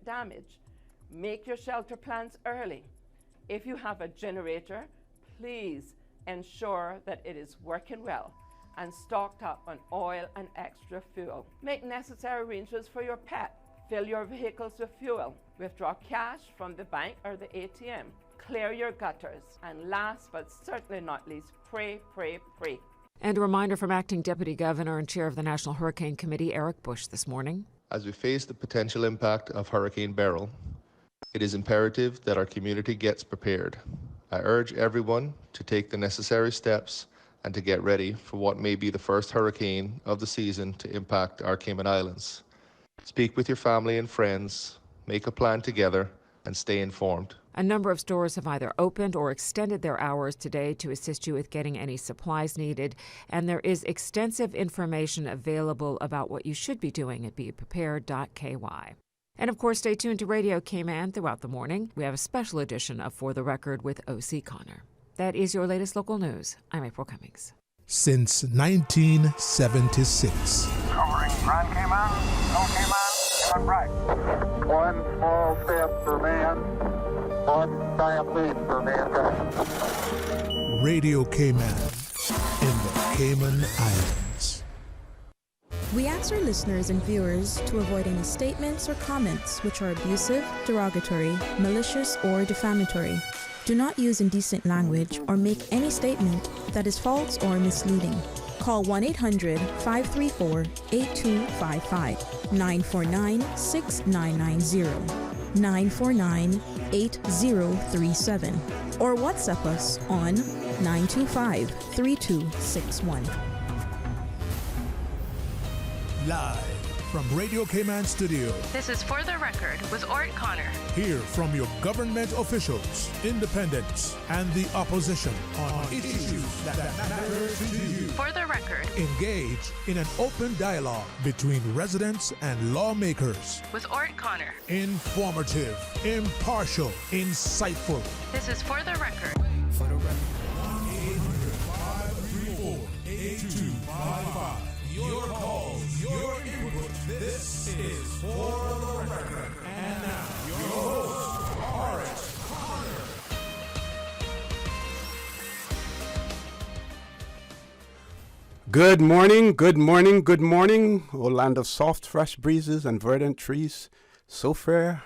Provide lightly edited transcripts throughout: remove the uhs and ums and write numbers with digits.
permanent damage. Make your shelter plans early. If you have a generator, please ensure that it is working well and stocked up on oil and extra fuel. Make necessary arrangements for your pet. Fill your vehicles with fuel. Withdraw cash from the bank or the ATM. Clear your gutters. And last but certainly not least, pray, pray, pray. And a reminder from Acting Deputy Governor and Chair of the National Hurricane Committee, Eric Bush, this morning. As we face the potential impact of Hurricane Beryl, it is imperative that our community gets prepared. I urge everyone to take the necessary steps and to get ready for what may be the first hurricane of the season to impact our Cayman Islands. Speak with your family and friends, make a plan together, and stay informed. A number of stores have either opened or extended their hours today to assist you with getting any supplies needed, and there is extensive information available about what you should be doing at beprepared.ky. And of course, stay tuned to Radio Cayman throughout the morning. We have a special edition of For the Record with OC Connor. That is your latest local news. I'm April Cummings. Since 1976. Covering Grand Cayman, No Cayman, and right. One small step for man, one giant leap for mankind. Radio Cayman in the Cayman Islands. We ask our listeners and viewers to avoid any statements or comments which are abusive, derogatory, malicious, or defamatory. Do not use indecent language or make any statement that is false or misleading. Call 1-800-534-8255, 949-6990, 949-8037, or WhatsApp us on 925-3261. Live from Radio Cayman Studio. This is For the Record with Orrett Connor. Hear from your government officials, independents, and the opposition on issues that matter to you. For the Record. Engage in an open dialogue between residents and lawmakers. With Orrett Connor. Informative, impartial, insightful. This is For the Record. For the Record. 1-800-534-8255. Your calls, your input. This is For the Record. And now, your host, Orrett Connor. Good morning, good morning, good morning. O land of soft, fresh breezes and verdant trees. So fair.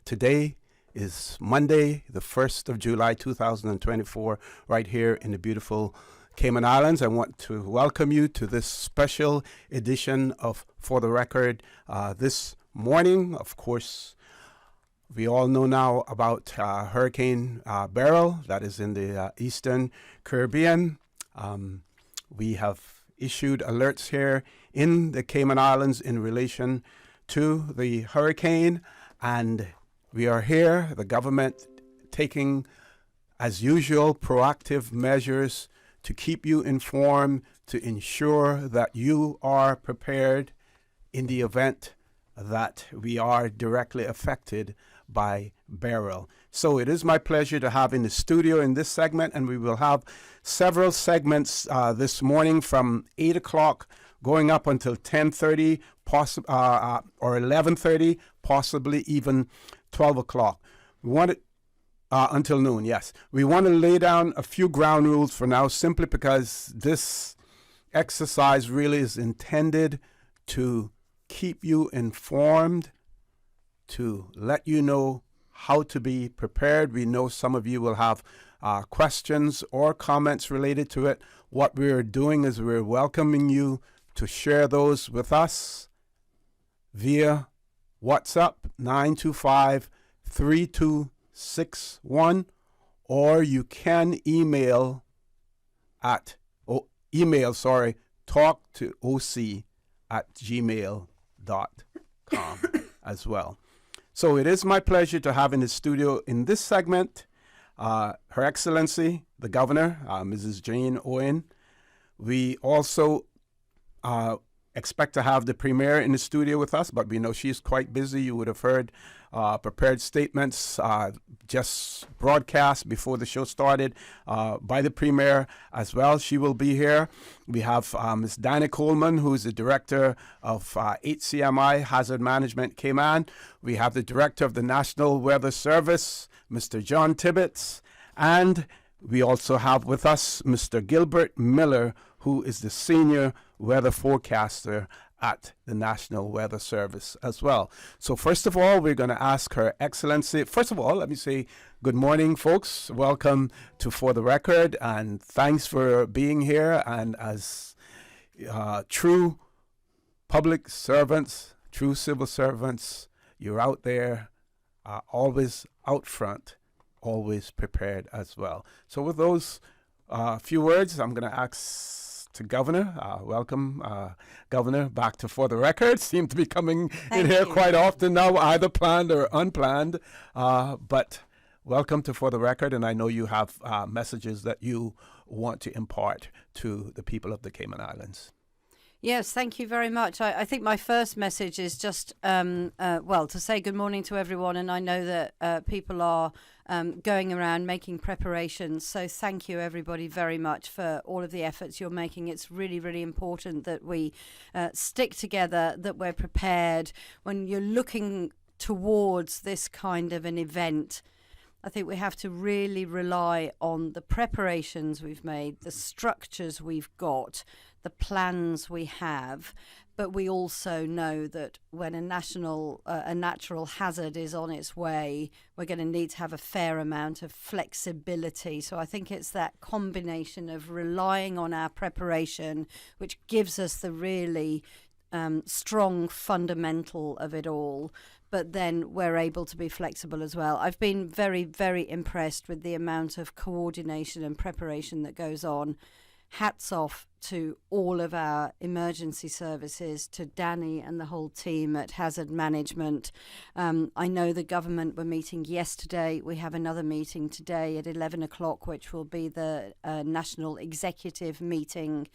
Today is Monday, the 1st of July, 2024, right here in the beautiful Cayman Islands. I want to welcome you to this special edition of For the Record this morning. Of course, we all know now about Hurricane Beryl that is in the Eastern Caribbean. We have issued alerts here in the Cayman Islands in relation to the hurricane, and we are here, the government taking, as usual, proactive measures to keep you informed, to ensure that you are prepared in the event that we are directly affected by Beryl. So it is my pleasure to have in the studio in this segment, and we will have several segments this morning from 8 o'clock going up until 10:30 or 11:30, possibly even 12 o'clock. We want it until noon, yes. We want to lay down a few ground rules for now, simply because this exercise really is intended to keep you informed, to let you know how to be prepared. We know some of you will have questions or comments related to it. What we're doing is we're welcoming you to share those with us via WhatsApp 925-3261, or you can email at talktooc@gmail.com as well. So it is my pleasure to have in the studio in this segment Her Excellency, the Governor, Mrs. Jane Owen. We also expect to have the Premier in the studio with us, but we know she's quite busy. You would have heard prepared statements just broadcast before the show started by the Premier as well. She will be here. We have Ms. Dana Coleman, who's the Director of HCMI, Hazard Management, Cayman. We have the Director of the National Weather Service, Mr. John Tibbetts, and we also have with us Mr. Gilbert Miller, who is the Senior Weather Forecaster at the National Weather Service as well. So first of all, we're going to ask Her Excellency. First of all, let me say good morning, folks. Welcome to For the Record, and thanks for being here. And as true public servants, true civil servants, you're out there, always out front, always prepared as well. So with those few words, I'm going to ask to Governor. Welcome, Governor, back to For the Record. Seem to be coming in here quite often now, either planned or unplanned. But welcome to For the Record, and I know you have messages that you want to impart to the people of the Cayman Islands. Yes, thank you very much. I think my first message is just, to say good morning to everyone. And I know that people are going around making preparations. So thank you, everybody, very much for all of the efforts you're making. It's really, really important that we stick together, that we're prepared. When you're looking towards this kind of an event, I think we have to really rely on the preparations we've made, the structures we've got, the plans we have, but we also know that when a natural hazard is on its way, we're going to need to have a fair amount of flexibility. So I think it's that combination of relying on our preparation, which gives us the really strong fundamental of it all, but then we're able to be flexible as well. I've been very, very impressed with the amount of coordination and preparation that goes on. Hats off to all of our emergency services, to Danny and the whole team at Hazard Management. I know the government were meeting yesterday. We have another meeting today at 11 o'clock, which will be the National Executive meeting.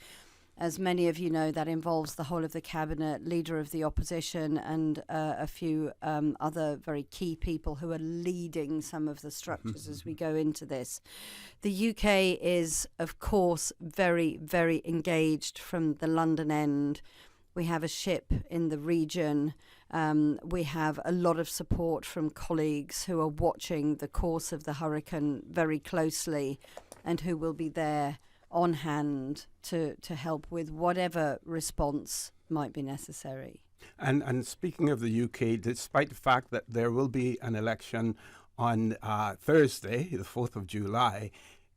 As many of you know, that involves the whole of the cabinet, leader of the opposition, and a few other very key people who are leading some of the structures as we go into this. The UK is, of course, very, very engaged from the London end. We have a ship in the region. We have a lot of support from colleagues who are watching the course of the hurricane very closely and who will be there on hand to help with whatever response might be necessary. And speaking of the UK, despite the fact that there will be an election on Thursday, the 4th of July,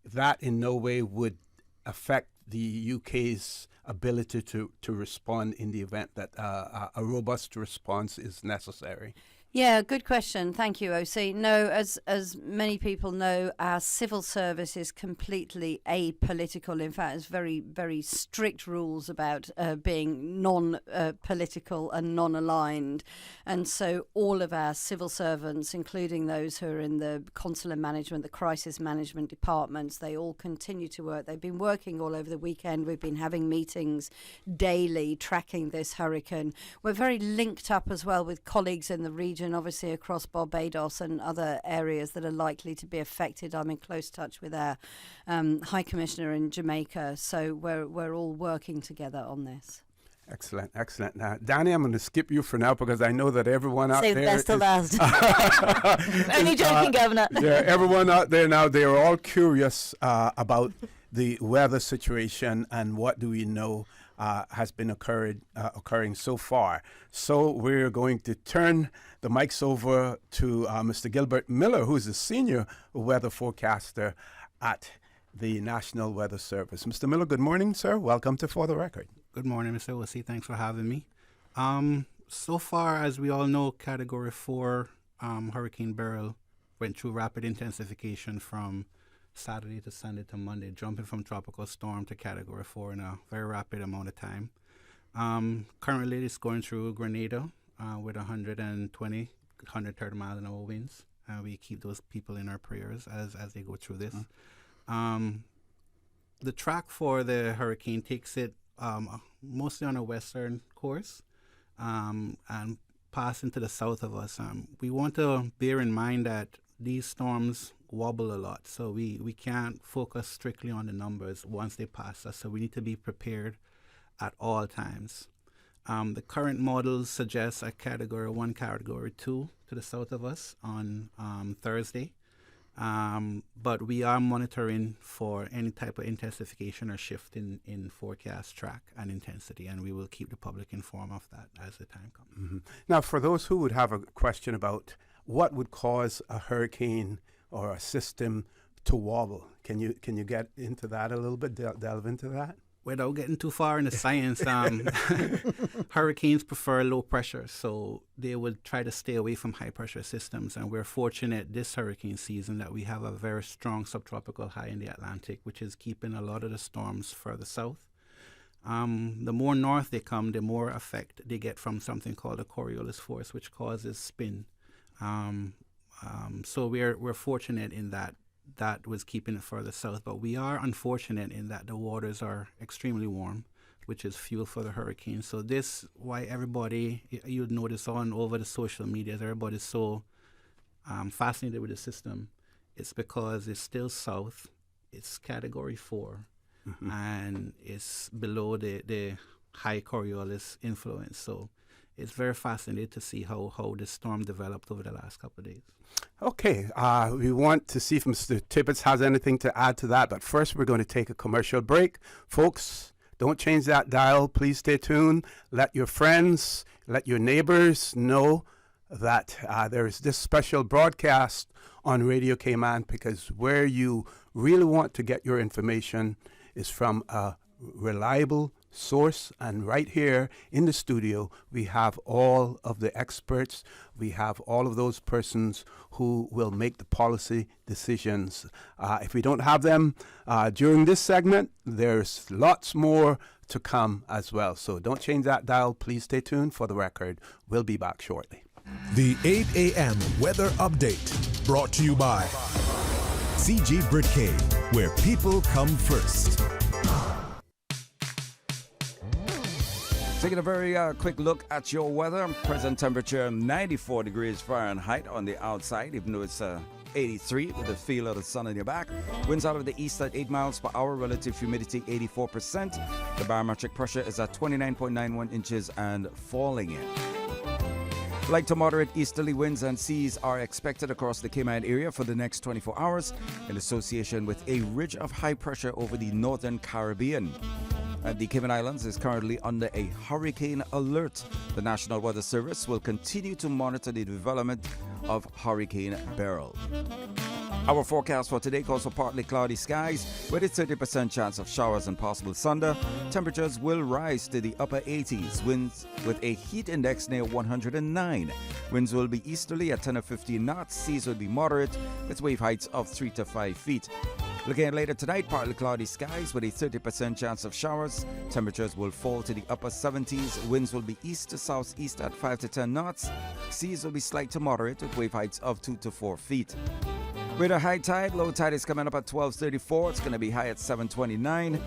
that in no way would affect the UK's ability to respond in the event that a robust response is necessary. Yeah, good question. Thank you, OC. No, as many people know, our civil service is completely apolitical. In fact, there's very, very strict rules about being non-political and non-aligned. And so all of our civil servants, including those who are in the consular management, the crisis management departments, they all continue to work. They've been working all over the weekend. We've been having meetings daily, tracking this hurricane. We're very linked up as well with colleagues in the region, obviously across Barbados and other areas that are likely to be affected. I'm in close touch with our High Commissioner in Jamaica, so we're all working together on this. Excellent, excellent. Now, Danny, I'm going to skip you for now because I know that everyone out Save there... Save the best till last. Only joking, Governor. Yeah, everyone out there now, they're all curious about the weather situation and what do we know has been occurring so far. So we're going to turn the mics over to Mr. Gilbert Miller, who's the Senior Weather Forecaster at the National Weather Service. Mr. Miller, good morning, sir. Welcome to For the Record. Good morning, Mr. Wissie. Thanks for having me. So far, as we all know, Category 4 Hurricane Beryl went through rapid intensification from Saturday to Sunday to Monday, jumping from tropical storm to Category 4 in a very rapid amount of time. Currently, it's going through Grenada with 120, 130 miles an hour winds. We keep those people in our prayers as they go through this. The track for the hurricane takes it mostly on a western course, and pass into the south of us. We want to bear in mind that these storms wobble a lot, so we can't focus strictly on the numbers once they pass us, so we need to be prepared at all times. The current models suggest a Category 1, Category 2 to the south of us on Thursday, but we are monitoring for any type of intensification or shift in forecast track and intensity, and we will keep the public informed of that as the time comes. Mm-hmm. Now, for those who would have a question about what would cause a hurricane or a system to wobble, can you get into that a little bit, delve into that? Without getting too far in the science, hurricanes prefer low pressure, so they would try to stay away from high pressure systems. And we're fortunate this hurricane season that we have a very strong subtropical high in the Atlantic, which is keeping a lot of the storms further south. The more north they come, the more effect they get from something called a Coriolis force, which causes spin. So we're fortunate in that was keeping it further south, but we are unfortunate in that the waters are extremely warm, which is fuel for the hurricane. So this, why everybody, you'd notice over the social media, everybody's so fascinated with the system. It's because it's still south, it's Category 4, and it's below the high Coriolis influence. So it's very fascinating to see how this storm developed over the last couple of days. Okay, we want to see if Mr. Tibbetts has anything to add to that, but first we're going to take a commercial break. Folks, don't change that dial. Please stay tuned. Let your friends, let your neighbors know that there is this special broadcast on Radio Cayman, because where you really want to get your information is from a reliable source, and right here in the studio we have all of the experts. We have all of those persons who will make the policy decisions. If we don't have them during this segment, there's lots more to come as well. So don't change that dial. Please stay tuned. For the record, we'll be back shortly. The 8 a.m. weather update, brought to you by CG Britcade, where people come first. Taking a very quick look at your weather. Present temperature 94 degrees Fahrenheit on the outside, even though it's 83 with the feel of the sun on your back. Winds out of the east at 8 miles per hour. Relative humidity 84%. The barometric pressure is at 29.91 inches and falling in. Light to moderate easterly winds and seas are expected across the Cayman area for the next 24 hours in association with a ridge of high pressure over the northern Caribbean. The Cayman Islands is currently under a hurricane alert. The National Weather Service will continue to monitor the development of Hurricane Beryl. Our forecast for today calls for partly cloudy skies with a 30% chance of showers and possible thunder. Temperatures will rise to the upper 80s, winds with a heat index near 109. Winds will be easterly at 10 or 15 knots. Seas will be moderate with wave heights of 3 to 5 feet. Looking at later tonight, partly cloudy skies with a 30% chance of showers. Temperatures will fall to the upper 70s. Winds will be east to southeast at 5 to 10 knots. Seas will be slight to moderate with wave heights of 2 to 4 feet. With a high tide, low tide is coming up at 12:34. It's going to be high at 7:29.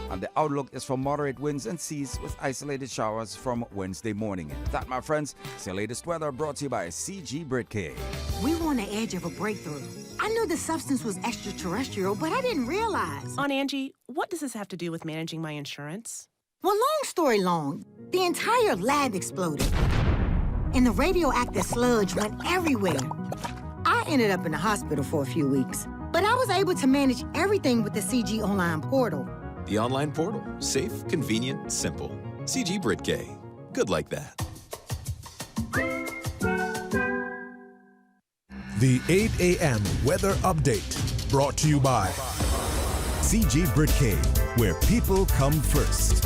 And the outlook is for moderate winds and seas with isolated showers from Wednesday morning. That, my friends, is the latest weather brought to you by CG Britcade. We were on the edge of a breakthrough. I knew the substance was extraterrestrial, but I didn't realize. Aunt Angie, what does this have to do with managing my insurance? Well, long story long, the entire lab exploded. And the radioactive sludge went everywhere. I ended up in the hospital for a few weeks, but I was able to manage everything with the CG online portal. The online portal. Safe, convenient, simple. CG Britcade. Good like that. The 8 a.m. weather update, brought to you by CG Britcade, where people come first.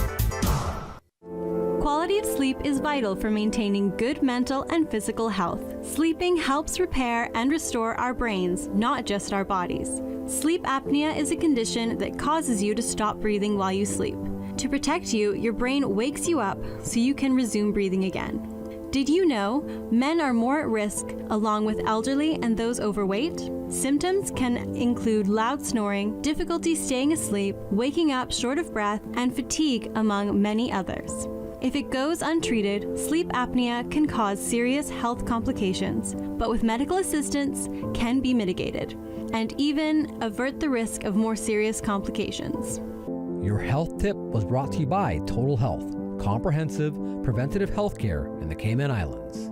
Quality of sleep is vital for maintaining good mental and physical health. Sleeping helps repair and restore our brains, not just our bodies. Sleep apnea is a condition that causes you to stop breathing while you sleep. To protect you, your brain wakes you up so you can resume breathing again. Did you know men are more at risk along with elderly and those overweight? Symptoms can include loud snoring, difficulty staying asleep, waking up short of breath, and fatigue, among many others. If it goes untreated, sleep apnea can cause serious health complications, but with medical assistance can be mitigated and even avert the risk of more serious complications. Your health tip was brought to you by Total Health, comprehensive preventative health care in the Cayman Islands.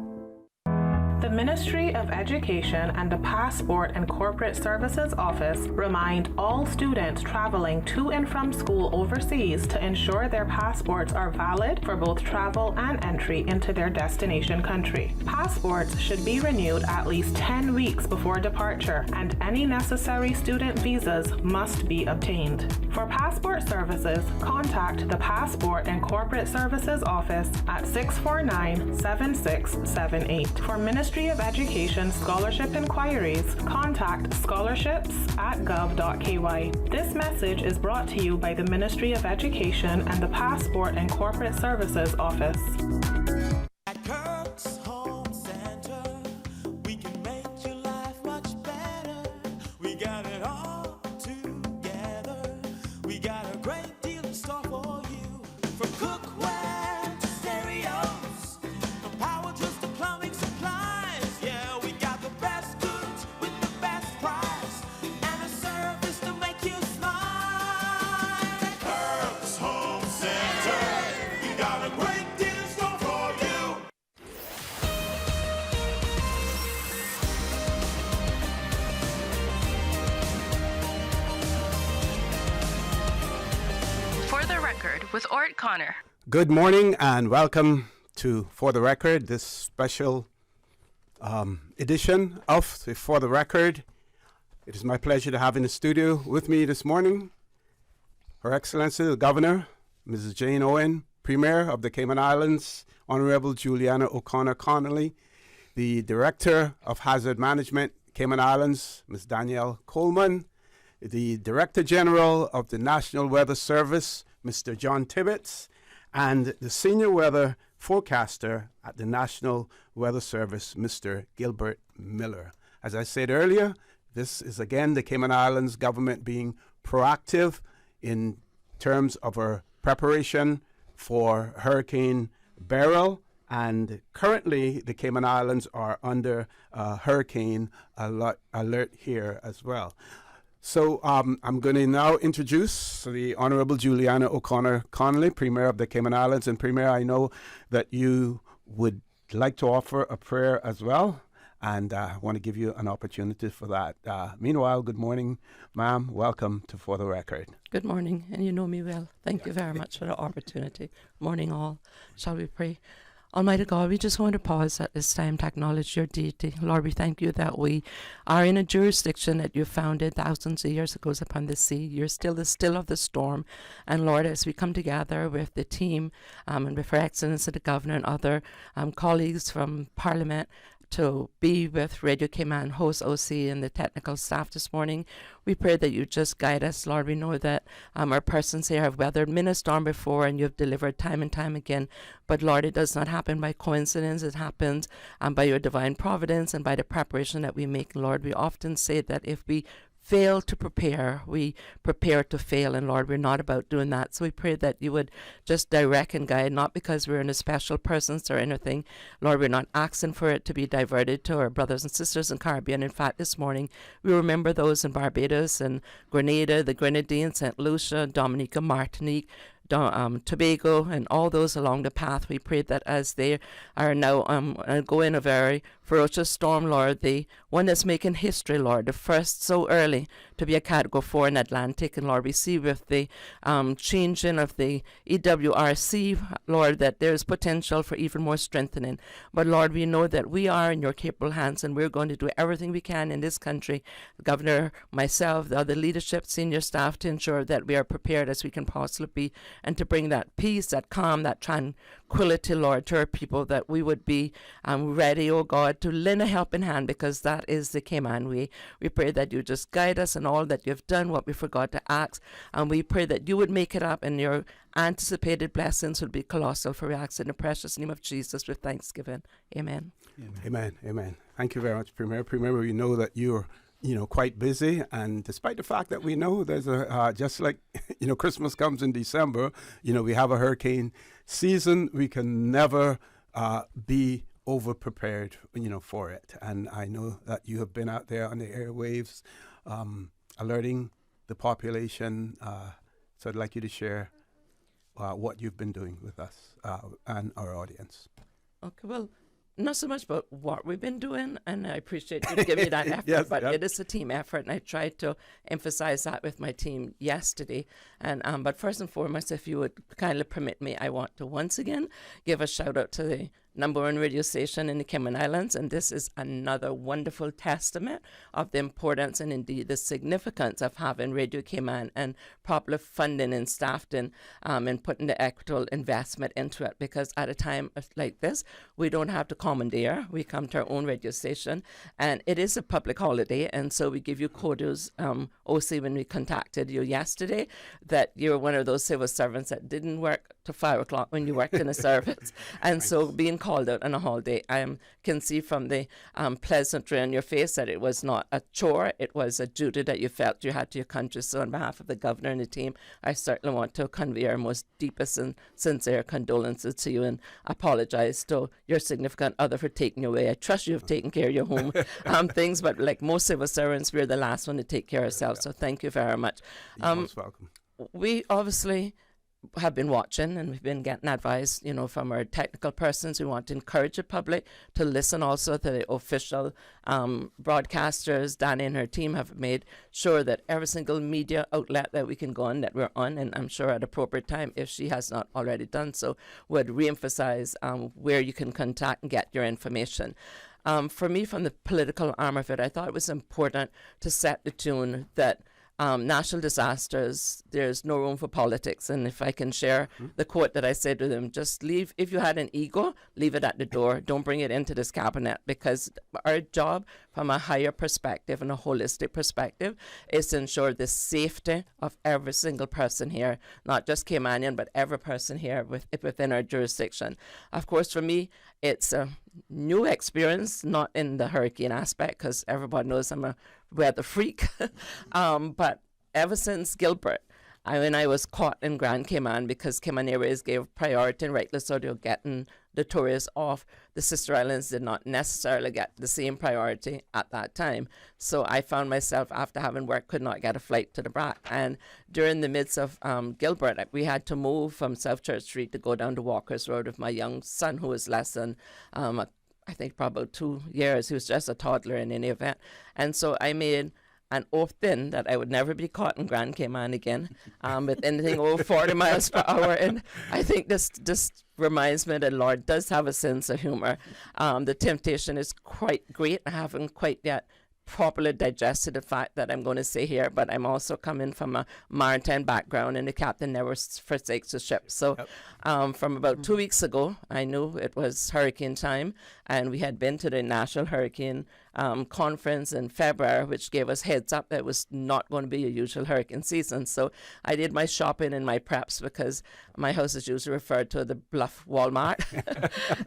The Ministry of Education and the Passport and Corporate Services Office remind all students traveling to and from school overseas to ensure their passports are valid for both travel and entry into their destination country. Passports should be renewed at least 10 weeks before departure, and any necessary student visas must be obtained. For passport services, contact the Passport and Corporate Services Office at 649-7678. For Ministry of Education scholarship inquiries, contact scholarships@gov.ky. This message is brought to you by the Ministry of Education and the Passport and Corporate Services Office. With Orrett Connor. Good morning and welcome to For the Record, this special edition of the For the Record. It is my pleasure to have in the studio with me this morning Her Excellency the Governor, Mrs. Jane Owen, Premier of the Cayman Islands, Honorable Juliana O'Connor Connolly, the Director of Hazard Management, Cayman Islands, Ms. Danielle Coleman, the Director General of the National Weather Service, Mr. John Tibbetts, and the Senior Weather Forecaster at the National Weather Service, Mr. Gilbert Miller. As I said earlier, this is again the Cayman Islands government being proactive in terms of our preparation for Hurricane Beryl, and currently the Cayman Islands are under hurricane alert here as well. So I'm going to now introduce the Honorable Juliana O'Connor Connolly, Premier of the Cayman Islands. And Premier, I know that you would like to offer a prayer as well, and I want to give you an opportunity for that. Meanwhile, good morning, ma'am. Welcome to For the Record. Good morning, and you know me well. Thank you very much for the opportunity. Morning all. Shall we pray? Almighty God, we just want to pause at this time to acknowledge your deity. Lord, we thank you that we are in a jurisdiction that you founded thousands of years ago upon the sea. You're still the still of the storm. And Lord, as we come together with the team and with Her Excellency the Governor and other colleagues from Parliament to be with Radio Cayman, host OThe, and the technical staff this morning, we pray that you just guide us. Lord, we know that our persons here have weathered many storms before, and you've delivered time and time again. But Lord, it does not happen by coincidence. It happens by your divine providence and by the preparation that we make. Lord, we often say that if we fail to prepare, we prepare to fail. And Lord, we're not about doing that. So we pray that you would just direct and guide, not because we're in a special persons or anything. Lord, we're not asking for it to be diverted to our brothers and sisters in Caribbean. In fact, this morning, we remember those in Barbados and Grenada, the Grenadines, St. Lucia, Dominica, Martinique, Tobago, and all those along the path. We pray that as they are now going a very ferocious storm, Lord, the one that's making history, Lord, the first so early to be a Category 4 in Atlantic. And Lord, we see with the changing of the EWRC, Lord, that there's potential for even more strengthening. But Lord, we know that we are in your capable hands, and we're going to do everything we can in this country, the Governor, myself, the other leadership, senior staff, to ensure that we are prepared as we can possibly be and to bring that peace, that calm, that tranquility, Lord, to our people, that we would be ready, oh God, to lend a helping hand, because that is the Cayman way. We pray that you just guide us in all that you've done, what we forgot to ask, and we pray that you would make it up and your anticipated blessings would be colossal, for we ask in the precious name of Jesus with thanksgiving. Amen. Amen. Amen. Thank you very much, Premier. Premier, we know that you're quite busy, and despite the fact that we know there's just like, Christmas comes in December, we have a hurricane season, we can never be over prepared, for it. And I know that you have been out there on the airwaves, alerting the population. So I'd like you to share what you've been doing with us and our audience. Okay, well, not so much about what we've been doing, and I appreciate you giving me that effort, but it is a team effort, and I tried to emphasize that with my team yesterday. And but first and foremost, if you would kindly permit me, I want to once again give a shout out to the #1 radio station in the Cayman Islands, and this is another wonderful testament of the importance and indeed the significance of having Radio Cayman and proper funding and staffing and putting the equitable investment into it, because at a time like this, we don't have to commandeer. We come to our own radio station, and it is a public holiday, and so we give you kudos, OThe, when we contacted you yesterday, that you're one of those civil servants that didn't work to 5 o'clock when you worked in a service. And so being called out on a holiday, I can see from the pleasantry on your face that it was not a chore, it was a duty that you felt you had to your country. So on behalf of the governor and the team, I certainly want to convey our most deepest and sincere condolences to you and apologize to your significant other for taking you away. I trust you have taken care of your home things, but like most civil servants, we're the last one to take care of ourselves. So thank you very much. You're most welcome. We obviously have been watching, and we've been getting advice, from our technical persons. We want to encourage the public to listen also to the official broadcasters. Danny and her team have made sure that every single media outlet that we can go on, that we're on, and I'm sure at appropriate time, if she has not already done so, would reemphasize where you can contact and get your information. For me, from the political arm of it, I thought it was important to set the tune that national disasters, there's no room for politics. And if I can share the quote that I said to them, just leave, if you had an ego, leave it at the door. Don't bring it into this cabinet, because our job from a higher perspective and a holistic perspective is to ensure the safety of every single person here, not just Caymanian, but every person here within our jurisdiction. Of course, for me, it's a new experience, not in the hurricane aspect, because everybody knows I'm a weather freak. But ever since Gilbert, when I was caught in Grand Cayman, because Cayman Airways gave priority, and rightly so, to getting the tourists off, the sister islands did not necessarily get the same priority at that time. So I found myself, after having work, could not get a flight to the BRAC. And during the midst of Gilbert, we had to move from South Church Street to go down to Walker's Road with my young son, who was less than I think probably 2 years. He was just a toddler in any event. And so I made an oath then that I would never be caught in Grand Cayman again with anything over 40 miles per hour. And I think this reminds me that the Lord does have a sense of humor. The temptation is quite great. I haven't quite yet properly digested the fact that I'm going to say here, but I'm also coming from a maritime background, and the captain never forsakes the ship. So from about 2 weeks ago, I knew it was hurricane time, and we had been to the National Hurricane Conference in February, which gave us heads up that it was not going to be a usual hurricane season. So I did my shopping and my preps, because my house is usually referred to as the Bluff Walmart.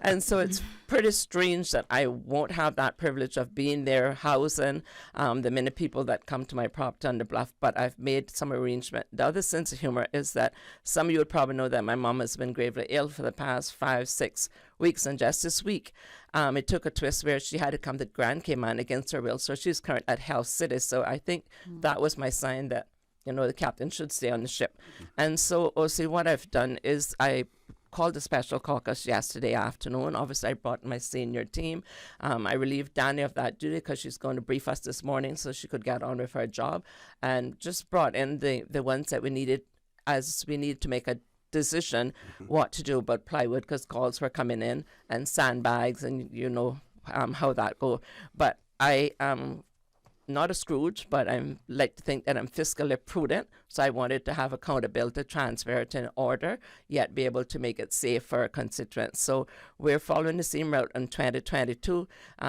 And so it's pretty strange that I won't have that privilege of being there, housing the many people that come to my property on the Bluff, but I've made some arrangement. The other sense of humor is that some of you would probably know that my mom has been gravely ill for the past 5-6 weeks, and just this week it took a twist where she had to come to Grand Cayman against her will, so she's currently at Health City. So I think that was my sign that the captain should stay on the ship. And so OThe, what I've done is I called a special caucus yesterday afternoon. Obviously, I brought my senior team. I relieved Danny of that duty because she's going to brief us this morning so she could get on with her job, and just brought in the ones that we needed, as we needed to make a decision what to do about plywood, because calls were coming in, and sandbags, and how that go. But I not a Scrooge, but I like to think that I'm fiscally prudent. So I wanted to have accountability, transparent in order, yet be able to make it safe for our constituents. So we're following the same route in 2022.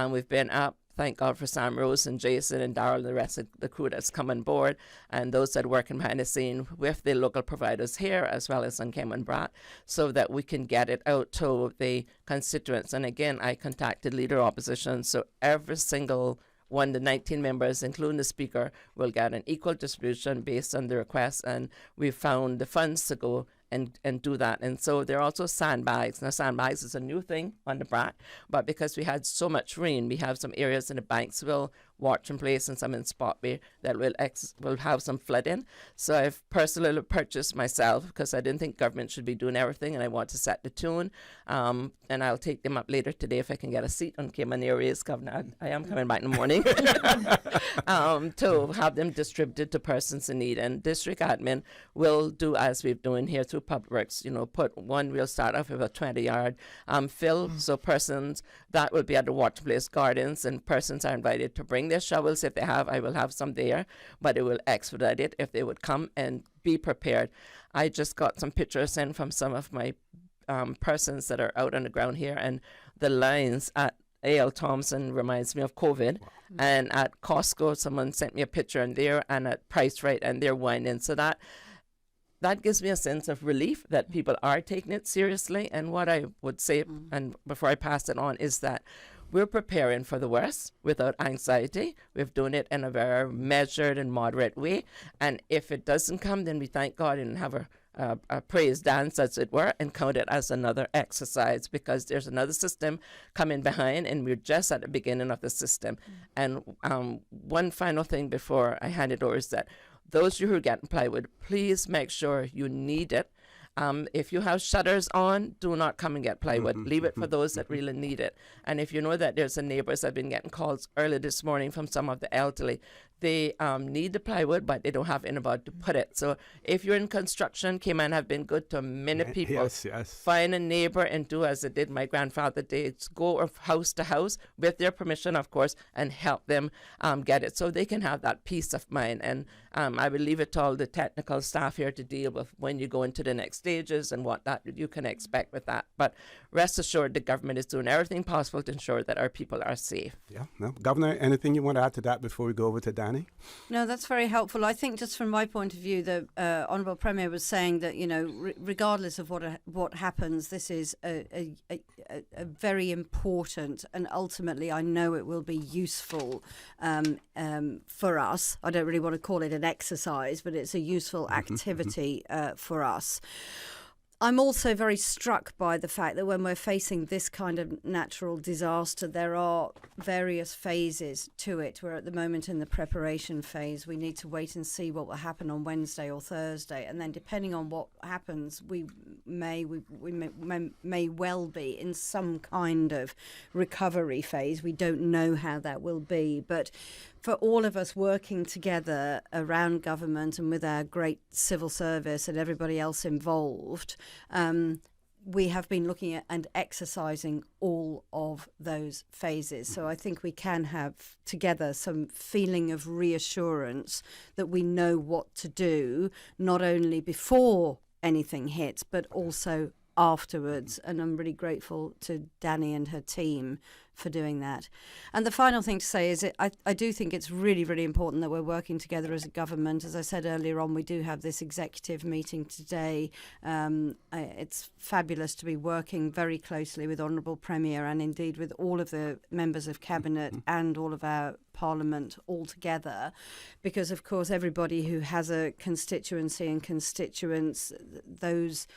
We've been up. Thank God for Sam Rose and Jason and Darrell and the rest of the crew that's come on board, and those that are working behind the scene with the local providers here as well as on Cayman Brat, so that we can get it out to the constituents. And again, I contacted Leader Opposition, so every single one, the 19 members, including the Speaker, will get an equal distribution based on the request, and we found the funds to go and do that. And so there are also sandbags. Now, sandbags is a new thing on the Brat, but because we had so much rain, we have some areas in the Banksville, Watching Place, and some in Spot Bay that will have some flooding. So I've personally purchased myself, because I didn't think government should be doing everything, and I want to set the tune. And I'll take them up later today if I can get a seat on Cayman Airways, Governor. I am coming back in the morning to have them distributed to persons in need. And district admin will do as we've doing here through Public Works. We'll start off with a 20-yard fill. So persons that will be at the Watching Place Gardens, and persons are invited to bring their shovels if they have. I will have some there, but it will expedite it if they would come and be prepared. I just got some pictures in from some of my persons that are out on the ground here, and the lines at A.L. Thompson reminds me of COVID. Wow. And at Costco, someone sent me a picture in there, and at Price Right, and they're winding. So that gives me a sense of relief that people are taking it seriously. And what I would say, and before I pass it on, is that we're preparing for the worst without anxiety. We've done it in a very measured and moderate way. And if it doesn't come, then we thank God and have a praise dance, as it were, and count it as another exercise, because there's another system coming behind, and we're just at the beginning of the system. And one final thing before I hand it over is that those of you who are getting plywood, please make sure you need it. If you have shutters on, do not come and get plywood. Leave it for those that really need it. And if you know that there's a neighbors, I've been getting calls early this morning from some of the elderly. They need the plywood, but they don't have anybody to put it. So if you're in construction, Cayman have been good to many people. Yes. Find a neighbor and do as it did my grandfather did. Go house to house with their permission, of course, and help them get it so they can have that peace of mind. And I will leave it to all the technical staff here to deal with when you go into the next stages and what that you can expect with that. But rest assured, the government is doing everything possible to ensure that our people are safe. Yeah. No. Governor, anything you want to add to that before we go over to Danny? No, that's very helpful. I think just from my point of view, the Honourable Premier was saying that, regardless of what happens, this is a very important, and ultimately I know it will be useful for us. I don't really want to call it an exercise, but it's a useful activity for us. I'm also very struck by the fact that when we're facing this kind of natural disaster, there are various phases to it. We're at the moment in the preparation phase. We need to wait and see what will happen on Wednesday or Thursday, and then depending on what happens, we may well be in some kind of recovery phase. We don't know how that will be, but for all of us working together around government and with our great civil service and everybody else involved, we have been looking at and exercising all of those phases. So I think we can have together some feeling of reassurance that we know what to do, not only before anything hits, but also afterwards. And I'm really grateful to Danny and her team for doing that. And the final thing to say is I do think it's really, really important that we're working together as a government. As I said earlier on, we do have this executive meeting today. It's fabulous to be working very closely with Honourable Premier and indeed with all of the members of Cabinet and all of our Parliament all together, because of course everybody who has a constituency and constituents, those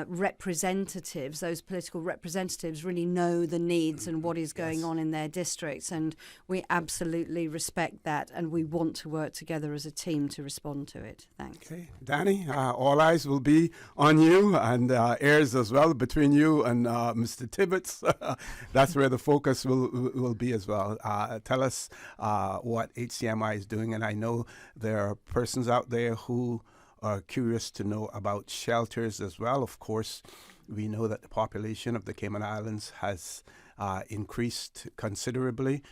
representatives, those political representatives really know the needs and what is going on in their districts, and we absolutely respect that, and we want to work together as a team to respond to it. Thanks. Okay, Danny, all eyes will be on you and Ayers as well, between you and Mr. Tibbetts. That's where the focus will be as well. Tell us what HCMI is doing, and I know there are persons out there who are curious to know about shelters as well. Of course, we know that the population of the Cayman Islands has increased considerably.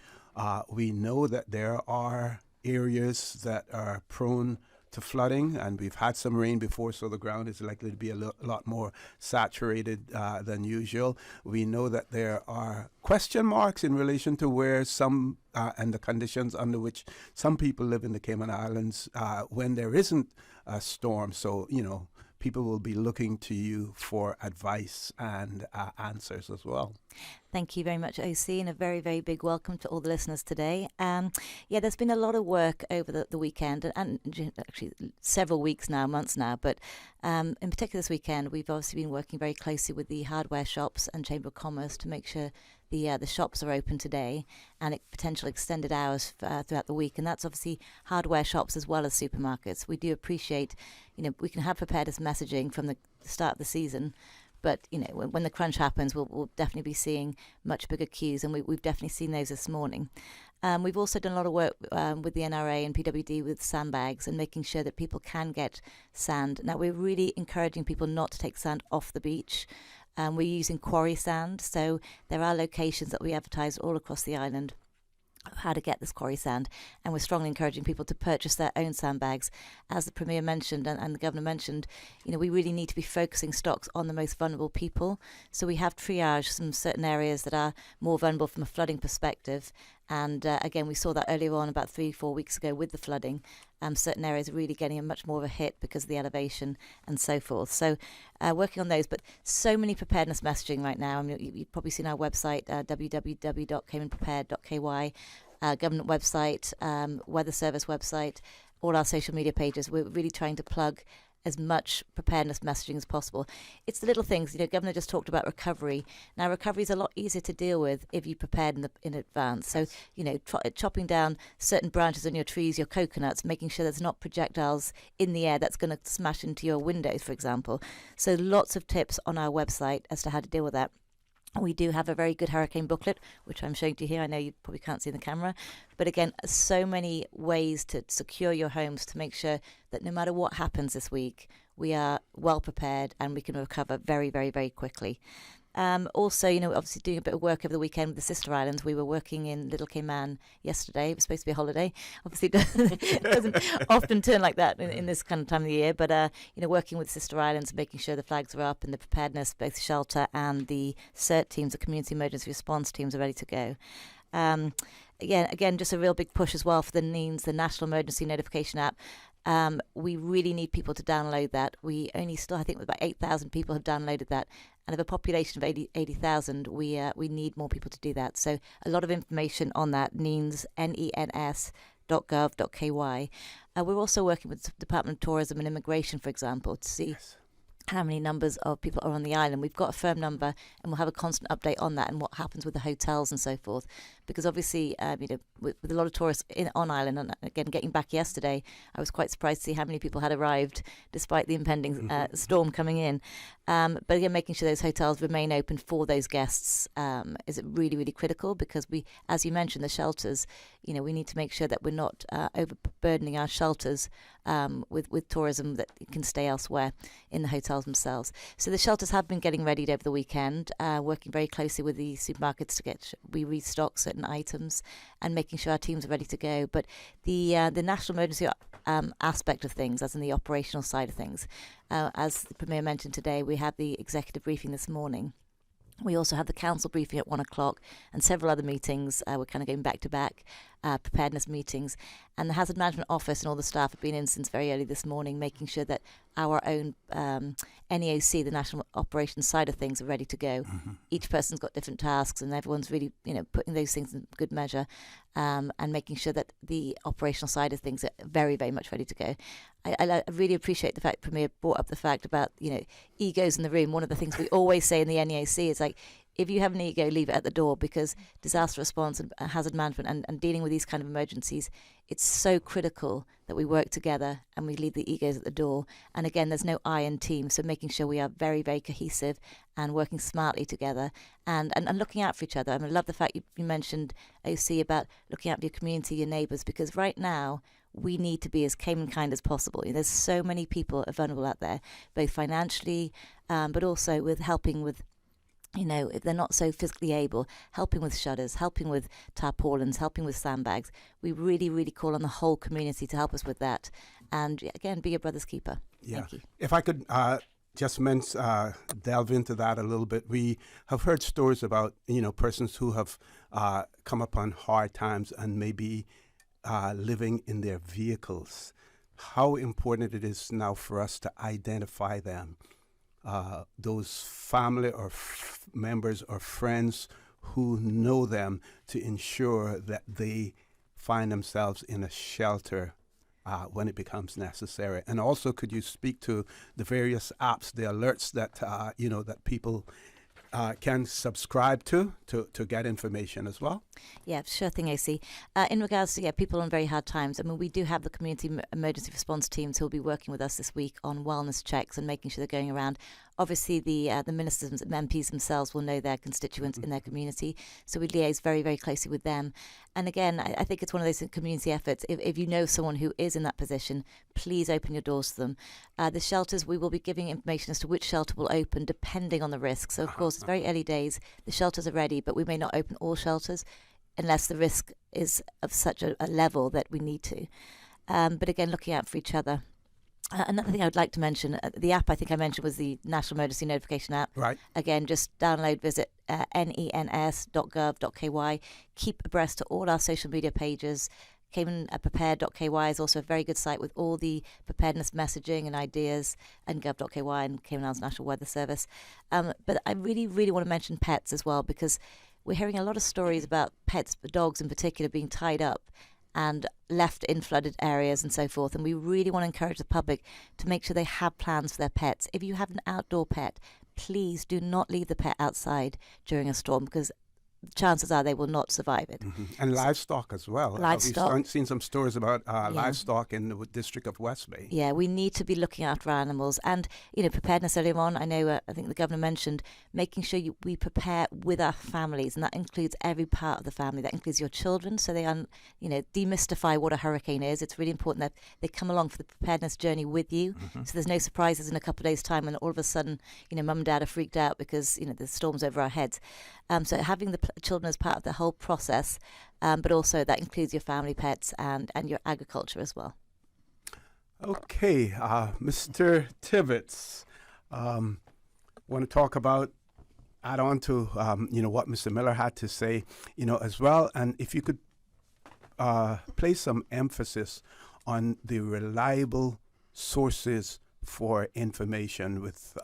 We know that there are areas that are prone to flooding, and we've had some rain before, so the ground is likely to be a lot more saturated than usual. We know that there are question marks in relation to where some and the conditions under which some people live in the Cayman Islands when there isn't a storm. So, people will be looking to you for advice and answers as well. Thank you very much, OC, and a very, very big welcome to all the listeners today. There's been a lot of work over the weekend, and actually several weeks now, months now, but in particular this weekend, we've obviously been working very closely with the hardware shops and Chamber of Commerce to make sure the shops are open today and potential extended hours throughout the week. And that's obviously hardware shops as well as supermarkets. We do appreciate, we can have preparedness messaging from the start of the season, but when the crunch happens, we'll definitely be seeing much bigger queues, and we've definitely seen those this morning. We've also done a lot of work with the NRA and PWD with sandbags and making sure that people can get sand. Now, we're really encouraging people not to take sand off the beach. We're using quarry sand, so there are locations that we advertise all across the island of how to get this quarry sand, and we're strongly encouraging people to purchase their own sandbags. As the Premier mentioned and the Governor mentioned, we really need to be focusing stocks on the most vulnerable people. So we have triaged some certain areas that are more vulnerable from a flooding perspective. And again, we saw that earlier on about 3-4 weeks ago with the flooding. Certain areas are really getting a much more of a hit because of the elevation and so forth. So working on those, but so many preparedness messaging right now. I mean, you've probably seen our website, www.caymanprepared.ky, government website, weather service website, all our social media pages. We're really trying to plug as much preparedness messaging as possible. It's the little things. Governor just talked about recovery. Now, recovery is a lot easier to deal with if you prepared in advance. So, chopping down certain branches on your trees, your coconuts, making sure there's not projectiles in the air that's going to smash into your windows, for example. So lots of tips on our website as to how to deal with that. We do have a very good hurricane booklet, which I'm showing to you here. I know you probably can't see in the camera. But again, so many ways to secure your homes to make sure that no matter what happens this week, we are well prepared and we can recover very, very, very quickly. Also, obviously doing a bit of work over the weekend with the sister islands. We were working in Little Cayman yesterday. It was supposed to be a holiday. Obviously, it doesn't often turn like that in this kind of time of the year. But, working with sister islands, making sure the flags are up and the preparedness, both shelter and the CERT teams, the community emergency response teams, are ready to go. Again, just a real big push as well for the NEANS, the National Emergency Notification app. We really need people to download that. We only still, I think, about 8,000 people have downloaded that. And of a population of 80,000, we need more people to do that. So a lot of information on that, NEANS, NENS.gov.ky. We're also working with the Department of Tourism and Immigration, for example, to see how many numbers of people are on the island. We've got a firm number, and we'll have a constant update on that and what happens with the hotels and so forth. Because obviously, with a lot of tourists on island, and again, getting back yesterday, I was quite surprised to see how many people had arrived despite the impending storm coming in. But again, making sure those hotels remain open for those guests is really, really critical, because we, as you mentioned, the shelters, we need to make sure that we're not overburdening our shelters with tourism that can stay elsewhere in the hotels themselves. So the shelters have been getting readied over the weekend, working very closely with the supermarkets to we restock certain items and making sure our teams are ready to go. But the national emergency aspect of things, as in the operational side of things, as the Premier mentioned today, we had the executive briefing this morning. We also had the council briefing at 1 o'clock and several other meetings. We're kind of going back to back, preparedness meetings. And the Hazard Management Office and all the staff have been in since very early this morning, making sure that our own NEOC, the National Operations side of things, are ready to go. Mm-hmm. Each person's got different tasks, and everyone's really, putting those things in good measure, and making sure that the operational side of things are very, very much ready to go. I really appreciate the fact Premier brought up the fact about, egos in the room. One of the things we always say in the NEOC is like, if you have an ego, leave it at the door, because disaster response and hazard management and dealing with these kind of emergencies, it's so critical that we work together and we leave the egos at the door. And again, there's no I in team, so making sure we are very, very cohesive and working smartly together and looking out for each other. I mean, I love the fact you mentioned, OC, about looking out for your community, your neighbours, because right now we need to be as Cayman kind as possible. There's so many people are vulnerable out there, both financially, but also with helping with you know, if they're not so physically able, helping with shutters, helping with tarpaulins, helping with sandbags. We really, really call on the whole community to help us with that. And again, be your brother's keeper. Yeah. Thank you. If I could just delve into that a little bit, we have heard stories about, you know, persons who have come upon hard times and maybe living in their vehicles. How important it is now for us to identify them. Those family or members or friends who know them, to ensure that they find themselves in a shelter when it becomes necessary. And also, could you speak to the various apps, the alerts that you know, that people can subscribe to get information as well? Yeah, sure thing, AC. In regards to people on very hard times, I mean, we do have the community emergency response teams who will be working with us this week on wellness checks and making sure they're going around. Obviously, the ministers and MPs themselves will know their constituents in their community, so we liaise very, very closely with them. And again, I think it's one of those community efforts. If you know someone who is in that position, please open your doors to them. The shelters, we will be giving information as to which shelter will open depending on the risk. So, of course, it's very early days. The shelters are ready, but we may not open all shelters unless the risk is of such a level that we need to. But again, looking out for each other. Another thing I would like to mention, the app I think I mentioned was the National Emergency Notification app. Right. Again, just download, visit nens.gov.ky. Keep abreast to all our social media pages. Cayman Prepared.ky is also a very good site with all the preparedness messaging and ideas, and gov.ky and Cayman Islands National Weather Service. But I really, really want to mention pets as well, because we're hearing a lot of stories about pets, dogs in particular, being tied up and left in flooded areas and so forth. And we really want to encourage the public to make sure they have plans for their pets. If you have an outdoor pet, please do not leave the pet outside during a storm, because chances are they will not survive it. Mm-hmm. And livestock as well. Livestock. We've seen some stories about livestock in the district of West Bay. Yeah, we need to be looking after our animals. And, you know, preparedness earlier on, I know, I think the Governor mentioned making sure we prepare with our families, and that includes every part of the family. That includes your children, so they, demystify what a hurricane is. It's really important that they come along for the preparedness journey with you, so there's no surprises in a couple of days' time when all of a sudden, mum and dad are freaked out because, the storm's over our heads. So having the children as part of the whole process, but also that includes your family pets and your agriculture as well. Okay, Mr. Tibbetts, want to talk about, add on to, what Mr. Miller had to say, as well. And if you could place some emphasis on the reliable sources for information. With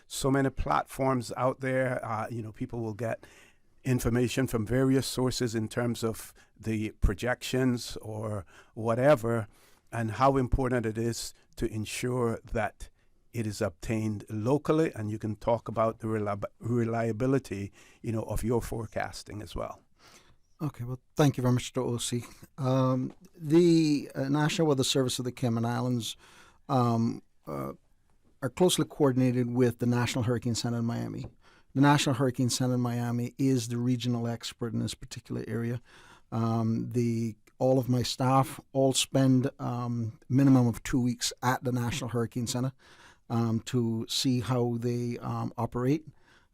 so many platforms out there, people will get information from various sources in terms of the projections or whatever, and how important it is to ensure that it is obtained locally, and you can talk about the reliability, of your forecasting as well. Okay, well, thank you very much, Mr. O.C. The National Weather Service of the Cayman Islands are closely coordinated with the National Hurricane Center in Miami. The National Hurricane Center in Miami is the regional expert in this particular area. All of my staff all spend minimum of 2 weeks at the National Hurricane Center to see how they operate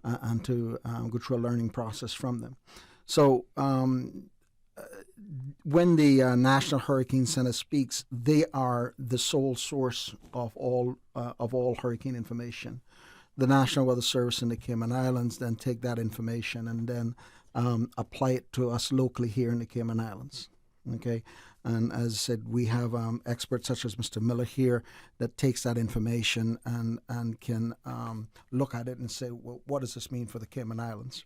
and to go through a learning process from them. So when the National Hurricane Center speaks, they are the sole source of all hurricane information. The National Weather Service in the Cayman Islands then take that information and then apply it to us locally here in the Cayman Islands. Okay, and as I said, we have experts such as Mr. Miller here that takes that information and can look at it and say, well, what does this mean for the Cayman Islands?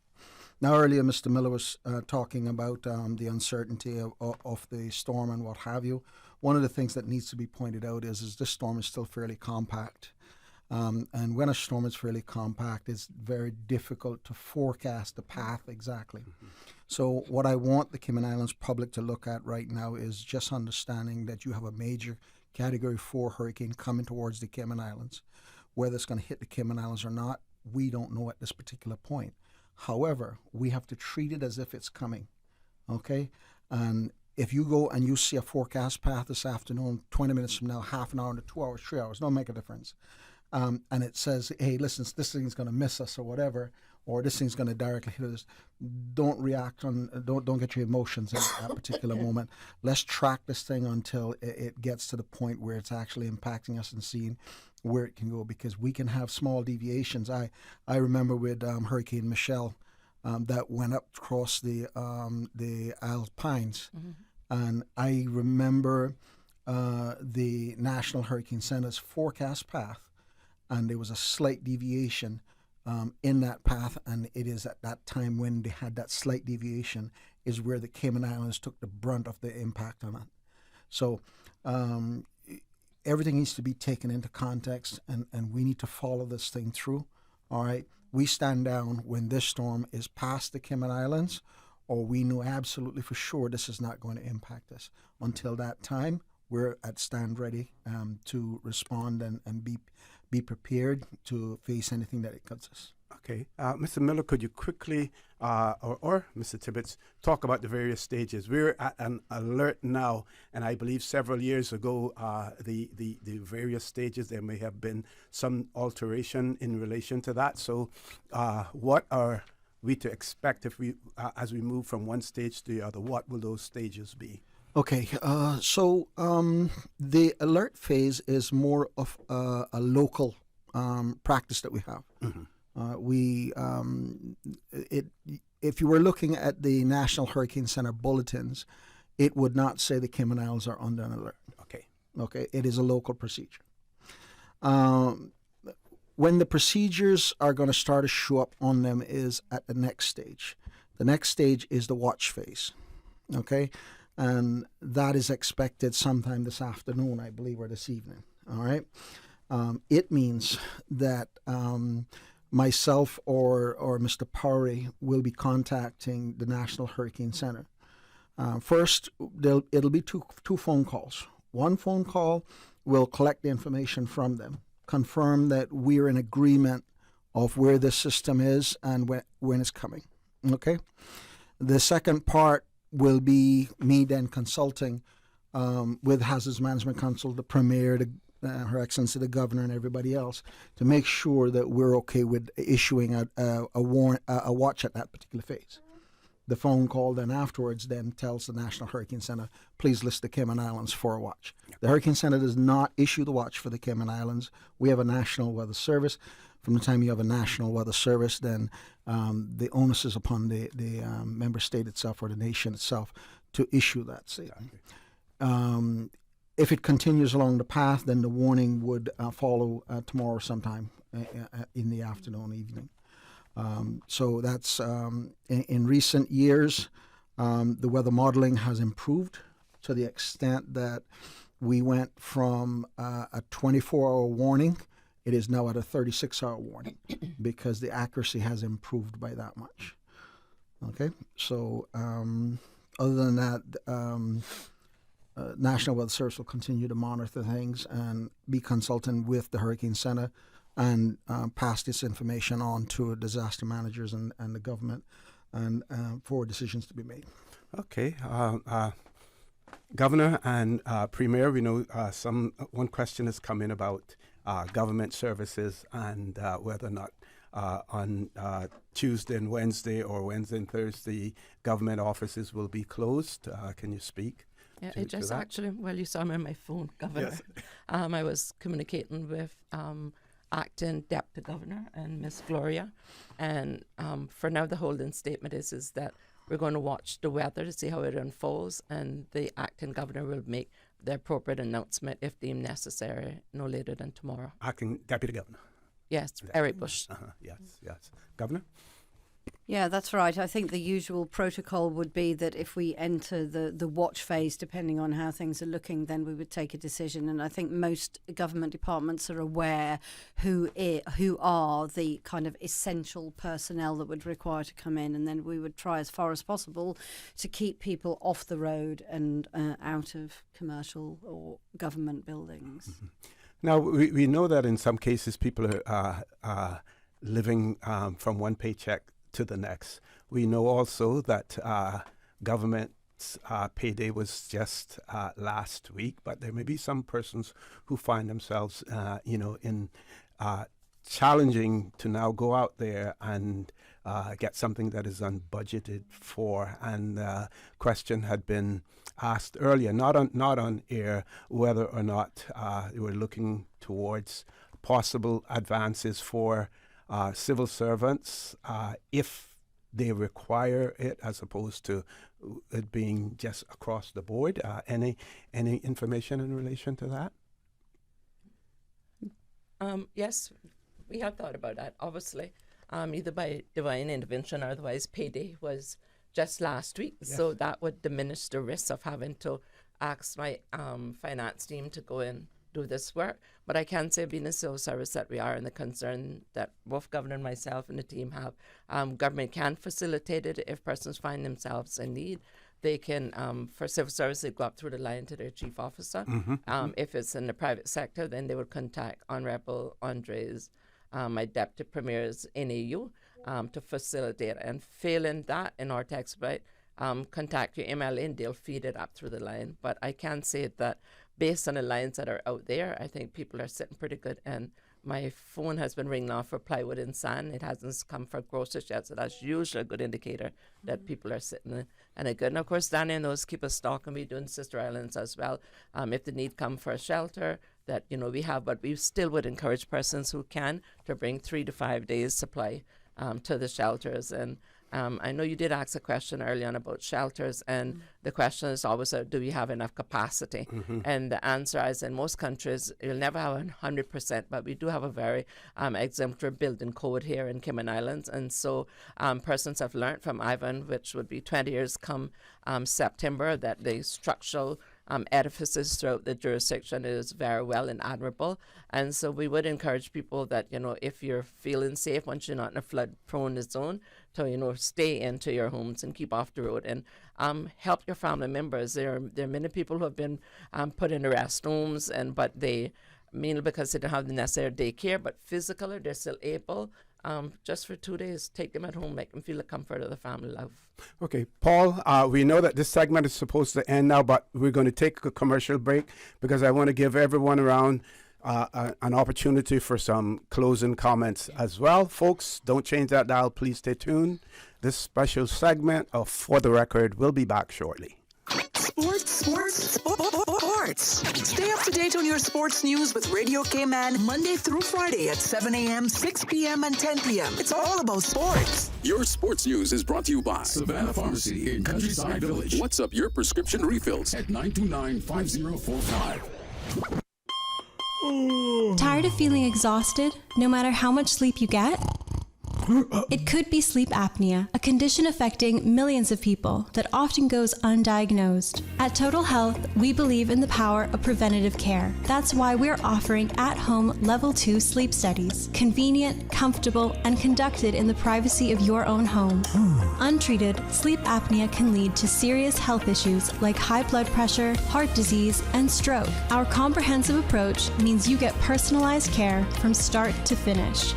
Now, earlier, Mr. Miller was talking about the uncertainty of the storm and what have you. One of the things that needs to be pointed out is this storm is still fairly compact. And when a storm is fairly compact, it's very difficult to forecast the path exactly. Mm-hmm. So what I want the Cayman Islands public to look at right now is just understanding that you have a major Category 4 hurricane coming towards the Cayman Islands. Whether it's going to hit the Cayman Islands or not, we don't know at this particular point. However, we have to treat it as if it's coming, okay? And if you go and you see a forecast path this afternoon, 20 minutes from now, half an hour into 2 hours, 3 hours, don't make a difference. And it says, hey, listen, this thing's going to miss us or whatever. or this thing's going to directly hit us. Don't react don't get your emotions at that particular moment. Let's track this thing until it gets to the point where it's actually impacting us and seeing where it can go, because we can have small deviations. I remember with Hurricane Michelle that went up across the Alpines, and I remember the National Hurricane Center's forecast path, and there was a slight deviation in that path, and it is at that time when they had that slight deviation is where the Cayman Islands took the brunt of the impact on it. So everything needs to be taken into context, and we need to follow this thing through. All right, we stand down when this storm is past the Cayman Islands, or we know absolutely for sure this is not going to impact us. Until that time, we're at stand ready to respond and be prepared to face anything that it cuts us. Okay. Mr. Miller, could you quickly, or Mr. Tibbetts, talk about the various stages? We're at an alert now, and I believe several years ago, the various stages, there may have been some alteration in relation to that. So what are we to expect if we, as we move from one stage to the other? What will those stages be? Okay, so the alert phase is more of a local practice that we have. If you were looking at the National Hurricane Center bulletins, it would not say the Cayman Islands are under an alert. Okay, it is a local procedure. When the procedures are going to start to show up on them is at the next stage. The next stage is the watch phase. Okay. And that is expected sometime this afternoon, I believe, or this evening. All right. It means that myself or Mr. Powery will be contacting the National Hurricane Center. First, it'll be two phone calls. One phone call will collect the information from them, confirm that we're in agreement of where the system is and when it's coming. Okay. The second part will be me then consulting with Hazards Management Council, the Premier, Her Excellency the Governor, and everybody else to make sure that we're okay with issuing a watch at that particular phase. The phone call then afterwards then tells the National Hurricane Center, please list the Cayman Islands for a watch. The Hurricane Center does not issue the watch for the Cayman Islands. We have a National Weather Service. From the time you have a National Weather Service, then the onus is upon the member state itself or the nation itself to issue that statement. If it continues along the path, then the warning would follow tomorrow sometime in the afternoon, evening. So that's in recent years, the weather modeling has improved to the extent that we went from a 24-hour warning. It is now at a 36-hour warning because the accuracy has improved by that much. Okay, so other than that, National Weather Service will continue to monitor things and be consulting with the Hurricane Center and pass this information on to disaster managers and the government and for decisions to be made. Okay. Governor and Premier, we know one question has come in about government services and whether or not on Tuesday and Wednesday or Wednesday and Thursday government offices will be closed. Can you speak? Yeah, it just actually, well, you saw me on my phone, Governor. Yes. I was communicating with Acting Deputy Governor and Miss Gloria, and for now the holding statement is that we're going to watch the weather to see how it unfolds, and the Acting Governor will make the appropriate announcement if deemed necessary no later than tomorrow. Acting Deputy Governor? Yes, Eric Bush. Yes. Governor? Yeah, that's right. I think the usual protocol would be that if we enter the watch phase, depending on how things are looking, then we would take a decision. And I think most government departments are aware who are the kind of essential personnel that would require to come in. And then we would try as far as possible to keep people off the road and out of commercial or government buildings. Mm-hmm. Now, we know that in some cases people are living from one paycheck to the next. We know also that government's payday was just last week, but there may be some persons who find themselves, in challenging to now go out there and get something that is unbudgeted for. And the question had been asked earlier, not on air, whether or not they were looking towards possible advances for civil servants if they require it, as opposed to it being just across the board. Any information in relation to that? Yes, we have thought about that, obviously. Either by divine intervention or otherwise, payday was just last week. Yes. So that would diminish the risk of having to ask my finance team to go and do this work. But I can say, being a civil service that we are, and the concern that both Governor and myself and the team have, government can facilitate it if persons find themselves in need. They can, for civil service, they go up through the line to their chief officer. If it's in the private sector, then they would contact Honorable Andres, my Deputy Premier's NAU, to facilitate. And failing that, in our text, right, contact your MLA and they'll feed it up through the line. But I can say that based on the lines that are out there, I think people are sitting pretty good. And my phone has been ringing off for plywood and sand. It hasn't come for groceries yet, so that's usually a good indicator that people are sitting in a good. And of course, Danny and those keep a stock, and we do in Sister Islands as well. If the need come for a shelter, that we have, but we still would encourage persons who can to bring 3 to 5 days supply to the shelters. And I know you did ask a question early on about shelters, and the question is always, do we have enough capacity? And the answer is, in most countries, you'll never have 100%, but we do have a very exemplary building code here in Cayman Islands. And so persons have learned from Ivan, which would be 20 years come September, that the structural edifices throughout the jurisdiction is very well and admirable. And so we would encourage people that, if you're feeling safe, once you're not in a flood-prone zone, to, stay into your homes and keep off the road and help your family members. There are many people who have been put in rest homes, but they, mainly because they don't have the necessary daycare, but physically they're still able. Just for 2 days, take them at home, make them feel the comfort of the family love. Okay, Paul, we know that this segment is supposed to end now, but we're going to take a commercial break because I want to give everyone around an opportunity for some closing comments as well. Folks, don't change that dial. Please stay tuned. This special segment of For the Record will be back shortly. Sports. Stay up to date on your sports news with Radio Cayman Monday through Friday at 7 a.m., 6 p.m., and 10 p.m. It's all about sports. Your sports news is brought to you by Savannah Pharmacy in Countryside Village. What's up your prescription refills at 929-5045. Tired of feeling exhausted, no matter how much sleep you get? It could be sleep apnea, a condition affecting millions of people that often goes undiagnosed. At Total Health, we believe in the power of preventative care. That's why we're offering at-home Level 2 sleep studies, convenient, comfortable, and conducted in the privacy of your own home. Untreated, sleep apnea can lead to serious health issues like high blood pressure, heart disease, and stroke. Our comprehensive approach means you get personalized care from start to finish.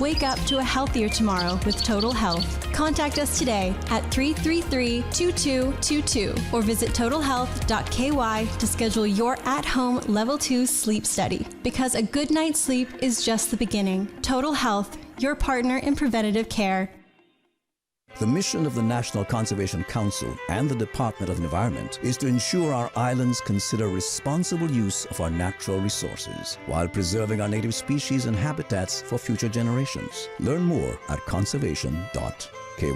Wake up to a healthier tomorrow with Total Health. Contact us today at 333-2222 or visit totalhealth.ky to schedule your at-home Level 2 sleep study. Because a good night's sleep is just the beginning. Total Health, your partner in preventative care. The mission of the National Conservation Council and the Department of Environment is to ensure our islands consider responsible use of our natural resources while preserving our native species and habitats for future generations. Learn more at conservation.ky.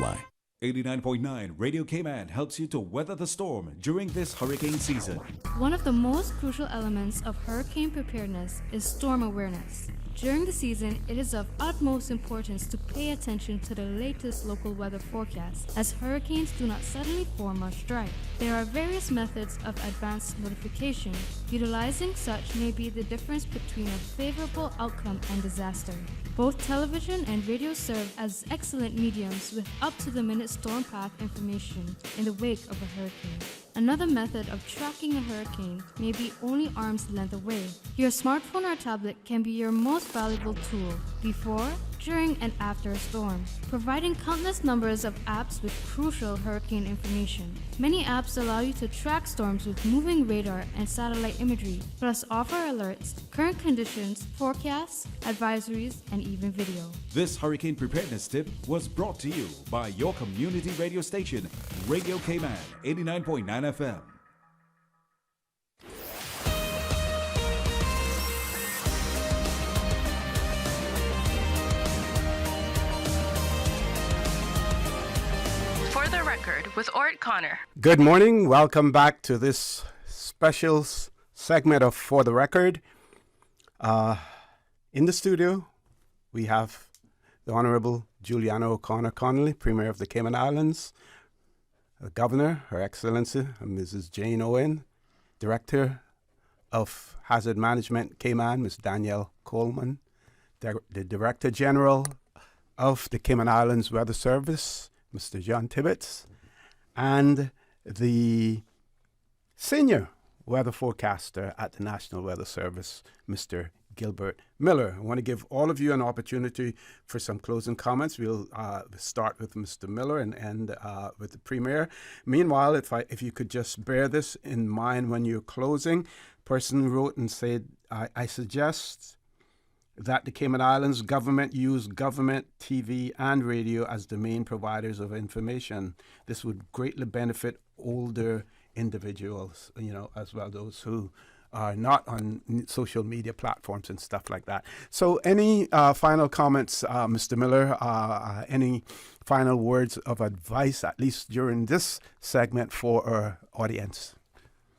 89.9 Radio Cayman helps you to weather the storm during this hurricane season. One of the most crucial elements of hurricane preparedness is storm awareness. During the season, it is of utmost importance to pay attention to the latest local weather forecasts, as hurricanes do not suddenly form or strike. There are various methods of advanced notification. Utilizing such may be the difference between a favorable outcome and disaster. Both television and radio serve as excellent mediums with up-to-the-minute storm path information in the wake of a hurricane. Another method of tracking a hurricane may be only arm's length away. Your smartphone or tablet can be your most valuable tool before, during and after a storm, providing countless numbers of apps with crucial hurricane information. Many apps allow you to track storms with moving radar and satellite imagery, plus offer alerts, current conditions, forecasts, advisories, and even video. This hurricane preparedness tip was brought to you by your community radio station, Radio Cayman 89.9 FM. For the record, with Orrett Connor. Good morning. Welcome back to this special segment of For the Record. In the studio, we have the Honorable Juliana O'Connor Connolly, Premier of the Cayman Islands, the Governor, Her Excellency, Mrs. Jane Owen, Director of Hazard Management Cayman, Ms. Danielle Coleman, the Director General of the Cayman Islands Weather Service, Mr. John Tibbetts, and the Senior Weather Forecaster at the National Weather Service, Mr. Gilbert Miller. I want to give all of you an opportunity for some closing comments. We'll start with Mr. Miller and end with the Premier. Meanwhile, if you could just bear this in mind when you're closing, person wrote and said, I suggest that the Cayman Islands government use government TV and radio as the main providers of information. This would greatly benefit older individuals, as well, those who are not on social media platforms and stuff like that. So any final comments, Mr. Miller? Any final words of advice, at least during this segment, for our audience?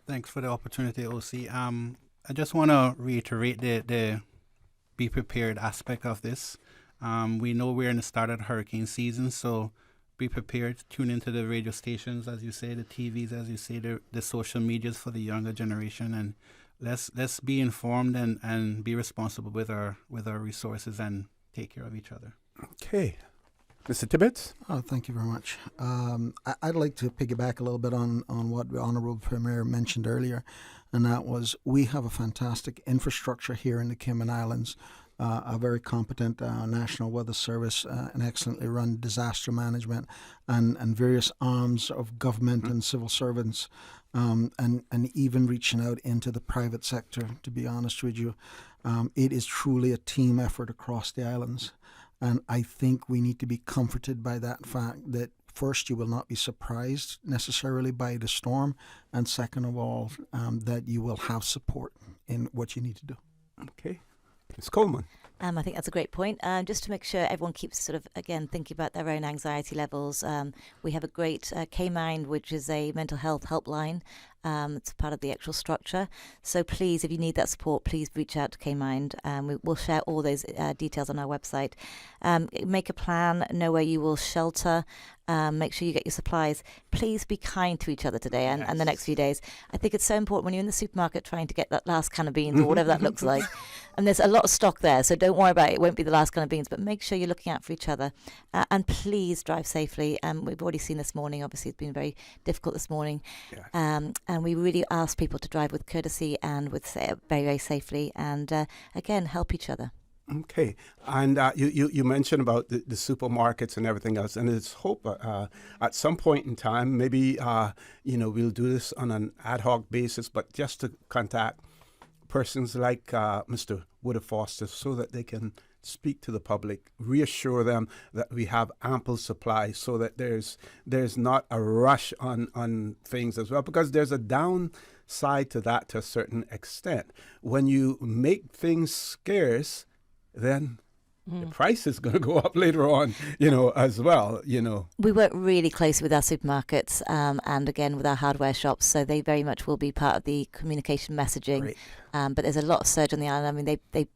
Thanks for the opportunity, OC. I just want to reiterate the be prepared aspect of this. We know we're in the start of the hurricane season, so be prepared. Tune into the radio stations, as you say, the TVs, as you say, the social medias for the younger generation, and let's be informed and be responsible with our resources and take care of each other. Okay. Mr. Tibbetts? Thank you very much. I'd like to piggyback a little bit on what the Honourable Premier mentioned earlier, and that was we have a fantastic infrastructure here in the Cayman Islands, a very competent National Weather Service, an excellently run disaster management, and various arms of government and civil servants, and even reaching out into the private sector, to be honest with you. It is truly a team effort across the islands. And I think we need to be comforted by that fact that first, you will not be surprised necessarily by the storm, and second of all, that you will have support in what you need to do. Okay. Ms. Coleman. I think that's a great point. Just to make sure everyone keeps sort of, again, thinking about their own anxiety levels. We have a great Cayman, which is a mental health helpline. It's part of the actual structure. So please, if you need that support, please reach out to Cayman. We'll share all those details on our website. Make a plan, know where you will shelter. Make sure you get your supplies. Please be kind to each other today and the next few days. I think it's so important when you're in the supermarket trying to get that last can of beans or whatever that looks like. And there's a lot of stock there, so don't worry about it. It won't be the last can of beans, but make sure you're looking out for each other. And please drive safely. We've already seen this morning. Obviously, it's been very difficult this morning. Yes. And we really ask people to drive with courtesy and with very, very safely. And again, help each other. Okay, and you mentioned about the supermarkets and everything else, and it's hope at some point in time, maybe we'll do this on an ad hoc basis, but just to contact persons like Mr. Woodard Foster so that they can speak to the public, reassure them that we have ample supply, so that there's not a rush on things as well, because there's a downside to that to a certain extent. When you make things scarce, then the price is going to go up later on, as well, We work really closely with our supermarkets and again with our hardware shops, so they very much will be part of the communication messaging. But there's a lot of surge on the island. I mean, they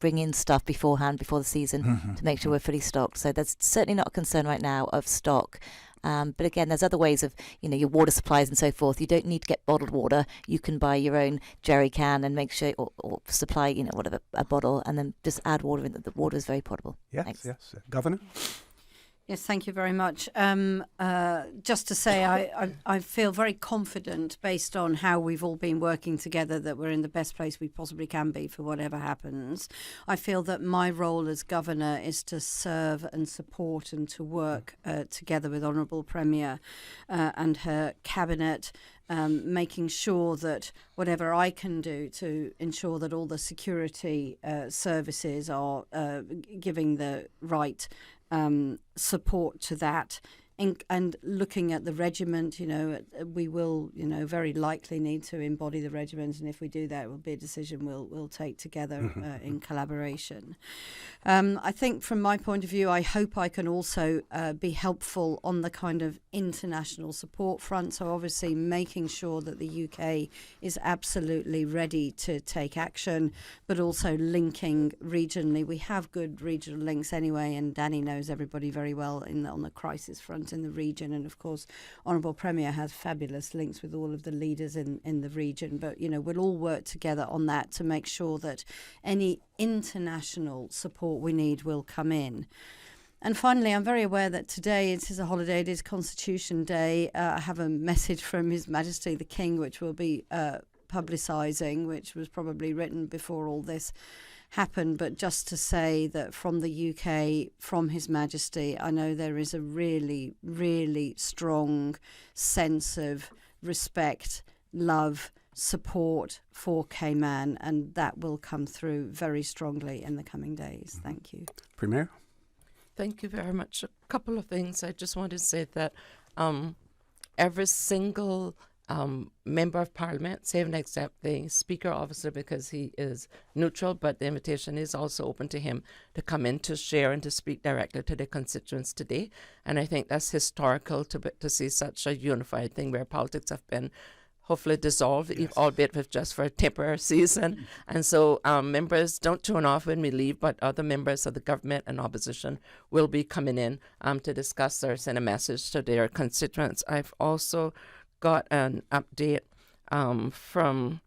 bring in stuff beforehand, before the season, to make sure we're fully stocked. So there's certainly not a concern right now of stock. But again, there's other ways of, your water supplies and so forth. You don't need to get bottled water. You can buy your own jerry can and make sure, or supply, whatever, a bottle, and then just add water in. The water is very portable. Yes, Thanks. yes. Governor? Yes, thank you very much. Just to say, I feel very confident based on how we've all been working together that we're in the best place we possibly can be for whatever happens. I feel that my role as governor is to serve and support and to work together with Honourable Premier and her cabinet, making sure that whatever I can do to ensure that all the security services are giving the right support to that, and looking at the regiment, we will, very likely need to embody the regiment, and if we do that, it will be a decision we'll take together in collaboration. I think from my point of view, I hope I can also be helpful on the kind of international support front, so obviously making sure that the UK is absolutely ready to take action, but also linking regionally. We have good regional links anyway, and Danny knows everybody very well on the crisis front in the region, and of course Honourable Premier has fabulous links with all of the leaders in the region, but we'll all work together on that to make sure that any international support we need will come in. And finally, I'm very aware that today it is a holiday, it is Constitution Day. I have a message from His Majesty the King which we'll be publicising, which was probably written before all this happened, but just to say that from the UK, from His Majesty, I know there is a really, really strong sense of respect, love, support for Cayman, and that will come through very strongly in the coming days. Thank you. Premier? Thank you very much. A couple of things. I just want to say that every single member of Parliament, save and except the Speaker, obviously, because he is neutral, but the invitation is also open to him to come in to share and to speak directly to the constituents today. And I think that's historical to see such a unified thing where politics have been hopefully dissolved, albeit with just for a temporary season. And so members don't tune off when we leave, but other members of the government and opposition will be coming in to discuss or send a message to their constituents. I've also got an update from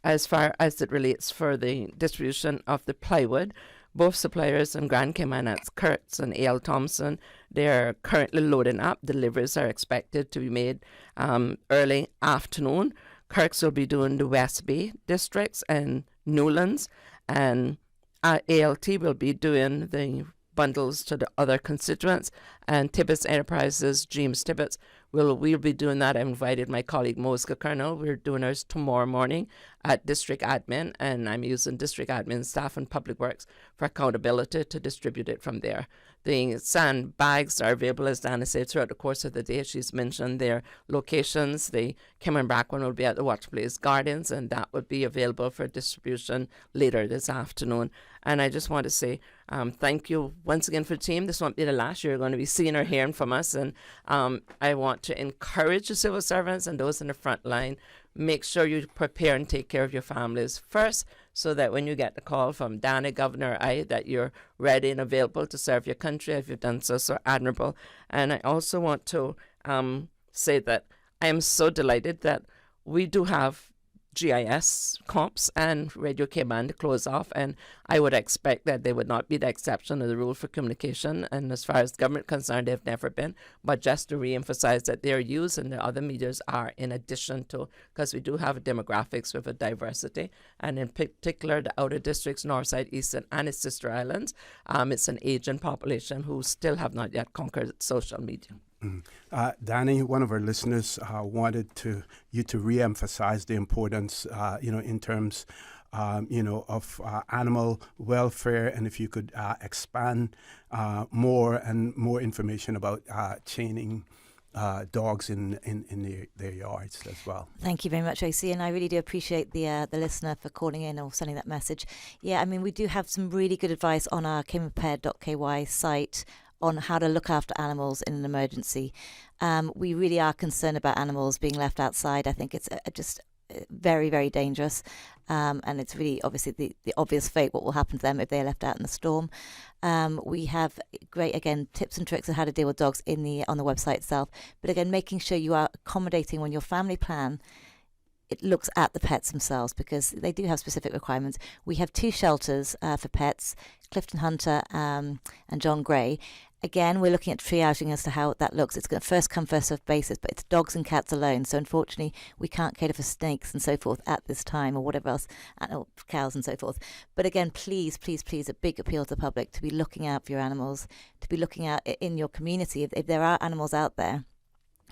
as far as it relates for the distribution of the plywood. Both suppliers in Grand Cayman, that's Kurtz and A.L. Thompson, they're currently loading up. Deliveries are expected to be made early afternoon. Kirk's will be doing the West Bay districts and Newlands, and ALT will be doing the bundles to the other constituents, and Tibbetts Enterprises, James Tibbetts, we'll be doing that. I invited my colleague Mosca Colonel. We're doing ours tomorrow morning at District Admin, and I'm using District Admin staff and Public Works for accountability to distribute it from there. The sandbags are available, as Dana said, throughout the course of the day. She's mentioned their locations. The Cayman Brack one will be at the Watch Place Gardens, and that would be available for distribution later this afternoon. And I just want to say thank you once again for the team. This won't be the last year you're going to be seeing or hearing from us. And I want to encourage the civil servants and those in the front line, make sure you prepare and take care of your families first, so that when you get the call from Danny, Governor, that you're ready and available to serve your country. If you've done so admirable. And I also want to say that I am so delighted that we do have GIS comps and Radio Cayman to close off, and I would expect that they would not be the exception of the rule for communication, and as far as government concerned, they've never been, but just to re-emphasize that their use and the other medias are in addition to, because we do have demographics with a diversity, and in particular the outer districts, north side, eastern, and its sister islands, it's an aging population who still have not yet conquered social media. Danny, one of our listeners wanted you to re-emphasize the importance, in terms, of animal welfare, and if you could expand more information about chaining dogs in their yards as well. Thank you very much, OC, and I really do appreciate the listener for calling in or sending that message. Yeah, I mean, we do have some really good advice on our caymanprepared.ky site on how to look after animals in an emergency. We really are concerned about animals being left outside. I think it's just very, very dangerous. And it's really obviously the obvious fate, what will happen to them if they're left out in the storm. We have great, again, tips and tricks on how to deal with dogs on the website itself. But again, making sure you are accommodating when your family plan, it looks at the pets themselves, because they do have specific requirements. We have 2 shelters for pets, Clifton Hunter and John Gray. Again, we're looking at triaging as to how that looks. It's going to first come, first served basis, but it's dogs and cats alone. So unfortunately, we can't cater for snakes and so forth at this time, or whatever else, or cows and so forth. But again, please, please, please, a big appeal to the public to be looking out for your animals, to be looking out in your community. If there are animals out there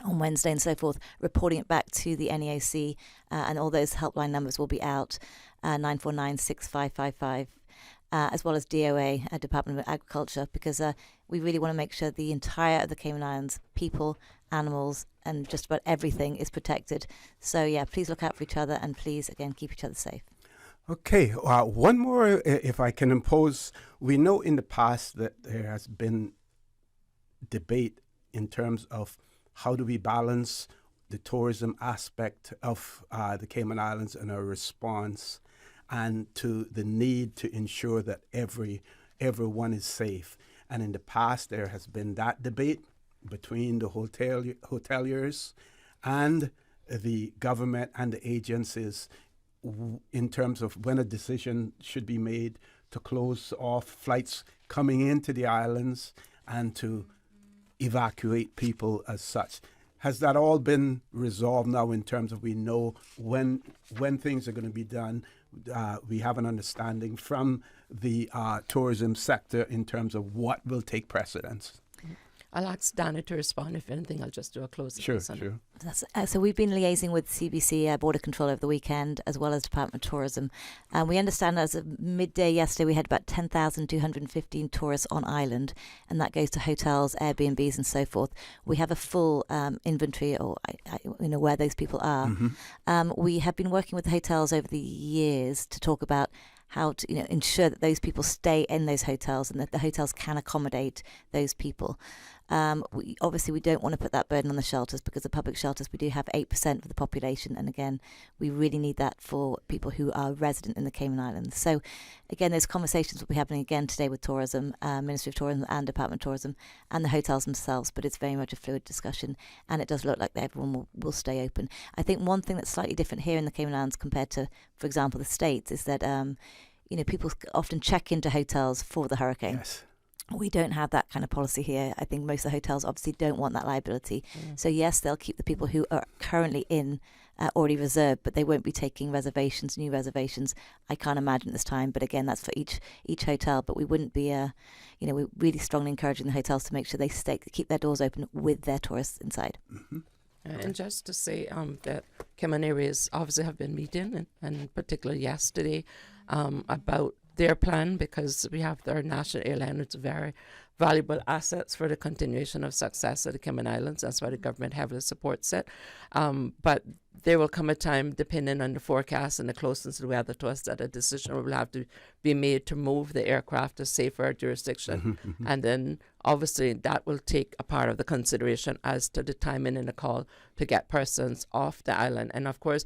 on Wednesday and so forth, reporting it back to the NEOC, and all those helpline numbers will be out, 949-6555. As well as DOA, Department of Agriculture, because we really want to make sure the entire of the Cayman Islands, people, animals, and just about everything is protected. So yeah, please look out for each other, and please, again, keep each other safe. Okay, one more, if I can impose. We know in the past that there has been debate in terms of how do we balance the tourism aspect of the Cayman Islands and our response, and to the need to ensure that everyone is safe. And in the past, there has been that debate between the hoteliers and the government and the agencies in terms of when a decision should be made to close off flights coming into the islands and to evacuate people as such. Has that all been resolved now in terms of we know when things are going to be done? We have an understanding from the tourism sector in terms of what will take precedence. I'll ask Dana to respond. If anything, I'll just do a closing. Sure. So we've been liaising with CBC Border Control over the weekend, as well as Department of Tourism. And we understand as of midday yesterday, we had about 10,215 tourists on island, and that goes to hotels, Airbnbs, and so forth. We have a full inventory, or where those people are. Mm-hmm. We have been working with the hotels over the years to talk about how to ensure that those people stay in those hotels and that the hotels can accommodate those people. We don't want to put that burden on the shelters, because the public shelters, we do have 8% of the population, and again, we really need that for people who are resident in the Cayman Islands. So again, those conversations will be happening again today with Tourism, Ministry of Tourism and Department of Tourism, and the hotels themselves, but it's very much a fluid discussion, and it does look like that everyone will stay open. I think one thing that's slightly different here in the Cayman Islands compared to, for example, the States, is that people often check into hotels for the hurricane. Yes. We don't have that kind of policy here. I think most of the hotels obviously don't want that liability. So yes, they'll keep the people who are currently in already reserved, but they won't be taking reservations, new reservations. I can't imagine at this time. But again, that's for each hotel. But we wouldn't be, we're really strongly encouraging the hotels to make sure they keep their doors open with their tourists inside. Mm-hmm. And just to say that Cayman areas obviously have been meeting, and particularly yesterday, about their plan, because we have their national airline. It's very valuable assets for the continuation of success of the Cayman Islands. That's why the government heavily supports it. But there will come a time, depending on the forecast and the closeness of the weather to us, that a decision will have to be made to move the aircraft to safer jurisdiction. And then obviously that will take a part of the consideration as to the timing and the call to get persons off the island. And of course,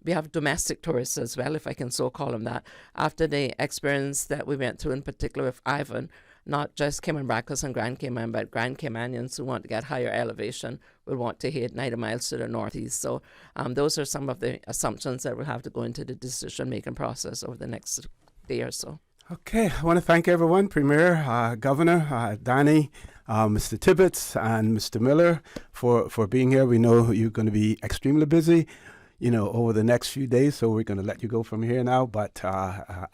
we have domestic tourists as well, if I can so call them that. After the experience that we went through, in particular with Ivan, not just Cayman Brackers and Grand Cayman, but Grand Caymanians who want to get higher elevation will want to hit 90 miles to the northeast. So those are some of the assumptions that will have to go into the decision-making process over the next day or so. Okay, I want to thank everyone, Premier, Governor, Danny, Mr. Tibbetts, and Mr. Miller for being here. We know you're going to be extremely busy, over the next few days, so we're going to let you go from here now. But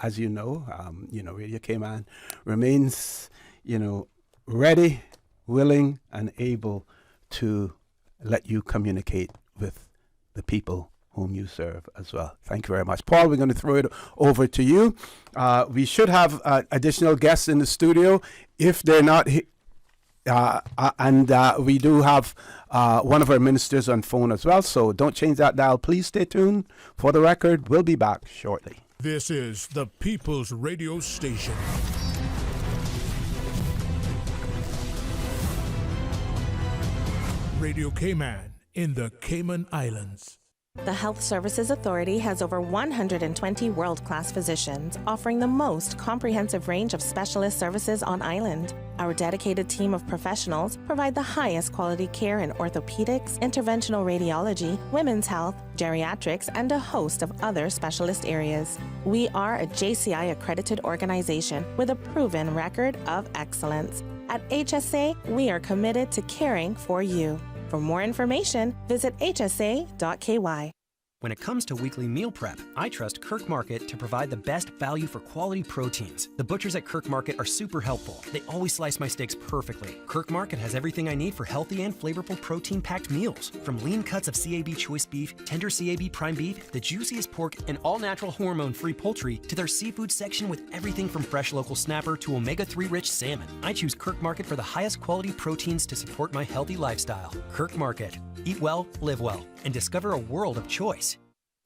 as you know, Radio Cayman remains, ready, willing, and able to let you communicate with the people whom you serve as well. Thank you very much. Paul, we're going to throw it over to you. We should have additional guests in the studio. If they're not here, and we do have one of our ministers on phone as well, so don't change that dial. Please stay tuned. For the record, we'll be back shortly. This is the People's Radio Station. Radio Cayman in the Cayman Islands. The Health Services Authority has over 120 world-class physicians offering the most comprehensive range of specialist services on island. Our dedicated team of professionals provide the highest quality care in orthopedics, interventional radiology, women's health, geriatrics, and a host of other specialist areas. We are a JCI accredited organization with a proven record of excellence. At HSA, we are committed to caring for you. For more information, visit hsa.ky. When it comes to weekly meal prep, I trust Kirk Market to provide the best value for quality proteins. The butchers at Kirk Market are super helpful. They always slice my steaks perfectly. Kirk Market has everything I need for healthy and flavorful protein-packed meals. From lean cuts of CAB choice beef, tender CAB prime beef, the juiciest pork, and all-natural hormone-free poultry, to their seafood section with everything from fresh local snapper to omega-3 rich salmon. I choose Kirk Market for the highest quality proteins to support my healthy lifestyle. Kirk Market. Eat well, live well, and discover a world of choice.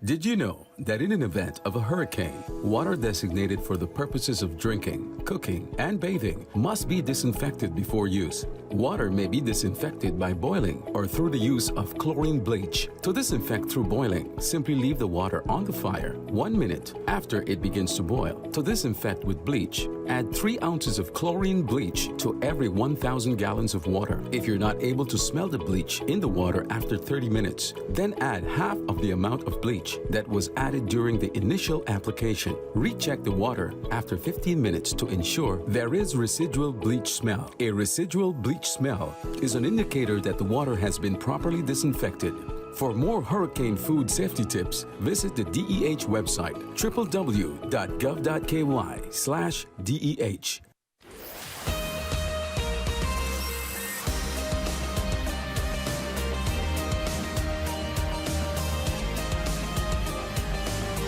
Did you know that in an event of a hurricane, water designated for the purposes of drinking, cooking, and bathing must be disinfected before use? Water may be disinfected by boiling or through the use of chlorine bleach. To disinfect through boiling, simply leave the water on the fire 1 minute after it begins to boil. To disinfect with bleach, add 3 ounces of chlorine bleach to every 1,000 gallons of water. If you're not able to smell the bleach in the water after 30 minutes, then add half of the amount of bleach that was added during the initial application. Recheck the water after 15 minutes to ensure there is residual bleach smell. A residual bleach smell is an indicator that the water has been properly disinfected. For more hurricane food safety tips, visit the DEH website, www.gov.ky/DEH.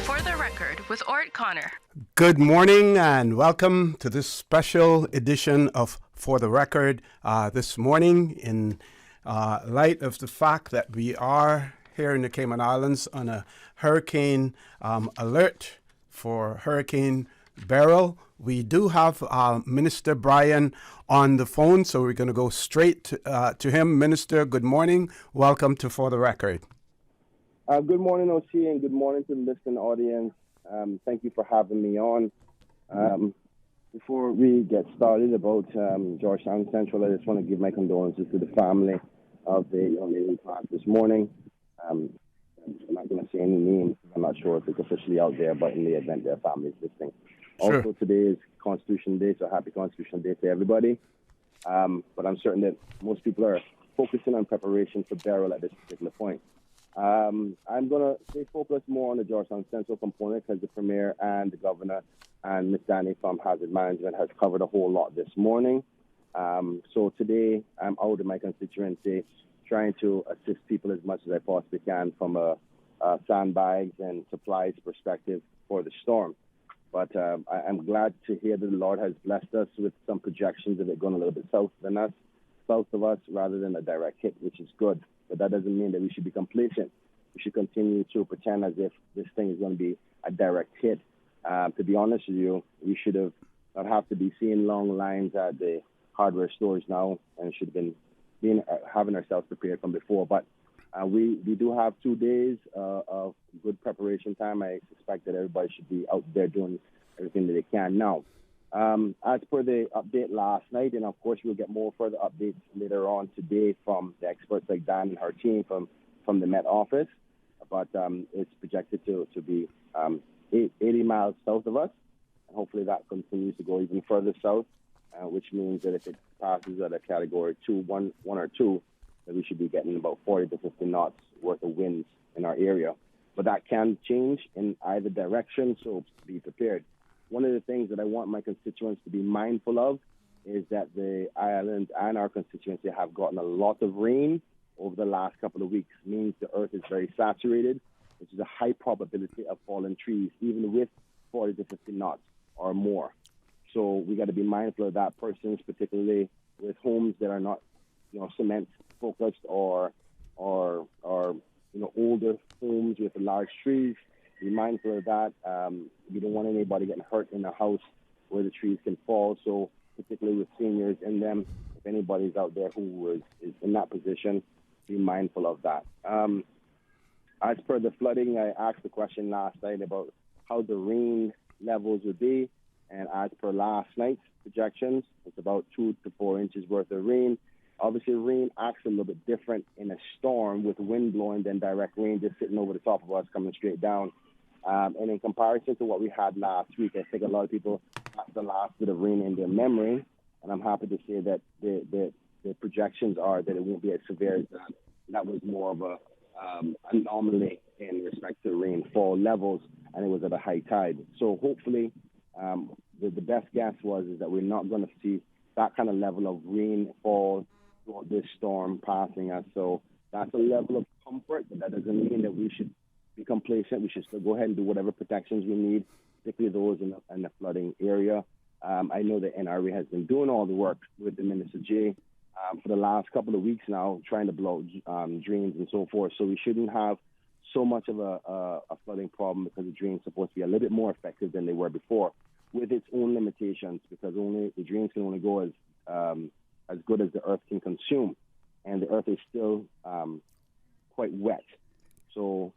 For the record, with Orrett Connor. Good morning and welcome to this special edition of For the Record. This morning, in light of the fact that we are here in the Cayman Islands on a hurricane alert for Hurricane Beryl, we do have Minister Brian on the phone, so we're going to go straight to him. Minister, good morning. Welcome to For the Record. Good morning, OC, and good morning to the listening audience. Thank you for having me on. Before we get started about Georgetown Central, I just want to give my condolences to the family of the young lady who passed this morning. I'm not going to say any names. I'm not sure if it's officially out there, but in the event their family is listening. Sure. Also, today is Constitution Day, so happy Constitution Day to everybody. But I'm certain that most people are focusing on preparation for Beryl at this particular point. I'm going to stay focused more on the Georgetown Central component because the Premier and the Governor and Ms. Danny from Hazard Management has covered a whole lot this morning. So today I'm out in my constituency trying to assist people as much as I possibly can from a sandbags and supplies perspective for the storm. But I'm glad to hear that the Lord has blessed us with some projections of it going a little bit south of us rather than a direct hit, which is good. But that doesn't mean that we should be complacent. We should continue to pretend as if this thing is going to be a direct hit. To be honest with you, we should not have to be seeing long lines at the hardware stores now, and should have been having ourselves prepared from before. But we do have 2 days of good preparation time. I suspect that everybody should be out there doing everything that they can now. As per the update last night, and of course we'll get more further updates later on today from the experts like Dan and her team from the Met Office, but it's projected to be 80 miles south of us, and hopefully that continues to go even further south, which means that if it passes at a category 1 or 2, that we should be getting about 40 to 50 knots worth of winds in our area. But that can change in either direction, so be prepared. One of the things that I want my constituents to be mindful of is that the island and our constituency have gotten a lot of rain over the last couple of weeks. It means the earth is very saturated, which is a high probability of fallen trees, even with 40 to 50 knots or more. So we got to be mindful of that, persons, particularly with homes that are not, cement focused or older homes with large trees. Be mindful of that. We don't want anybody getting hurt in a house where the trees can fall. So particularly with seniors in them, if anybody's out there who is in that position, be mindful of that. As per the flooding, I asked the question last night about how the rain levels would be. And as per last night's projections, it's about 2 to 4 inches worth of rain. Obviously, rain acts a little bit different in a storm with wind blowing than direct rain just sitting over the top of us coming straight down. And in comparison to what we had last week, I think a lot of people have the last bit of rain in their memory. and I'm happy to say that the projections are that it won't be as severe as that. That was more of a anomaly in respect to rainfall levels, and it was at a high tide. So hopefully, the best guess is that we're not going to see that kind of level of rainfall throughout this storm passing us. So that's a level of comfort, but that doesn't mean that we should be complacent. We should still go ahead and do whatever protections we need, particularly those in the flooding area. I know the NRA has been doing all the work with the Minister J for the last couple of weeks now, trying to blow drains and so forth. So we shouldn't have so much of a flooding problem, because the drains are supposed to be a little bit more effective than they were before, with its own limitations, because the drains can only go as good as the earth can consume, and the earth is still quite wet. So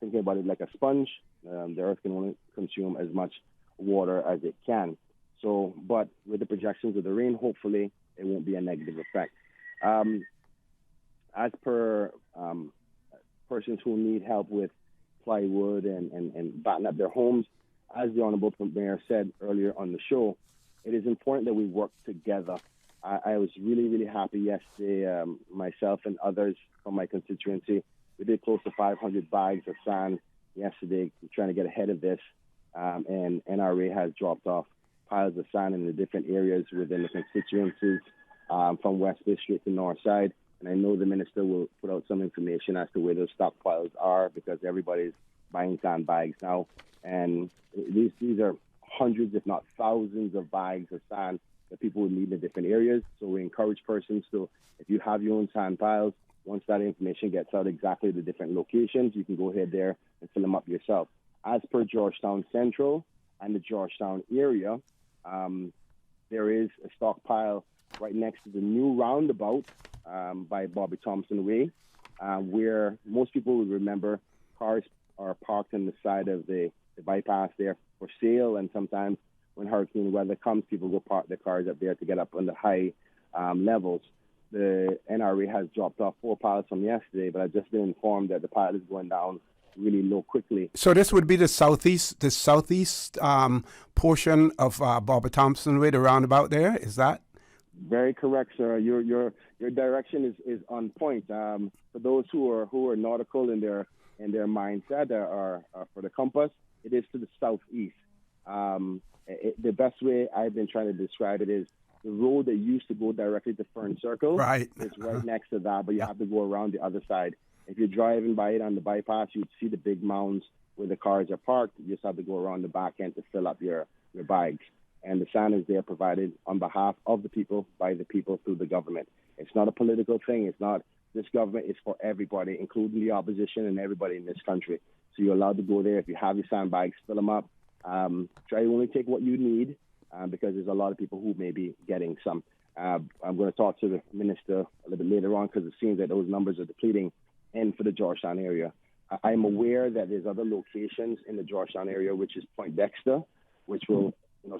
thinking about it like a sponge, the earth can only consume as much water as it can. So, but with the projections of the rain, hopefully it won't be a negative effect. As per persons who need help with plywood and batting up their homes, as the Honorable Mayor said earlier on the show, it is important that we work together. I was really, really happy yesterday, myself and others from my constituency. We did close to 500 bags of sand yesterday, trying to get ahead of this, and NRA has dropped off piles of sand in the different areas within the constituencies, from West District to North Side. And I know the minister will put out some information as to where those stockpiles are, because everybody's buying sandbags now. And these are hundreds, if not thousands, of bags of sand that people would need in the different areas. So we encourage persons to, if you have your own sand piles, once that information gets out exactly the different locations, you can go ahead there and fill them up yourself. As per Georgetown Central and the Georgetown area, there is a stockpile right next to the new roundabout by Bobby Thompson Way, where most people would remember cars are parked on the side of the bypass there for sale, and sometimes when hurricane weather comes, people go park their cars up there to get up on the high levels. The NRA has dropped off 4 piles from yesterday, but I've just been informed that the pile is going down really low quickly. So this would be the southeast portion of Bobby Thompson Way, the roundabout there, is that? Very correct, sir. Your direction is on point. For those who are nautical in their mindset, or for the compass, it is to the southeast. The best way I've been trying to describe it is the road that used to go directly to Fern Circle is right next to that, but you have to go around the other side. If you're driving by it on the bypass, you'd see the big mounds where the cars are parked. You just have to go around the back end to fill up your bags. And the sand is there provided on behalf of the people, by the people, through the government. It's not a political thing. It's not, this government is for everybody, including the opposition and everybody in this country. So you're allowed to go there. If you have your sandbags, fill them up. Try to only take what you need, because there's a lot of people who may be getting some. I'm going to talk to the minister a little bit later on, because it seems that those numbers are depleting and for the Georgetown area. I'm aware that there's other locations in the Georgetown area, which is Point Dexter, which will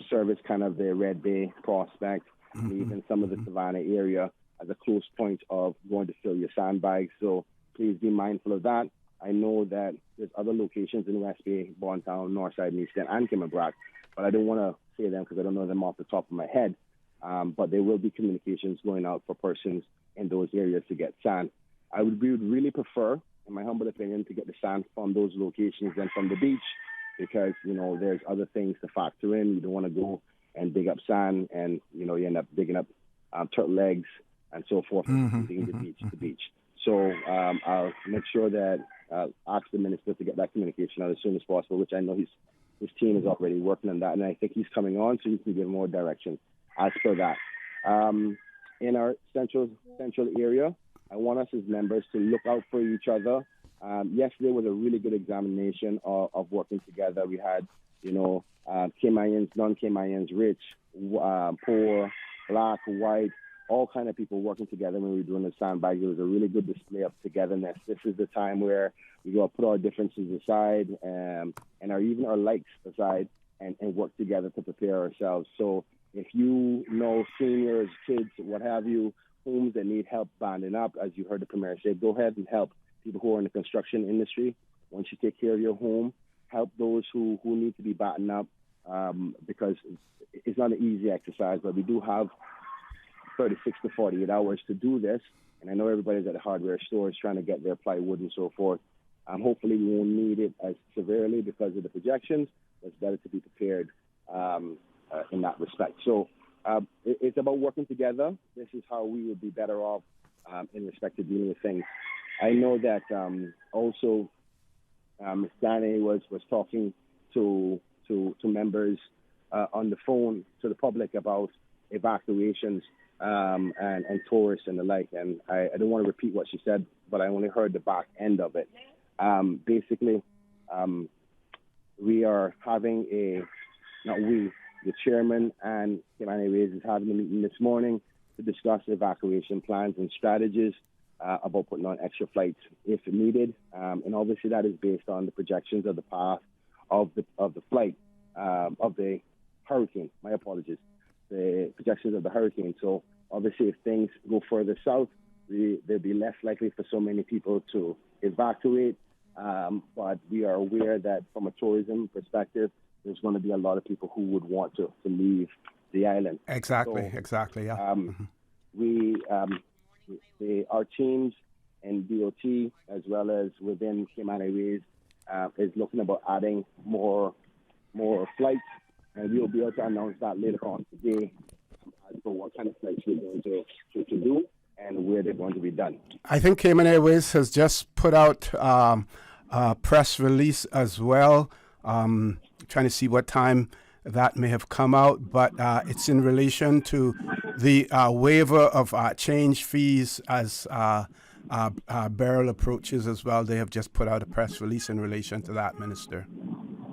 service kind of the Red Bay, Prospect, and even some of the Savannah area as a close point of going to fill your sandbags. So please be mindful of that. I know that there's other locations in West Bay, Bontown, Northside, and East End, and Cayman, but I don't want to say them because I don't know them off the top of my head. But there will be communications going out for persons in those areas to get sand. We would really prefer, in my humble opinion, to get the sand from those locations than from the beach, because, there's other things to factor in. You don't want to go and dig up sand and, you end up digging up turtle eggs and so forth, digging the beach. So I'll make sure that ask the minister to get that communication out as soon as possible, which I know his team is already working on that, and I think he's coming on so he can give more direction as per that. In our central area, I want us as members to look out for each other. Yesterday was a really good examination of working together. We had, Caymanians, non-Caymanians, rich, poor, black, white, all kind of people working together when we were doing the sandbag. It was a really good display of togetherness. This is the time where we go put our differences aside and even our likes aside and work together to prepare ourselves. So if you know seniors, kids, what have you, homes that need help banding up, as you heard the Premier say, go ahead and help people who are in the construction industry. Once you take care of your home, help those who need to be battened up because it's not an easy exercise, but we do have 36 to 48 hours to do this. And I know everybody's at the hardware stores trying to get their plywood and so forth. Hopefully we won't need it as severely because of the projections. It's better to be prepared in that respect. So it's about working together. This is how we would be better off in respect to dealing with things. I know that also Ms. Danny was talking to members on the phone to the public about evacuations and tourists and the like. And I don't want to repeat what she said, but I only heard the back end of it. Basically, we are having the chairman and Cayman Airways is having a meeting this morning to discuss evacuation plans and strategies about putting on extra flights if needed. And obviously that is based on the projections of the path of the flight of the hurricane. My apologies. The projections of the hurricane. So obviously if things go further south, there'll be less likely for so many people to evacuate. But we are aware that from a tourism perspective, there's going to be a lot of people who would want to leave the island. Exactly, yeah. Our teams in DOT as well as within Cayman Airways is looking about adding more flights, and we'll be able to announce that later on today as for what kind of flights we're going to do and where they're going to be done. I think Cayman Airways has just put out a press release as well, trying to see what time that may have come out, but it's in relation to the waiver of change fees as Beryl approaches as well. They have just put out a press release in relation to that, Minister.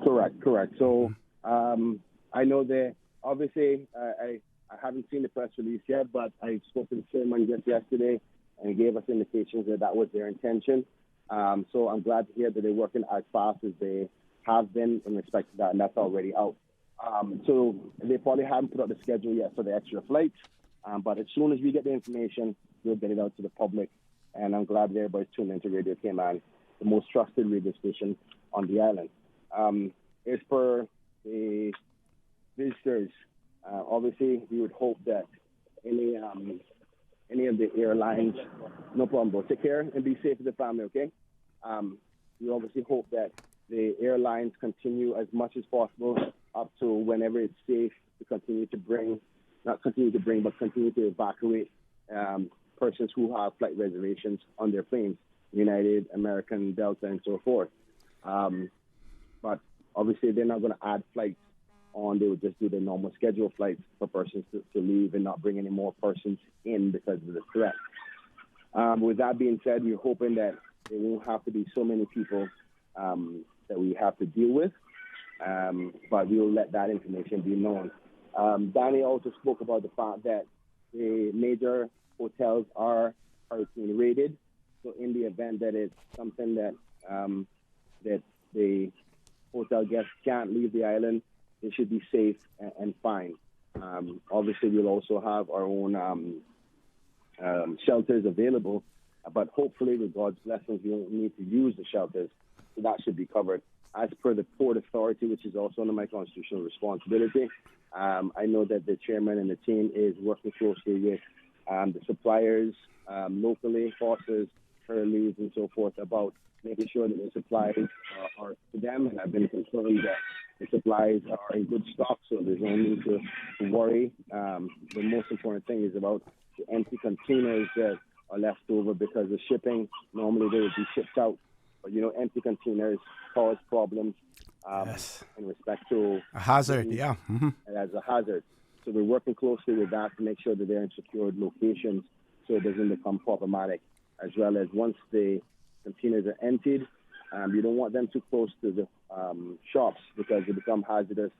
Correct. So I know that obviously I haven't seen the press release yet, but I spoke to the chairman just yesterday and he gave us indications that was their intention. So I'm glad to hear that they're working as fast as they have been in respect to that, and that's already out. So they probably haven't put out the schedule yet for the extra flights, but as soon as we get the information, we'll get it out to the public. And I'm glad that everybody's tuned into Radio Cayman, the most trusted radio station on the island. As per the visitors, obviously we would hope that any of the airlines, no problem, bro. Take care and be safe with the family, okay? We obviously hope that the airlines continue as much as possible up to whenever it's safe to continue to evacuate persons who have flight reservations on their planes, United, American, Delta, and so forth. But obviously they're not going to add flights on. They would just do the normal scheduled flights for persons to leave and not bring any more persons in because of the threat. With that being said, we're hoping that there won't have to be so many people that we have to deal with, but we will let that information be known. Danny also spoke about the fact that the major hotels are hurricane rated, so in the event that it's something that that the hotel guests can't leave the island, they should be safe and fine. Obviously, we'll also have our own shelters available, but hopefully, with God's blessings, we won't need to use the shelters. So that should be covered. As per the Port Authority, which is also under my constitutional responsibility, I know that the chairman and the team is working closely with the suppliers locally, Foster's, Hurleys, and so forth, about making sure that the supplies are to them. And I've been confirmed that the supplies are in good stock, so there's no need to worry. The most important thing is about the empty containers that are left over because of shipping. Normally they would be shipped out, but empty containers cause problems in respect to a hazard. Yeah, as a hazard. So we're working closely with that to make sure that they're in secured locations so it doesn't become problematic. As well as once the containers are emptied, you don't want them too close to the shops because they become hazardous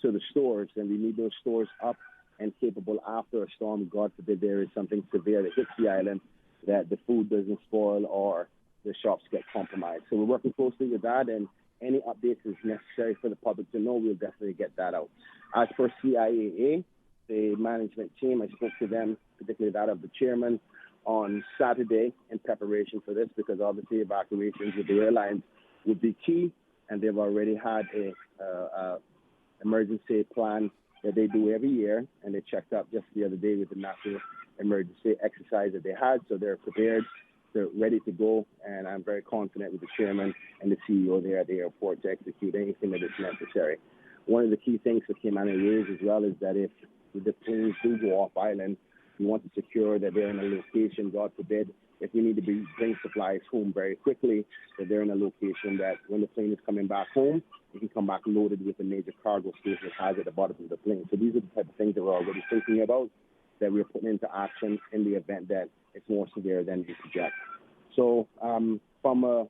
to the stores, and we need those stores up and capable after a storm. God forbid there is something severe that hits the island, that the food doesn't spoil or the shops get compromised. So we're working closely with that, and any updates is necessary for the public to know. We'll definitely get that out. As per CIAA, the management team, I spoke to them, particularly that of the chairman, on Saturday in preparation for this, because obviously evacuations with the airlines would be key, and they've already had emergency plan that they do every year, and they checked up just the other day with the national emergency exercise that they had, so they're prepared, they're ready to go, and I'm very confident with the chairman and the CEO there at the airport to execute anything that is necessary. One of the key things for Cayman Airways as well is that if the planes do go off island, we want to secure that they're in a location, God forbid, if we need to bring supplies home very quickly, that they're in a location that when the plane is coming back home, it can come back loaded with a major cargo space that has at the bottom of the plane. So these are the type of things that we're already thinking about, that we're putting into action in the event that it's more severe than we project. So from a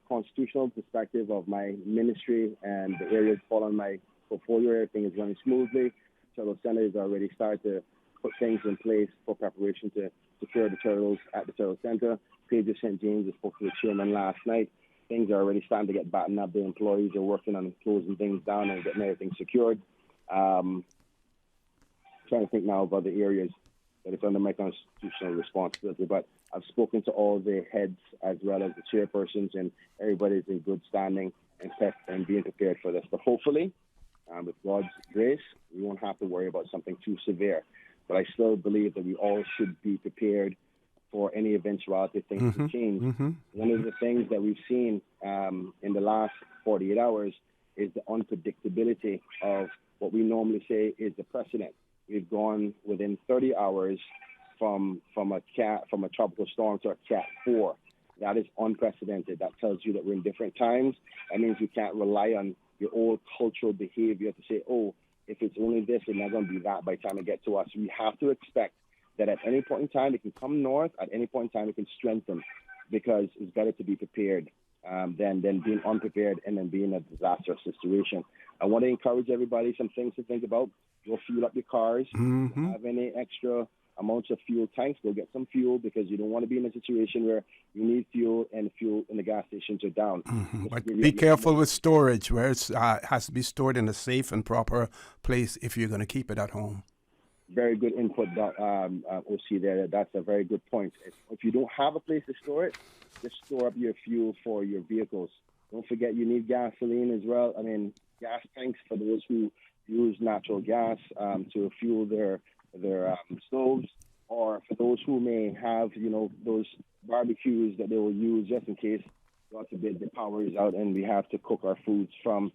constitutional perspective of my ministry and the areas fall on my portfolio, everything is running smoothly. Turtle Center has already started to put things in place for preparation to secure the turtles at the Turtle Center. Page of St. James spoke to the chairman last night. Things are already starting to get battened up. The employees are working on closing things down and getting everything secured. Trying to think now about the areas that it's under my constitutional responsibility, but I've spoken to all the heads as well as the chairpersons, and everybody's in good standing and being prepared for this. But hopefully, with God's grace, we won't have to worry about something too severe. But I still believe that we all should be prepared for any eventuality things to change. One of the things that we've seen in the last 48 hours is the unpredictability of what we normally say is the precedent. We've gone within 30 hours from a tropical storm to a Cat 4. That is unprecedented. That tells you that we're in different times. That means you can't rely on your old cultural behavior to say, oh, if it's only this, it's not going to be that by the time it gets to us. We have to expect that at any point in time it can come north, at any point in time it can strengthen, because it's better to be prepared than being unprepared and then being in a disastrous situation. I want to encourage everybody, some things to think about. Go fuel up your cars. If you have any extra amounts of fuel tanks, go get some fuel, because you don't want to be in a situation where you need fuel and fuel in the gas stations are down. But be careful with storage, where it has to be stored in a safe and proper place if you're going to keep it at home. Very good input, OC there. That's a very good point. If you don't have a place to store it, just store up your fuel for your vehicles. Don't forget you need gasoline as well. I mean, gas tanks for those who use natural gas to fuel their stoves, or for those who may have, those barbecues that they will use just in case, God forbid, the power is out and we have to cook our foods from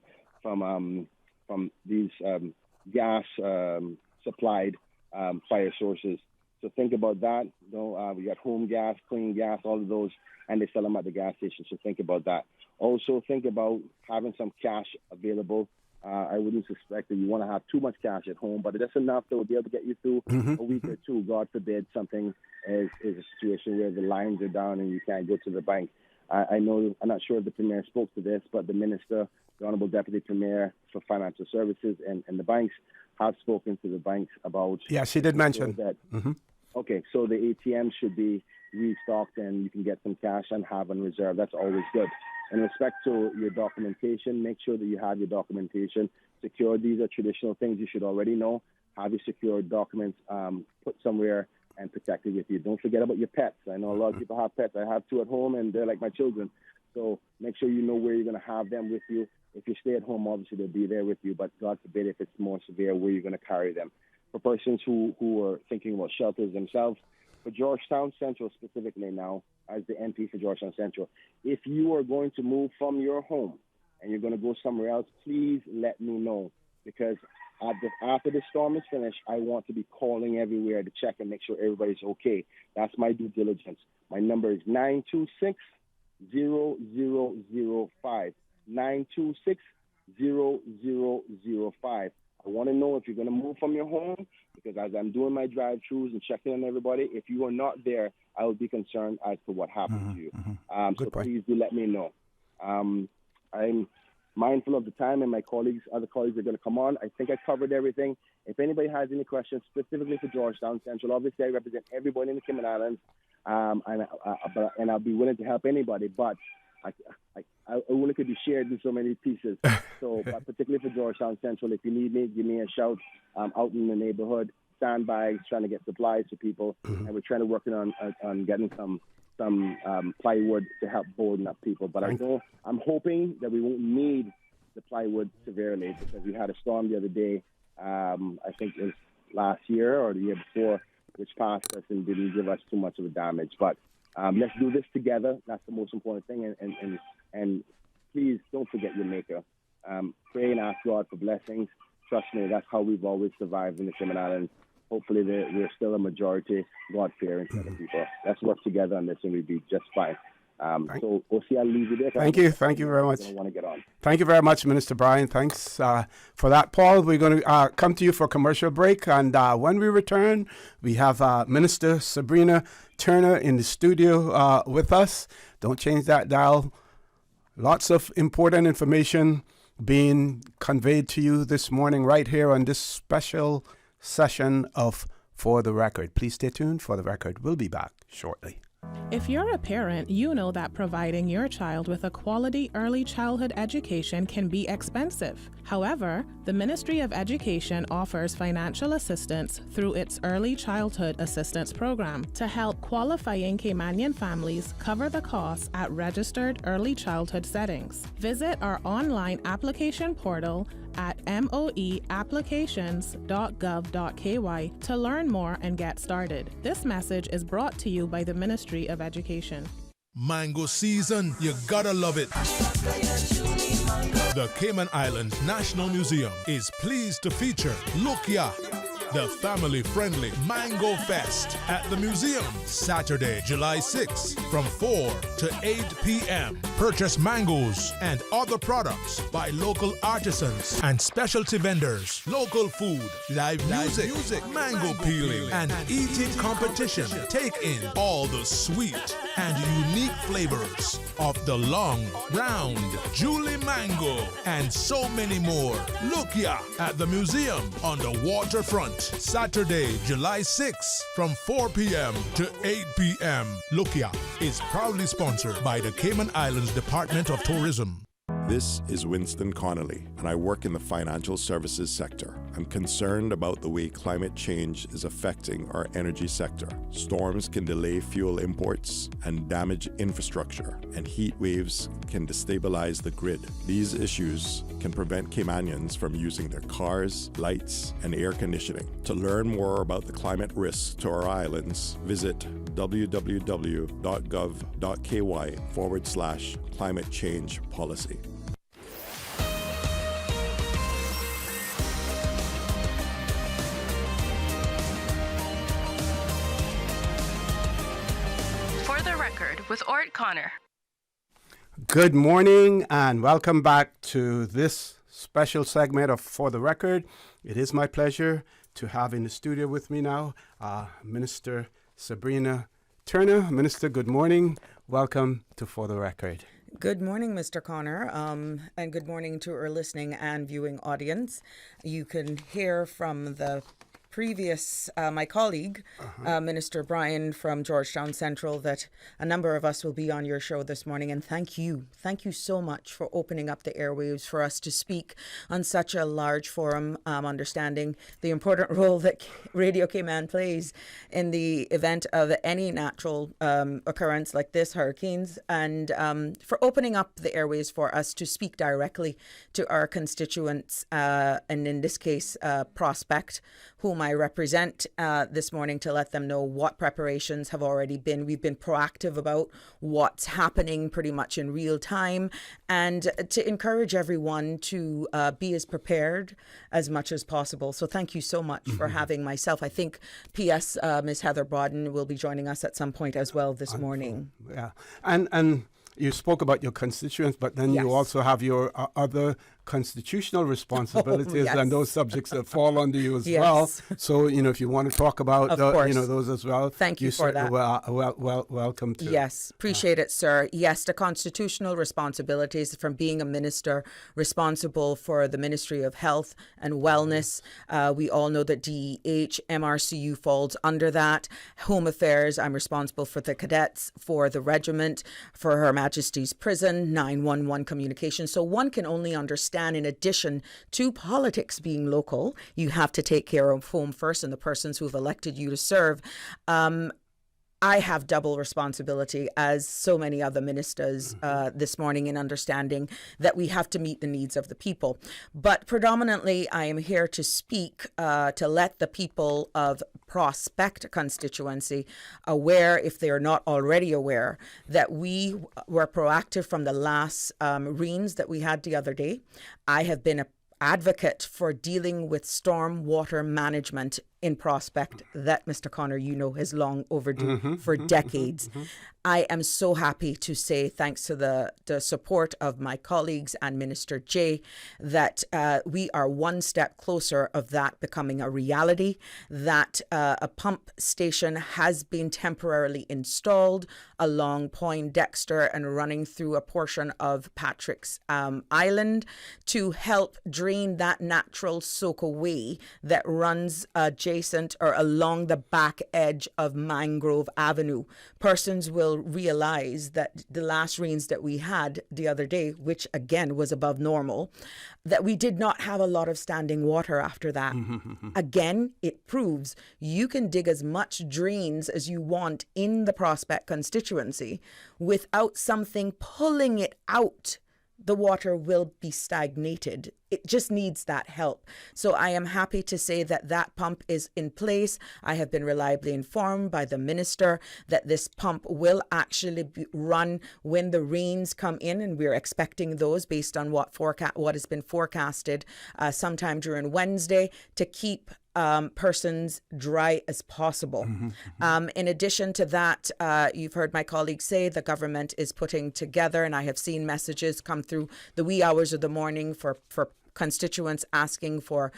these gas supplied fire sources. So think about that. We got home gas, clean gas, all of those, and they sell them at the gas station. So think about that. Also think about having some cash available. I wouldn't suspect that you want to have too much cash at home, but that's enough that will be able to get you through a week or two. God forbid something is a situation where the lines are down and you can't go to the bank. I know, I'm not sure if the Premier spoke to this, but the Minister, the Honourable Deputy Premier for Financial Services and the banks have spoken to the banks about... Yeah, she did mention. That, Okay, so the ATM should be restocked and you can get some cash and have on reserve. That's always good. In respect to your documentation, make sure that you have your documentation secured. These are traditional things you should already know. Have your secured documents put somewhere and protected with you. Don't forget about your pets. I know a lot of people have pets. I have two at home, and they're like my children. So make sure you know where you're going to have them with you. If you stay at home, obviously they'll be there with you, but God forbid if it's more severe, where you're going to carry them. For persons who are thinking about shelters themselves, for Georgetown Central specifically now, as the MP for Georgetown Central, if you are going to move from your home and you're going to go somewhere else, please let me know, because after the storm is finished, I want to be calling everywhere to check and make sure everybody's okay. That's my due diligence. My number is 926-0005. 926-0005. I want to know if you're going to move from your home, because as I'm doing my drive-thrus and checking on everybody, if you are not there, I will be concerned as to what happened to you. So please do let me know. I'm mindful of the time, and my other colleagues are going to come on. I think I covered everything. If anybody has any questions specifically for Georgetown Central, obviously I represent everybody in the Cayman Islands, and I'll be willing to help anybody, but I only could be shared in so many pieces. So, but particularly for Georgetown Central, if you need me, give me a shout. I'm out in the neighborhood, Sandbags, trying to get supplies to people, and we're trying to work on getting some plywood to help bolden up people. But I'm hoping that we won't need the plywood severely, because we had a storm the other day, I think it was last year or the year before, which passed us and didn't give us too much of a damage. But let's do this together. That's the most important thing. And please don't forget your maker. Pray and ask God for blessings. Trust me, that's how we've always survived in the Cayman Islands. Hopefully we're still a majority God-fearing kind of people. Let's work together on this and we'll be just fine. So, OThe, I'll leave you there. Thank you very much. I want to get on. Thank you very much, Minister Brian. Thanks for that, Paul. We're going to come to you for a commercial break, and when we return, we have Minister Sabrina Turner in the studio with us. Don't change that dial. Lots of important information being conveyed to you this morning right here on this special session of For the Record. Please stay tuned. For the Record, we'll be back shortly. If you're a parent, you know that providing your child with a quality early childhood education can be expensive. However, the Ministry of Education offers financial assistance through its Early Childhood Assistance Program to help qualifying Caymanian families cover the costs at registered early childhood settings. Visit our online application portal at moeapplications.gov.ky to learn more and get started. This message is brought to you by the Ministry of Education. Mango season, you gotta love it. The Cayman Islands National Museum is pleased to feature Lukia, the family-friendly Mango Fest at the museum, Saturday, July 6th from 4 to 8 p.m. Purchase mangoes and other products by local artisans and specialty vendors, local food, live music, mango peeling, and eating competition. Take in all the sweet and unique flavors of the long, round, Julie mango, and so many more. Lukia at the museum on the waterfront, Saturday, July 6th from 4 p.m. to 8 p.m. Lukia is proudly sponsored by the Cayman Islands Department of Tourism. This is Winston Connolly, and I work in the financial services sector. I'm concerned about the way climate change is affecting our energy sector. Storms can delay fuel imports and damage infrastructure, and heat waves can destabilize the grid. These issues can prevent Caymanians from using their cars, lights, and air conditioning. To learn more about the climate risks to our islands, visit www.gov.ky/climate change policy. For the Record with Orrett Connor. Good morning and welcome back to this special segment of For the Record. It is my pleasure to have in the studio with me now Minister Sabrina Turner. Minister, good morning. Welcome to For the Record. Good morning, Mr. Connor, and good morning to our listening and viewing audience. You can hear from the previous, my colleague, Minister Brian from Georgetown Central, that a number of us will be on your show this morning. And thank you so much for opening up the airwaves for us to speak on such a large forum, understanding the important role that Radio Cayman plays in the event of any natural occurrence like this, hurricanes, and for opening up the airwaves for us to speak directly to our constituents, and in this case, Prospect, whom I represent this morning, to let them know what preparations have already been. We've been proactive about what's happening pretty much in real time, and to encourage everyone to be as prepared as much as possible. So thank you so much for having myself. I think P.S. Ms. Heather Brodden will be joining us at some point as well this morning. Yeah, and you spoke about your constituents, but then you also have your other constitutional responsibilities and those subjects that fall under you as well. So, if you want to talk about those as well. Thank you for that. Welcome to. Yes, appreciate it, sir. Yes, the constitutional responsibilities from being a minister responsible for the Ministry of Health and Wellness. We all know that DEH, MRCU falls under that. Home Affairs, I'm responsible for the cadets, for the regiment, for Her Majesty's Prison, 911 communication. So one can only understand, in addition to politics being local, you have to take care of home first and the persons who have elected you to serve. I have double responsibility, as so many other ministers this morning, in understanding that we have to meet the needs of the people. But predominantly, I am here to speak to let the people of Prospect constituency aware, if they are not already aware, that we were proactive from the last rains that we had the other day. I have been a advocate for dealing with storm water management in Prospect that, Mr. Connor, you know, is long overdue for decades. I am so happy to say, thanks to the support of my colleagues and Minister Jay, that we are one step closer of that becoming a reality, that a pump station has been temporarily installed along Poindexter and running through a portion of Patrick's Island to help drain that natural soak away that runs adjacent or along the back edge of Mangrove Avenue. Persons will realize that the last rains that we had the other day, which again was above normal, that we did not have a lot of standing water after that. Again, it proves you can dig as much drains as you want in the Prospect constituency without something pulling it out. The water will be stagnated. It just needs that help. So I am happy to say that that pump is in place. I have been reliably informed by the minister that this pump will actually run when the rains come in, and we're expecting those based on what has been forecasted sometime during Wednesday to keep persons dry as possible. In addition to that, you've heard my colleagues say the government is putting together, and I have seen messages come through the wee hours of the morning for constituents asking for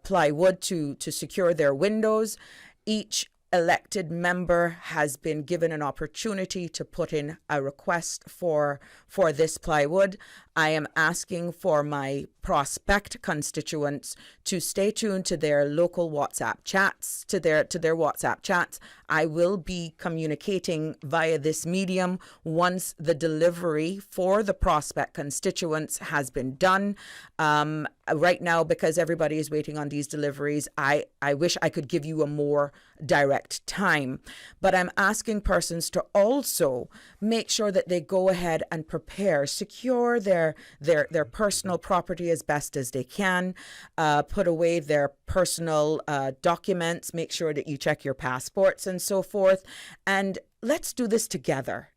plywood to secure their windows. Each elected member has been given an opportunity to put in a request for this plywood. I am asking for my Prospect constituents to stay tuned to their local WhatsApp chats, to their WhatsApp chats. I will be communicating via this medium once the delivery for the Prospect constituents has been done. Right now, because everybody is waiting on these deliveries, I wish I could give you a more direct time. But I'm asking persons to also make sure that they go ahead and prepare, secure their personal property as best as they can, put away their personal documents, make sure that you check your passports and so forth. And let's do this together.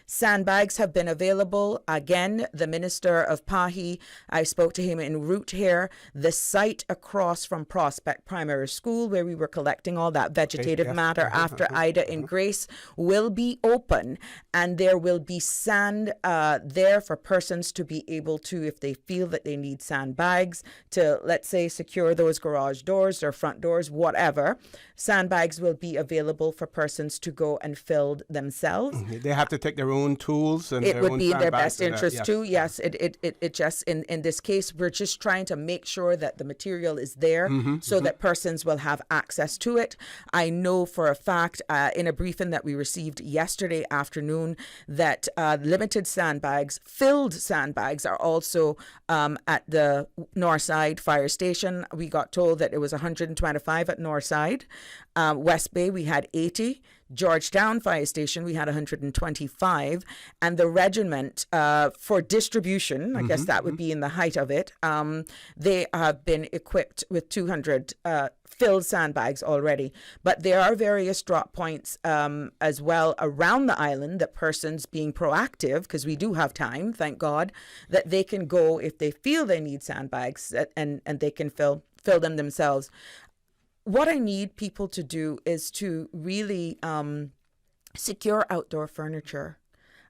Sandbags have been available. Again, the Minister of Pahi, I spoke to him en route here. The site across from Prospect Primary School, where we were collecting all that vegetative matter after Ida and Grace, will be open. And there will be sand there for persons to be able to, if they feel that they need sandbags, to, let's say, secure those garage doors or front doors, whatever. Sandbags will be available for persons to go and fill themselves. They have to take their own tools, and it would be in their best and interest too. Yes, it just in this case we're just trying to make sure that the material is there so that persons will have access to it. I know for a fact in a briefing that we received yesterday afternoon that limited sandbags, filled sandbags, are also at the Northside Fire Station. We got told that it was 125 at Northside. West Bay we had 80. Georgetown Fire Station, we had 125, and the regiment for distribution, I guess that would be in the height of it, they have been equipped with 200 filled sandbags already. But there are various drop points as well around the island that persons being proactive, because we do have time, thank God, that they can go if they feel they need sandbags and they can fill them themselves. What I need people to do is to really secure outdoor furniture,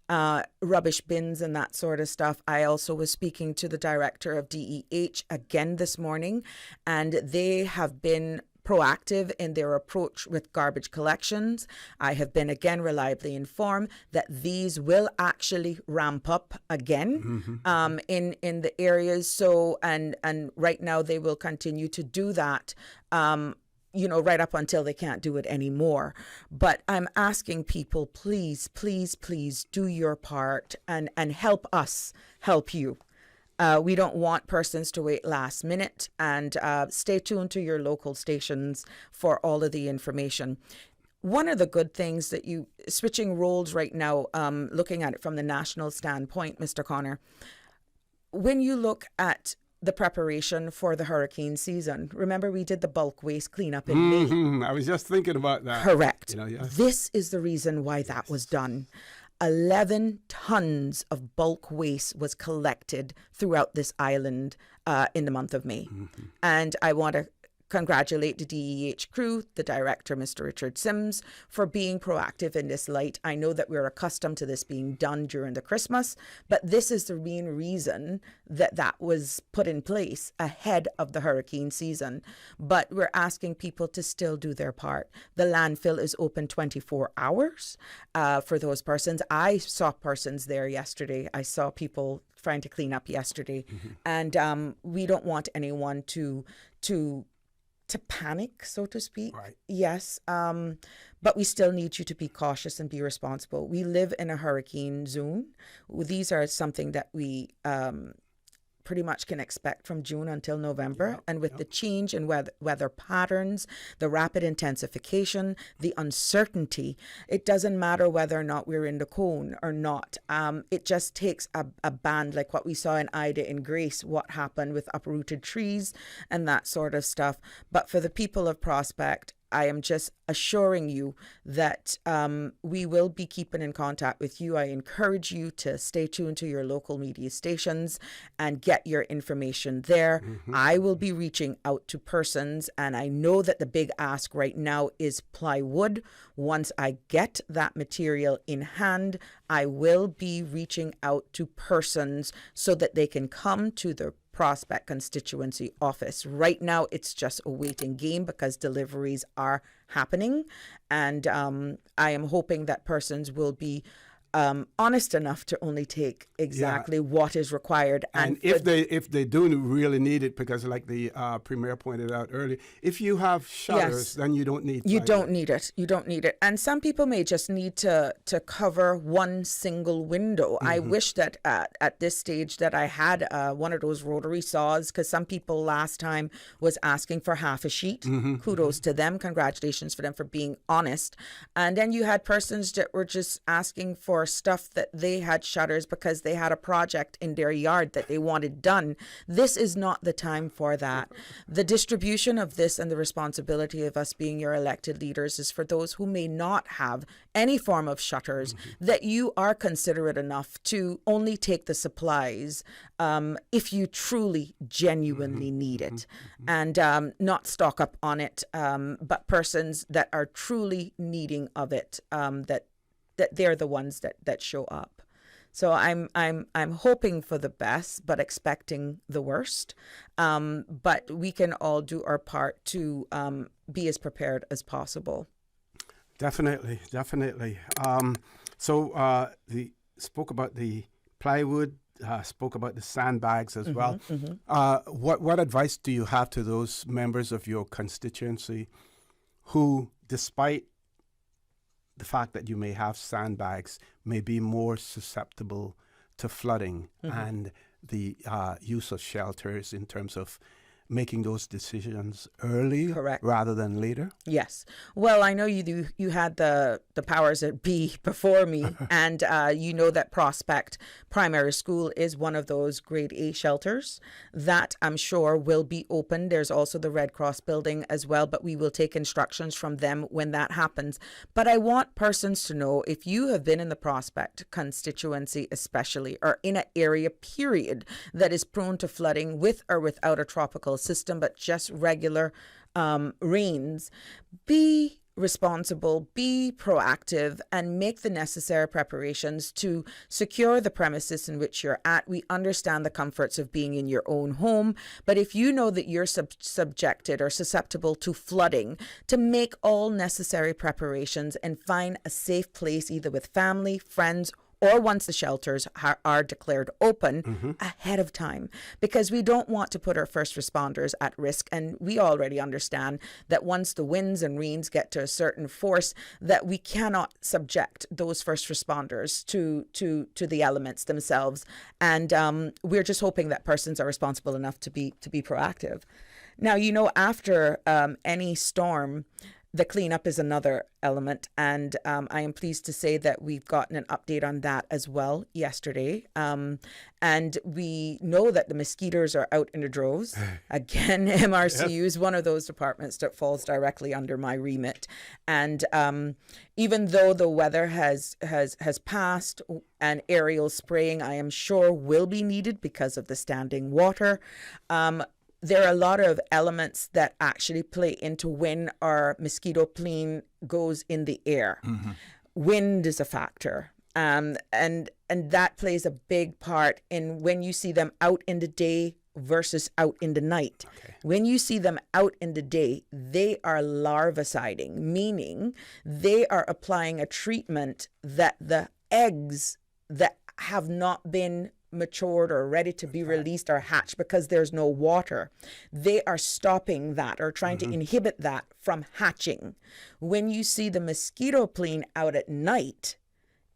rubbish bins and that sort of stuff. I also was speaking to the director of DEH again this morning, and they have been proactive in their approach with garbage collections. I have been again reliably informed that these will actually ramp up again in the areas. So and right now they will continue to do that. Right up until they can't do it anymore. But I'm asking people, please, please, please do your part and help us help you. We don't want persons to wait last minute, and stay tuned to your local stations for all of the information. one of the good things that you, switching roles right now, looking at it from the national standpoint, Mr. Connor, when you look at the preparation for the hurricane season, remember we did the bulk waste cleanup in May. I was just thinking about that. Correct. You know, yes. This is the reason why that was done. 11 tons of bulk waste was collected throughout this island in the month of May. And I want to congratulate the DEH crew, the director, Mr. Richard Sims, for being proactive in this light. I know that we're accustomed to this being done during the Christmas, but this is the main reason that that was put in place ahead of the hurricane season. But we're asking people to still do their part. The landfill is open 24 hours for those persons. I saw persons there yesterday. I saw people trying to clean up yesterday. And we don't want anyone to panic, so to speak. Right. Yes, but we still need you to be cautious and be responsible. We live in a hurricane zone. These are something that we pretty much can expect from June until November. And with the change in weather patterns, the rapid intensification, the uncertainty, it doesn't matter whether or not we're in the cone or not. It just takes a band like what we saw in Ida and Grace, what happened with uprooted trees and that sort of stuff. But for the people of Prospect, I am just assuring you that we will be keeping in contact with you. I encourage you to stay tuned to your local media stations and get your information there. I will be reaching out to persons, and I know that the big ask right now is plywood. Once I get that material in hand, I will be reaching out to persons so that they can come to the Prospect constituency office. Right now, it's just a waiting game because deliveries are happening. And I am hoping that persons will be honest enough to only take exactly what is required. And if they do really need it, because like the Premier pointed out earlier, if you have shutters, then you don't need You don't need it. You don't need it. And some people may just need to cover one single window. I wish that at this stage that I had one of those rotary saws, because some people last time was asking for half a sheet. Kudos to them. Congratulations for them for being honest. And then you had persons that were just asking for stuff that they had shutters because they had a project in their yard that they wanted done. This is not the time for that. The distribution of this and the responsibility of us being your elected leaders is for those who may not have any form of shutters, that you are considerate enough to only take the supplies if you truly, genuinely need it, and not stock up on it, but persons that are truly needing of it, that they're the ones that show up. So I'm hoping for the best, but expecting the worst. But we can all do our part to be as prepared as possible. Definitely. So spoke about the plywood, spoke about the sandbags as well. What advice do you have to those members of your constituency who, despite the fact that you may have sandbags, may be more susceptible to flooding and the use of shelters in terms of making those decisions early rather than later? Yes. Well, I know you had the powers that be before me, and you know that Prospect Primary School is one of those grade A shelters that I'm sure will be open. There's also the Red Cross building as well, but we will take instructions from them when that happens. But I want persons to know, if you have been in the Prospect constituency especially, or in an area period that is prone to flooding with or without a tropical system, but just regular rains, be responsible, be proactive, and make the necessary preparations to secure the premises in which you're at. We understand the comforts of being in your own home, but if you know that you're subjected or susceptible to flooding, to make all necessary preparations and find a safe place, either with family, friends, or once the shelters are declared open ahead of time, because we don't want to put our first responders at risk. And we already understand that once the winds and rains get to a certain force, that we cannot subject those first responders to the elements themselves. And we're just hoping that persons are responsible enough to be proactive. Now, you know, after any storm, The cleanup is another element, and I am pleased to say that we've gotten an update on that as well yesterday. And we know that the mosquitoes are out in the droves. Again, MRCU is one of those departments that falls directly under my remit. And even though the weather has passed and aerial spraying, I am sure will be needed because of the standing water, there are a lot of elements that actually play into when our mosquito plane goes in the air. Mm-hmm. Wind is a factor. And that plays a big part in when you see them out in the day versus out in the night. Okay. When you see them out in the day, they are larviciding, meaning they are applying a treatment that the eggs that have not been matured or ready to be released or hatched because there's no water, they are stopping that or trying to inhibit that from hatching. When you see the mosquito plane out at night,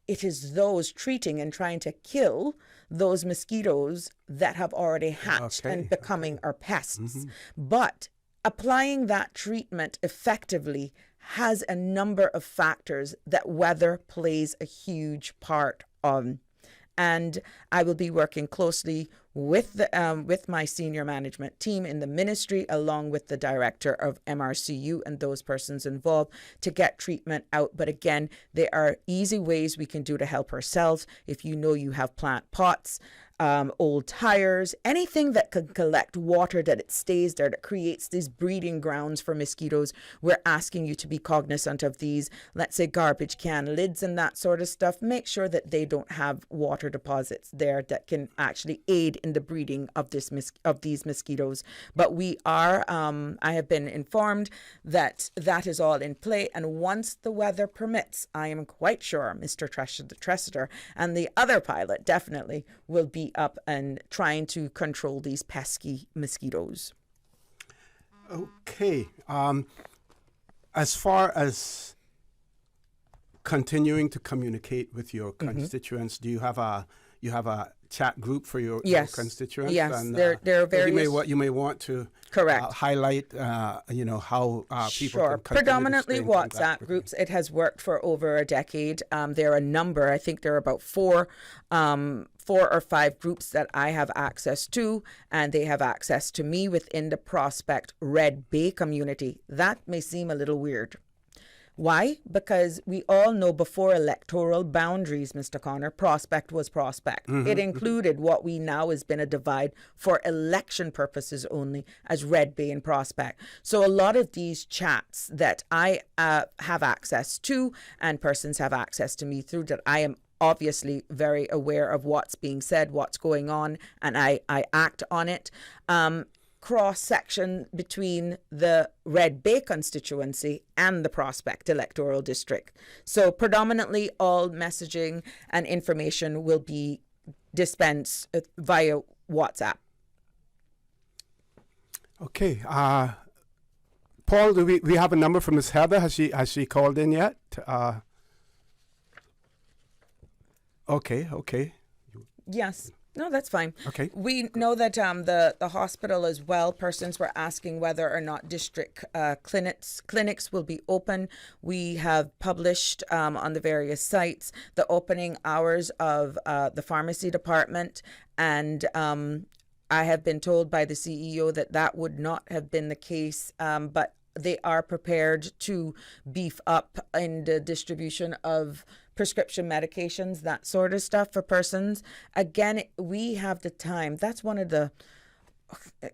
it is those treating and trying to kill those mosquitoes that have already hatched and becoming our pests. But applying that treatment effectively has a number of factors that weather plays a huge part on. And I will be working closely with my senior management team in the ministry, along with the director of MRCU and those persons involved, to get treatment out. But again, there are easy ways we can do to help ourselves. If you know you have plant pots, old tires, anything that can collect water, that it stays there, that creates these breeding grounds for mosquitoes. We're asking you to be cognizant of these, let's say garbage can lids and that sort of stuff. Make sure that they don't have water deposits there that can actually aid in the breeding of these mosquitoes. But we are, I have been informed that that is all in play. And once the weather permits, I am quite sure Mr. Tressiter and the other pilot definitely will be up and trying to control these pesky mosquitoes. Okay. As far as continuing to communicate with your constituents, do you have a chat group for your constituents? Yes, and, there are various. You may want to highlight, how people can predominantly WhatsApp groups. It has worked for over a decade. There are a number. I think there are about four or five groups that I have access to, and they have access to me within the Prospect Red Bay community. That may seem a little weird. Why? Because we all know before electoral boundaries, Mr. Connor, Prospect was Prospect. It included what we now has been a divide for election purposes only as Red Bay and Prospect. So a lot of these chats that I have access to and persons have access to me through, that I am obviously very aware of what's being said, what's going on, and I act on it. Cross-section between the Red Bay constituency and the Prospect electoral district. So predominantly all messaging and information will be dispensed via WhatsApp. Okay. Paul, do we have a number from Ms. Heather? Has she called in yet? Okay. Yes. No, that's fine. Okay. We know that the hospital as well, persons were asking whether or not district clinics will be open. We have published on the various sites the opening hours of the pharmacy department, and I have been told by the CEO that would not have been the case, but they are prepared to beef up in the distribution of prescription medications, that sort of stuff for persons. Again, we have the time. That's one of the,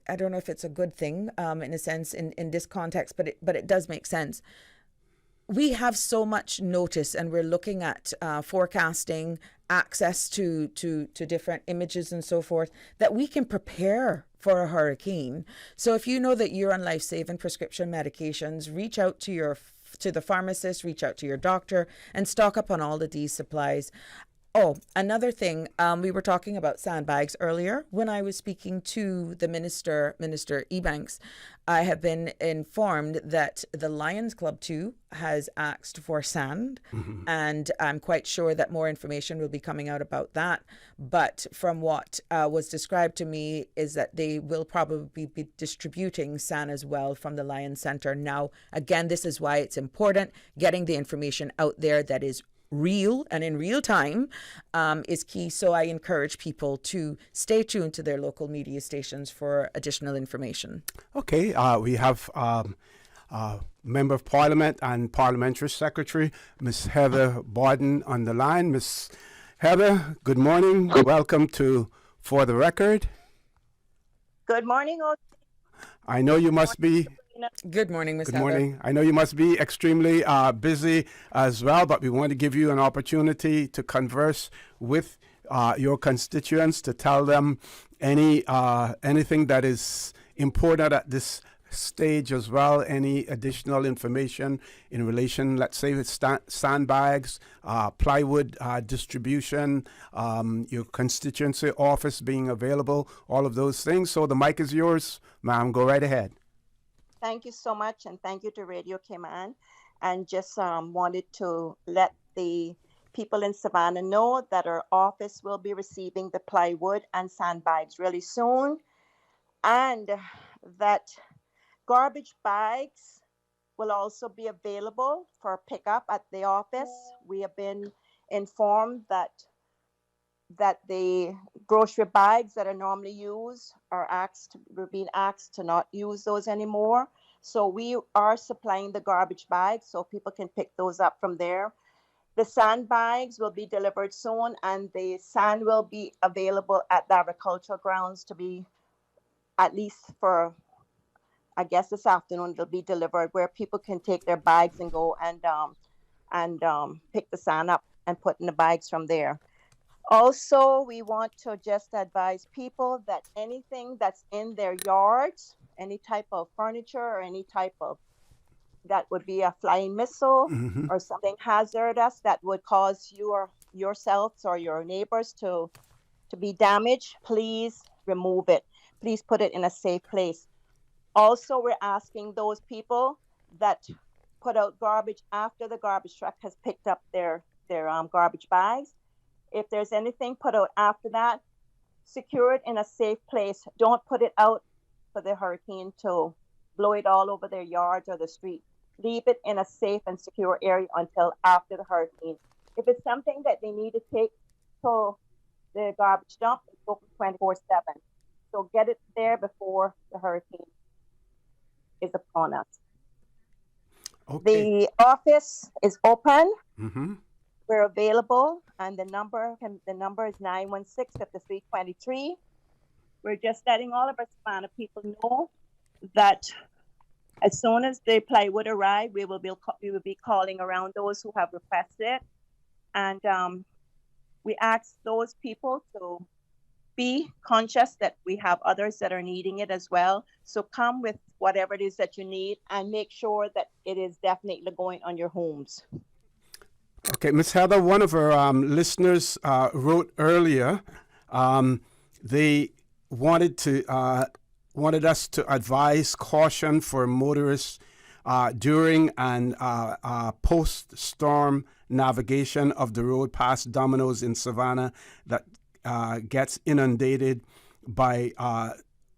I don't know if it's a good thing in a sense in this context, but it does make sense. We have so much notice, and we're looking at forecasting, access to different images and so forth, that we can prepare for a hurricane. So if you know that you're on life-saving prescription medications, reach out to the pharmacist, reach out to your doctor, and stock up on all of these supplies. Oh, another thing, we were talking about sandbags earlier. When I was speaking to the Minister Ebanks, I have been informed that the Lions Club too has asked for sand, and I'm quite sure that more information will be coming out about that. But from what was described to me is that they will probably be distributing sand as well from the Lions Centre. Now, again, this is why it's important getting the information out there that is real and in real time is key. So I encourage people to stay tuned to their local media stations for additional information. Okay, we have Member of Parliament and Parliamentary Secretary, Ms. Heather Borden on the line. Ms. Heather, good morning. Welcome to For the Record. Good morning, OThe. I know you must be... Good morning, Ms. Good Heather. morning. I know you must be extremely busy as well, but we want to give you an opportunity to converse with your constituents, to tell them anything that is important at this stage as well, any additional information in relation, let's say, with sandbags, plywood distribution, your constituency office being available, all of those things. So the mic is yours, ma'am. Go right ahead. Thank you so much, and thank you to Radio Cayman. And just wanted to let the people in Savannah know that our office will be receiving the plywood and sandbags really soon, and that garbage bags will also be available for pickup at the office. We have been informed that the grocery bags that are normally used we're being asked to not use those anymore. So we are supplying the garbage bags so people can pick those up from there. The sandbags will be delivered soon, and the sand will be available at the agricultural grounds to be, at least for, I guess this afternoon, it'll be delivered where people can take their bags and go and pick the sand up and put in the bags from there. Also, we want to just advise people that anything that's in their yards, any type of furniture or any type of, that would be a flying missile or something hazardous that would cause yourselves or your neighbors to be damaged, please remove it. Please put it in a safe place. Also, we're asking those people that put out garbage after the garbage truck has picked up their garbage bags, if there's anything put out after that, secure it in a safe place. Don't put it out for the hurricane to blow it all over their yards or the street. Leave it in a safe and secure area until after the hurricane. If it's something that they need to take to the garbage dump, it's open 24/7. So get it there before the hurricane is upon us. Okay. The office is open. We're available, and the number is 916-5323. We're just letting all of our Savannah people know that as soon as the plywood arrive, we will be calling around those who have requested, and we ask those people to be conscious that we have others that are needing it as well. So come with whatever it is that you need, and make sure that it is definitely going on your homes. Okay, Ms. Heather, one of our listeners wrote earlier. They wanted us to advise caution for motorists during and post-storm navigation of the road past Domino's in Savannah that gets inundated by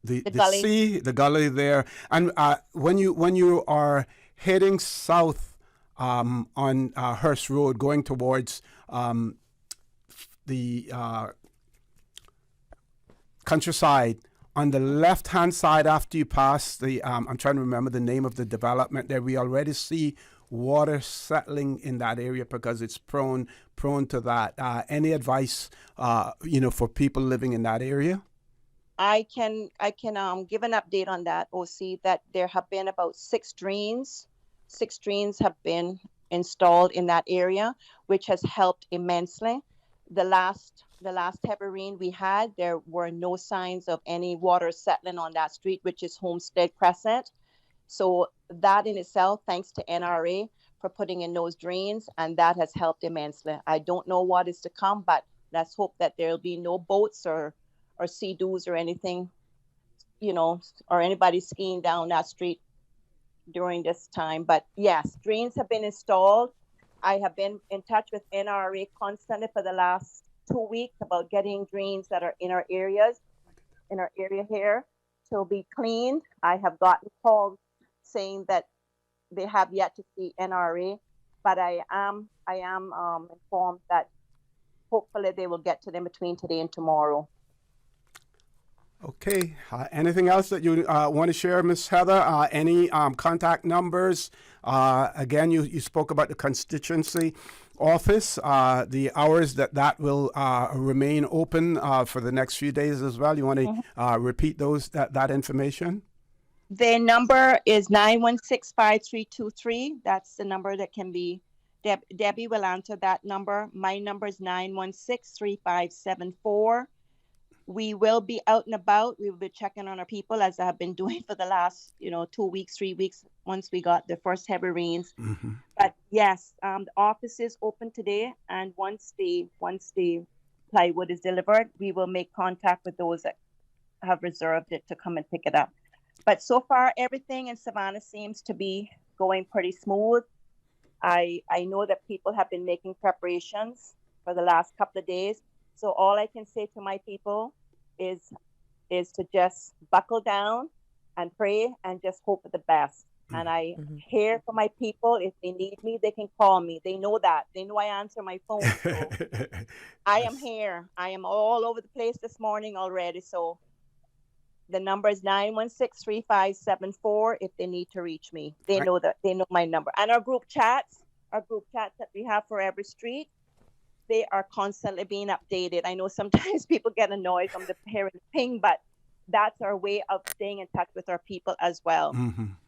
the sea, the gully there. And when you are heading south on Hearst Road, going towards the countryside, on the left-hand side after you pass the, I'm trying to remember the name of the development there, we already see water settling in that area because it's prone to that. Any advice, for people living in that area? I can give an update on that, OC, that there have been about 6 drains. 6 drains have been installed in that area, which has helped immensely. The last heavy rain we had, there were no signs of any water settling on that street, which is Homestead Crescent. So that in itself, thanks to NRA, for putting in those drains, and that has helped immensely. I don't know what is to come, but let's hope that there'll be no boats or sea-doos or anything, or anybody skiing down that street during this time. But yes, drains have been installed. I have been in touch with NRA constantly for the last 2 weeks about getting drains that are in our area here to be cleaned. I have gotten calls saying that they have yet to see NRA, but I am informed that hopefully they will get to them between today and tomorrow. Okay. Anything else that you want to share, Ms. Heather? Any contact numbers? Again, you spoke about the constituency office, the hours that will remain open for the next few days as well. You want to repeat that information? The number is 916-5323. That's the number that can be. Debbie will answer that number. My number is 916-3574. We will be out and about. We will be checking on our people, as I have been doing for the last, 2 weeks, 3 weeks, once we got the first heavy rains. Mm-hmm. But yes, the office is open today, and once the plywood is delivered, we will make contact with those that have reserved it to come and pick it up. But so far, everything in Savannah seems to be going pretty smooth. I know that people have been making preparations for the last couple of days. So all I can say to my people is to just buckle down and pray and just hope for the best. And I hear from my people. If they need me, they can call me. They know that. They know I answer my phone. So I am here. I am all over the place this morning already. So the number is 916-3574 if they need to reach me. They know that. They know my number. And our group chats that we have for every street, they are constantly being updated. I know sometimes people get annoyed from the hearing ping, but that's our way of staying in touch with our people as well.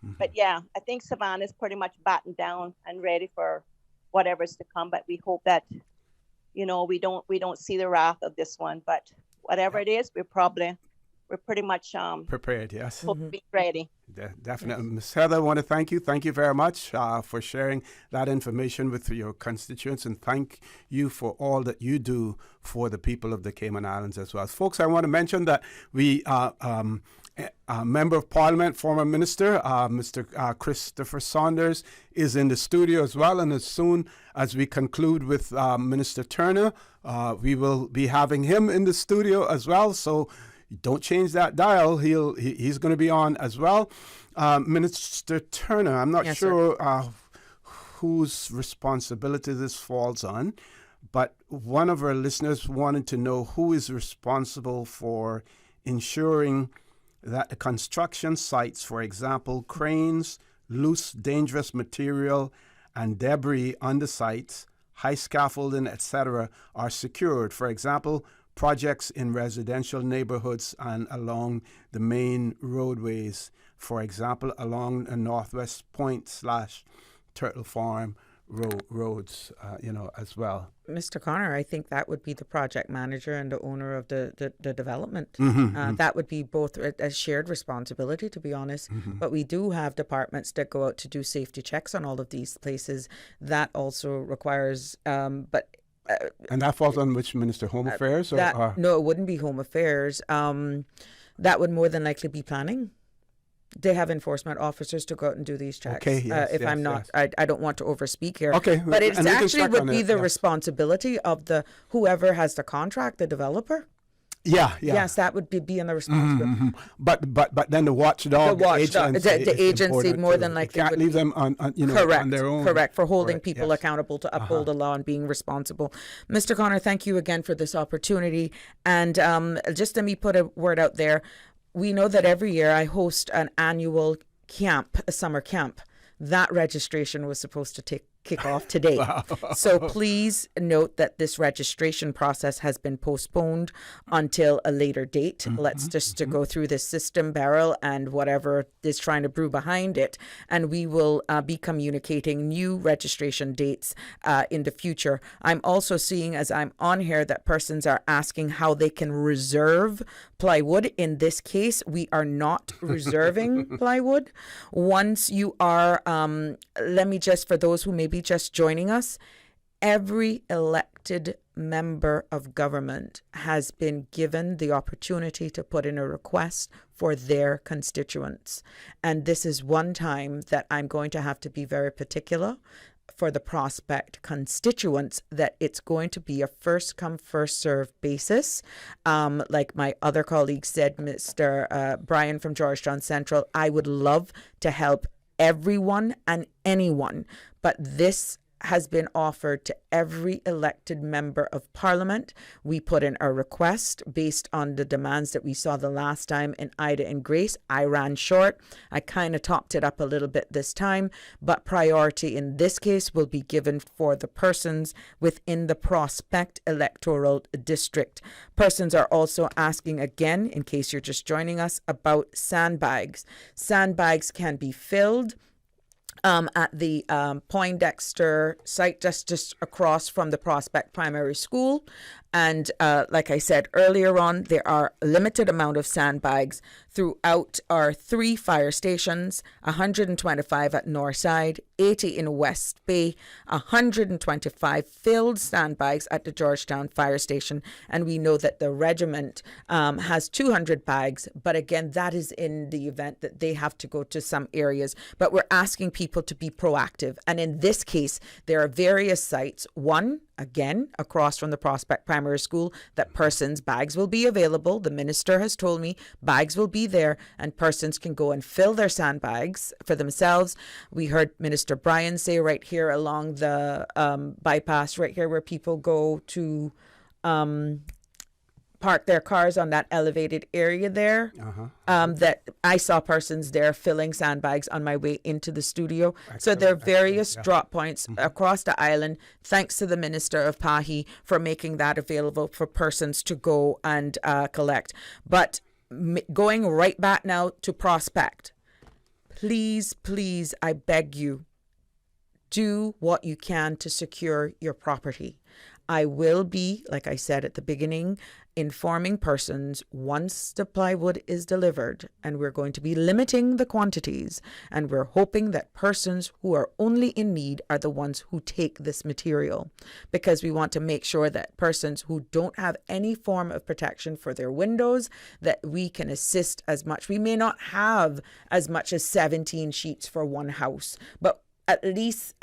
But yeah, I think Savannah is pretty much battened down and ready for whatever's to come. But we hope that, we don't see the wrath of this one. But whatever it is, we're pretty much prepared. Yes, be ready. Definitely. Ms. Heather, I want to thank you. Thank you very much for sharing that information with your constituents, and thank you for all that you do for the people of the Cayman Islands as well. Folks, I want to mention that we a Member of Parliament, former Minister, Mr. Christopher Saunders, is in the studio as well. And as soon as we conclude with Minister Turner, we will be having him in the studio as well. So don't change that dial. He's going to be on as well. Minister Turner, I'm not sure whose responsibility this falls on, but one of our listeners wanted to know who is responsible for ensuring that the construction sites, for example, cranes, loose, dangerous material, and debris on the sites, high scaffolding, etc., are secured. For example, projects in residential neighborhoods and along the main roadways, for example, along the Northwest Point / Turtle Farm roads, as well. Mr. Connor, I think that would be the project manager and the owner of the development. That would be both a shared responsibility, to be honest. But we do have departments that go out to do safety checks on all of these places. That also requires, and that falls on which minister? Home Affairs? No, it wouldn't be Home Affairs. That would more than likely be planning. They have enforcement officers to go out and do these checks. Okay, yes, I don't want to overspeak here. Okay, but it actually would be the responsibility of whoever has the contract, the developer. Yeah. Yes, that would be in the responsibility. But then the watchdog agency more than likely can't leave them on their own. Correct, for holding people accountable to uphold the law and being responsible. Mr. Connor, thank you again for this opportunity. And just let me put a word out there. We know that every year I host an annual camp, a summer camp. That registration was supposed to take kick off today. Wow. So please note that this registration process has been postponed until a later date. Let's just to go through this system, Beryl, and whatever is trying to brew behind it. And we will be communicating new registration dates in the future. I'm also seeing, as I'm on here, that persons are asking how they can reserve plywood. In this case, we are not reserving plywood. Once you are, let me just, for those who may be just joining us, every elected member of government has been given the opportunity to put in a request for their constituents. And this is one time that I'm going to have to be very particular for the prospect constituents that it's going to be a first come, first served basis. Like my other colleague said, Mr. Brian from Georgetown Central, I would love to help everyone and anyone, but this has been offered to every elected member of Parliament. We put in a request based on the demands that we saw the last time in Ida and Grace. I ran short. I kind of topped it up a little bit this time, but priority in this case will be given for the persons within the Prospect electoral district. Persons are also asking again, in case you're just joining us, about sandbags. Sandbags can be filled at the Poindexter site just across from the Prospect Primary School. And like I said earlier on, there are a limited amount of sandbags throughout our 3 fire stations, 125 at Northside, 80 in West Bay, 125 filled sandbags at the Georgetown Fire Station. And we know that the regiment has 200 bags. But again, that is in the event that they have to go to some areas. But we're asking people to be proactive. And in this case, there are various sites. One, again, across from the Prospect Primary School, that persons' bags will be available. The minister has told me bags will be there and persons can go and fill their sandbags for themselves. We heard Minister Brian say right here along the bypass, right here where people go to park their cars on that elevated area there, that I saw persons there filling sandbags on my way into the studio. So there are various drop points across the island, thanks to the Minister of Pahi for making that available for persons to go and collect. But going right back now to Prospect, please, please, I beg you, do what you can to secure your property. I will be, like I said at the beginning, informing persons once the plywood is delivered, and we're going to be limiting the quantities, and we're hoping that persons who are only in need are the ones who take this material, because we want to make sure that persons who don't have any form of protection for their windows, that we can assist as much. We may not have as much as 17 sheets for one house, but at least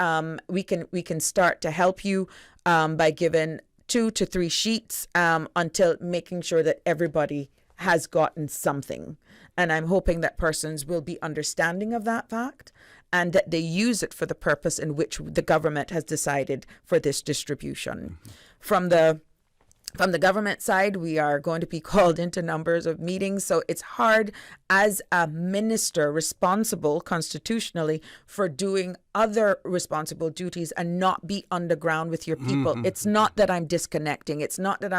we can start to help you by giving 2 to 3 sheets until making sure that everybody has gotten something. And I'm hoping that persons will be understanding of that fact and that they use it for the purpose in which the government has decided for this distribution. From the government side, we are going to be called into numbers of meetings, so it's hard as a minister responsible constitutionally for doing other responsible duties and not be underground with your people. It's not that I'm disconnecting. It's not that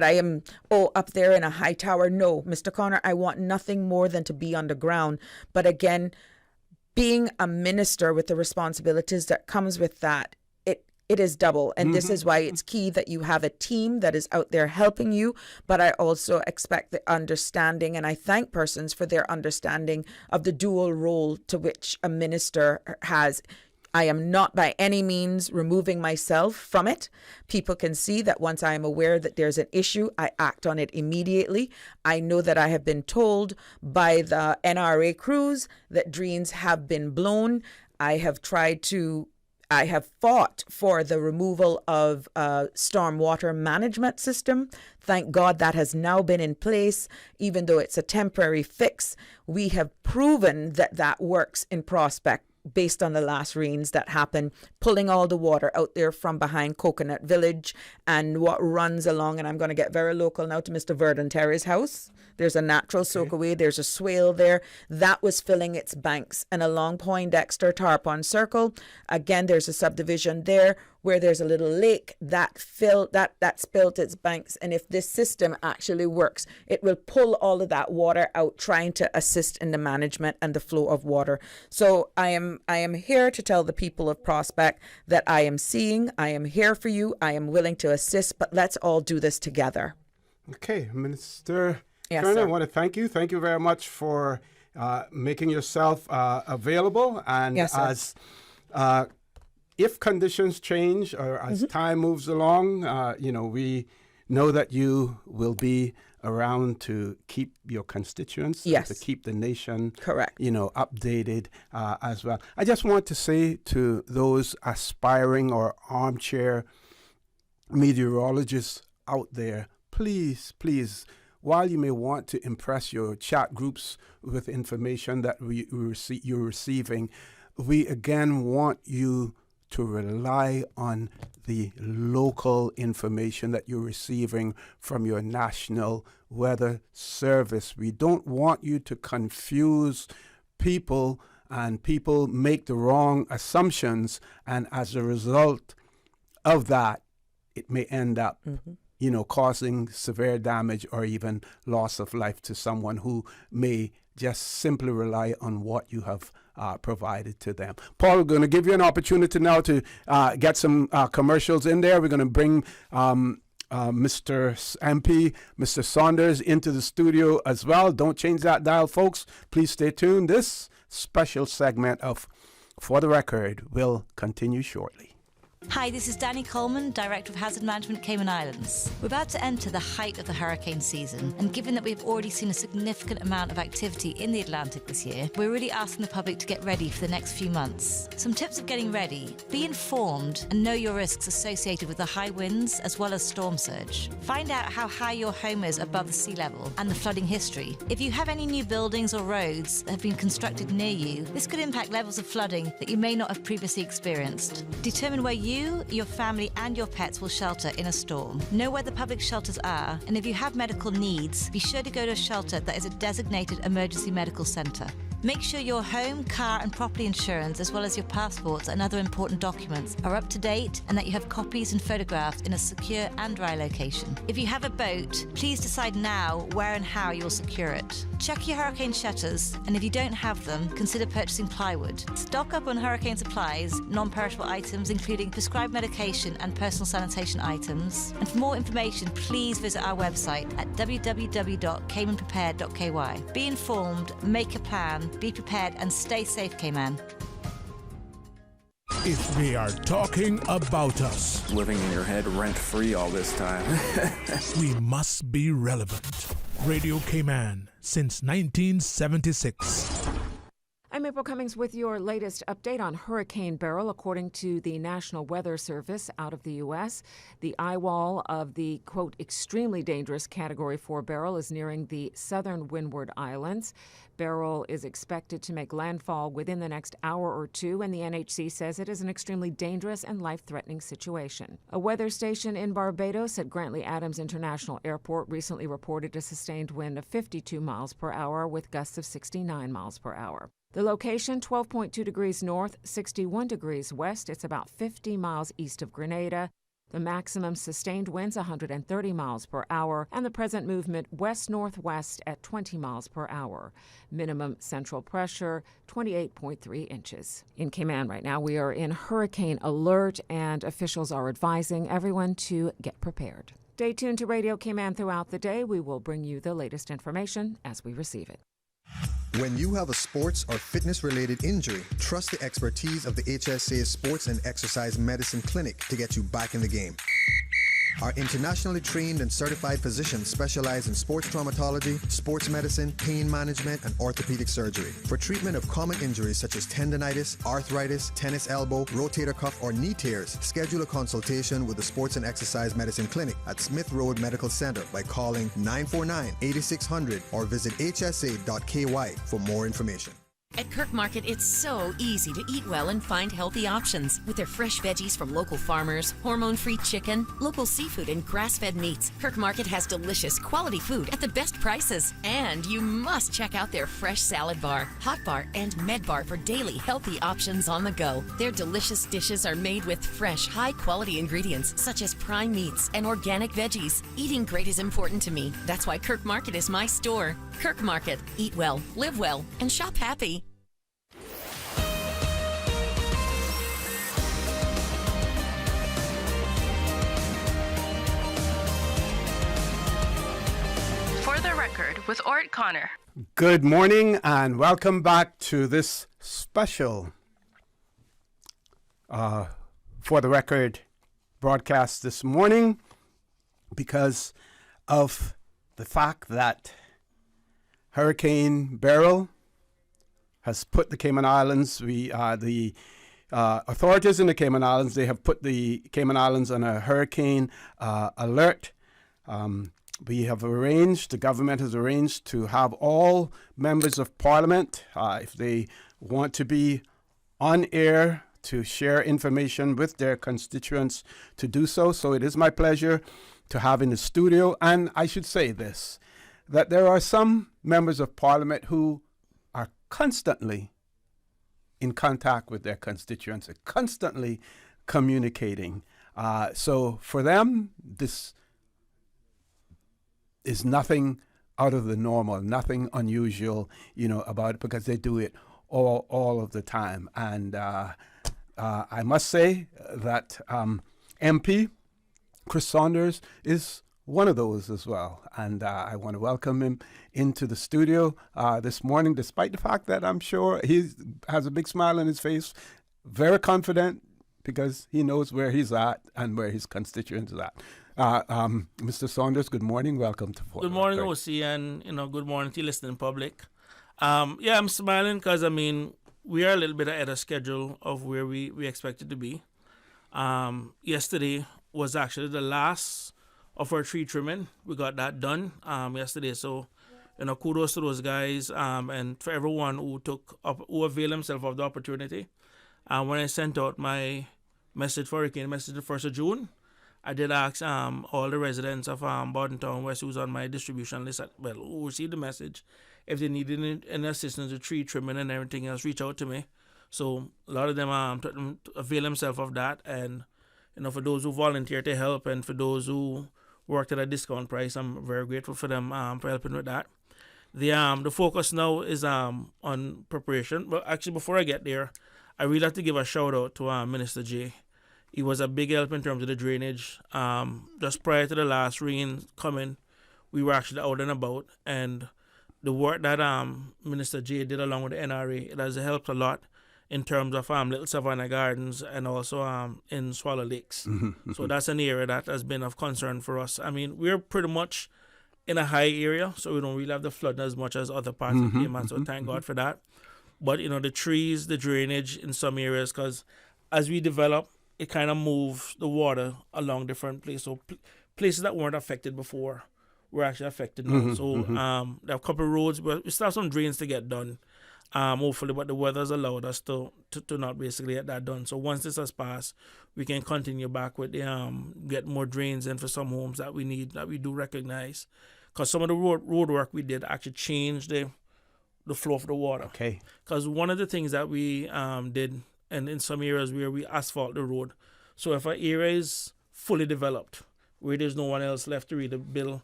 I am up there in a high tower. No, Mr. Connor, I want nothing more than to be underground. But again, being a minister with the responsibilities that comes with that, it is double. And this is why it's key that you have a team that is out there helping you. But I also expect the understanding, and I thank persons for their understanding of the dual role to which a minister has. I am not by any means removing myself from it. People can see that once I am aware that there's an issue, I act on it immediately. I know that I have been told by the NRA crews that drains have been blown. I have fought for the removal of a stormwater management system. Thank God that has now been in place. Even though it's a temporary fix, we have proven that that works in Prospect. based on the last rains that happened, pulling all the water out there from behind Coconut Village and what runs along, and I'm going to get very local now, to Mr. Verdon Terry's house. There's a natural soakaway. There's a swale there. That was filling its banks. And along Poindexter, Tarpon Circle, again, there's a subdivision there where there's a little lake that spilled its banks. And if this system actually works, it will pull all of that water out, trying to assist in the management and the flow of water. So I am here to tell the people of Prospect that I am here for you. I am willing to assist, but let's all do this together. Okay, Minister. Yes, Turner, sir. I want to thank you. Thank you very much for making yourself available. And Yes, sir. as if conditions change or as time moves along, we know that you will be around to keep your constituents, Yes. and to keep the nation, correct, updated as well. I just want to say to those aspiring or armchair meteorologists out there, please, while you may want to impress your chat groups with information that you're receiving, we again want you to rely on the local information that you're receiving from your National Weather Service. We don't want you to confuse people, and people make the wrong assumptions, and as a result of that, it may end up causing severe damage or even loss of life to someone who may just simply rely on what you have provided to them. Paul, we're going to give you an opportunity now to get some commercials in there. We're going to bring Mr. MP, Mr. Saunders into the studio as well. Don't change that dial, folks. Please stay tuned. This special segment of For the Record will continue shortly. Hi, this is Danny Coleman, Director of Hazard Management, Cayman Islands. We're about to enter the height of the hurricane season, and given that we've already seen a significant amount of activity in the Atlantic this year, we're really asking the public to get ready for the next few months. Some tips of getting ready: be informed and know your risks associated with the high winds as well as storm surge. Find out how high your home is above the sea level and the flooding history. If you have any new buildings or roads that have been constructed near you, this could impact levels of flooding that you may not have previously experienced. Determine where you, your family and your pets will shelter in a storm. Know where the public shelters are, and if you have medical needs, be sure to go to a shelter that is a designated emergency medical centre. Make sure your home, car and property insurance, as well as your passports and other important documents, are up to date and that you have copies and photographs in a secure and dry location. If you have a boat, please decide now where and how you'll secure it. Check your hurricane shutters, and if you don't have them, consider purchasing plywood. Stock up on hurricane supplies, non-perishable items including prescribed medication and personal sanitation items. And for more information, please visit our website at www.caymanprepared.ky. Be informed, make a plan, be prepared and stay safe, Cayman. If they are talking about us, living in your head rent-free all this time, we must be relevant. Radio Cayman since 1976. I'm April Cummings with your latest update on Hurricane Beryl. According to the National Weather Service out of the U.S., the eye wall of the, quote, extremely dangerous Category 4 Beryl is nearing the southern Windward Islands. Beryl is expected to make landfall within the next hour or two, and the NHC says it is an extremely dangerous and life-threatening situation. A weather station in Barbados at Grantley Adams International Airport recently reported a sustained wind of 52 miles per hour with gusts of 69 miles per hour. The location, 12.2 degrees north, 61 degrees west. It's about 50 miles east of Grenada. The maximum sustained winds 130 miles per hour, and the present movement west-northwest at 20 miles per hour. Minimum central pressure 28.3 inches. In Cayman right now, we are in hurricane alert, and officials are advising everyone to get prepared. Stay tuned to Radio Cayman throughout the day. We will bring you the latest information as we receive it. When you have a sports or fitness-related injury, trust the expertise of the HSA's Sports and Exercise Medicine Clinic to get you back in the game. Our internationally trained and certified physicians specialize in sports traumatology, sports medicine, pain management, and orthopedic surgery. For treatment of common injuries such as tendonitis, arthritis, tennis elbow, rotator cuff, or knee tears, schedule a consultation with the Sports and Exercise Medicine Clinic at Smith Road Medical Center by calling 949-8600 or visit hsa.ky for more information. At Kirk Market, it's so easy to eat well and find healthy options. With their fresh veggies from local farmers, hormone-free chicken, local seafood, and grass-fed meats, Kirk Market has delicious, quality food at the best prices. And you must check out their fresh salad bar, hot bar, and med bar for daily healthy options on the go. Their delicious dishes are made with fresh, high-quality ingredients such as prime meats and organic veggies. Eating great is important to me. That's why Kirk Market is my store. Kirk Market. Eat well, live well, and shop happy. For the record, with Orrett Connor. Good morning and welcome back to this special For the Record broadcast this morning because of the fact that Hurricane Beryl has put the Cayman Islands, the authorities in the Cayman Islands, they have put the Cayman Islands on a hurricane alert. We have arranged, the government has arranged to have all members of Parliament, if they want to be on air to share information with their constituents, to do so. So it is my pleasure to have in the studio, and I should say this, that there are some members of Parliament who are constantly in contact with their constituents, constantly communicating. So for them, this is nothing out of the normal, nothing unusual, about it, because they do it all of the time. And I must say that MP Chris Saunders is one of those as well. And I want to welcome him into the studio this morning, despite the fact that I'm sure he has a big smile on his face, very confident, because he knows where he's at and where his constituents are at. Mr. Saunders, good morning. Welcome to Good morning, OC, and good morning to you listening public. I'm smiling because we are a little bit ahead of schedule of where we expected to be. Yesterday was actually the last of our tree trimming. We got that done yesterday. So, kudos to those guys and for everyone who availed themselves of the opportunity. When I sent out my message for Hurricane message the 1st of June, I did ask all the residents of Bordentown West who's on my distribution list, who received the message, if they needed any assistance with tree trimming and everything else, reach out to me. So a lot of them avail themselves of that, and for those who volunteered to help and for those who worked at a discount price, I'm very grateful for them for helping with that. The focus now is on preparation. But actually, before I get there, I really have to give a shout out to Minister J. He was a big help in terms of the drainage. Just prior to the last rain coming, we were actually out and about, and the work that Minister J did along with the NRA, it has helped a lot in terms of Little Savannah Gardens and also in Swallow Lakes. So that's an area that has been of concern for us. We're pretty much in a high area, so we don't really have the flood as much as other parts of Cayman, so thank God for that. But, the trees, the drainage in some areas, because as we develop, it kind of moves the water along different places. So places that weren't affected before were actually affected now. So there are a couple of roads, but we still have some drains to get done, hopefully, but the weather's allowed us to not basically get that done. So once this has passed, we can continue back with get more drains in for some homes that we need, that we do recognize. Because some of the road work we did actually changed the flow of the water. Okay. Because one of the things that we did, and in some areas where we asphalt the road, so if an area is fully developed, where there's no one else left to read the bill,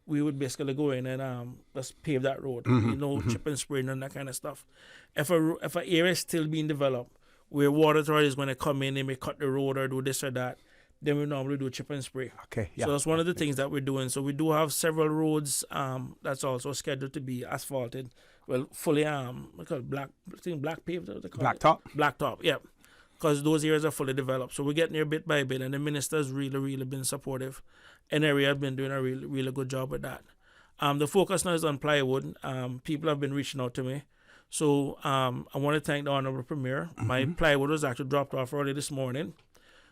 we would basically go in and just pave that road. Chip and spray and that kind of stuff. If an area is still being developed, where water authority is going to come in, they may cut the road or do this or that, then we normally do chip and spray. Okay. Yeah. So that's one of the things that we're doing. So we do have several roads that's also scheduled to be asphalted. Well, fully we call it black paved. Blacktop. Blacktop. Yeah. Because those areas are fully developed. So we're getting there bit by bit, and the minister's really been supportive. And area have been doing a really good job with that. The focus now is on plywood. People have been reaching out to me. So I want to thank the Honorable Premier. My plywood was actually dropped off early this morning.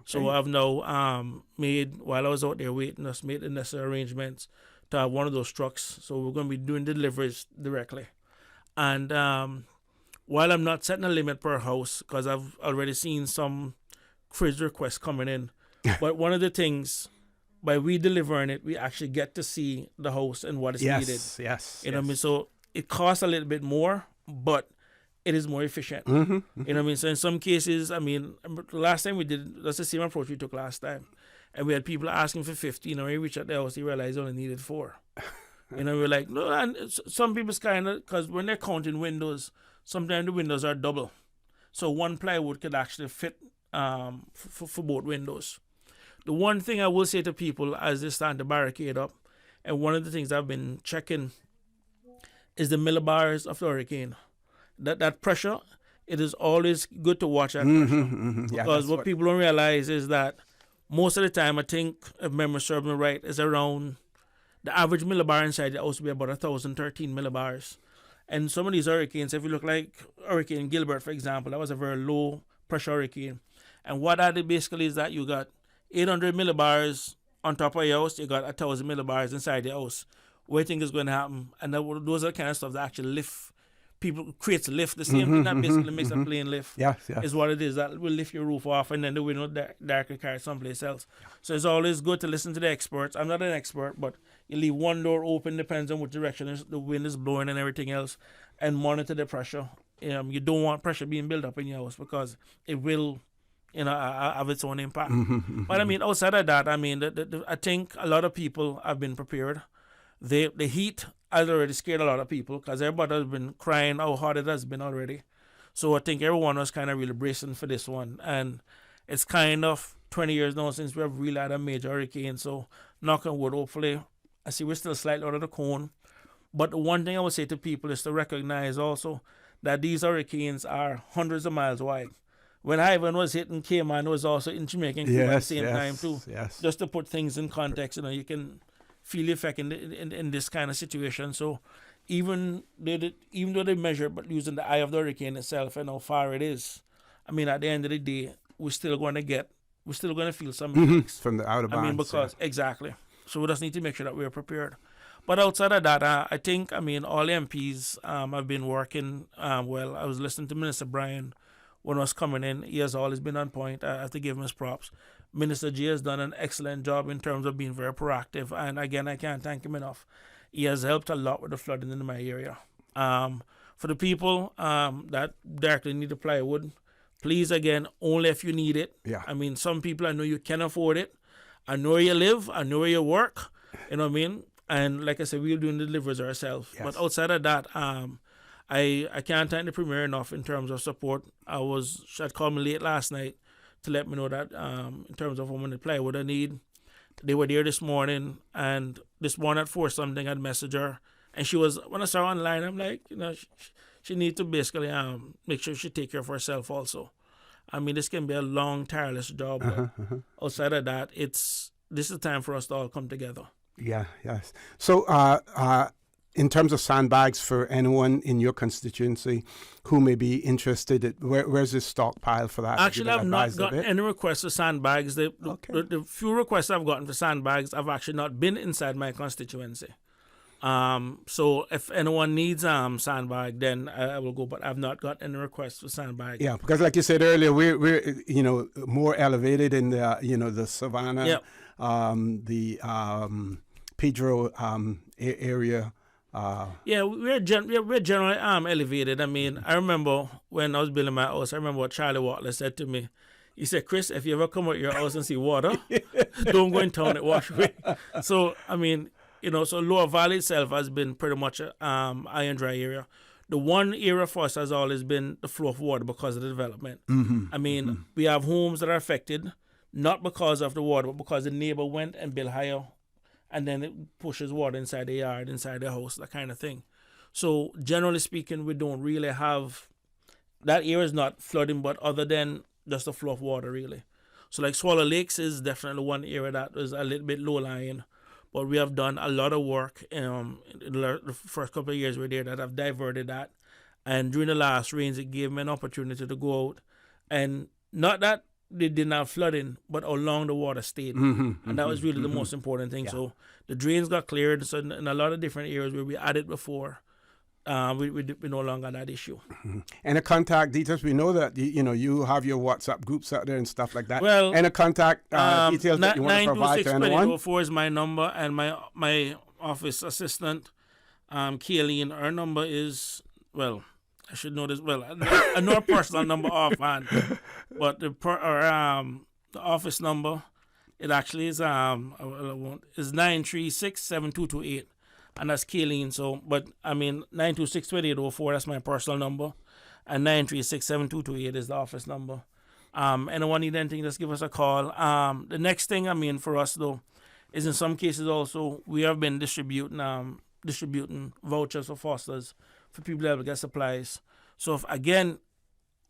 So I've now made, while I was out there waiting, just made the necessary arrangements to have one of those trucks. So we're going to be doing deliveries directly. And while I'm not setting a limit per house, because I've already seen some fridge requests coming in, but one of the things, by we delivering it, we actually get to see the house and what is needed. Yes. You know what I mean? So it costs a little bit more, but it is more efficient. You know what I mean? So in some cases, I mean, last time we did, that's the same approach we took last time. And we had people asking for 50, when we reached out the house, they realized they only needed 4. We're like, no, and some people's kind of, because when they're counting windows, sometimes the windows are double. So one plywood could actually fit for both windows. The one thing I will say to people as they start to barricade up, and one of the things I've been checking is the millibars of the hurricane. That pressure, it is always good to watch that pressure. Yeah, because what people don't realize is that most of the time, I think, if memory serves me right, is around the average millibar inside the house will be about 1,013 millibars. And some of these hurricanes, if you look like Hurricane Gilbert, for example, that was a very low pressure hurricane. And what that basically is that you got 800 millibars on top of your house, you got 1,000 millibars inside your house. What do you think is going to happen? And those are the kind of stuff that actually lift people, creates lift. The same thing that basically makes a plane lift is what it is. That will lift your roof off and then the window darker carry someplace else. So it's always good to listen to the experts. I'm not an expert, but you leave one door open, depends on which direction the wind is blowing and everything else, and monitor the pressure. You don't want pressure being built up in your house because it will have its own impact. But I mean, outside of that, I mean, I think a lot of people have been prepared. The heat has already scared a lot of people because everybody has been crying how hot it has been already. So I think everyone was kind of really bracing for this one. And it's kind of 20 years now since we have really had a major hurricane. So knock on wood, hopefully, I see we're still slightly out of the cone. But the one thing I would say to people is to recognize also that these hurricanes are hundreds of miles wide. When Ivan was hitting Cayman, it was also in Jamaica and Cuba at the same time too. Yes. Just to put things in context, you can feel the effect in this kind of situation. So even though they measure, but using the eye of the hurricane itself and how far it is, I mean, at the end of the day, we're still going to feel some effects from the outer bounds. I mean, because exactly. So we just need to make sure that we're prepared. But outside of that, I think, I mean, all the MPs have been working well. I was listening to Minister Brian when I was coming in. He has always been on point. I have to give him his props. Minister G has done an excellent job in terms of being very proactive. And again, I can't thank him enough. He has helped a lot with the flooding in my area. For the people that directly need the plywood, please, again, only if you need it. Yeah. I mean, some people, I know you can afford it. I know where you live. I know where you work. You know what I mean? And like I said, we're doing the deliveries ourselves. Yes. But outside of that, I can't thank the Premier enough in terms of support. She had called me late last night to let me know that in terms of how many plywood I need. They were there this morning, and this morning at 4 something I'd messaged her. And when I saw her online, I'm like, she needs to basically make sure she take care of herself also. I mean, this can be a long, tireless job. But outside of that, this is time for us to all come together. Yeah, yes. So, in terms of sandbags, for anyone in your constituency who may be interested, where's the stockpile for that? Actually, I've not gotten any requests for sandbags. The few requests I've gotten for sandbags, I've actually not been inside my constituency. So if anyone needs sandbag, then I will go. But I've not got any requests for sandbag. Yeah, because like you said earlier, we're more elevated in the the Savannah, the Pedro area. We're generally elevated. I mean, I remember when I was building my house, I remember what Charlie Watley said to me. He said, Chris, if you ever come out your house and see water, don't go in town, it wash away. So, I mean, so Lower Valley itself has been pretty much an iron dry area. The one area for us has always been the flow of water because of the development. I mean, we have homes that are affected, not because of the water, but because the neighbor went and built higher, and then it pushes water inside the yard, inside the house, that kind of thing. So generally speaking, we don't really have, that area is not flooding, but other than just a flow of water, really. So like Swallow Lakes is definitely one area that is a little bit low-lying, but we have done a lot of work in the first couple of years we were there that have diverted that. And during the last rains, it gave me an opportunity to go out, and not that they didn't have flooding, but how long the water stayed. And that was really the most important thing. Yeah. So the drains got cleared. So in a lot of different areas where we had it before, we no longer that issue. And the contact details, we know that you have your WhatsApp groups out there and stuff like that. Well, and the contact details that you want to provide to anyone. 926-2004 is my number, and my office assistant, Kayleen, her number is, well, I should know this. Well, I know her personal number offhand, but the office number, it actually is 936-7228. And that's Kayleen. So, but I mean, 926-2804, that's my personal number. And 936-7228 is the office number. Anyone need anything, just give us a call. The next thing, I mean, for us, though, is in some cases also, we have been distributing vouchers for fosters for people that will get supplies. So, again,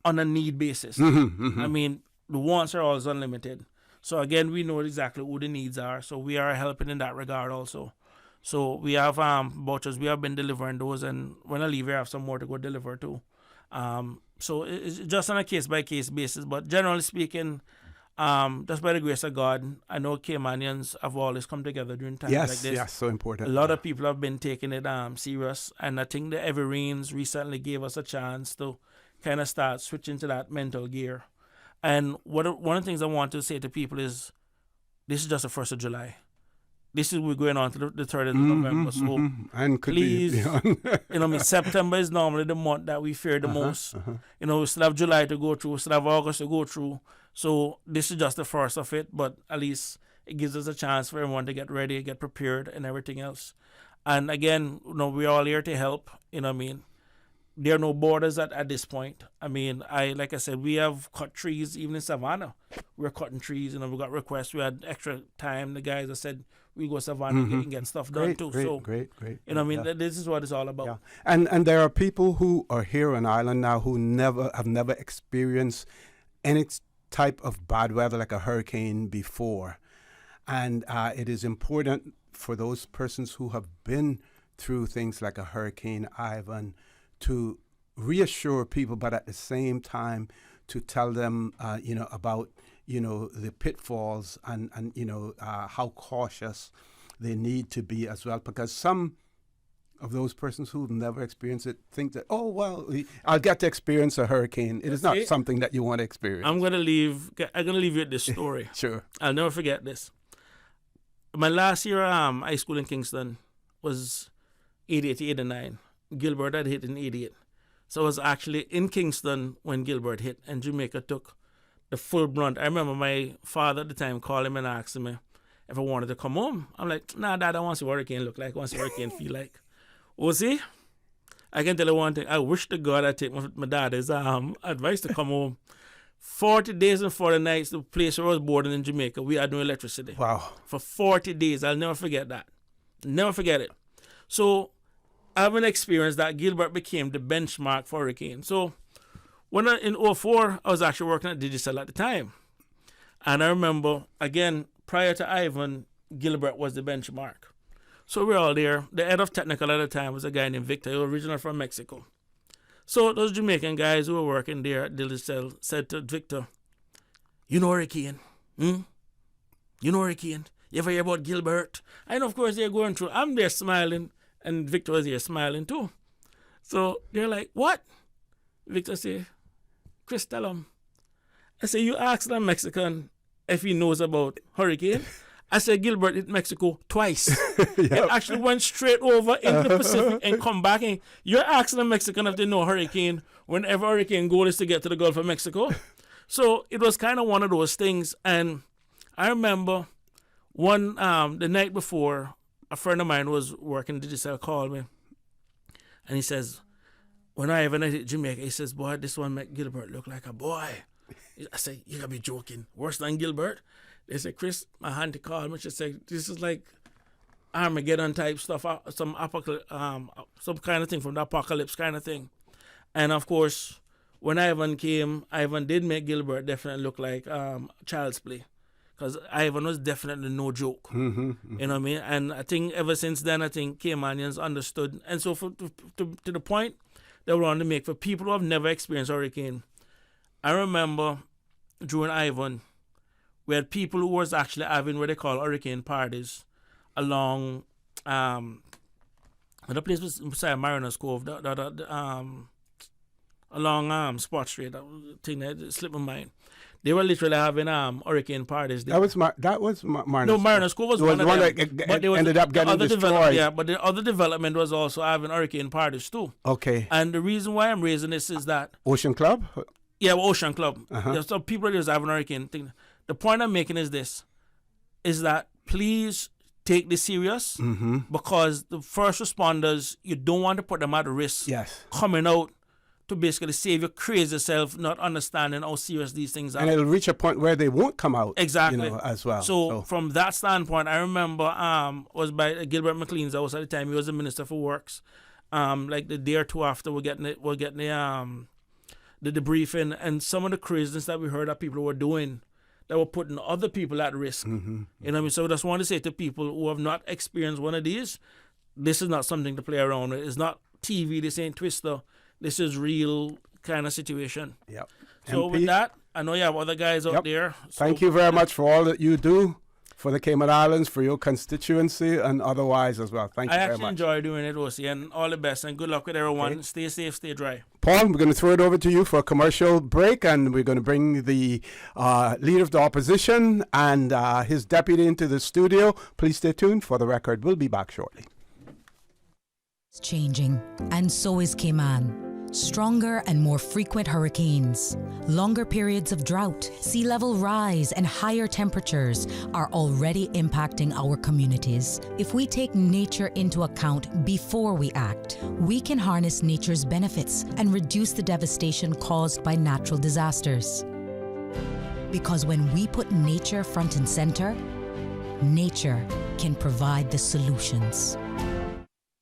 on a need basis. I mean, the wants are always unlimited. So, again, we know exactly who the needs are. So, we are helping in that regard also. So we have vouchers. We have been delivering those, and when I leave here, I have some more to go deliver too. So it's just on a case-by-case basis. But generally speaking, just by the grace of God, I know Caymanians have always come together during times like this. Yes, so important. A lot of people have been taking it serious, and I think the Heavy Rains recently gave us a chance to kind of start switching to that mental gear. And one of the things I want to say to people is, this is just the 1st of July. This is we're going on to the 3rd of November. So and please, September is normally the month that we fear the most. We still have July to go through, we still have August to go through. So this is just the first of it, but at least it gives us a chance for everyone to get ready, get prepared, and everything else. And again, we're all here to help. There are no borders at this point. I mean, like I said, we have cut trees even in Savannah. We're cutting trees, we got requests. We had extra time. The guys that said we go Savannah and get stuff done too. Great. This is what it's all about. Yeah. And there are people who are here on island now who have never experienced any type of bad weather like a hurricane before. And it is important for those persons who have been through things like a Hurricane Ivan to reassure people, but at the same time to tell them, about, the pitfalls and how cautious they need to be as well. Because some of those persons who've never experienced it think that, I'll get to experience a hurricane. It is not something that you want to experience. I'm gonna leave you with this story. Sure. I'll never forget this. My last year high school in Kingston was 88 to 89. Gilbert had hit in 88. So I was actually in Kingston when Gilbert hit, and Jamaica took the full brunt. I remember my father at the time calling me and asking me if I wanted to come home. I'm like, nah, Dad, I want to see what hurricane look like. I want to see what hurricane feel like. See, I can tell you one thing. I wish to God I'd take my dad's advice to come home. 40 days and 40 nights, the place where I was born in Jamaica, we had no electricity. Wow. For 40 days. I'll never forget that. Never forget it. So I have an experience that Gilbert became the benchmark for hurricane. So when in 2004, I was actually working at Digicel at the time. And I remember, again, prior to Ivan, Gilbert was the benchmark. So we're all there. The head of technical at the time was a guy named Victor, he was originally from Mexico. So those Jamaican guys who were working there at Digicel said to Victor, you know hurricane? You know hurricane? You ever hear about Gilbert? And of course they're going through. I'm there smiling, and Victor was here smiling too. So they're like, what? Victor say, Chris, tell him. I say, you ask that Mexican if he knows about hurricane. I said, Gilbert hit Mexico twice. It actually went straight over into the Pacific and come back. And you're asking a Mexican if they know hurricane whenever hurricane goal is to get to the Gulf of Mexico. So it was kind of one of those things. And I remember the night before, a friend of mine was working, Digicel called me. And he says, when I ever hit Jamaica, he says, boy, this one make Gilbert look like a boy. I say, you gotta be joking. Worse than Gilbert? They said, Chris, my auntie called me. She said, this is like Armageddon type stuff, some kind of thing from the apocalypse kind of thing. And of course, when Ivan came, Ivan did make Gilbert definitely look like child's play. Because Ivan was definitely no joke. You know what I mean? And I think ever since then, I think Caymanians understood. And so to the point that we want to make for people who have never experienced hurricane, I remember during Ivan, we had people who was actually having what they call hurricane parties along The place beside Mariners Cove, along Spot Street, that thing that slipped my mind. They were literally having hurricane parties. That was Mariners. No, Mariners Cove was one of them. But ended up getting destroyed. Yeah, but the other development was also having hurricane parties too. Okay. And the reason why I'm raising this is that Ocean Club. Yeah, Ocean Club. Uh-huh. There's some people that just having hurricane thing. The point I'm making is this: is that please take this serious because the first responders, you don't want to put them at risk. Yes. Coming out to basically save your crazy self, not understanding how serious these things are. And it'll reach a point where they won't come out. Exactly. As well. So from that standpoint, I remember was by Gilbert McLean's house at the time. He was the Minister for Works. Like the day or two after, we're getting the debriefing, and some of the craziness that we heard that people were doing that were putting other people at risk. You know what I mean? So I just want to say to people who have not experienced one of these, this is not something to play around with. It's not TV. This ain't Twister. This is real kind of situation. Yep. So MP? with that, I know you have other guys out there. So Thank you very much for all that you do for the Cayman Islands, for your constituency, and otherwise as well. Thank you very much. I actually enjoy doing it, OC, and all the best, and good luck with everyone. Okay. Stay safe, stay dry. Paul, we're going to throw it over to you for a commercial break, and we're going to bring the leader of the opposition and his deputy into the studio. Please stay tuned for the record. We'll be back shortly. It's changing, and so is Cayman. Stronger and more frequent hurricanes, longer periods of drought, sea level rise, and higher temperatures are already impacting our communities. If we take nature into account before we act, we can harness nature's benefits and reduce the devastation caused by natural disasters. Because when we put nature front and center, nature can provide the solutions.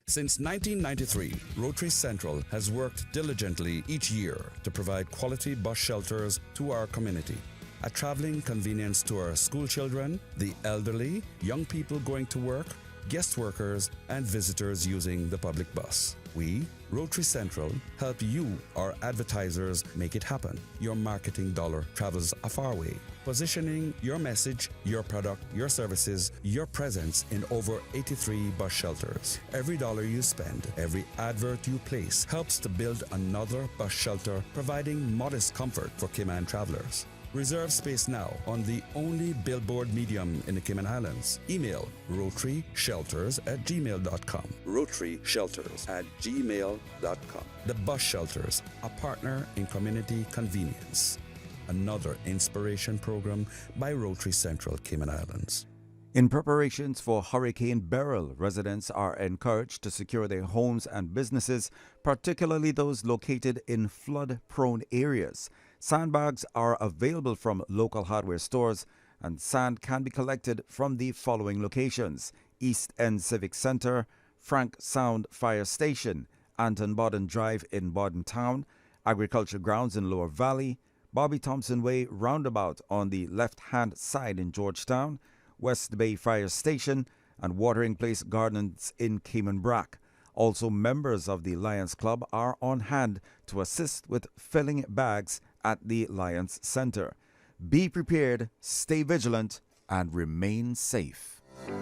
Since 1993, Rotary Central has worked diligently each year to provide quality bus shelters to our community. A traveling convenience to our school children, the elderly, young people going to work, guest workers, and visitors using the public bus. We, Rotary Central, help you, our advertisers, make it happen. Your marketing dollar travels a far way. Positioning your message, your product, your services, your presence in over 83 bus shelters. Every dollar you spend, every advert you place helps to build another bus shelter, providing modest comfort for Cayman travelers. Reserve space now on the only billboard medium in the Cayman Islands. Email rotaryshelters@gmail.com. rotaryshelters@gmail.com. The Bus Shelters, a partner in community convenience. Another inspiration program by Rotary Central Cayman Islands. In preparations for Hurricane Beryl, residents are encouraged to secure their homes and businesses, particularly those located in flood-prone areas. Sandbags are available from local hardware stores, and sand can be collected from the following locations: East End Civic Center, Frank Sound Fire Station, Anton Bodden Drive in Bodden Town, Agriculture Grounds in Lower Valley, Bobby Thompson Way Roundabout on the left-hand side in Georgetown, West Bay Fire Station, and Watering Place Gardens in Cayman Brac. Also, members of the Lions Club are on hand to assist with filling bags at the Lions Center. Be prepared, stay vigilant, and remain safe.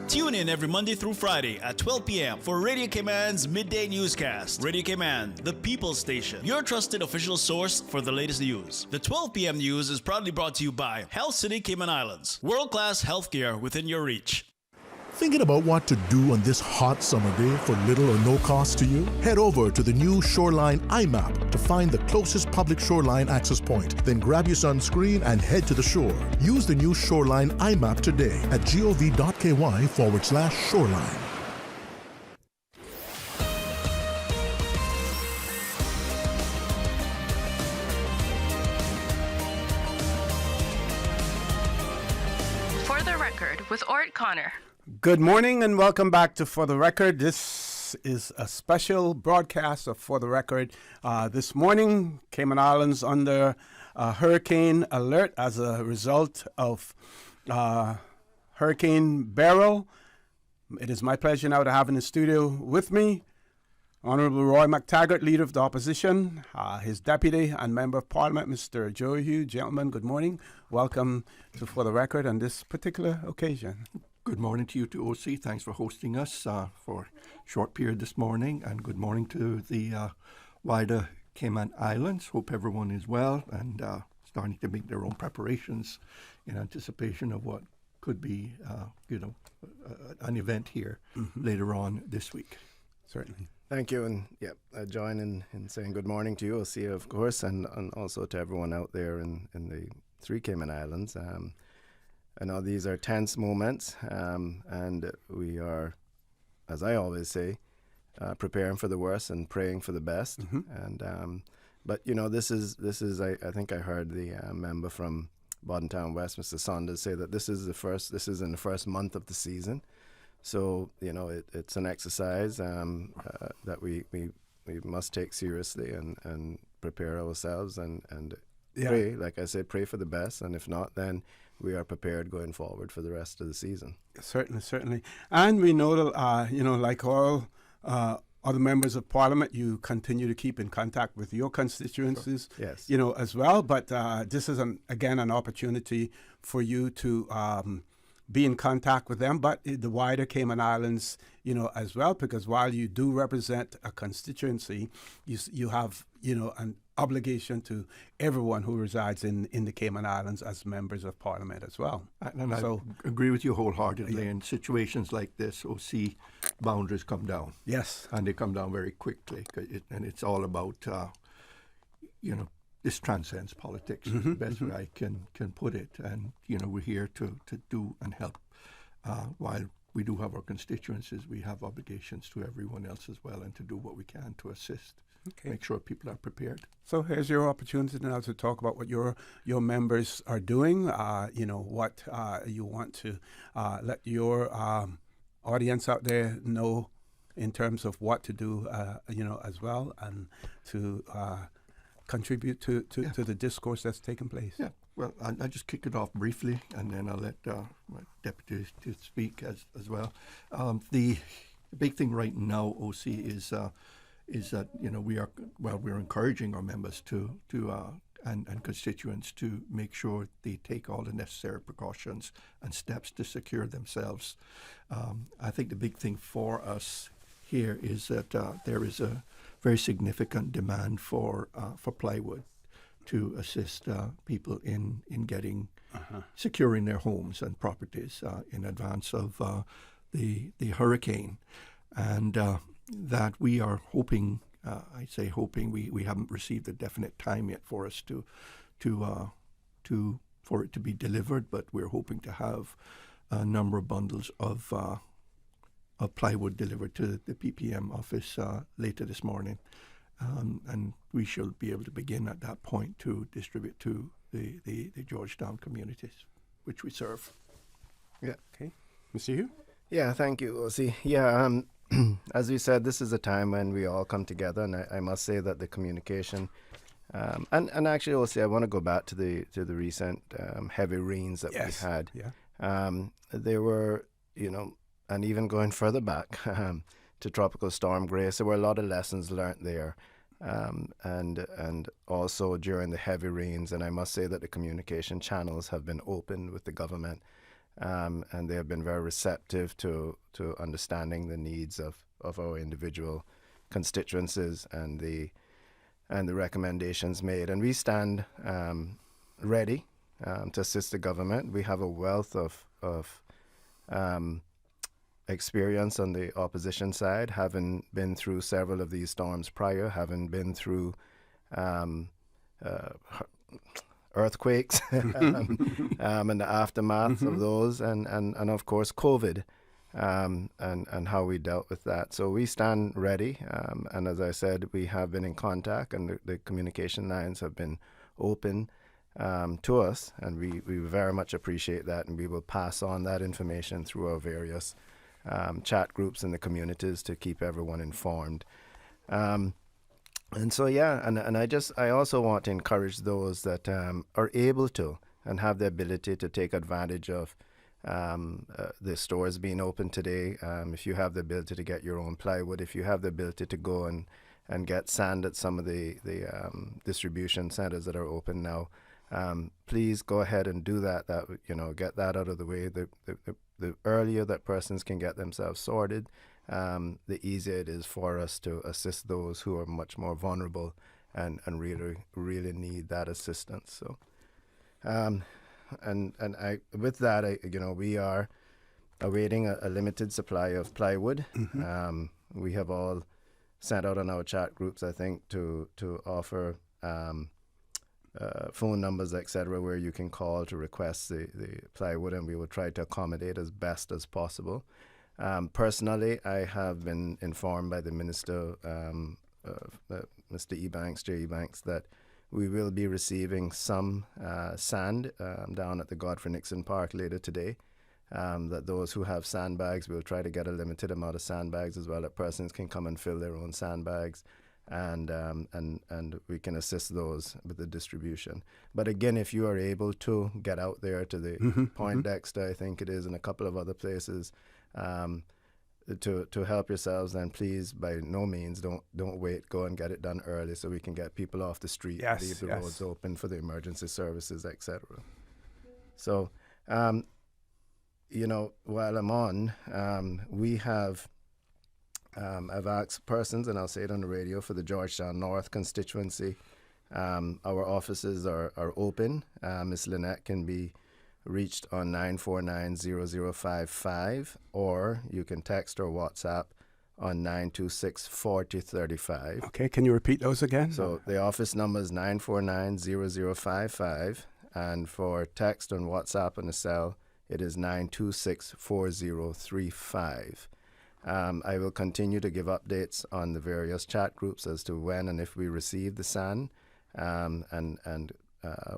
Tune in every Monday through Friday at 12 p.m. for Radio Cayman's Midday Newscast. Radio Cayman, the people's station, your trusted official source for the latest news. The 12 p.m. news is proudly brought to you by Health City Cayman Islands. World-class healthcare within your reach. Thinking about what to do on this hot summer day for little or no cost to you? Head over to the new Shoreline iMap to find the closest public shoreline access point. Then grab your sunscreen and head to the shore. Use the new Shoreline iMap today at gov.ky/shoreline. For the record, with Orrett Connor. Good morning and welcome back to For the Record. This is a special broadcast of For the Record. This morning, Cayman Islands under hurricane alert as a result of Hurricane Beryl. It is my pleasure now to have in the studio with me Honorable Roy McTaggart, Leader of the Opposition, his Deputy and Member of Parliament, Mr. Joe Hugh. Gentlemen, good morning. Welcome to For the Record on this particular occasion. Good morning to you to OThe. Thanks for hosting us for a short period this morning, and good morning to the wider Cayman Islands. Hope everyone is well and starting to make their own preparations in anticipation of what could be, an event here later on this week. Certainly. Thank you, and I join in saying good morning to you, OThe, of course, and also to everyone out there in the 3 Cayman Islands. I know these are tense moments, and we are, as I always say, preparing for the worst and praying for the best. And but this is I think I heard the member from Boddentown West, Mr. Saunders, say that this is in the first month of the season. So it's an exercise that we must take seriously and prepare ourselves and pray. Like I said, pray for the best, and if not, then we are prepared going forward for the rest of the season. Certainly. And we know that, like all other members of Parliament, you continue to keep in contact with your constituencies, Yes. As well. But this is, again, an opportunity for you to be in contact with them, but the wider Cayman Islands, as well, because while you do represent a constituency, you have, an obligation to everyone who resides in the Cayman Islands as members of Parliament as well. And I agree with you wholeheartedly. In situations like this, OThe boundaries come down. Yes. And they come down very quickly. And it's all about, this transcends politics, is the best way I can put it. And, we're here to do and help. While we do have our constituencies, we have obligations to everyone else as well, and to do what we can to assist. Okay. Make sure people are prepared. So here's your opportunity now to talk about what your members are doing. What you want to let your audience out there know in terms of what to do, as well, and to contribute to the discourse that's taking place. Yeah. Well, I'll just kick it off briefly, and then I'll let my deputy to speak as well. The big thing right now, OThe, is that we're encouraging our members and constituents to make sure they take all the necessary precautions and steps to secure themselves. I think the big thing for us here is that there is a very significant demand for plywood to assist people in getting securing their homes and properties in advance of the hurricane, and that we are hoping. I say hoping. We haven't received a definite time yet for us for it to be delivered, but we're hoping to have a number of bundles of plywood delivered to the PPM office later this morning. And we shall be able to begin at that point to distribute to the Georgetown communities, which we serve. Yeah. Okay. Mr. Hugh? Yeah, thank you, OThe. Yeah, as we said, this is a time when we all come together, and I must say that the communication, and actually, OThe, I want to go back to the recent heavy rains that we had. Yeah. There were, and even going further back to Tropical Storm Grace, there were a lot of lessons learned there. And also during the heavy rains, and I must say that the communication channels have been opened with the government, and they have been very receptive to understanding the needs of our individual constituencies and the recommendations made. And we stand ready to assist the government. We have a wealth of experience on the opposition side, having been through several of these storms prior, having been through earthquakes and the aftermath of those, and of course COVID, and how we dealt with that. So we stand ready, and as I said, we have been in contact, and the communication lines have been open to us, and we very much appreciate that, and we will pass on that information through our various chat groups in the communities to keep everyone informed. And so, and I also want to encourage those that are able to and have the ability to take advantage of the stores being open today. If you have the ability to get your own plywood, if you have the ability to go and get sand at some of the distribution centers that are open now, please go ahead and do that. Get that out of the way. The the earlier that persons can get themselves sorted, the easier it is for us to assist those who are much more vulnerable and really need that assistance. So, with that, we are awaiting a limited supply of plywood. We have all sent out on our chat groups, I think, to offer phone numbers, etc., where you can call to request the plywood, and we will try to accommodate as best as possible. Personally, I have been informed by the Minister, Mr. J. Banks, that we will be receiving some sand down at the Godfrey Nixon Park later today. That those who have sandbags, we'll try to get a limited amount of sandbags as well, that persons can come and fill their own sandbags, and we can assist those with the distribution. But again, if you are able to get out there to the Poindexter, I think it is, and a couple of other places, to help yourselves, then please, by no means, don't wait. Go and get it done early so we can get people off the street, leave the roads open for the emergency services, etc. So, while I'm on, we have, I've asked persons, and I'll say it on the radio, for the Georgetown North constituency. Our offices are open. Ms. Lynette can be reached on 949-0055, or you can text or WhatsApp on 926-4035. Okay, can you repeat those again? So the office number is 949-0055, and for text and WhatsApp on the cell, it is 926-4035. I will continue to give updates on the various chat groups as to when and if we receive the sand, and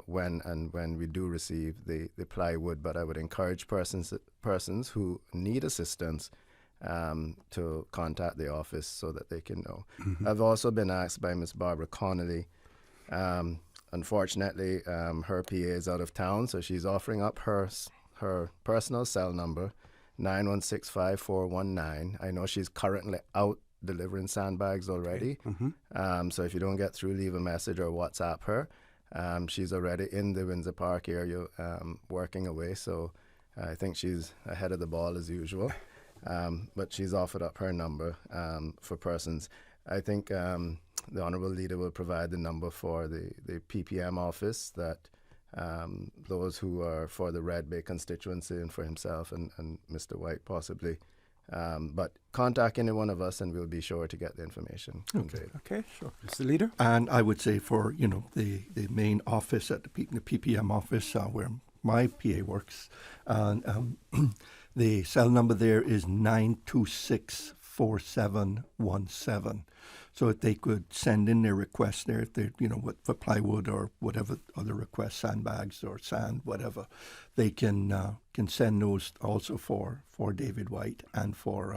when we do receive the plywood. But I would encourage persons who need assistance to contact the office so that they can know. I've also been asked by Ms. Barbara Connolly. Unfortunately, her PA is out of town, so she's offering up her personal cell number, 916-5419. I know she's currently out delivering sandbags already. So if you don't get through, leave a message or WhatsApp her. She's already in the Windsor Park area working away, so I think she's ahead of the ball as usual. But she's offered up her number for persons. I think the Honourable Leader will provide the number for the PPM office, that those who are for the Red Bay constituency and for himself and Mr. White possibly. But contact any one of us and we'll be sure to get the information. Okay, sure. Mr. Leader? And I would say for, the main office at the PPM office where my PA works, and the cell number there is 926-4717. So if they could send in their request there, if they, for plywood or whatever other requests, sandbags or sand, whatever, they can send those also for David White and for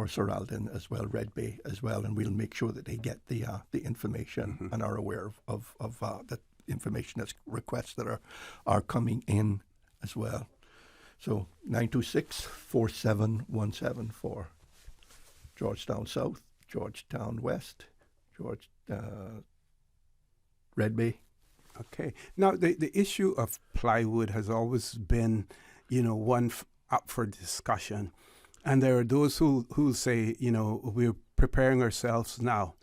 Sir Alden as well, Red Bay as well, and we'll make sure that they get the information and are aware of the information that's requests that are coming in as well. So 926-4717 for Georgetown South, Georgetown West, Red Bay. Okay. Now, the issue of plywood has always been, one up for discussion. And there are those who say, we're preparing ourselves now.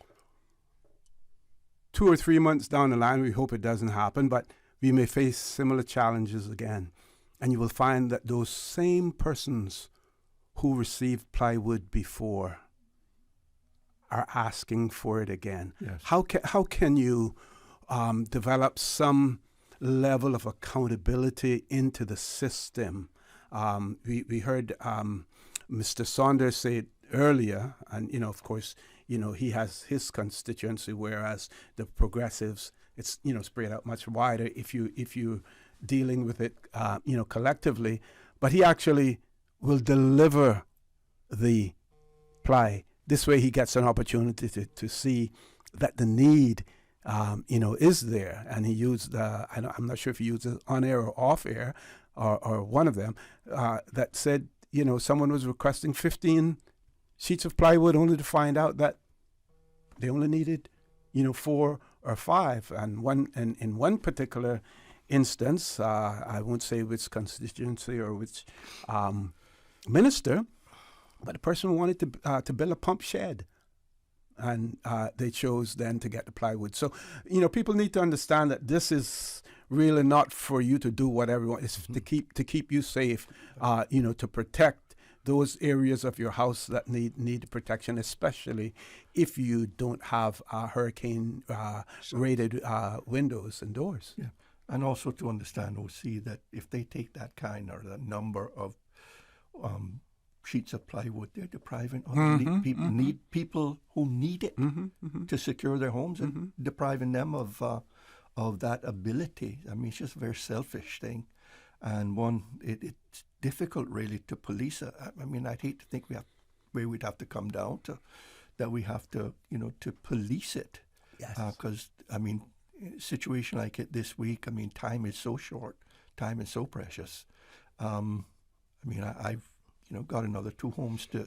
2 or 3 months down the line, we hope it doesn't happen, but we may face similar challenges again. And you will find that those same persons who received plywood before are asking for it again. Yes. How can you develop some level of accountability into the system? We heard Mr. Saunders say it earlier, and of course, he has his constituency, whereas the progressives, it's spread out much wider if you're dealing with it collectively. But he actually will deliver the ply. This way he gets an opportunity to see that the need, is there. And he used, I'm not sure if he used it on air or off air, or one of them, that said, someone was requesting 15 sheets of plywood only to find out that they only needed, 4 or 5. And in one particular instance, I won't say which constituency or which minister, but the person wanted to build a pump shed. And they chose then to get the plywood. So, people need to understand that this is really not for you to do whatever you want. It's to keep you safe, to protect those areas of your house that need protection, especially if you don't have hurricane rated windows and doors. Yeah, and also to understand, OC, that if they take that kind or the number of sheets of plywood, they're depriving people who need it to secure their homes and depriving them of that ability. I mean, it's just a very selfish thing, and it's difficult really to police it. I mean, I'd hate to think we'd have to come down to that. We have to to police it. Yes. Because I mean, a situation like it this week. I mean, time is so short. Time is so precious. I mean, I've got another 2 homes to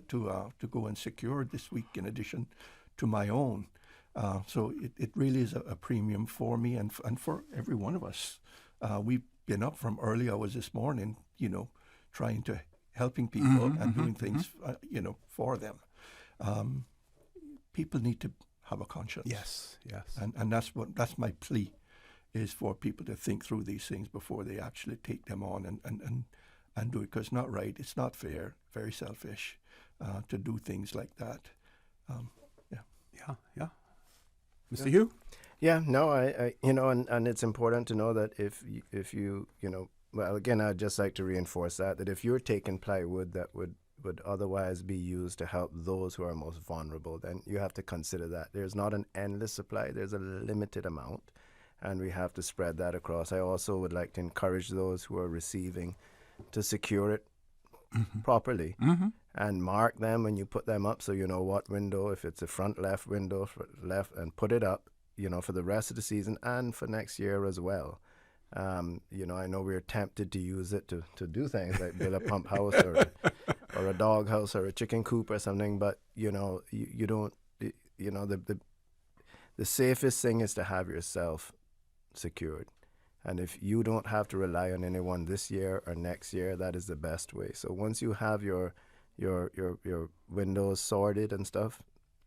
go and secure this week in addition to my own. So it really is a premium for me and for every one of us. We've been up from early hours this morning, trying to helping people and doing things, for them. People need to have a conscience. Yes. And that's my plea, is for people to think through these things before they actually take them on and do it, because it's not right. It's not fair. Very selfish to do things like that. Yeah. Mr. Hugh? Yeah, no, I and it's important to know that if you well, again, I'd just like to reinforce that if you're taking plywood that would otherwise be used to help those who are most vulnerable, then you have to consider that there's not an endless supply. There's a limited amount, and we have to spread that across. I also would like to encourage those who are receiving to secure it properly and mark them when you put them up, so you know what window, if it's a front left window, left, and put it up, for the rest of the season and for next year as well. I know we're tempted to use it to do things like build a pump house or a dog house or a chicken coop or something, but you don't, the safest thing is to have yourself secured. And if you don't have to rely on anyone this year or next year, that is the best way. So once you have your windows sorted and stuff,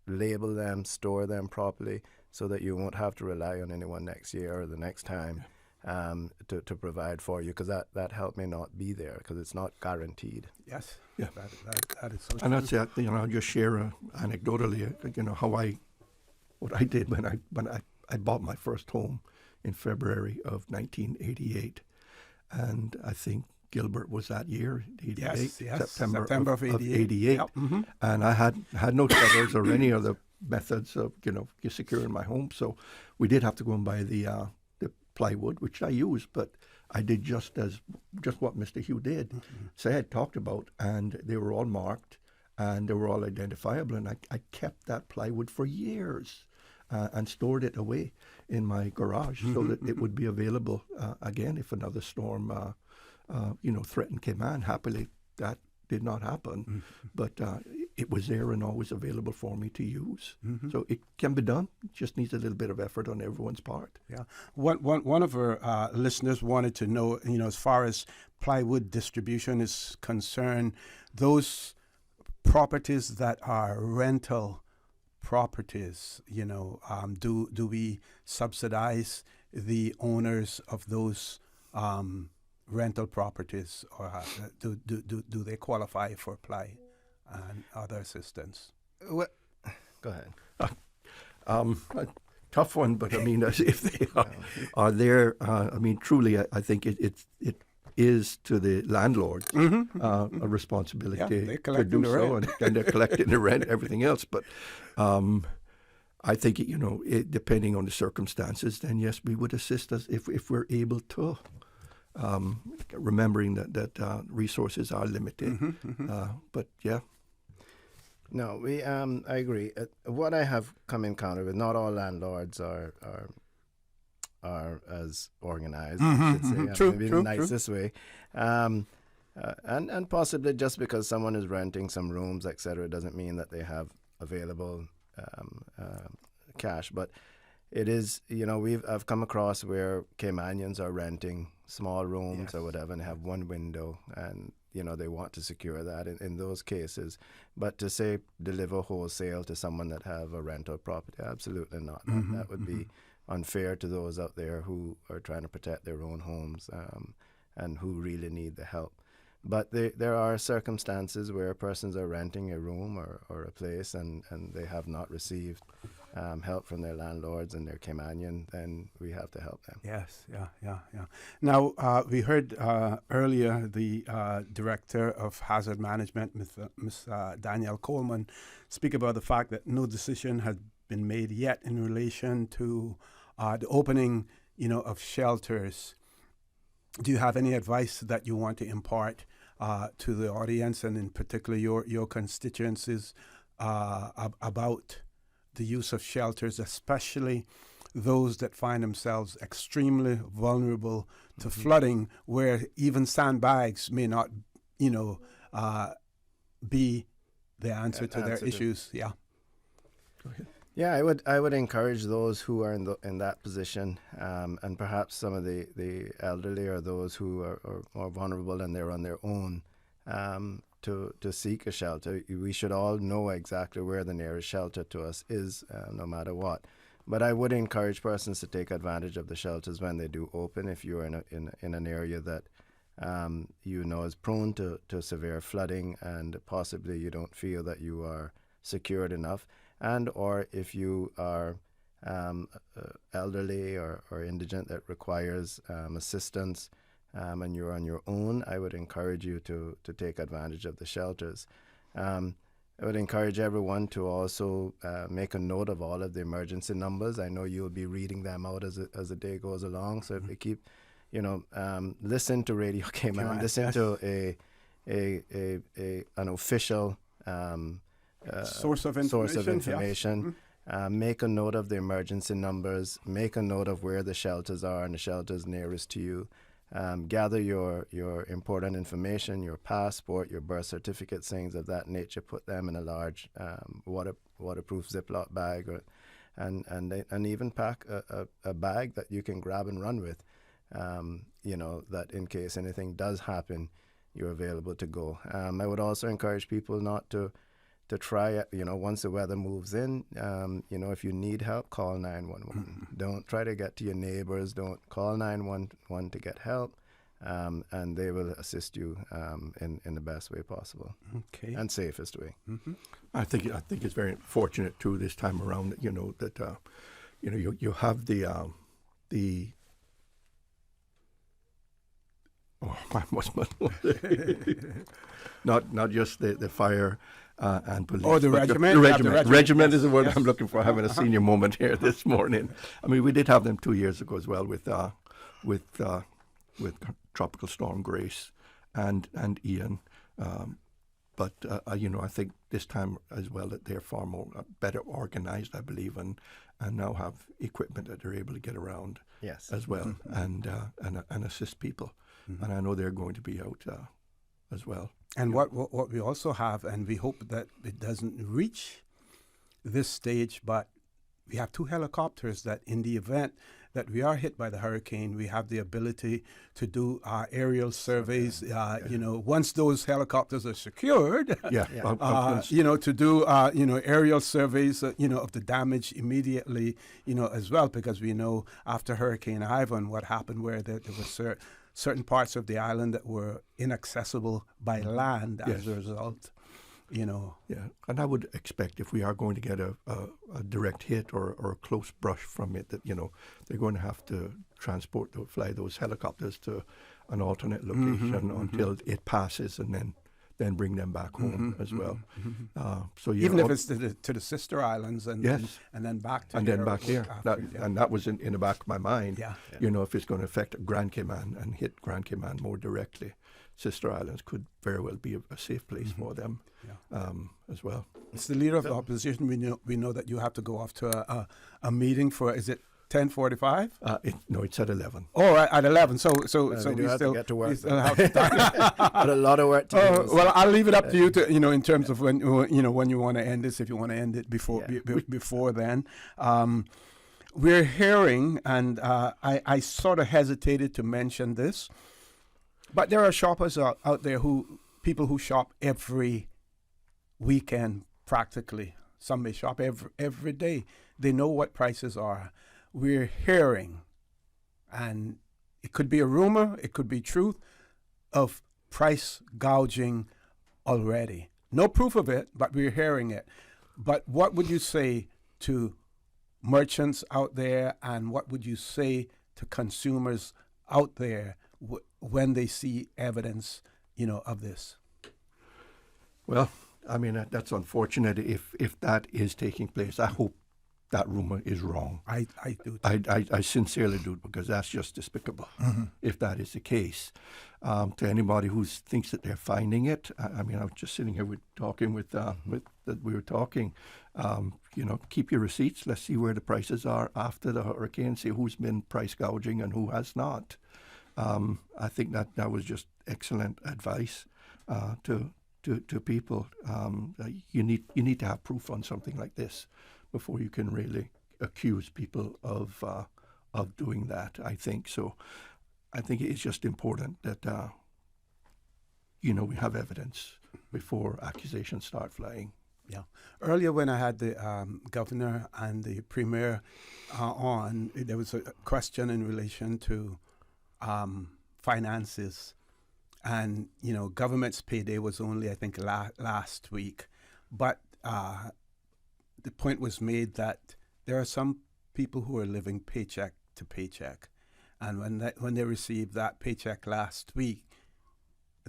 label them, store them properly, so that you won't have to rely on anyone next year or the next time to provide for you, because that help may not be there, because it's not guaranteed. Yes. Yeah. That is so and true. that's it. I'll just share anecdotally, what I did when I bought my first home in February of 1988, and I think Gilbert was that year, 88, yes. September of 88. Yep. And I had no troubles or any other methods of securing my home, so we did have to go and buy the plywood, which I used, but I did just what Mr. Hugh did, talked about, and they were all marked and they were all identifiable, and I kept that plywood for years. And stored it away in my garage so that it would be available again if another storm, threatened Cayman. Happily, that did not happen, but it was there and always available for me to use. So it can be done. It just needs a little bit of effort on everyone's part. Yeah. One of our listeners wanted to know, as far as plywood distribution is concerned, those properties that are rental properties, do we subsidize the owners of those rental properties, or do they qualify for ply and other assistance? Well, go ahead. A tough one, but I mean, as if they are there. I mean, truly, I think it is to the landlord a responsibility to do so, and they're collecting the rent, everything else. But I think depending on the circumstances, then yes, we would assist us if we're able to. Remembering that resources are limited, but yeah. No, I agree. What I have come in encounter with, not all landlords are as organized, I should say. True, maybe true, nicest way. And possibly just because someone is renting some rooms, etc., doesn't mean that they have available cash. But it is, I've come across where Caymanians are renting small rooms or whatever and have one window, and they want to secure that in those cases. But to say deliver wholesale to someone that have a rental property, absolutely not. That would be unfair to those out there who are trying to protect their own homes and who really need the help. But there are circumstances where persons are renting a room or a place and they have not received help from their landlords and they're Caymanian, then we have to help them. Yes, yeah. Now, we heard earlier the Director of Hazard Management, Ms. Danielle Coleman, speak about the fact that no decision has been made yet in relation to the opening, of shelters. Do you have any advice that you want to impart to the audience, and in particular your constituencies, about the use of shelters, especially those that find themselves extremely vulnerable to flooding, where even sandbags may not, be the answer to their issues? Yeah. Go ahead. Yeah, I would encourage those who are in that position, and perhaps some of the elderly or those who are more vulnerable and they're on their own, to seek a shelter. We should all know exactly where the nearest shelter to us is, no matter what. But I would encourage persons to take advantage of the shelters when they do open. If you're in an area that is prone to severe flooding, and possibly you don't feel that you are secured enough, and or if you are elderly or indigent that requires assistance, and you're on your own, I would encourage you to take advantage of the shelters. I would encourage everyone to also make a note of all of the emergency numbers. I know you'll be reading them out as the day goes along. So if you keep, listen to Radio Cayman, listen to an official source of information. Make a note of the emergency numbers. Make a note of where the shelters are and the shelters nearest to you. Gather your important information, your passport, your birth certificate, things of that nature. Put them in a large waterproof Ziploc bag, and even pack a bag that you can grab and run with. That in case anything does happen, you're available to go. I would also encourage people not to try, once the weather moves in, if you need help, call 911. Don't try to get to your neighbors. Don't call 911 to get help, and they will assist you in the best way possible, and safest way. I think it's very fortunate too this time around that that you have the not just the fire and police. Oh, the regiment? The regiment is the word I'm looking for. Having a senior moment here this morning. I mean, we did have them 2 years ago as well with Tropical Storm Grace and Ian. But I think this time as well that they're far more better organized, I believe, and now have equipment that they're able to get around as well and assist people. And I know they're going to be out as well. And what we also have, and we hope that it doesn't reach this stage, but we have 2 helicopters that in the event that we are hit by the hurricane, we have the ability to do aerial surveys, once those helicopters are secured, to do, aerial surveys, of the damage immediately, as well, because we know after Hurricane Ivan what happened where there was certain parts of the island that were inaccessible by land as a result, Yeah, and I would expect if we are going to get a direct hit or a close brush from it, that, they're going to have to fly those helicopters to an alternate location until it passes, and then bring them back home as well. So even if it's to the sister islands and then back to here. And that was in the back of my mind. If it's going to affect Grand Cayman and hit Grand Cayman more directly, sister islands could very well be a safe place for them as well. It's the leader of the opposition. We know that you have to go off to a meeting for, is it 10:45? No, it's at 11. Oh, right, at 11. So we we have still to get to work. we still have to But a lot of work to do. Well, I'll leave it up to you to in terms of when you want to end this. If you want to end it before then. we're hearing, and I sort of hesitated to mention this, but there are shoppers out there people who shop every weekend practically. Some may shop every day. They know what prices are. We're hearing, and it could be a rumor, it could be truth, of price gouging already. No proof of it, but we're hearing it. But what would you say to merchants out there, and what would you say to consumers out there when they see evidence, of this? Well, I mean, that's unfortunate if that is taking place. I hope that rumor is wrong. I do. I sincerely do, because that's just despicable if that is the case. To anybody who thinks that they're finding it, I mean, I was just sitting here keep your receipts. Let's see where the prices are after the hurricane, see who's been price gouging and who has not. I think that was just excellent advice to people. You need to have proof on something like this before you can really accuse people of doing that, I think. So I think it's just important that, we have evidence before accusations start flying. Yeah. Earlier when I had the governor and the premier on, there was a question in relation to finances. And, government's payday was only, I think, last week. But the point was made that there are some people who are living paycheck to paycheck. And when they received that paycheck last week,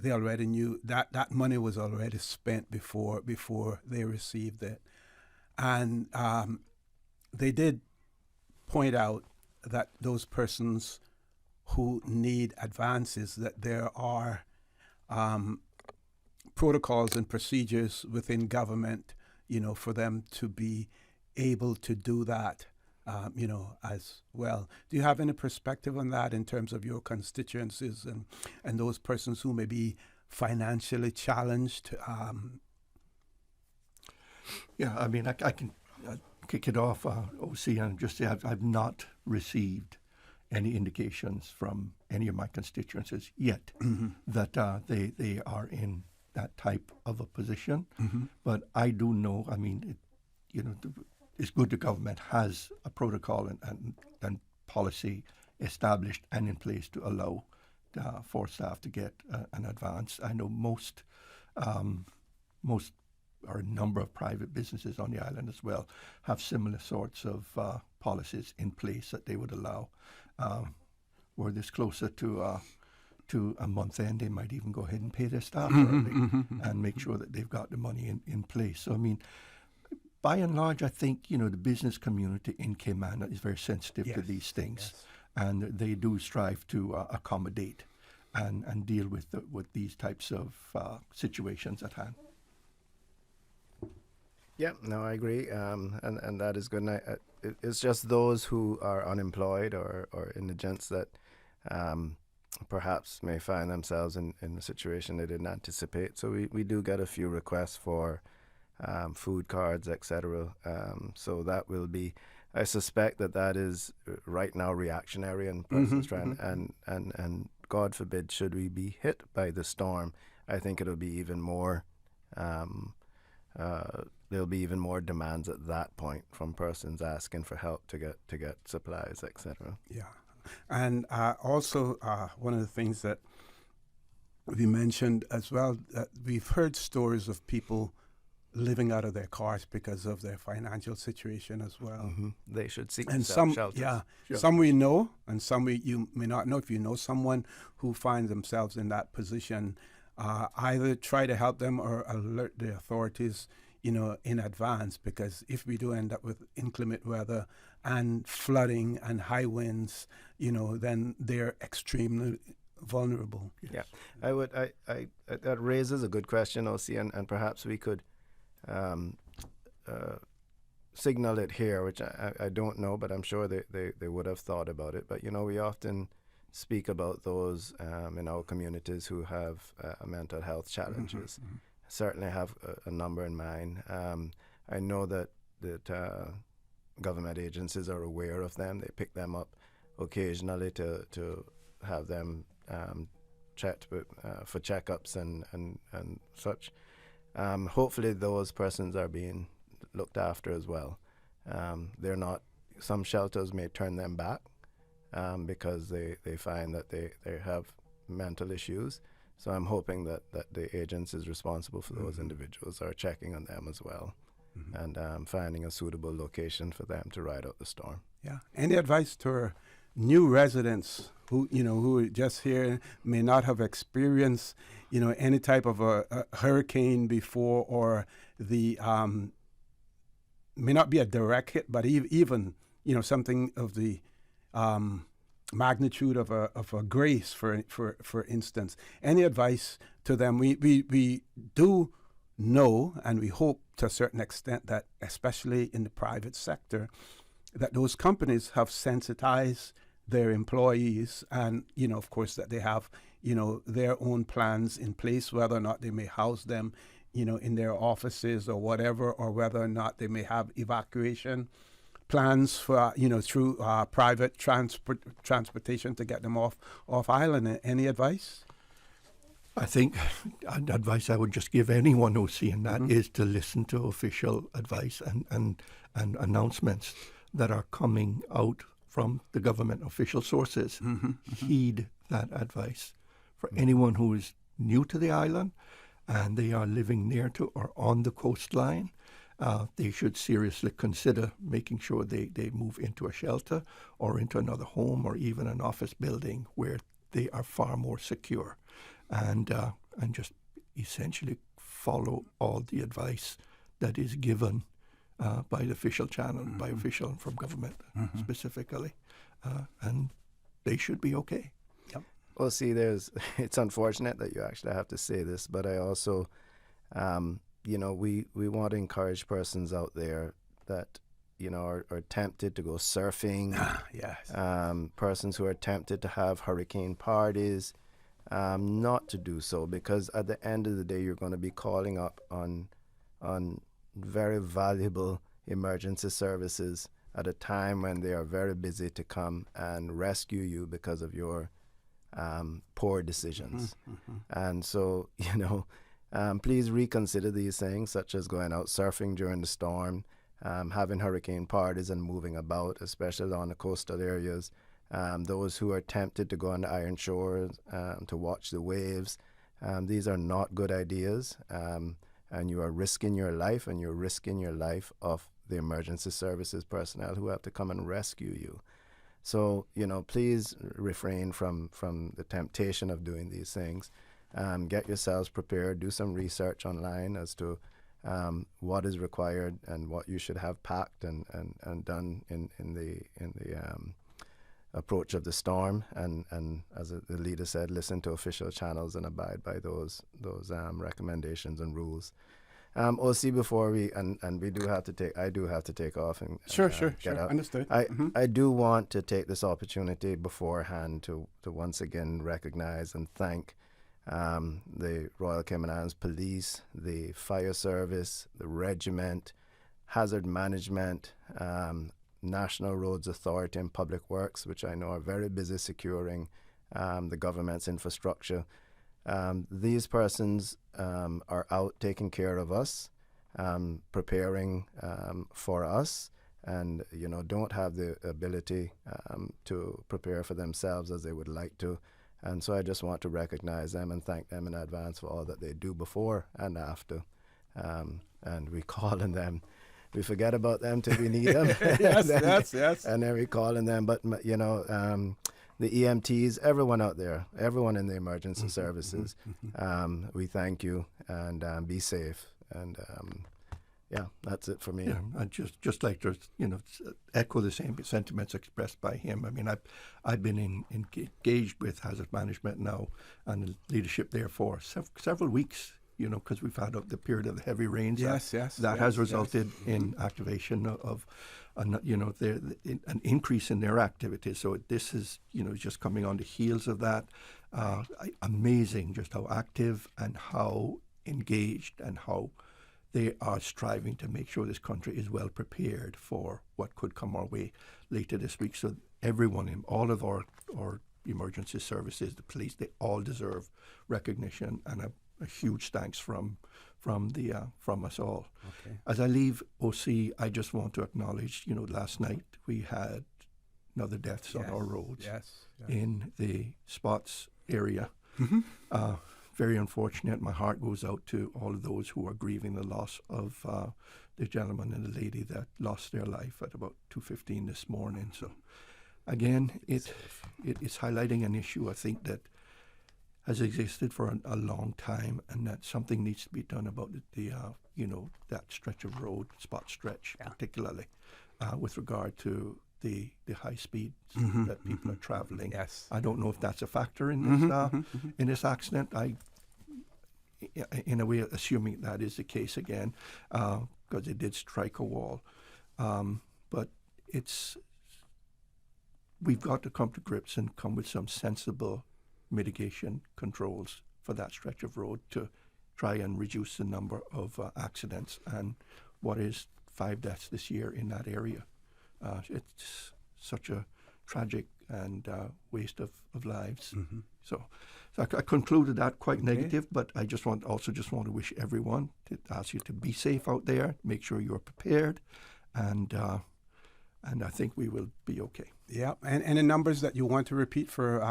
they already knew that money was already spent before they received it. And they did point out that those persons who need advances, that there are protocols and procedures within government, for them to be able to do that, as well. Do you have any perspective on that in terms of your constituencies and those persons who may be financially challenged? Yeah, I mean, I can kick it off, OC, and just say I've not received any indications from any of my constituencies yet that they are in that type of a position. But I do know, I mean, it's good the government has a protocol and policy established and in place to allow for staff to get an advance. I know most or a number of private businesses on the island as well have similar sorts of policies in place that they would allow. Were this closer to a month end, they might even go ahead and pay their staff early and make sure that they've got the money in place. So, I mean, by and large, I think, the business community in Cayman is very sensitive to these things. Yes. And they do strive to accommodate and deal with these types of situations at hand. Yeah, no, I agree, and that is good. And it's just those who are unemployed or indigents that perhaps may find themselves in a situation they didn't anticipate. So we do get a few requests for food cards, etc. So that will be, I suspect that is right now reactionary and persons trying, and God forbid should we be hit by the storm, I think it'll be even more. There'll be even more demands at that point from persons asking for help to get supplies, etc. Yeah, and also one of the things that we mentioned as well, that we've heard stories of people living out of their cars because of their financial situation as well. They should seek and some shelters. Yeah, sure. Some we know, and some you may not know. If you know someone who finds themselves in that position, either try to help them or alert the authorities, in advance, because if we do end up with inclement weather and flooding and high winds, then they're extremely vulnerable. Yes. Yeah, I would. I that raises a good question, OC, and perhaps we could signal it here, which I don't know, but I'm sure they would have thought about it. But we often speak about those in our communities who have mental health challenges. Certainly have a number in mind. I know that government agencies are aware of them. They pick them up occasionally to have them checked for checkups and such. Hopefully those persons are being looked after as well. They're not. Some shelters may turn them back because they find that they have mental issues. So I'm hoping that the agencies responsible for those individuals are checking on them as well, and finding a suitable location for them to ride out the storm. Yeah. Any advice to our new residents who are just here, may not have experienced any type of a hurricane before, or the may not be a direct hit, but even something of the magnitude of a grace, for instance. Any advice to them? We do know, and we hope to a certain extent, that especially in the private sector, that those companies have sensitized their employees, and of course that they have their own plans in place, whether or not they may house them in their offices or whatever, or whether or not they may have evacuation plans for through private transportation to get them off island. Any advice? I think advice I would just give anyone who's seeing that is to listen to official advice and announcements that are coming out from the government official sources. Heed that advice. For anyone who is new to the island and they are living near to or on the coastline, they should seriously consider making sure they move into a shelter or into another home or even an office building where they are far more secure, and just essentially follow all the advice that is given by the official channel, by official from government specifically, and they should be okay. Yep. Well, see, it's unfortunate that you actually have to say this, but I also, we want to encourage persons out there that, are tempted to go surfing. Yes. Persons who are tempted to have hurricane parties, not to do so, because at the end of the day, you're going to be calling up on very valuable emergency services at a time when they are very busy to come and rescue you because of your poor decisions. And so, please reconsider these things, such as going out surfing during the storm, having hurricane parties and moving about, especially on the coastal areas. Those who are tempted to go on the iron shores to watch the waves, these are not good ideas. And you are risking your life, and you're risking your life of the emergency services personnel who have to come and rescue you. So, please refrain from the temptation of doing these things. Get yourselves prepared. Do some research online as to what is required and what you should have packed and done in the approach of the storm. And as the leader said, listen to official channels and abide by those recommendations and rules. OC, before we do have to take off and Sure. get out. Understood. I do want to take this opportunity beforehand to once again recognize and thank the Royal Cayman Islands Police, the Fire Service, the Regiment, Hazard Management, National Roads Authority and Public Works, which I know are very busy securing the government's infrastructure. These persons are out taking care of us, preparing for us, and don't have the ability to prepare for themselves as they would like to. And so I just want to recognize them and thank them in advance for all that they do before and after. And we call on them. We forget about them till we need them. Yes. And then we call on them. But, the EMTs, everyone out there, everyone in the emergency services, we thank you, and be safe. And that's it for me. Yeah, I'd just like to echo the same sentiments expressed by him. I mean, I've been engaged with hazard management now and leadership there for several weeks. Because we've had the period of the heavy rains. That has resulted in activation of an increase in their activities. So this is, just coming on the heels of that. Amazing just how active and how engaged and how they are striving to make sure this country is well prepared for what could come our way later this week. So everyone, all of our emergency services, the police, they all deserve recognition and a huge thanks from us all. Okay. As I leave OC, I just want to acknowledge, last night we had another deaths on our roads in the Spots area. Mm-hmm. Very unfortunate. My heart goes out to all of those who are grieving the loss of the gentleman and the lady that lost their life at about 2:15 this morning. So, again, it is highlighting an issue I think that has existed for a long time, and that something needs to be done about that stretch of road, Spot stretch, particularly with regard to the high speeds that people are traveling. Yes. I don't know if that's a factor in this in this accident. In a way, assuming that is the case again, because it did strike a wall. But we've got to come to grips and come with some sensible mitigation controls for that stretch of road to try and reduce the number of accidents and what is 5 deaths this year in that area. It's such a tragic and waste of lives. Mm-hmm. So I concluded that quite negative, but I just want to wish everyone, to ask you to be safe out there, make sure you're prepared, and I think we will be okay. Yeah, and any numbers that you want to repeat for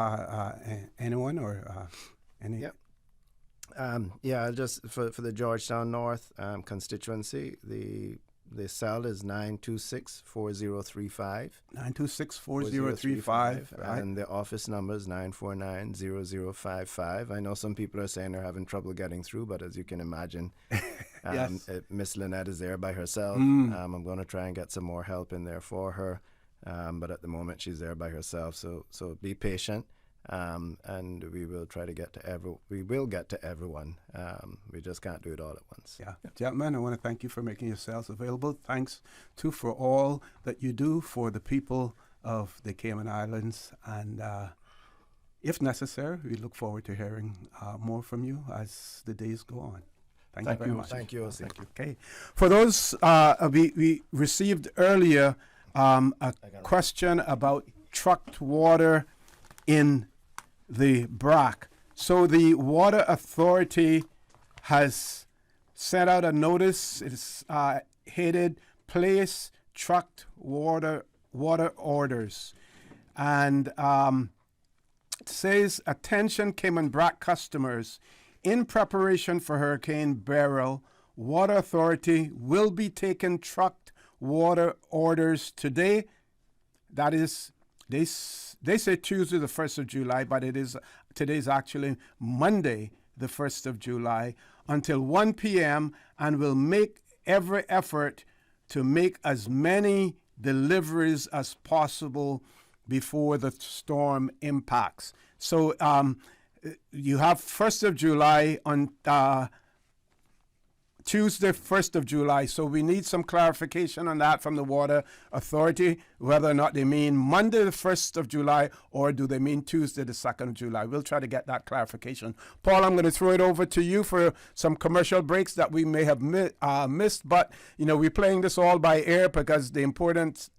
anyone or any? Yeah. Just for the Georgetown North constituency, the cell is 926-4035. 926-4035. Right. And the office number is 949-0055. I know some people are saying they're having trouble getting through, but as you can imagine, Miss Lynette is there by herself. I'm going to try and get some more help in there for her. But at the moment, she's there by herself. So be patient. And we will try to get to everyone. We just can't do it all at once. Yeah. Gentlemen, I want to thank you for making yourselves available. Thanks, too, for all that you do for the people of the Cayman Islands. And if necessary, we look forward to hearing more from you as the days go on. Thank you very much. Thank you. Okay. For those, we received earlier a question about trucked water in the BRAC. So the Water Authority has sent out a notice. It's headed "Place Trucked Water Orders," and it says, "Attention Cayman BRAC customers. In preparation for Hurricane Beryl, Water Authority will be taking trucked water orders today." That is, they say Tuesday the 1st of July, but today's actually Monday the 1st of July until 1 p.m. and will make every effort to make as many deliveries as possible before the storm impacts. So you have 1st of July on Tuesday, 1st of July. So we need some clarification on that from the Water Authority, whether or not they mean Monday, the 1st of July, or do they mean Tuesday, the 2nd of July. We'll try to get that clarification. Paul, I'm going to throw it over to you for some commercial breaks that we may have missed. But, we're playing this all by ear because the important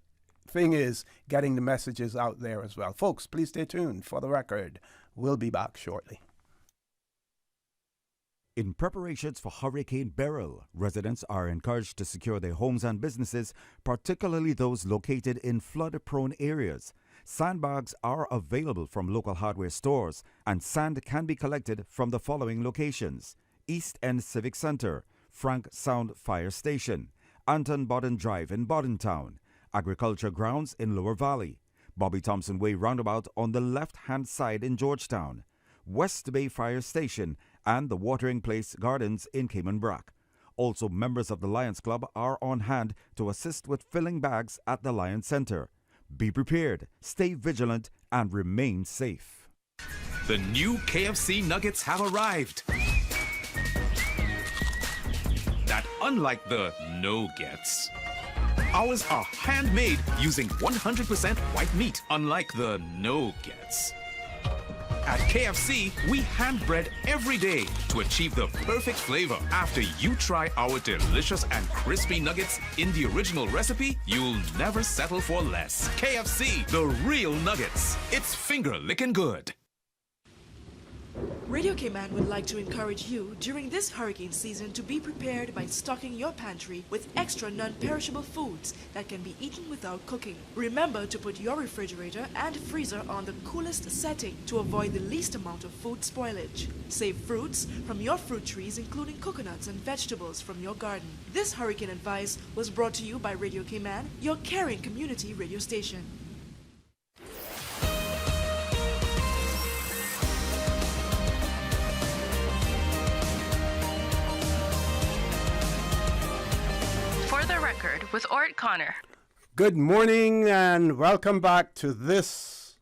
thing is getting the messages out there as well. Folks, please stay tuned for the record. We'll be back shortly. In preparations for Hurricane Beryl, residents are encouraged to secure their homes and businesses, particularly those located in flood-prone areas. Sandbags are available from local hardware stores, and sand can be collected from the following locations: East End Civic Center, Frank Sound Fire Station, Anton Bodden Drive in Boddentown, Agriculture Grounds in Lower Valley, Bobby Thompson Way Roundabout on the left-hand side in Georgetown, West Bay Fire Station, and the Watering Place Gardens in Cayman BRAC. Also, members of the Lions Club are on hand to assist with filling bags at the Lions Center. Be prepared, stay vigilant, and remain safe. The new KFC nuggets have arrived. That, unlike the no-gets, ours are handmade using 100% white meat, unlike the no-gets. At KFC, we hand bread every day to achieve the perfect flavor. After you try our delicious and crispy nuggets in the original recipe, you'll never settle for less. KFC, the real nuggets. It's finger-licking good. Radio Cayman would like to encourage you during this hurricane season to be prepared by stocking your pantry with extra non-perishable foods that can be eaten without cooking. Remember to put your refrigerator and freezer on the coolest setting to avoid the least amount of food spoilage. Save fruits from your fruit trees, including coconuts and vegetables from your garden. This hurricane advice was brought to you by Radio Cayman, your caring community radio station. For the Record with Orrett Connor. Good morning and welcome back to this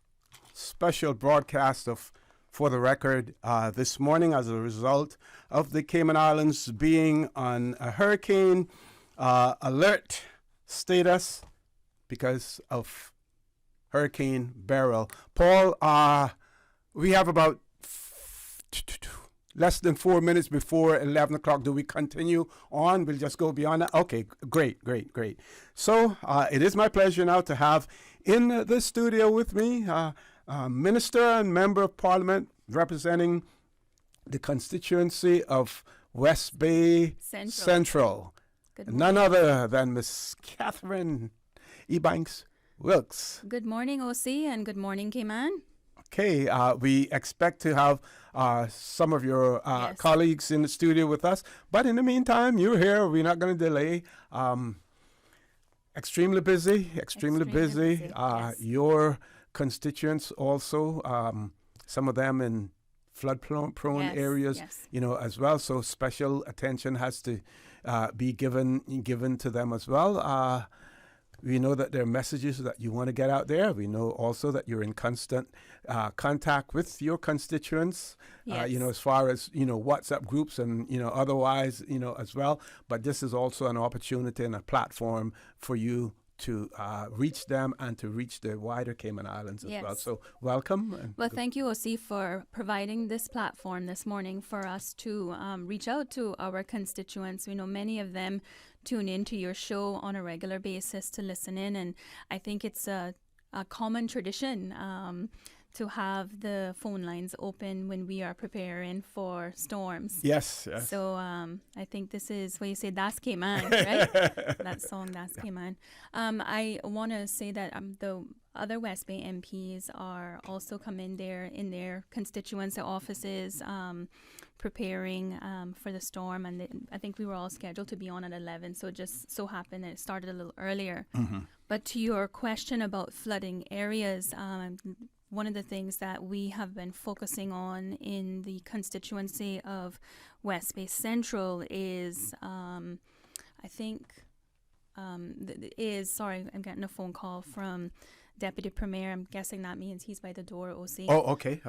special broadcast of For the Record this morning as a result of the Cayman Islands being on a hurricane alert status because of Hurricane Beryl. Paul, we have about less than 4 minutes before 11 o'clock. Do we continue on? We'll just go beyond that? Okay, great. So it is my pleasure now to have in the studio with me Minister and Member of Parliament representing the constituency of West Bay Central. None other than Miss Catherine Ebanks Wilkes. Good morning, OC, and good morning, Cayman. Okay, we expect to have some of your colleagues in the studio with us. But in the meantime, you're here. We're not going to delay. Extremely busy. Yes. Your constituents also, some of them in flood-prone areas, as well. So special attention has to be given to them as well. We know that there are messages that you want to get out there. We know also that you're in constant contact with your constituents, as far as, WhatsApp groups and, otherwise, as well. But this is also an opportunity and a platform for you to reach them and to reach the wider Cayman Islands as well. So welcome. Well, thank you, OC, for providing this platform this morning for us to reach out to our constituents. We know many of them tune into your show on a regular basis to listen in, and I think it's a common tradition to have the phone lines open when we are preparing for storms. Yes. So I think this is what you say, Das Cayman, right? That song, Das Cayman. I want to say that the other West Bay MPs are also coming there in their constituency offices preparing for the storm, and I think we were all scheduled to be on at 11, so it just so happened that it started a little earlier. Mm-hmm. But to your question about flooding areas, one of the things that we have been focusing on in the constituency of West Bay Central is, I'm getting a phone call from Deputy Premier. I'm guessing that means he's by the door, OC. Oh, okay.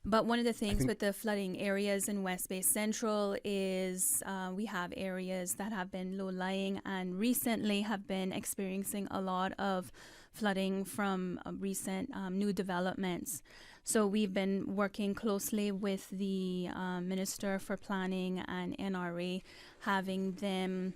But one of the things with the flooding areas in West Bay Central is we have areas that have been low-lying and recently have been experiencing a lot of flooding from recent new developments. So we've been working closely with the Minister for Planning and NRA, having them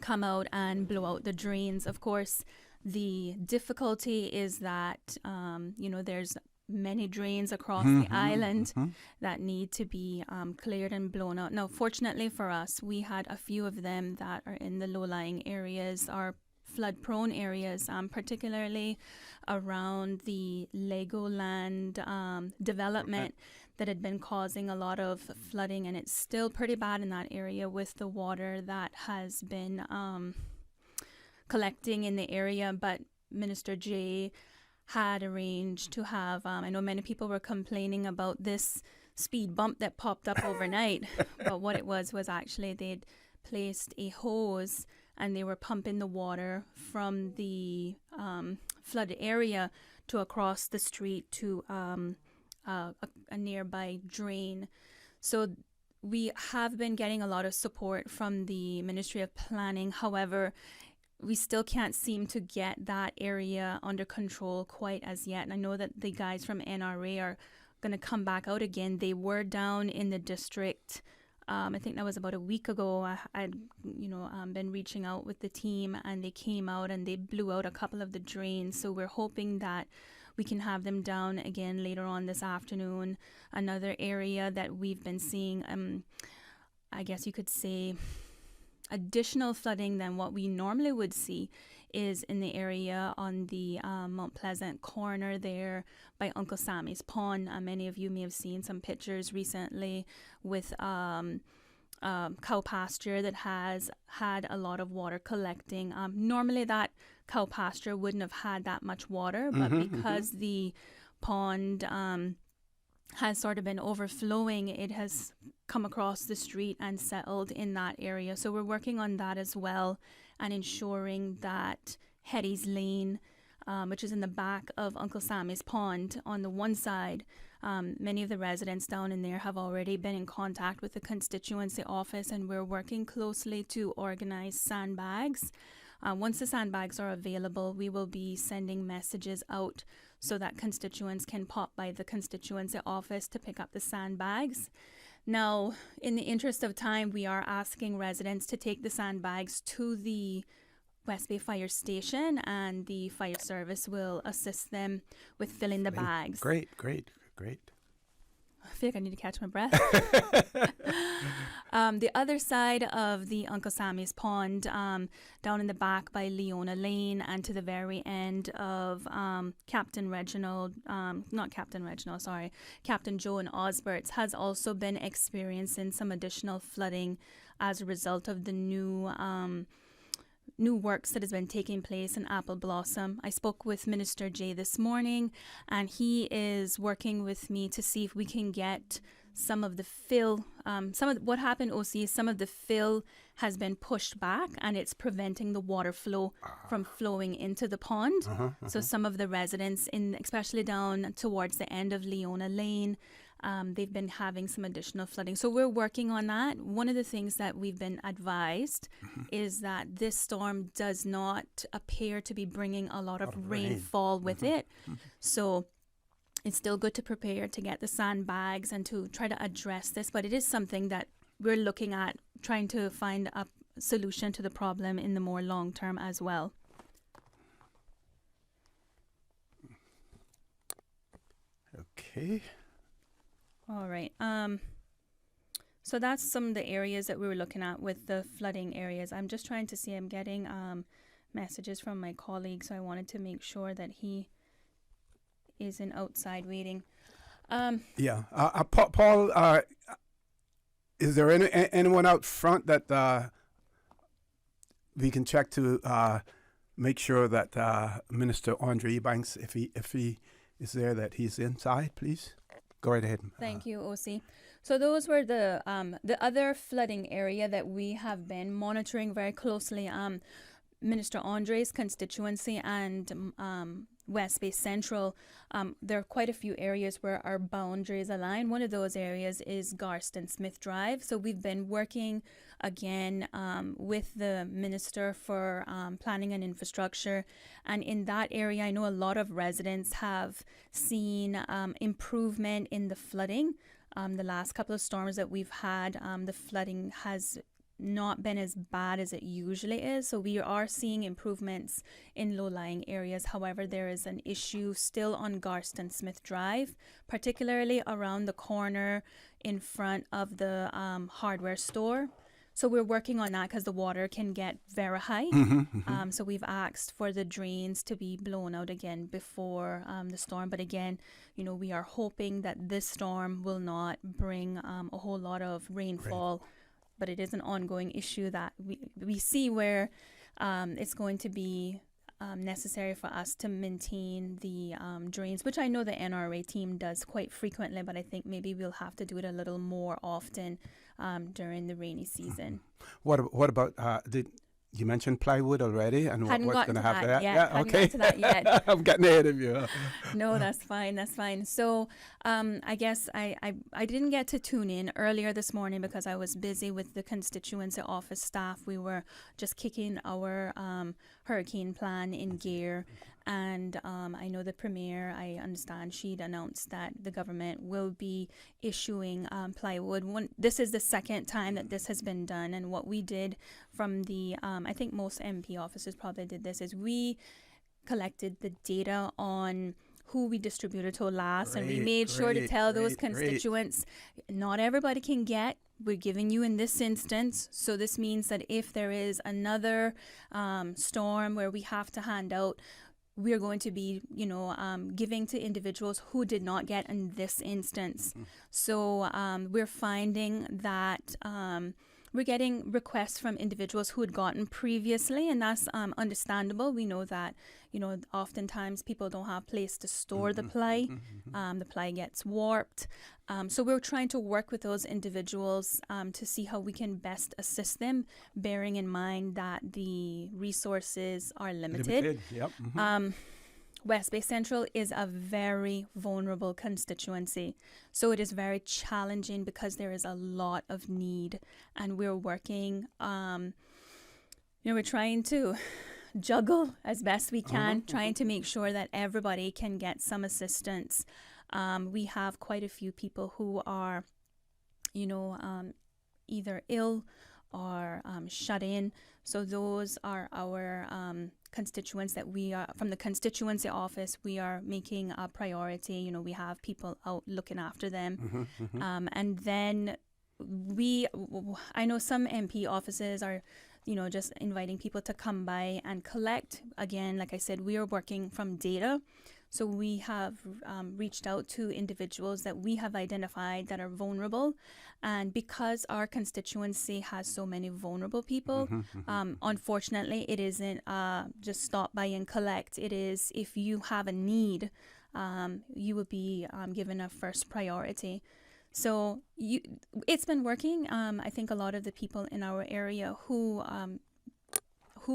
come out and blow out the drains. Of course, the difficulty is that, there's many drains across the island that need to be cleared and blown out. Now, fortunately for us, we had a few of them that are in the low-lying areas, or flood-prone areas, particularly around the Legoland development that had been causing a lot of flooding, and it's still pretty bad in that area with the water that has been collecting in the area. But Minister J had arranged to have, I know many people were complaining about this speed bump that popped up overnight, but what it was actually they'd placed a hose and they were pumping the water from the flooded area to across the street to a nearby drain. So we have been getting a lot of support from the Ministry of Planning. However, we still can't seem to get that area under control quite as yet. And I know that the guys from NRA are going to come back out again. They were down in the district. I think that was about a week ago. I'd been reaching out with the team, and they came out and they blew out a couple of the drains. So we're hoping that we can have them down again later on this afternoon. Another area that we've been seeing, I guess you could say, additional flooding than what we normally would see is in the area on the Mount Pleasant corner there by Uncle Sammy's Pond. Many of you may have seen some pictures recently with cow pasture that has had a lot of water collecting. Normally that cow pasture wouldn't have had that much water, but because the pond has sort of been overflowing, it has come across the street and settled in that area. So we're working on that as well, and ensuring that Hetty's Lane, which is in the back of Uncle Sammy's Pond on the one side, many of the residents down in there have already been in contact with the constituency office, and we're working closely to organize sandbags. Once the sandbags are available, we will be sending messages out so that constituents can pop by the constituency office to pick up the sandbags. Now, in the interest of time, we are asking residents to take the sandbags to the West Bay Fire Station, and the fire service will assist them with filling the bags. Great. I feel like I need to catch my breath. The other side of the Uncle Sammy's Pond, down in the back by Leona Lane, and to the very end of Captain Joe and Osbert's, has also been experiencing some additional flooding as a result of the new works that has been taking place in Apple Blossom. I spoke with Minister Jay this morning, and he is working with me to see if we can get some of the fill. What happened, OC, is some of the fill has been pushed back, and it's preventing the water flow from flowing into the pond. So some of the residents, especially down towards the end of Leona Lane, they've been having some additional flooding. So we're working on that. One of the things that we've been advised is that this storm does not appear to be bringing a lot of rainfall with it. So it's still good to prepare to get the sandbags and to try to address this. But it is something that we're looking at, trying to find a solution to the problem in the more long term as well. Okay. All right. So that's some of the areas that we were looking at with the flooding areas. I'm just trying to see. I'm getting messages from my colleague, so I wanted to make sure that he isn't outside waiting. Paul, is there anyone out front that we can check to make sure that Minister Andre Banks, if he is there, that he's inside, please? Go right ahead. Thank you, OC. So those were the other flooding area that we have been monitoring very closely. Minister Andre's constituency and West Bay Central, there are quite a few areas where our boundaries align. One of those areas is Garston Smith Drive. So we've been working again with the Minister for Planning and Infrastructure. And in that area, I know a lot of residents have seen improvement in the flooding. The last couple of storms that we've had, the flooding has not been as bad as it usually is. So we are seeing improvements in low-lying areas. However, there is an issue still on Garston Smith Drive, particularly around the corner in front of the hardware store. So we're working on that because the water can get very high. So we've asked for the drains to be blown out again before the storm. But again, we are hoping that this storm will not bring a whole lot of rainfall. But it is an ongoing issue that we see where it's going to be necessary for us to maintain the drains, which I know the NRA team does quite frequently, but I think maybe we'll have to do it a little more often during the rainy season. What about you mentioned plywood already, and Hadn't what's gotten going to to happen that there. yet. Yeah, Hadn't okay. gotten to that yet. I'm getting ahead of you. No, that's fine. That's fine. So, I guess I didn't get to tune in earlier this morning because I was busy with the constituency office staff. We were just kicking our hurricane plan in gear. And I know the Premier, I understand she'd announced that the government will be issuing plywood. This is the second time that this has been done. And what we did from the, I think most MP officers probably did this, is we collected the data on who we distributed to last, and we made sure to tell those constituents, not everybody can get. We're giving you in this instance. So this means that if there is another storm where we have to hand out, we're going to be, giving to individuals who did not get in this instance. So we're finding that we're getting requests from individuals who had gotten previously, and that's understandable. We know that, oftentimes people don't have a place to store the ply. The ply gets warped. So we're trying to work with those individuals to see how we can best assist them, bearing in mind that the resources are limited. Yep. West Bay Central is a very vulnerable constituency. So it is very challenging because there is a lot of need, and we're working, we're trying to juggle as best we can, trying to make sure that everybody can get some assistance. We have quite a few people who are, either ill or shut in. So those are our constituents that we are, from the constituency office, we are making a priority. We have people out looking after them. And then I know some MP offices are, just inviting people to come by and collect. Again, like I said, we are working from data. So we have reached out to individuals that we have identified that are vulnerable. And because our constituency has so many vulnerable people, unfortunately, it isn't just stop by and collect. It is, if you have a need, you will be given a first priority. So it's been working. I think a lot of the people in our area who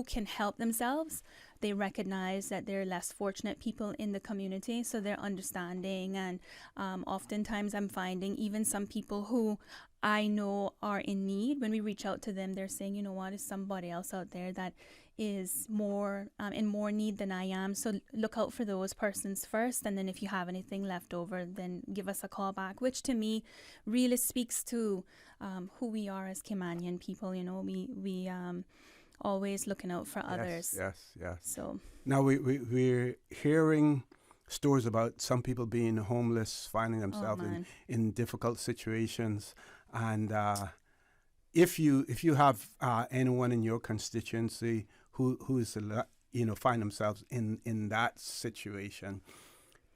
can help themselves, they recognize that they're less fortunate people in the community, so they're understanding. And oftentimes I'm finding even some people who I know are in need, when we reach out to them, they're saying, there's somebody else out there that is more in more need than I am. So look out for those persons first, and then if you have anything left over, then give us a call back, which to me really speaks to who we are as Caymanian people. We always looking out for others. Yes. So now we're hearing stories about some people being homeless, finding themselves in difficult situations, and if you have anyone in your constituency who's find themselves in that situation,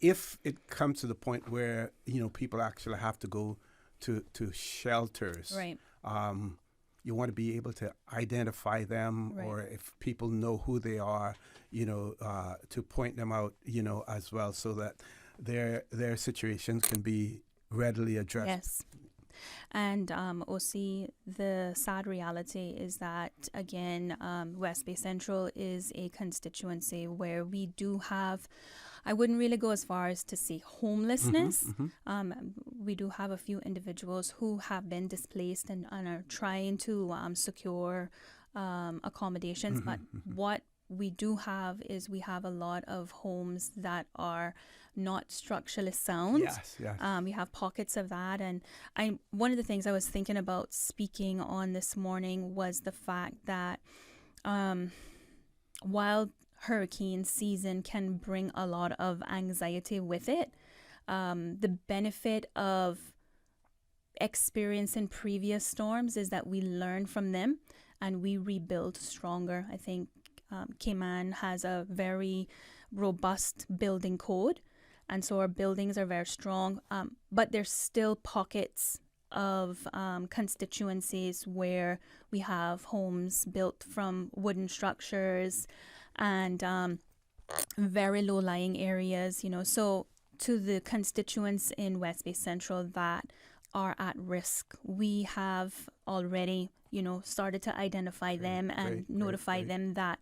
if it comes to the point where people actually have to go to shelters, right. You want to be able to identify them, right. or if people know who they are, to point them out, as well, so that their situations can be readily addressed. Yes. And OC, the sad reality is that, again, West Bay Central is a constituency where we do have, I wouldn't really go as far as to say homelessness. We do have a few individuals who have been displaced and are trying to secure accommodations. But what we do have is we have a lot of homes that are not structurally sound. Yes. We have pockets of that. And one of the things I was thinking about speaking on this morning was the fact that while hurricane season can bring a lot of anxiety with it, the benefit of experiencing previous storms is that we learn from them and we rebuild stronger. I think Cayman has a very robust building code, and so our buildings are very strong, but there's still pockets of constituencies where we have homes built from wooden structures and very low-lying areas, So to the constituents in West Bay Central that are at risk. We have already, started to identify them and notify them that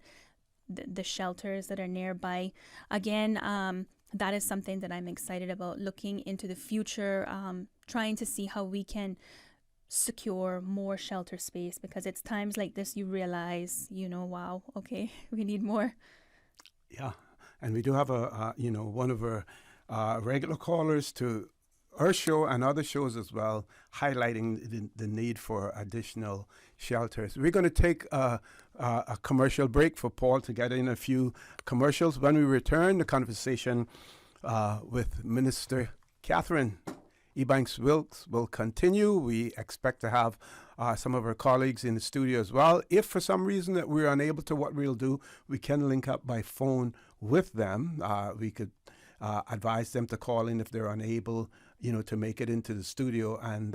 the shelters that are nearby. Again, that is something that I'm excited about, looking into the future, trying to see how we can secure more shelter space, because it's times like this you realize, wow, okay, we need more. Yeah, and we do have one of our regular callers to our show and other shows as well, highlighting the need for additional shelters. We're going to take a commercial break for Paul to get in a few commercials. When we return, the conversation with Minister Catherine Ebanks-Wilkes will continue. We expect to have some of our colleagues in the studio as well. If for some reason that we're unable to, what we'll do, we can link up by phone with them. We could advise them to call in if they're unable, to make it into the studio, and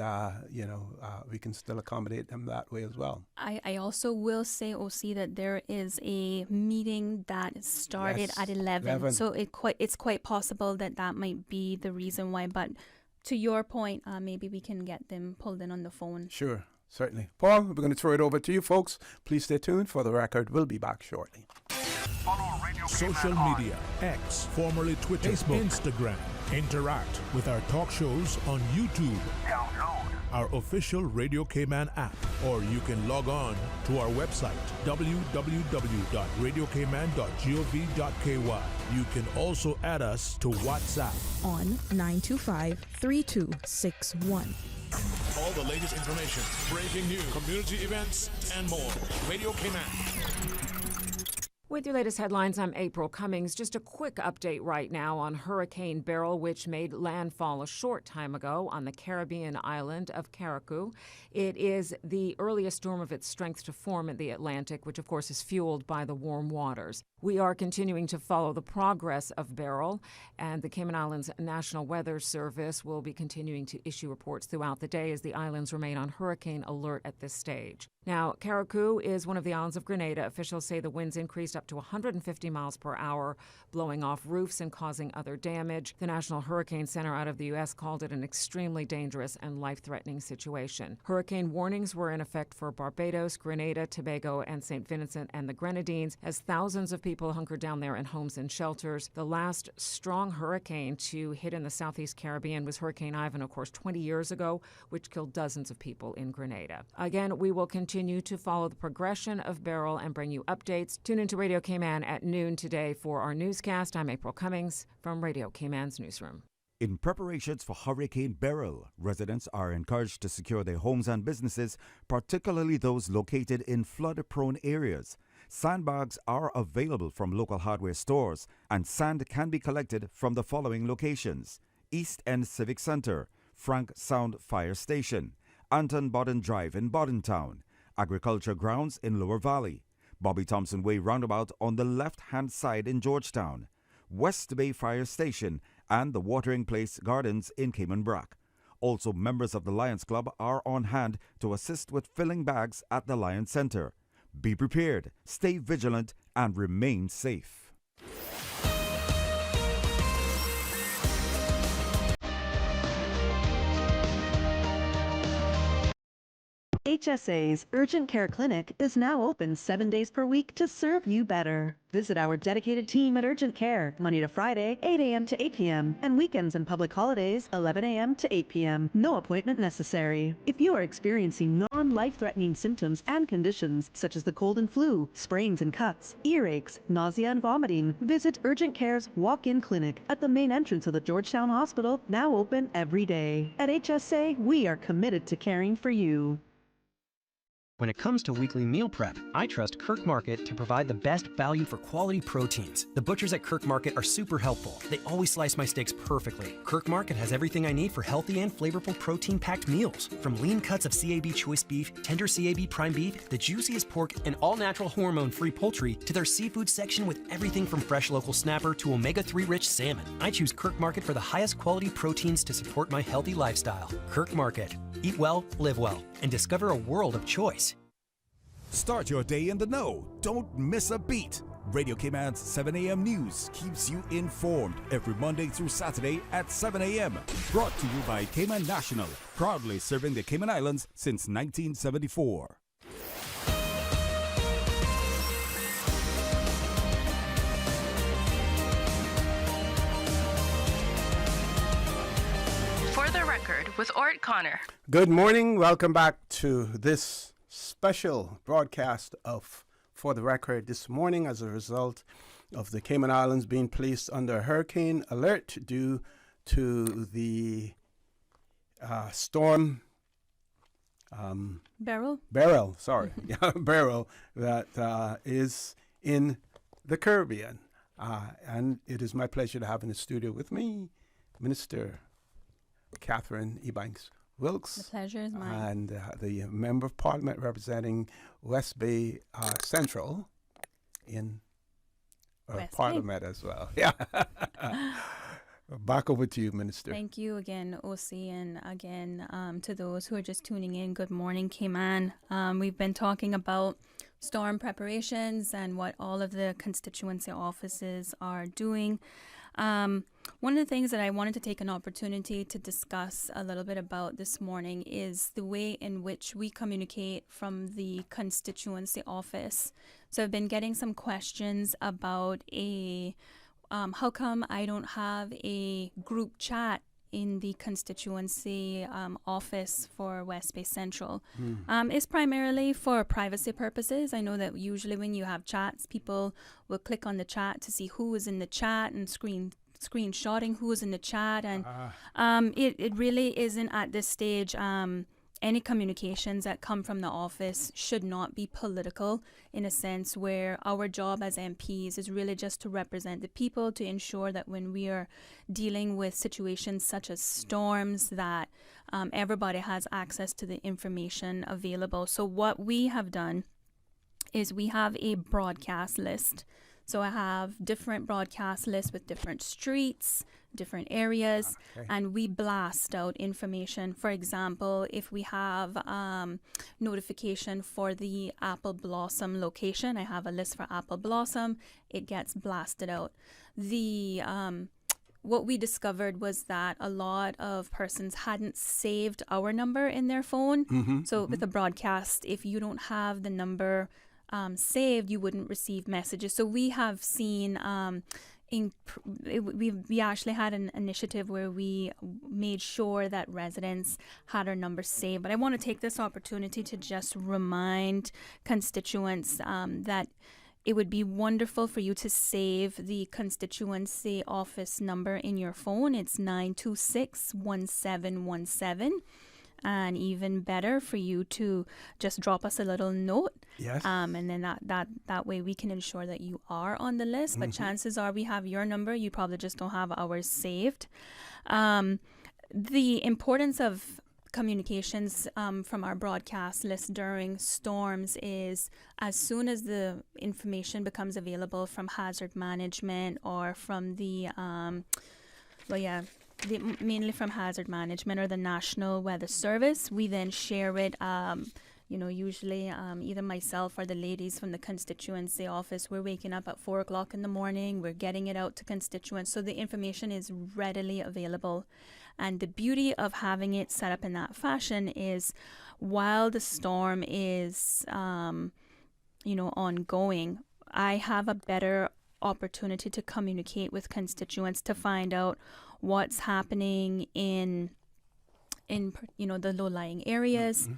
we can still accommodate them that way as well. I also will say, OC, that there is a meeting that started at 11. So it's quite possible that might be the reason why. But to your point, maybe we can get them pulled in on the phone. Sure, certainly. Paul, we're going to throw it over to you folks. Please stay tuned for the record. We'll be back shortly. Social media, X, formerly Twitter, Facebook, Instagram. Interact with our talk shows on YouTube. Download our official Radio Cayman app, or you can log on to our website, www.radiocayman.gov.ky. You can also add us to WhatsApp on 925-3261. All the latest information, breaking news, community events, and more. Radio Cayman. With your latest headlines, I'm April Cummings. Just a quick update right now on Hurricane Beryl, which made landfall a short time ago on the Caribbean island of Carriacou. It is the earliest storm of its strength to form in the Atlantic, which of course is fueled by the warm waters. We are continuing to follow the progress of Beryl, and the Cayman Islands National Weather Service will be continuing to issue reports throughout the day as the islands remain on hurricane alert at this stage. Now, Carriacou is one of the islands of Grenada. Officials say the winds increased up to 150 miles per hour, blowing off roofs and causing other damage. The National Hurricane Center out of the U.S. called it an extremely dangerous and life-threatening situation. Hurricane warnings were in effect for Barbados, Grenada, Tobago, and St. Vincent and the Grenadines, as thousands of people hunkered down there in homes and shelters. The last strong hurricane to hit in the Southeast Caribbean was Hurricane Ivan, of course, 20 years ago, which killed dozens of people in Grenada. Again, we will continue to follow the progression of Beryl and bring you updates. Tune into Radio Cayman at noon today for our newscast. I'm April Cummings from Radio Cayman's newsroom. In preparations for Hurricane Beryl, residents are encouraged to secure their homes and businesses, particularly those located in flood-prone areas. Sandbags are available from local hardware stores, and sand can be collected from the following locations: East End Civic Center, Frank Sound Fire Station, Anton Bodden Drive in Boddentown, Agriculture Grounds in Lower Valley, Bobby Thompson Way Roundabout on the left-hand side in Georgetown, West Bay Fire Station, and the Watering Place Gardens in Cayman Brac. Also, members of the Lions Club are on hand to assist with filling bags at the Lions Center. Be prepared, stay vigilant, and remain safe. HSA's Urgent Care Clinic is now open 7 days per week to serve you better. Visit our dedicated team at Urgent Care, Monday to Friday, 8 a.m. to 8 p.m., and weekends and public holidays, 11 a.m. to 8 p.m. No appointment necessary. If you are experiencing non-life-threatening symptoms and conditions, such as the cold and flu, sprains and cuts, earaches, nausea and vomiting, visit Urgent Care's walk-in clinic at the main entrance of the Georgetown Hospital, now open every day. At HSA, we are committed to caring for you. When it comes to weekly meal prep, I trust Kirk Market to provide the best value for quality proteins. The butchers at Kirk Market are super helpful. They always slice my steaks perfectly. Kirk Market has everything I need for healthy and flavorful protein-packed meals. From lean cuts of CAB choice beef, tender CAB prime beef, the juiciest pork, and all-natural hormone-free poultry, to their seafood section with everything from fresh local snapper to omega-3 rich salmon. I choose Kirk Market for the highest quality proteins to support my healthy lifestyle. Kirk Market. Eat well, live well, and discover a world of choice. Start your day in the know. Don't miss a beat. Radio Cayman's 7 a.m. news keeps you informed every Monday through Saturday at 7 a.m. Brought to you by Cayman National, proudly serving the Cayman Islands since 1974. For the Record with Orrett Connor. Good morning. Welcome back to this special broadcast of For the Record this morning as a result of the Cayman Islands being placed under hurricane alert due to the storm Beryl that is in the Caribbean. And it is my pleasure to have in the studio with me Minister Catherine Ebanks-Wilkes. The pleasure is mine. And the Member of Parliament representing West Bay Central in West Parliament as well. Yeah. Back over to you, Minister. Thank you again, OC, and again to those who are just tuning in. Good morning, Cayman. We've been talking about storm preparations and what all of the constituency offices are doing. One of the things that I wanted to take an opportunity to discuss a little bit about this morning is the way in which we communicate from the constituency office. So I've been getting some questions about how come I don't have a group chat in the constituency office for West Bay Central. It's primarily for privacy purposes. I know that usually when you have chats, people will click on the chat to see who is in the chat and screenshotting who is in the chat. And it really isn't at this stage. Any communications that come from the office should not be political, in a sense where our job as MPs is really just to represent the people, to ensure that when we are dealing with situations such as storms, that everybody has access to the information available. So what we have done is we have a broadcast list. So I have different broadcast lists with different streets, different areas, and we blast out information. For example, if we have notification for the Apple Blossom location, I have a list for Apple Blossom, it gets blasted out. What we discovered was that a lot of persons hadn't saved our number in their phone. With a broadcast, if you don't have the number saved, you wouldn't receive messages. So we have seen we actually had an initiative where we made sure that residents had our number saved. But I want to take this opportunity to just remind constituents that it would be wonderful for you to save the constituency office number in your phone. It's 926-1717. And even better for you to just drop us a little note. Yes. And then that way we can ensure that you are on the list. But chances are we have your number. You probably just don't have ours saved. The importance of communications from our broadcast list during storms is as soon as the information becomes available from hazard management or from mainly from hazard management or the National Weather Service, we then share it. Usually either myself or the ladies from the constituency office, we're waking up at 4 o'clock in the morning, we're getting it out to constituents, so the information is readily available. And the beauty of having it set up in that fashion is while the storm is ongoing, I have a better opportunity to communicate with constituents to find out what's happening in the low-lying areas.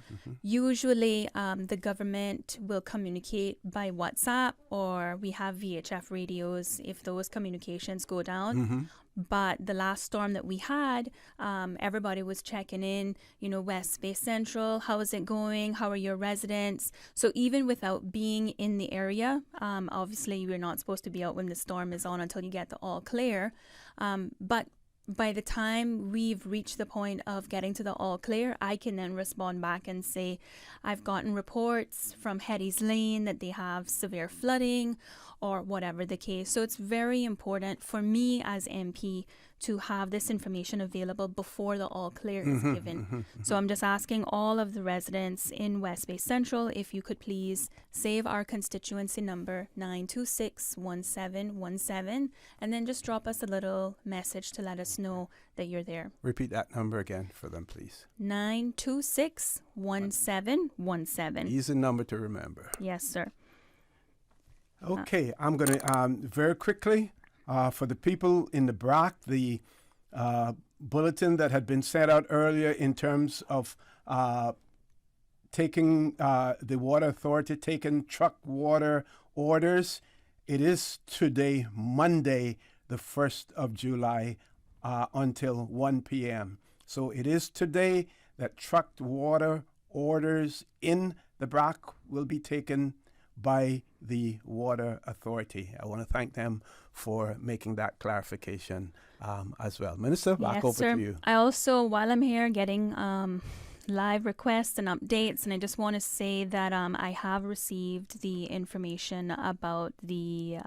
Usually the government will communicate by WhatsApp, or we have VHF radios if those communications go down. But the last storm that we had, everybody was checking in, West Bay Central, how is it going? How are your residents? So even without being in the area, obviously you're not supposed to be out when the storm is on until you get the all clear. But by the time we've reached the point of getting to the all clear, I can then respond back and say, I've gotten reports from Hetty's Lane that they have severe flooding or whatever the case. So it's very important for me as MP to have this information available before the all clear is given. So I'm just asking all of the residents in West Bay Central if you could please save our constituency number 926-1717 and then just drop us a little message to let us know that you're there. Repeat that number again for them, please. 926-1717. Easy number to remember. Yes, sir. Okay, I'm going to very quickly, for the people in the BRAC, the bulletin that had been sent out earlier in terms of taking the Water Authority, taking truck water orders. It is today, Monday, the 1st of July, until 1 p.m. So it is today that trucked water orders in the BRAC will be taken by the Water Authority. I want to thank them for making that clarification as well. Minister, back over to you. I also, while I'm here, getting live requests and updates, and I just want to say that I have received the information about the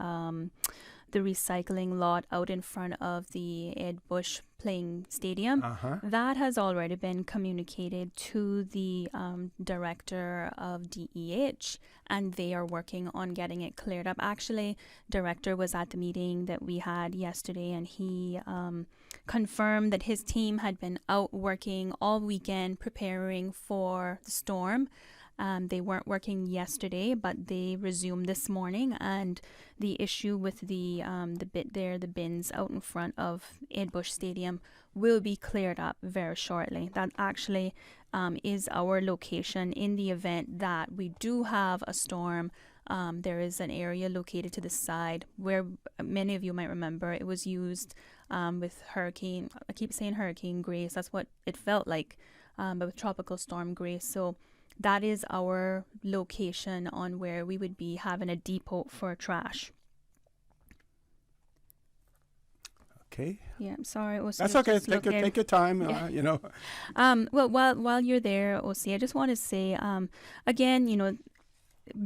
recycling lot out in front of the Ed Bush playing stadium. That has already been communicated to the director of DEH, and they are working on getting it cleared up. Actually, director was at the meeting that we had yesterday, and he confirmed that his team had been out working all weekend preparing for the storm. They weren't working yesterday, but they resumed this morning, and the issue with the bins out in front of Ed Bush Stadium will be cleared up very shortly. That actually is our location in the event that we do have a storm. There is an area located to the side where many of you might remember it was used with Hurricane, I keep saying Hurricane Grace, that's what it felt like, but with Tropical Storm Grace. So that is our location on where we would be having a depot for trash. Okay. Yeah, I'm sorry. That's okay. Take your time. Yeah. You know. Well, while you're there, OC, I just want to say, again, you know,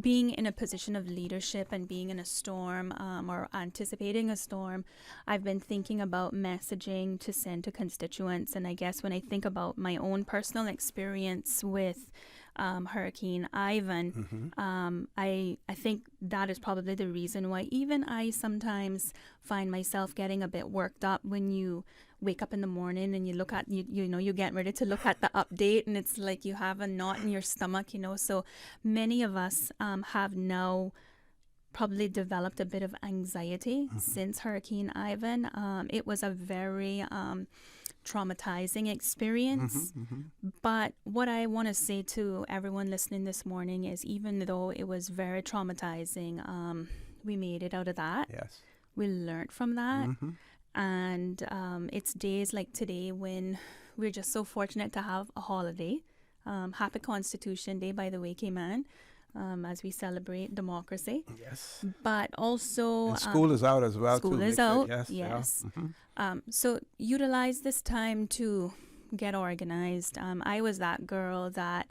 being in a position of leadership and being in a storm or anticipating a storm, I've been thinking about messaging to send to constituents. And I guess when I think about my own personal experience with Hurricane Ivan, I think that is probably the reason why even I sometimes find myself getting a bit worked up when you wake up in the morning and you look at, you know, you're getting ready to look at the update and it's like you have a knot in your stomach, you know. So many of us have now probably developed a bit of anxiety since Hurricane Ivan. It was a very traumatizing experience. But what I want to say to everyone listening this morning is, even though it was very traumatizing, we made it out of that. Yes. We learned from that. And it's days like today when we're just so fortunate to have a holiday. Happy Constitution Day, by the way, Cayman, as we celebrate democracy. Yes. But also... And school is out as well. School too, is out, yes. Yeah. So utilize this time to get organized. I was that girl that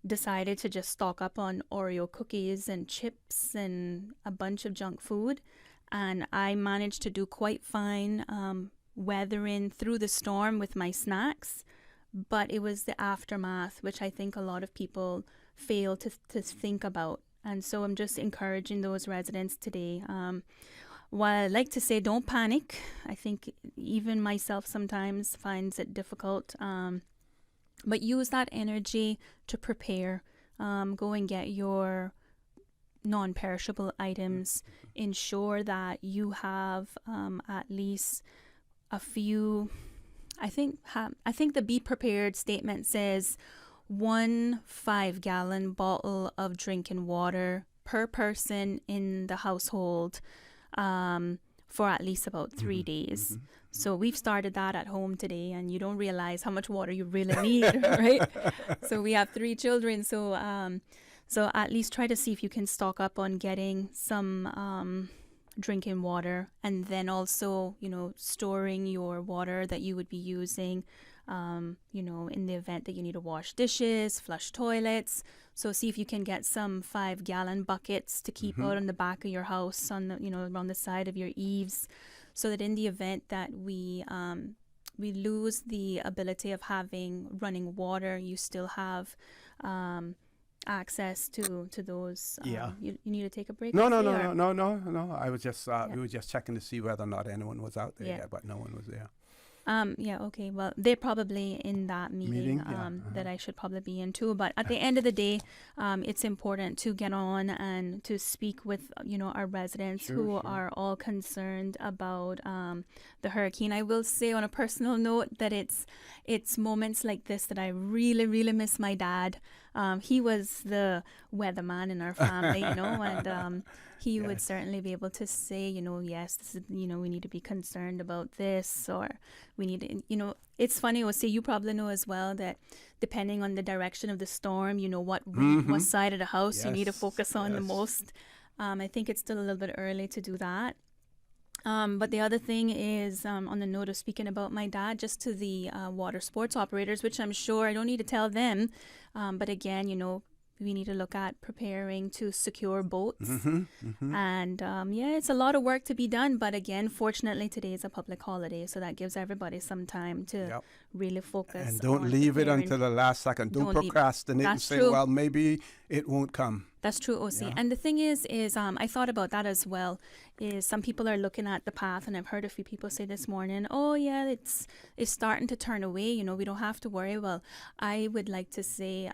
decided to just stock up on Oreo cookies and chips and a bunch of junk food. And I managed to do quite fine weathering through the storm with my snacks. But it was the aftermath, which I think a lot of people fail to think about. And so I'm just encouraging those residents today. While I like to say don't panic, I think even myself sometimes finds it difficult. But use that energy to prepare. Go and get your non-perishable items. Ensure that you have at least a few. I think the Be Prepared statement says 1 5-gallon bottle of drinking water per person in the household for at least about 3 days. So we've started that at home today, and you don't realize how much water you really need, right? So we have 3 children, so at least try to see if you can stock up on getting some drinking water, and then also, you know, storing your water that you would be using, you know, in the event that you need to wash dishes, flush toilets. So see if you can get some 5-gallon buckets to keep out on the back of your house, on the, you know, around the side of your eaves, so that in the event that we lose the ability of having running water, you still have access to those. You need to take a break? No. I was just we were just checking to see whether or not anyone was out there yet, but no one was there. Okay. Well, they're probably in that meeting that I should probably be in too. But at the end of the day, it's important to get on and to speak with, our residents who are all concerned about the hurricane. I will say on a personal note that it's moments like this that I really, really miss my dad. He was the weatherman in our family, and he would certainly be able to say, yes, this is, we need to be concerned about this, or we need to, it's funny, Osi, you probably know as well that depending on the direction of the storm, what side of the house you need to focus on the most. I think it's still a little bit early to do that. But the other thing is, on the note of speaking about my dad, just to the water sports operators, which I'm sure I don't need to tell them, but again, we need to look at preparing to secure boats. And it's a lot of work to be done. But again, fortunately, today is a public holiday, so that gives everybody some time to really focus. And don't leave it until the last second. Don't procrastinate and say, well, maybe it won't come. That's true, OC. Yeah. And the thing is I thought about that as well, is some people are looking at the path, and I've heard a few people say this morning, oh, yeah, it's starting to turn away, we don't have to worry. Well, I would like to say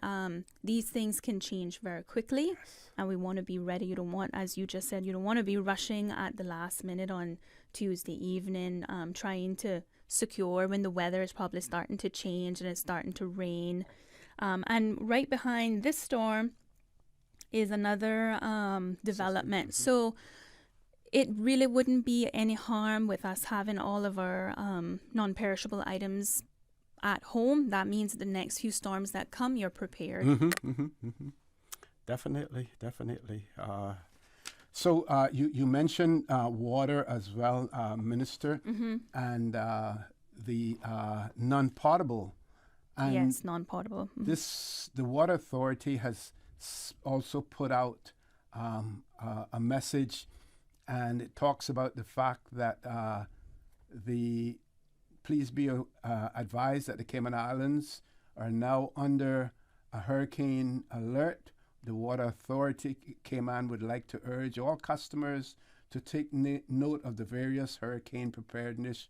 these things can change very quickly, and we want to be ready. You don't want, as you just said, you don't want to be rushing at the last minute on Tuesday evening, trying to secure when the weather is probably starting to change and it's starting to rain. And right behind this storm is another development. So it really wouldn't be any harm with us having all of our non-perishable items at home. That means the next few storms that come, you're prepared. Definitely. So you mentioned water as well, Minister, and the non-potable. And yes, non-potable. The Water Authority has also put out a message, and it talks about the fact that please be advised that the Cayman Islands are now under a hurricane alert. The Water Authority Cayman would like to urge all customers to take note of the various hurricane preparedness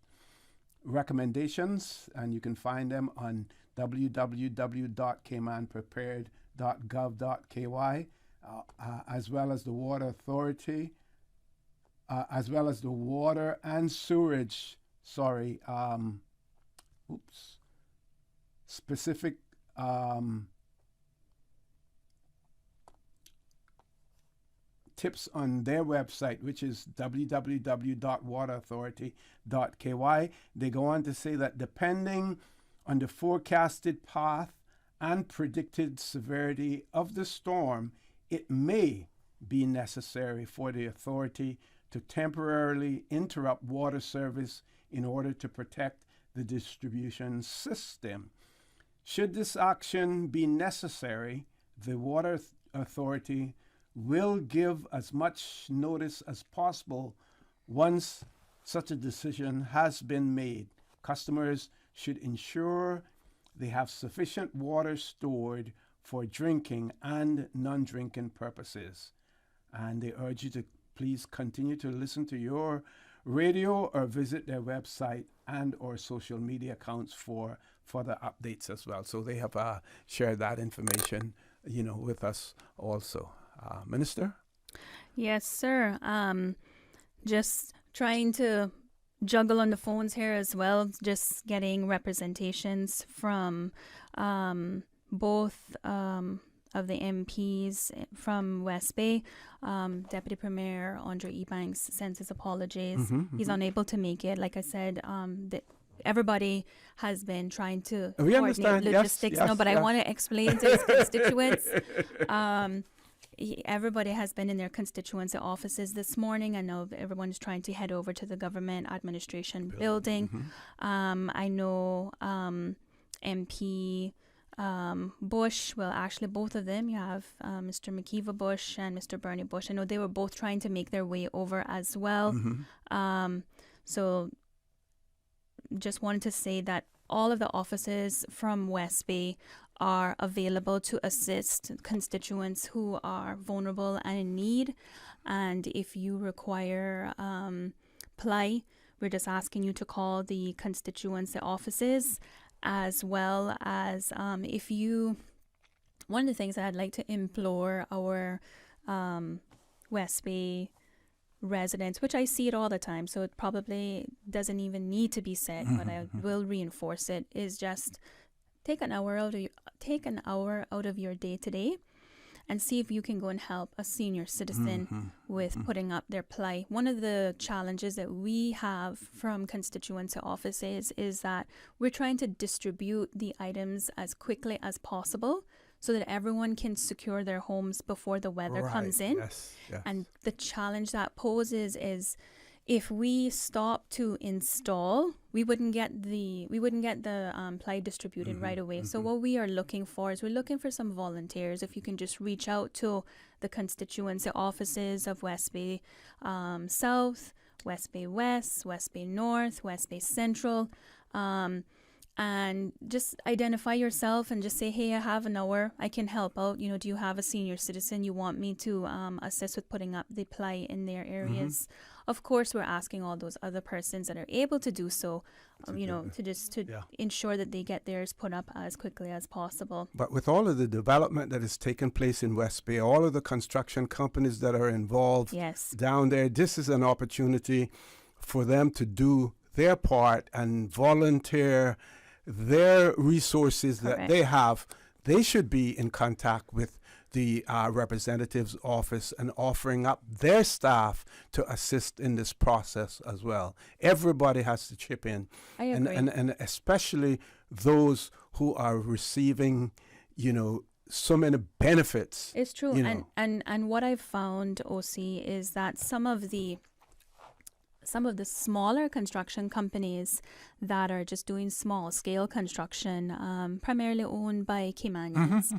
recommendations, and you can find them on www.caymanprepared.gov.ky, as well as the Water Authority, as well as the Water and Sewerage, specific tips on their website, which is www.waterauthority.ky. They go on to say that depending on the forecasted path and predicted severity of the storm, it may be necessary for the authority to temporarily interrupt water service in order to protect the distribution system. Should this action be necessary, the Water Authority will give as much notice as possible once such a decision has been made. Customers should ensure they have sufficient water stored for drinking and non-drinking purposes. And they urge you to please continue to listen to your radio or visit their website and or social media accounts for further updates as well. So they have shared that information, with us also. Minister? Yes, sir. Just trying to juggle on the phones here as well, just getting representations from both of the MPs from West Bay. Deputy Premier Andre Ebanks sends his apologies. He's unable to make it. Like I said, everybody has been trying to coordinate logistics. Yes, but I want to explain to his constituents. Everybody has been in their constituency offices this morning. I know everyone's trying to head over to the government administration building. I know MP Bush, well, actually both of them, you have Mr. McKeeva Bush and Mr. Bernie Bush. I know they were both trying to make their way over as well. So just wanted to say that all of the offices from West Bay are available to assist constituents who are vulnerable and in need. And if you require ply, we're just asking you to call the constituency offices, as well as if you... One of the things that I'd like to implore our West Bay residents, which I see it all the time, so it probably doesn't even need to be said, but I will reinforce it, is just take an hour out of your day today and see if you can go and help a senior citizen with putting up their ply. One of the challenges that we have from constituency offices is that we're trying to distribute the items as quickly as possible so that everyone can secure their homes before the weather comes in. Yes. And the challenge that poses is if we stop to install, we wouldn't get the ply distributed right away. So what we are looking for is we're looking for some volunteers. If you can just reach out to the constituency offices of West Bay South, West Bay West, West Bay North, West Bay Central, and just identify yourself and just say, hey, I have an hour, I can help out. Do you have a senior citizen you want me to assist with putting up the ply in their areas? Of course, we're asking all those other persons that are able to do so, to ensure that they get theirs put up as quickly as possible. But with all of the development that is taking place in West Bay, all of the construction companies that are involved down there, this is an opportunity for them to do their part and volunteer their resources that they have. They should be in contact with the representative's office and offering up their staff to assist in this process as well. Everybody has to chip in. I agree. And especially those who are receiving, so many benefits. It's true. And what I've found, OC, is that some of the smaller construction companies that are just doing small scale construction, primarily owned by Caymanians,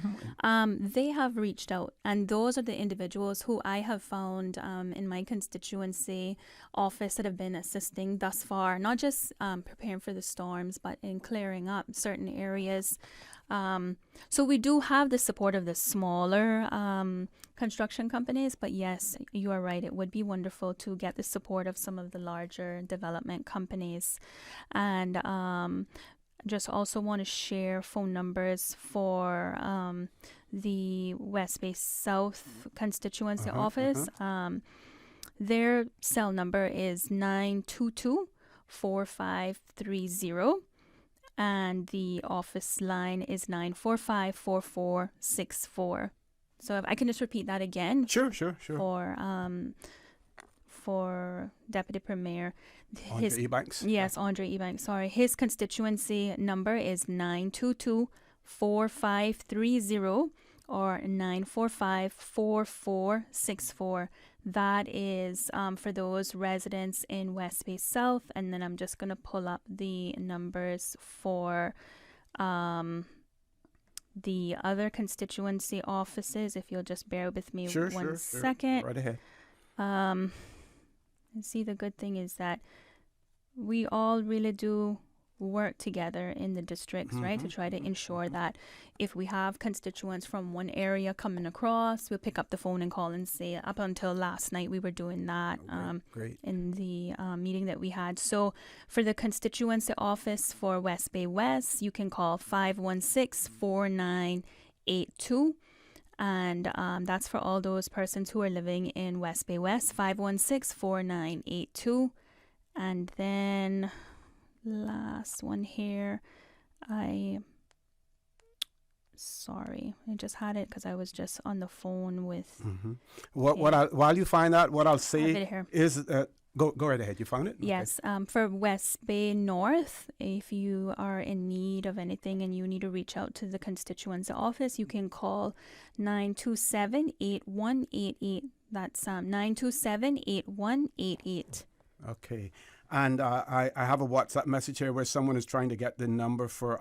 they have reached out, and those are the individuals who I have found in my constituency office that have been assisting thus far, not just preparing for the storms, but in clearing up certain areas. So we do have the support of the smaller construction companies, but yes, you are right. It would be wonderful to get the support of some of the larger development companies. And just also want to share phone numbers for the West Bay South constituency office. Their cell number is 922-4530. And the office line is 945-4464. So if I can just repeat that again. Sure. For Deputy Premier. Andre Ebanks. Yes, Andre Ebanks. Sorry. His constituency number is 922-4530 or 945-4464. That is for those residents in West Bay South. And then I'm just going to pull up the numbers for the other constituency offices, if you'll just bear with me one second. Right ahead. And see, the good thing is that we all really do work together in the districts, right, to try to ensure that if we have constituents from one area coming across, we'll pick up the phone and call and say, up until last night, we were doing that in the meeting that we had. So for the constituency office for West Bay West, you can call 516-4982. And that's for all those persons who are living in West Bay West, 516-4982. And then last one here, I just had it because I was just on the phone with. While you find out, what I'll say is go right ahead. You found it? Yes. Okay. For West Bay North, if you are in need of anything and you need to reach out to the constituency office, you can call 927-8188. That's 927-8188. Okay. And I have a WhatsApp message here where someone is trying to get the number for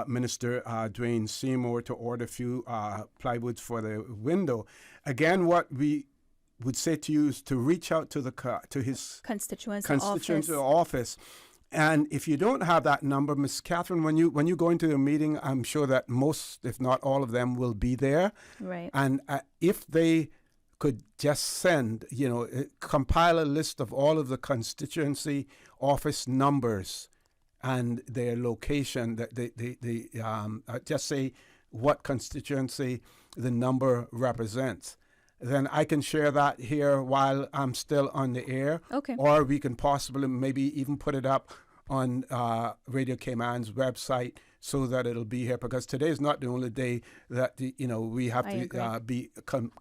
Minister Dwayne Seymour to order a few plywoods for the window. Again, what we would say to you is to reach out to to his constituency office. And if you don't have that number, Ms. Catherine, when you go into a meeting, I'm sure that most, if not all of them, will be there. Right. And if they could just send, compile a list of all of the constituency office numbers and their location, that they just say what constituency the number represents, then I can share that here while I'm still on the air. Okay. Or we can possibly maybe even put it up on Radio Cayman's website so that it'll be here, because today is not the only day that we have to be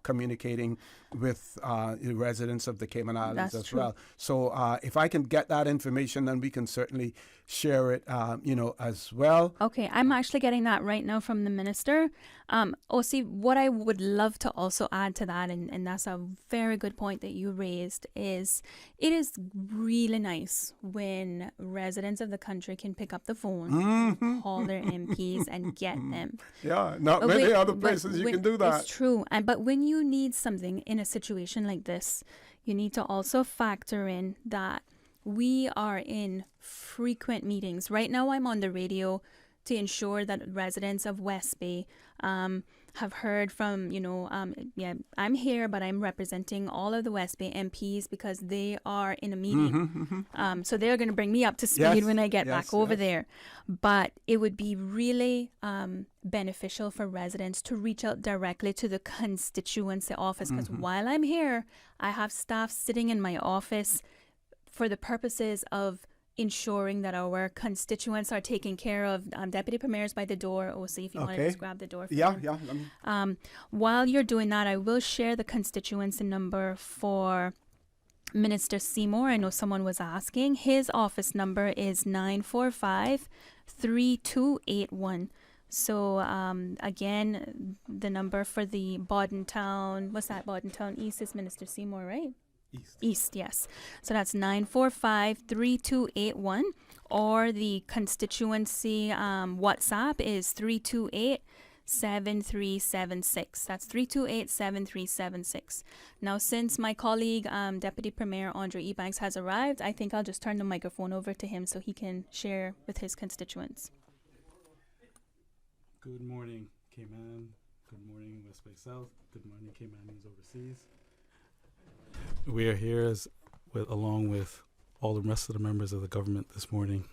communicating with the residents of the Cayman Islands as well. So if I can get that information, then we can certainly share it, as well. Okay, I'm actually getting that right now from the minister. OC, what I would love to also add to that, and that's a very good point that you raised, is it is really nice when residents of the country can pick up the phone, and call their MPs and get them. Yeah, not many other places you can do that. It's true. But when you need something in a situation like this, you need to also factor in that we are in frequent meetings. Right now, I'm on the radio to ensure that residents of West Bay have heard from, I'm here, but I'm representing all of the West Bay MPs because they are in a meeting. So they're going to bring me up to speed when I get back over there. But it would be really beneficial for residents to reach out directly to the constituency office, because while I'm here, I have staff sitting in my office for the purposes of ensuring that our constituents are taken care of. Deputy Premier's by the door. OC, if you want to just grab the door for me. While you're doing that, I will share the constituency number for Minister Seymour. I know someone was asking. His office number is 945-3281. So again, the number for the Bordentown, Bordentown East is Minister Seymour, right? East, yes. So that's 945-3281, or the constituency WhatsApp is 328-7376. That's 328-7376. Now, since my colleague, Deputy Premier Andre Ebanks, has arrived, I think I'll just turn the microphone over to him so he can share with his constituents. Good morning, Cayman. Good morning, West Bay South. Good morning, Caymanians overseas. We are here along with all the rest of the members of the government this morning,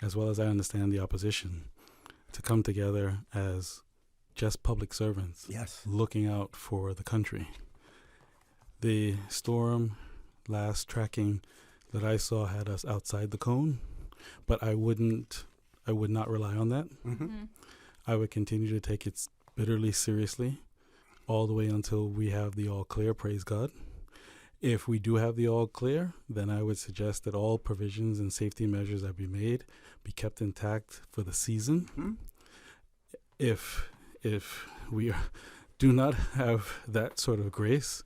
as well as I understand the opposition, to come together as just public servants, looking out for the country. The storm last tracking that I saw had us outside the cone, but I would not rely on that. I would continue to take it bitterly seriously all the way until we have the all clear, praise God. If we do have the all clear, then I would suggest that all provisions and safety measures that be made be kept intact for the season. If we do not have that sort of grace,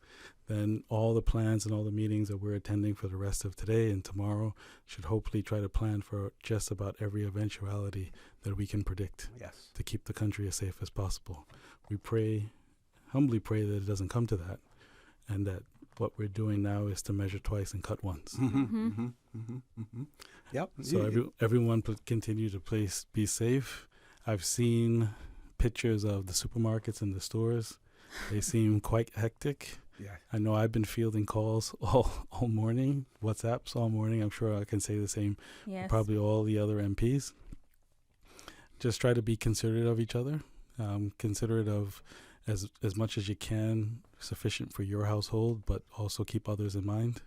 then all the plans and all the meetings that we're attending for the rest of today and tomorrow should hopefully try to plan for just about every eventuality that we can predict to keep the country as safe as possible. We humbly pray that it doesn't come to that, and that what we're doing now is to measure twice and cut once. Yep. So everyone continue to be safe. I've seen pictures of the supermarkets and the stores. They seem quite hectic. I know I've been fielding calls all morning, WhatsApps all morning. I'm sure I can say the same for probably all the other MPs. Just try to be considerate of each other, considerate of as much as you can, sufficient for your household, but also keep others in mind.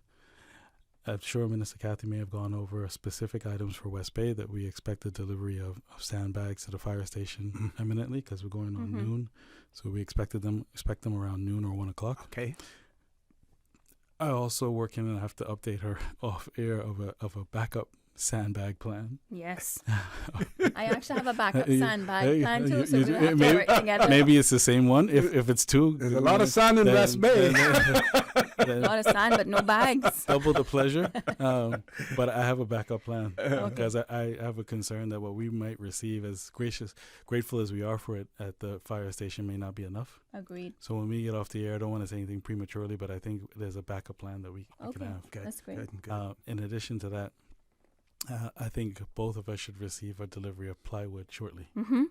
I'm sure Minister Cathy may have gone over specific items for West Bay that we expect the delivery of sandbags to the fire station imminently, because we're going on noon. So we expect them around noon or 1 o'clock. Okay. I also working and I have to update her off air of a backup sandbag plan. Yes. I actually have a backup sandbag plan too, so we have to work together. Maybe it's the same one if it's two. There's a lot of sand in West Bay. A lot of sand, but no bags. Double the pleasure. But I have a backup plan because I have a concern that what we might receive, as grateful as we are for it at the fire station, may not be enough. Agreed. So when we get off the air, I don't want to say anything prematurely, but I think there's a backup plan that we can have. Good. That's great. In addition to that, I think both of us should receive a delivery of plywood shortly. Mm-hmm.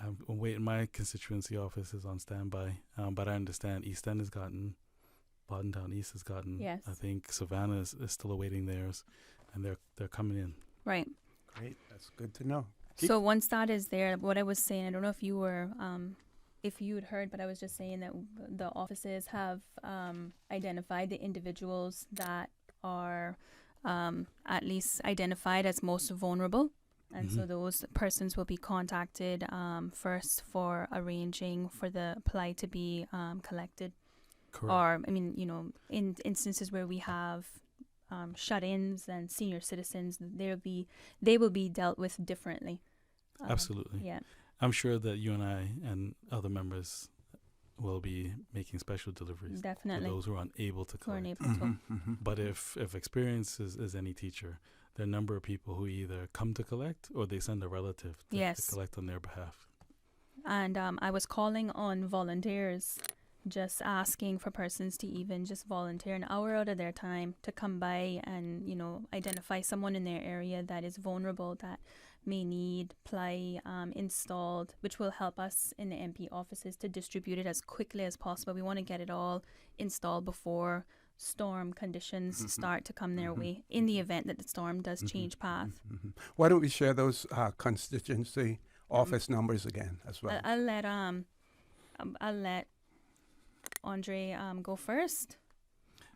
I'm waiting. My constituency office is on standby, but I understand East End has gotten, Bodden Town East has gotten. Yes. I think Savannah is still awaiting theirs, and they're coming in. Right. Great. That's good to know. So once that is there, what I was saying, I don't know if you were, if you had heard, but I was just saying that the offices have identified the individuals that are at least identified as most vulnerable. And so those persons will be contacted first for arranging for the ply to be collected. Correct. Or, I mean, in instances where we have shut-ins and senior citizens, they will be dealt with differently. Absolutely. Yeah. I'm sure that you and I and other members will be making special deliveries. Definitely. For those who are unable to collect. Who are unable to. But if experience is any teacher, there are a number of people who either come to collect or they send a relative to collect on their behalf. And I was calling on volunteers, just asking for persons to even just volunteer an hour out of their time to come by and, identify someone in their area that is vulnerable, that may need ply installed, which will help us in the MP offices to distribute it as quickly as possible. We want to get it all installed before storm conditions start to come their way, in the event that the storm does change path. Why don't we share those constituency office numbers again as well? I'll let Andre go first.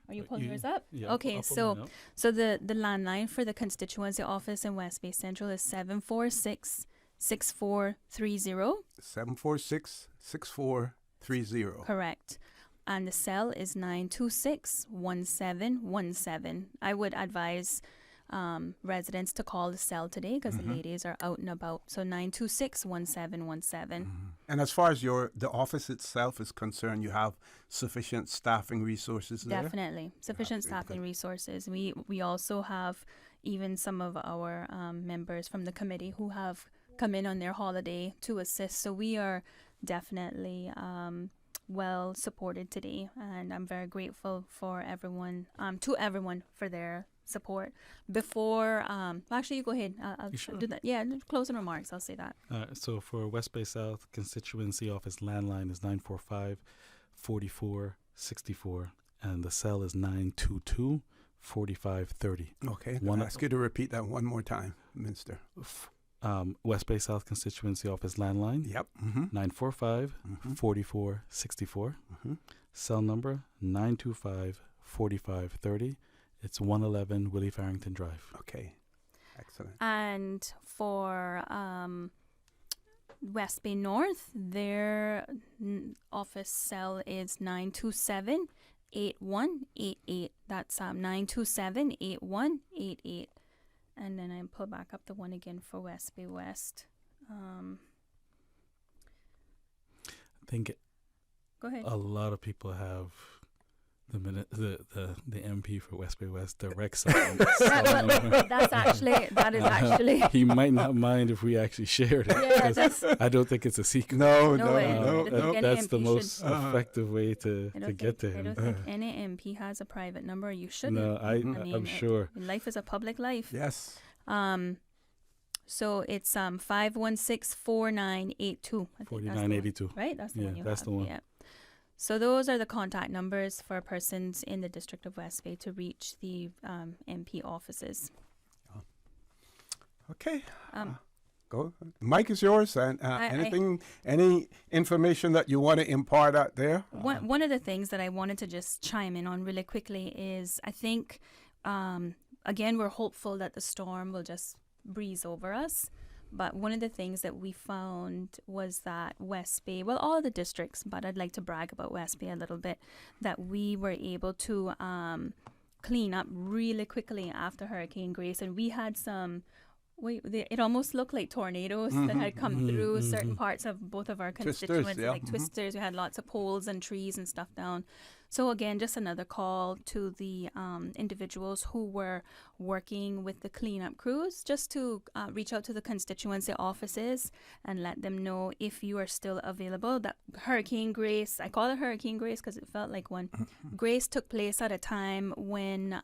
Are you pulling yours up? Yeah. Okay, so the landline for the constituency office in West Bay Central is 746-6430. 746-6430. Correct. And the cell is 926-1717. I would advise residents to call the cell today because the ladies are out and about. So 926-1717. And as far as the office itself is concerned, you have sufficient staffing resources there? Definitely. Sufficient staffing resources. We also have even some of our members from the committee who have come in on their holiday to assist. So we are definitely well supported today, and I'm very grateful for everyone, to everyone for their support. Before, actually, you go ahead. I'll do that. Yeah, closing remarks. I'll say that. So for West Bay South constituency office landline is 945-4464, and the cell is 922-4530. Okay. I'll ask you to repeat that one more time, Minister. West Bay South constituency office landline. Yep. 945-4464. Cell number 925-4530. It's 111 Willie Farrington Drive. Okay. Excellent. And for West Bay North, their office cell is 927-8188. That's 927-8188. And then I pull back up the one again for West Bay West. I think Go ahead. A lot of people have the MP for West Bay West direct cell. That is actually. He might not mind if we actually shared it. Yeah, I don't think it's a secret. No. That's the most effective way to get to him. I don't think any MP has a private number. You shouldn't. No, I'm sure. Life is a public life. Yes. So it's 516-4982. 4982. Right? That's the one you that's have. the one. Yeah. So those are the contact numbers for persons in the District of West Bay to reach the MP offices. Okay. Go. Mic is yours. And any information that you want to impart out there? One of the things that I wanted to just chime in on really quickly is I think, again, we're hopeful that the storm will just breeze over us. But one of the things that we found was that West Bay, well, all the districts, but I'd like to brag about West Bay a little bit, that we were able to clean up really quickly after Hurricane Grace. And we had it almost looked like tornadoes that had come through certain parts of both of our constituencies, twisters. We had lots of poles and trees and stuff down. So again, just another call to the individuals who were working with the cleanup crews, just to reach out to the constituency offices and let them know if you are still available. That Hurricane Grace, I call it Hurricane Grace because it felt like one. Grace took place at a time when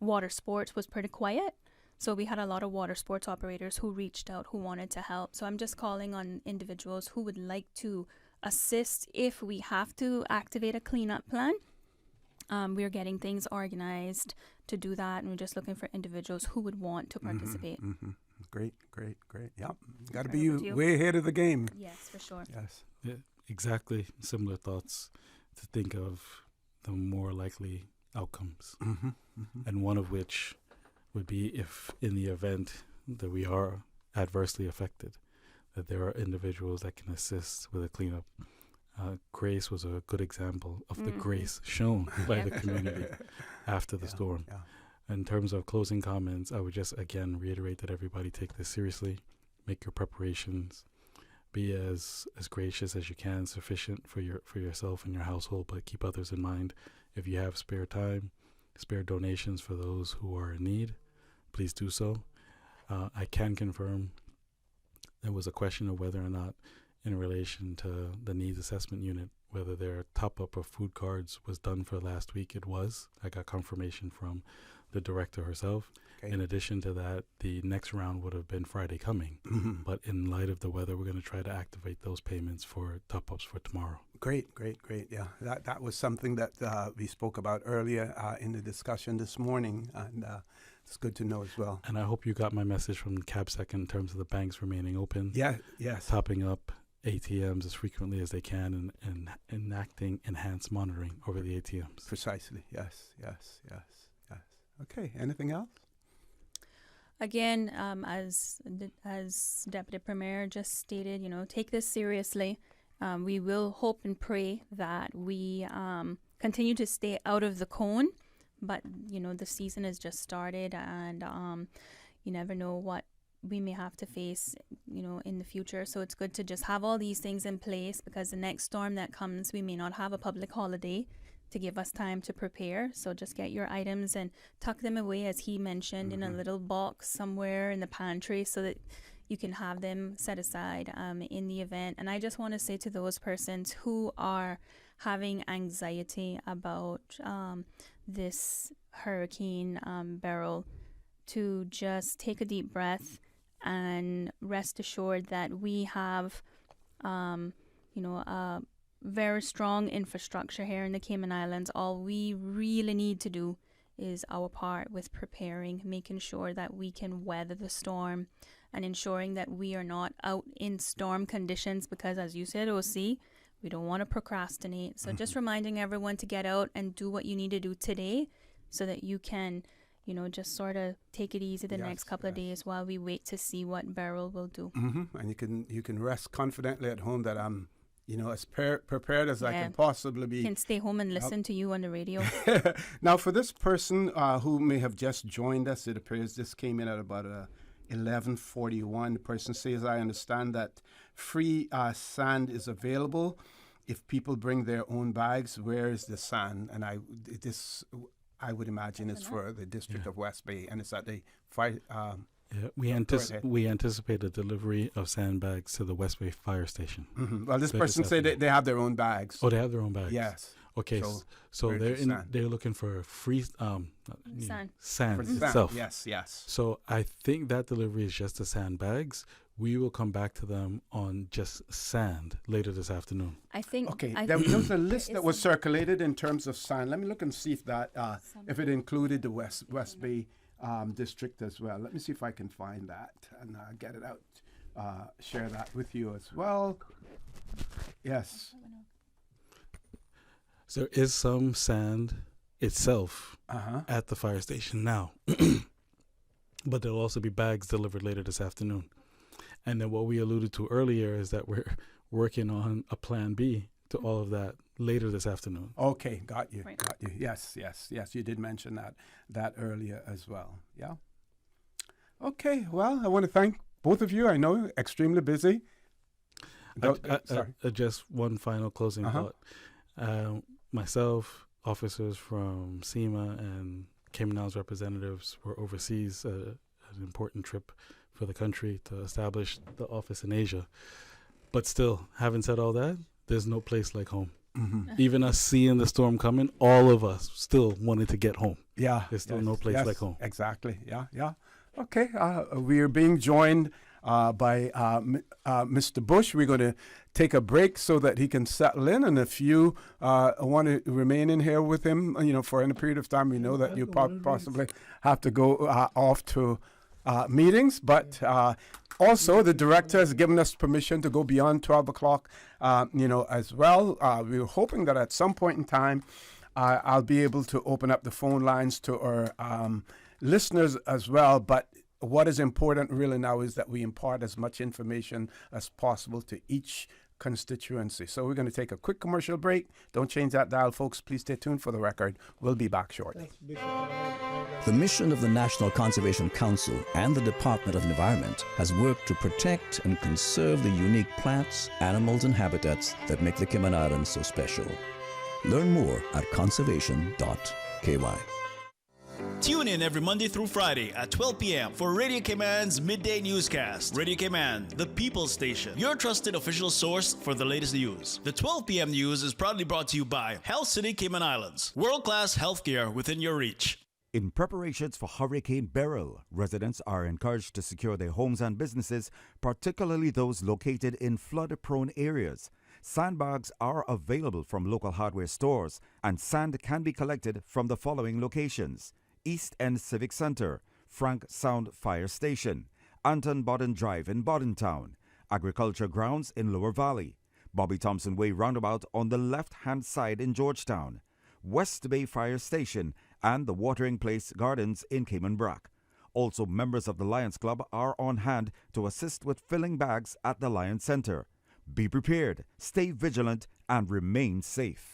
water sports was pretty quiet. So we had a lot of water sports operators who reached out, who wanted to help. So I'm just calling on individuals who would like to assist if we have to activate a cleanup plan. We're getting things organized to do that, and we're just looking for individuals who would want to participate. Great. Yep. Got to be way ahead of the game. Yes, for sure. Yes. Yeah, exactly. Similar thoughts to think of the more likely outcomes. And one of which would be if in the event that we are adversely affected, that there are individuals that can assist with a cleanup. Grace was a good example of the grace shown by the community after the storm. In terms of closing comments, I would just again reiterate that everybody take this seriously, make your preparations, be as gracious as you can, sufficient for yourself and your household, but keep others in mind. If you have spare time, spare donations for those who are in need, please do so. I can confirm there was a question of whether or not, in relation to the needs assessment unit, whether their top-up of food cards was done for last week. It was. I got confirmation from the director herself. Okay. In addition to that, the next round would have been Friday coming. But in light of the weather, we're going to try to activate those payments for top-ups for tomorrow. Great. Yeah, that was something that we spoke about earlier in the discussion this morning, and it's good to know as well. And I hope you got my message from CABSEC in terms of the banks remaining open. Yeah, yes. Topping up ATMs as frequently as they can and enacting enhanced monitoring over the ATMs. Precisely, yes. Okay, anything else? Again, as Deputy Premier just stated, take this seriously. We will hope and pray that we continue to stay out of the cone, but the season has just started, and you never know what we may have to face, in the future. So it's good to just have all these things in place, because the next storm that comes, we may not have a public holiday to give us time to prepare. So just get your items and tuck them away, as he mentioned, in a little box somewhere in the pantry, so that you can have them set aside in the event. And I just want to say to those persons who are having anxiety about this Hurricane Beryl, to just take a deep breath and rest assured that we have a very strong infrastructure here in the Cayman Islands. All we really need to do is our part with preparing, making sure that we can weather the storm, and ensuring that we are not out in storm conditions, because as you said, OC, we don't want to procrastinate. So just reminding everyone to get out and do what you need to do today, so that you can just sort of take it easy the next couple of days while we wait to see what Beryl will do. And you can rest confidently at home that I'm as prepared as I can possibly be. Can stay home and listen to you on the radio. Now, for this person who may have just joined us, it appears this came in at about 11:41. The person says, I understand that free sand is available if people bring their own bags. Where is the sand? And I would imagine it's for the District of West Bay, and it's at the fire. We anticipate a delivery of sandbags to the West Bay Fire Station. Well, this person said they have their own bags. Oh, they have their own bags. Yes. Okay, so they're looking for free sand itself. Yes. So I think that delivery is just the sandbags. We will come back to them on just sand later this afternoon. I think. Okay, there was a list that was circulated in terms of sand. Let me look and see if if it included the West Bay district as well. Let me see if I can find that and get it out. Share that with you as well. Yes. So there is some sand itself at the fire station now, but there'll also be bags delivered later this afternoon. And then what we alluded to earlier is that we're working on a plan B to all of that later this afternoon. Okay, got you. Yes. You did mention that earlier as well. Yeah. Okay, well, I want to thank both of you. I know, extremely busy. Just one final closing thought. myself, officers from SEMA, and Cayman Islands representatives were overseas, an important trip for the country to establish the office in Asia. But still, having said all that, there's no place like home. Even us seeing the storm coming, all of us still wanted to get home. Yeah. There's still no place like home. Exactly. Yeah. Okay. We are being joined by Mr. Bush. We're going to take a break so that he can settle in. And if you want to remain in here with him, for any period of time, we know that you possibly have to go off to meetings. But also, the director has given us permission to go beyond 12 o'clock, as well. We were hoping that at some point in time, I'll be able to open up the phone lines to our listeners as well. But what is important really now is that we impart as much information as possible to each constituency. So we're going to take a quick commercial break. Don't change that dial, folks. Please stay tuned for the record. We'll be back shortly. The mission of the National Conservation Council and the Department of Environment has worked to protect and conserve the unique plants, animals, and habitats that make the Cayman Islands so special. Learn more at conservation.ky. Tune in every Monday through Friday at 12 p.m. for Radio Cayman's Midday Newscast. Radio Cayman, the people's station, your trusted official source for the latest news. The 12 p.m. news is proudly brought to you by Health City Cayman Islands. World-class healthcare within your reach. In preparations for Hurricane Beryl, residents are encouraged to secure their homes and businesses, particularly those located in flood-prone areas. Sandbags are available from local hardware stores, and sand can be collected from the following locations: East End Civic Center, Frank Sound Fire Station, Anton Bodden Drive in Boddentown, Agriculture Grounds in Lower Valley, Bobby Thompson Way Roundabout on the left-hand side in Georgetown, West Bay Fire Station, and the Watering Place Gardens in Cayman Brac. Also, members of the Lions Club are on hand to assist with filling bags at the Lions Center. Be prepared, stay vigilant, and remain safe.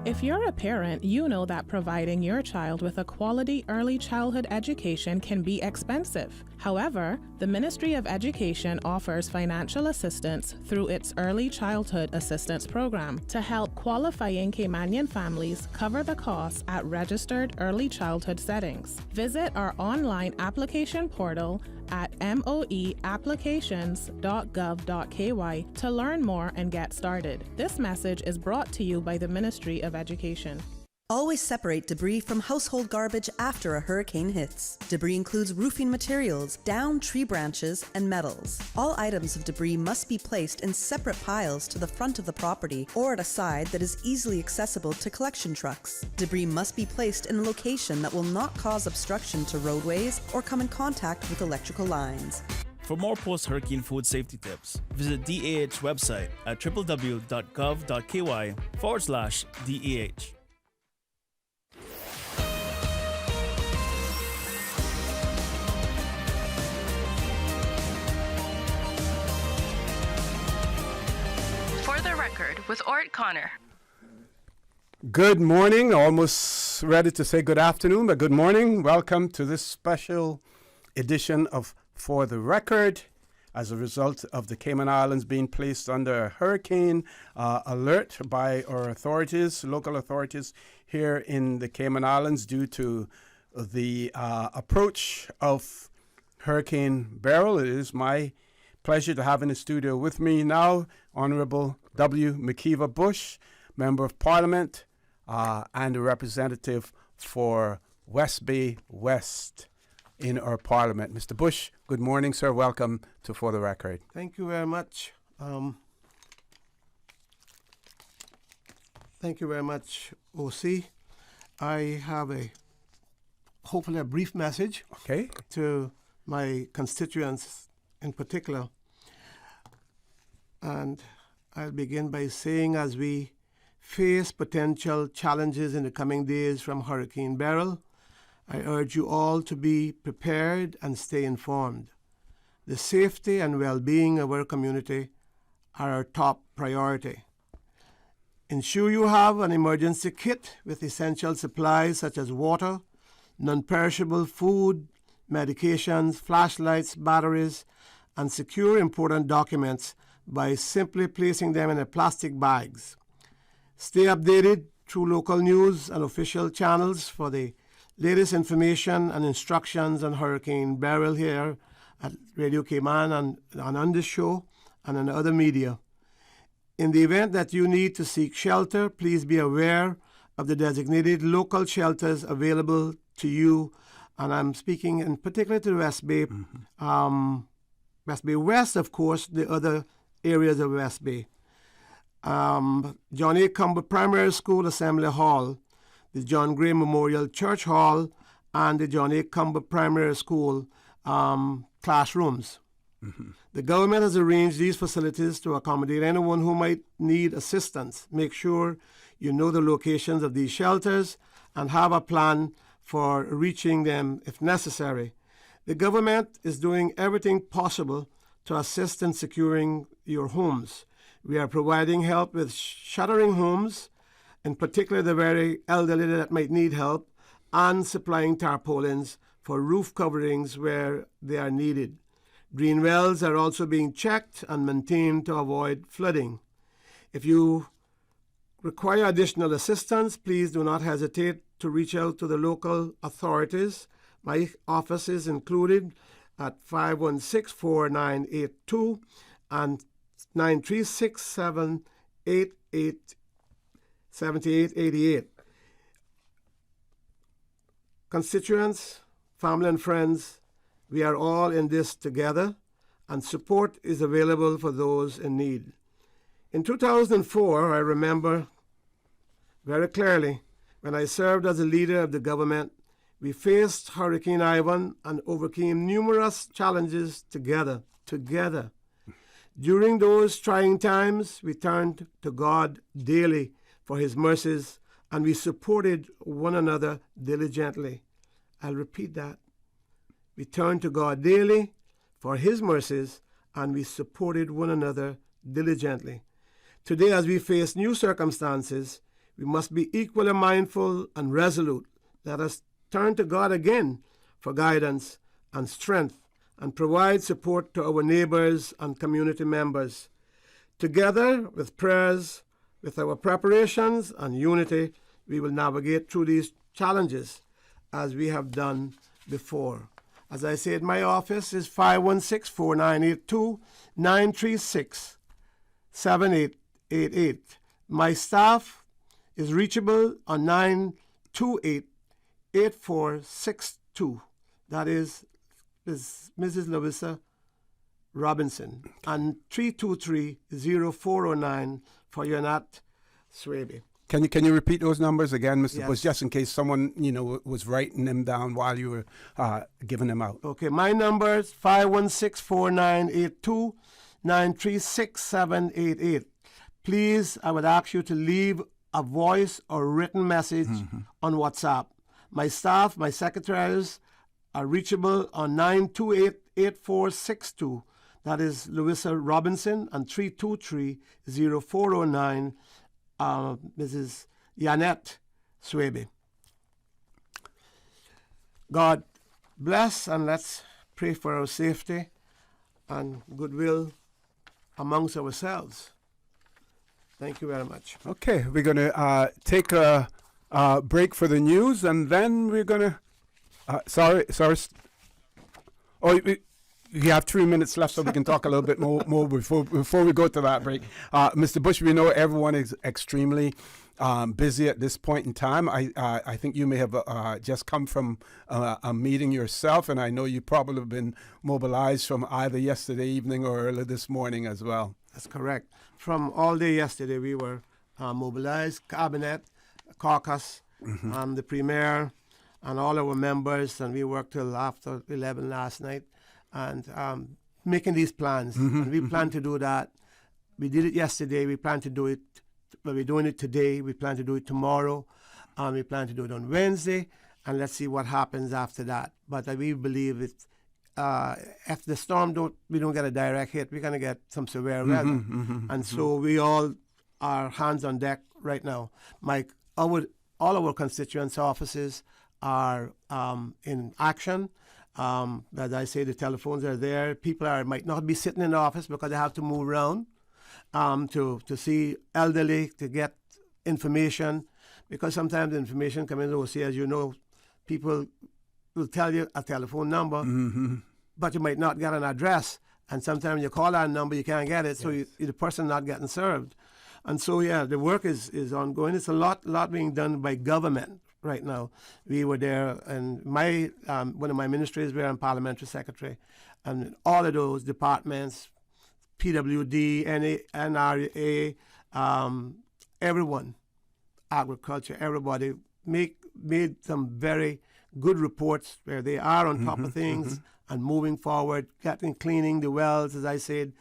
If you're a parent, you know that providing your child with a quality early childhood education can be expensive. However, the Ministry of Education offers financial assistance through its Early Childhood Assistance Program to help qualifying Caymanian families cover the costs at registered early childhood settings. Visit our online application portal at moeapplications.gov.ky to learn more and get started. This message is brought to you by the Ministry of Education. Always separate debris from household garbage after a hurricane hits. Debris includes roofing materials, downed tree branches, and metals. All items of debris must be placed in separate piles to the front of the property or at a side that is easily accessible to collection trucks. Debris must be placed in a location that will not cause obstruction to roadways or come in contact with electrical lines. For more post-hurricane food safety tips, visit DAH website at www.gov.ky/DAH. For the record, with Orrett Connor. Good morning. Almost ready to say good afternoon, but good morning. Welcome to this special edition of For the Record. As a result of the Cayman Islands being placed under hurricane alert by our authorities, local authorities here in the Cayman Islands due to the approach of Hurricane Beryl. It is my pleasure to have in the studio with me now Honorable W. McKeever Bush, Member of Parliament and a representative for West Bay West in our Parliament. Mr. Bush, good morning, sir. Welcome to For the Record. Thank you very much. Thank you very much, OC. I have hopefully a brief message to my constituents in particular. And I'll begin by saying, as we face potential challenges in the coming days from Hurricane Beryl, I urge you all to be prepared and stay informed. The safety and well-being of our community are our top priority. Ensure you have an emergency kit with essential supplies such as water, non-perishable food, medications, flashlights, batteries, and secure important documents by simply placing them in plastic bags. Stay updated through local news and official channels for the latest information and instructions on Hurricane Beryl here at Radio Cayman and on this show and on other media. In the event that you need to seek shelter, please be aware of the designated local shelters available to you. And I'm speaking in particular to the West Bay, West Bay West, of course, the other areas of West Bay. John A. Cumber Primary School Assembly Hall, the John Gray Memorial Church Hall, and the John A. Cumber Primary School classrooms. The government has arranged these facilities to accommodate anyone who might need assistance. Make sure you know the locations of these shelters and have a plan for reaching them if necessary. The government is doing everything possible to assist in securing your homes. We are providing help with shuttering homes, in particular the very elderly that might need help, and supplying tarpaulins for roof coverings where they are needed. Green wells are also being checked and maintained to avoid flooding. If you require additional assistance, please do not hesitate to reach out to the local authorities. My office is included at 516-4982 and 936-7888. Constituents, family and friends, we are all in this together, and support is available for those in need. In 2004, I remember very clearly, when I served as a leader of the government, we faced Hurricane Ivan and overcame numerous challenges together. During those trying times, we turned to God daily for His mercies, and we supported one another diligently. I'll repeat that. We turned to God daily for His mercies, and we supported one another diligently. Today, as we face new circumstances, we must be equally mindful and resolute. Let us turn to God again for guidance and strength and provide support to our neighbors and community members. Together, with prayers, with our preparations and unity, we will navigate through these challenges as we have done before. As I said, my office is 516-4982-936-7888. My staff is reachable on 928-8462. That is Mrs. Louisa Robinson. And 323-0409 for Yonat Swaby. Can you repeat those numbers again, Mr. Yes. Bush, just in case someone was writing them down while you were giving them out? Okay, my number is 516-4982-936-788. Please, I would ask you to leave a voice or written message on WhatsApp. My staff, my secretaries, are reachable on 928-8462. That is Louisa Robinson, and 323-0409. Mrs. Yanette Swaby. God bless, and let's pray for our safety and goodwill amongst ourselves. Thank you very much. Okay, we're going to take a break for the news, and then we're going to... sorry. Oh, we have 3 minutes left, so we can talk a little bit more before we go to that break. Mr. Bush, we know everyone is extremely busy at this point in time. I think you may have just come from a meeting yourself, and I know you probably have been mobilized from either yesterday evening or early this morning as well. That's correct. From all day yesterday, we were mobilized, cabinet, caucus, the premier, and all our members, and we worked till after 11 last night. And making these plans. And we plan to do that. We did it yesterday. We plan to do it. Well, we're doing it today. We plan to do it tomorrow. We plan to do it on Wednesday. And let's see what happens after that. But we believe it. If the storm we don't get a direct hit, we're going to get some severe weather. And so we all are hands on deck right now. All our constituents' offices are in action. As I say, the telephones are there. People might not be sitting in the office because they have to move around to see elderly, to get information, because sometimes the information coming in OC, as you know, people will tell you a telephone number, but you might not get an address. And sometimes you call that number, you can't get it, so the person not getting served. And so, yeah, the work is ongoing. It's a lot being done by government right now. We were there, and one of my ministries were Parliamentary Secretary, and all of those departments, PWD, NRA, everyone, agriculture, everybody made some very good reports where they are on top of things and moving forward, cleaning the wells, as I said.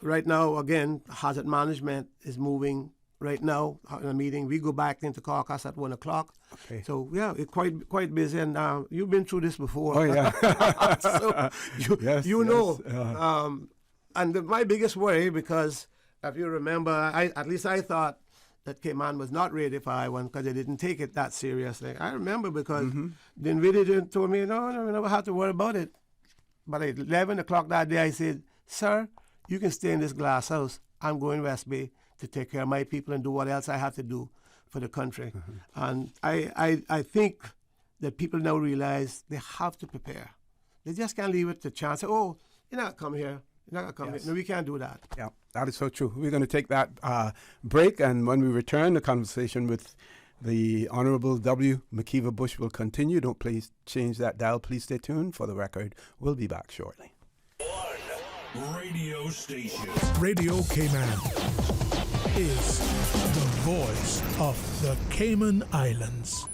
Right now, again, hazard management is moving right now in a meeting. We go back into caucus at 1 o'clock. Okay. So, yeah, it's quite busy. And you've been through this before. Oh, yeah. So you know. And my biggest worry, because if you remember, at least I thought that Cayman was not ready for I-1 because they didn't take it that seriously. I remember because the invigilator told me, no, we never have to worry about it. But at 11 o'clock that day, I said, sir, you can stay in this glass house. I'm going West Bay to take care of my people and do what else I have to do for the country. And I think that people now realize they have to prepare. They just can't leave it to chance. Oh, you're not coming here. You're not going to come here. No, we can't do that. Yeah, that is so true. We're going to take that break, and when we return, the conversation with the Honorable W. McKeever Bush will continue. Don't please change that dial. Please stay tuned. For the record, we'll be back shortly. Radio station. Radio Cayman is the voice of the Cayman Islands.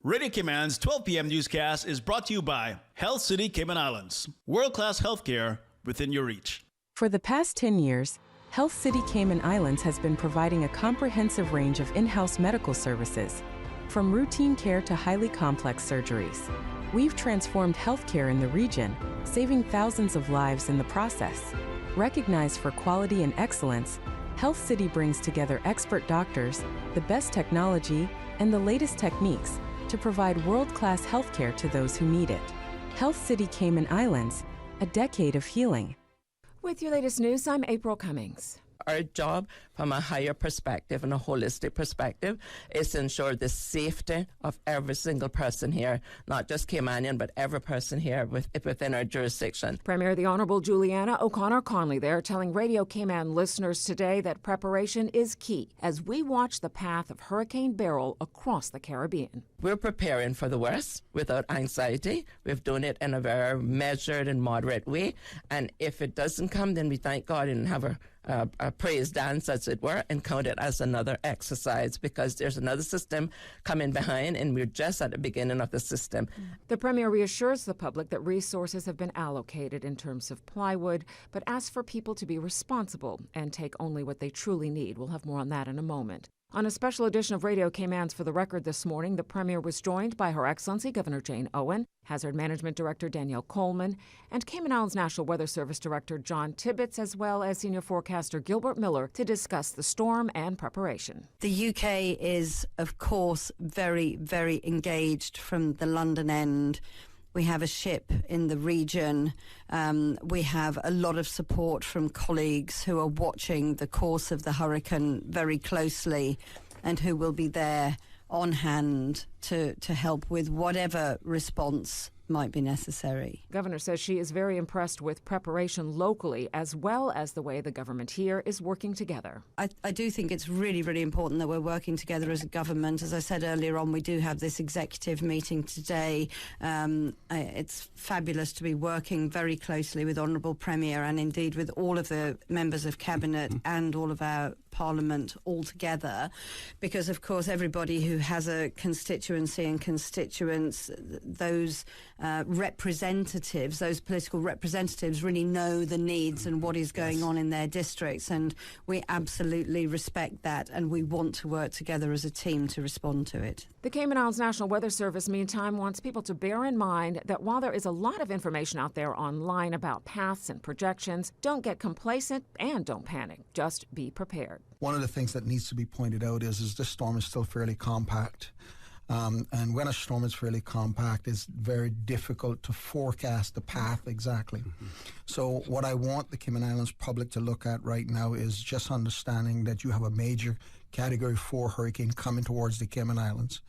Radio Cayman's 12 p.m. newscast is brought to you by Health City Cayman Islands. World-class healthcare within your reach. For the past 10 years, Health City Cayman Islands has been providing a comprehensive range of in-house medical services, from routine care to highly complex surgeries. We've transformed healthcare in the region, saving thousands of lives in the process. Recognized for quality and excellence, Health City brings together expert doctors, the best technology, and the latest techniques to provide world-class healthcare to those who need it. Health City Cayman Islands, a decade of healing. With your latest news, I'm April Cummings. Our job from a higher perspective and a holistic perspective is to ensure the safety of every single person here, not just Caymanian, but every person here within our jurisdiction. Premier the Honourable Juliana O'Connor Conley there telling Radio Cayman listeners today that preparation is key as we watch the path of Hurricane Beryl across the Caribbean. We're preparing for the worst without anxiety. We've done it in a very measured and moderate way. And if it doesn't come, then we thank God and have a praise dance, as it were, and count it as another exercise, because there's another system coming behind and we're just at the beginning of the system. The Premier reassures the public that resources have been allocated in terms of plywood, but asks for people to be responsible and take only what they truly need. We'll have more on that in a moment. On a special edition of Radio Cayman's For the Record this morning, the Premier was joined by Her Excellency Governor Jane Owen, Hazard Management Director Danielle Coleman, and Cayman Islands National Weather Service Director John Tibbetts, as well as Senior Forecaster Gilbert Miller, to discuss the storm and preparation. The UK is, of course, very, very engaged from the London end. We have a ship in the region. We have a lot of support from colleagues who are watching the course of the hurricane very closely and who will be there on hand to help with whatever response might be necessary. Governor says she is very impressed with preparation locally, as well as the way the government here is working together. I do think it's really, really important that we're working together as a government. As I said earlier on, we do have this executive meeting today. It's fabulous to be working very closely with Honourable Premier and indeed with all of the members of Cabinet and all of our Parliament all together, because of course everybody who has a constituency and constituents, those representatives, those political representatives really know the needs and what is going on in their districts, and we absolutely respect that and we want to work together as a team to respond to it. The Cayman Islands National Weather Service, meantime, wants people to bear in mind that while there is a lot of information out there online about paths and projections, don't get complacent and don't panic. Just be prepared. One of the things that needs to be pointed out is this storm is still fairly compact. And when a storm is fairly compact, it's very difficult to forecast the path exactly. So what I want the Cayman Islands public to look at right now is just understanding that you have a major Category 4 hurricane coming towards the Cayman Islands.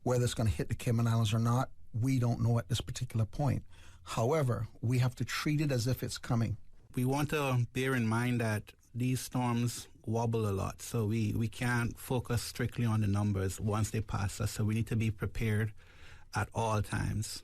Whether it's going to hit the Cayman Islands or not, we don't know at this particular point. However, we have to treat it as if it's coming. We want to bear in mind that these storms wobble a lot, so we can't focus strictly on the numbers once they pass us, so we need to be prepared at all times.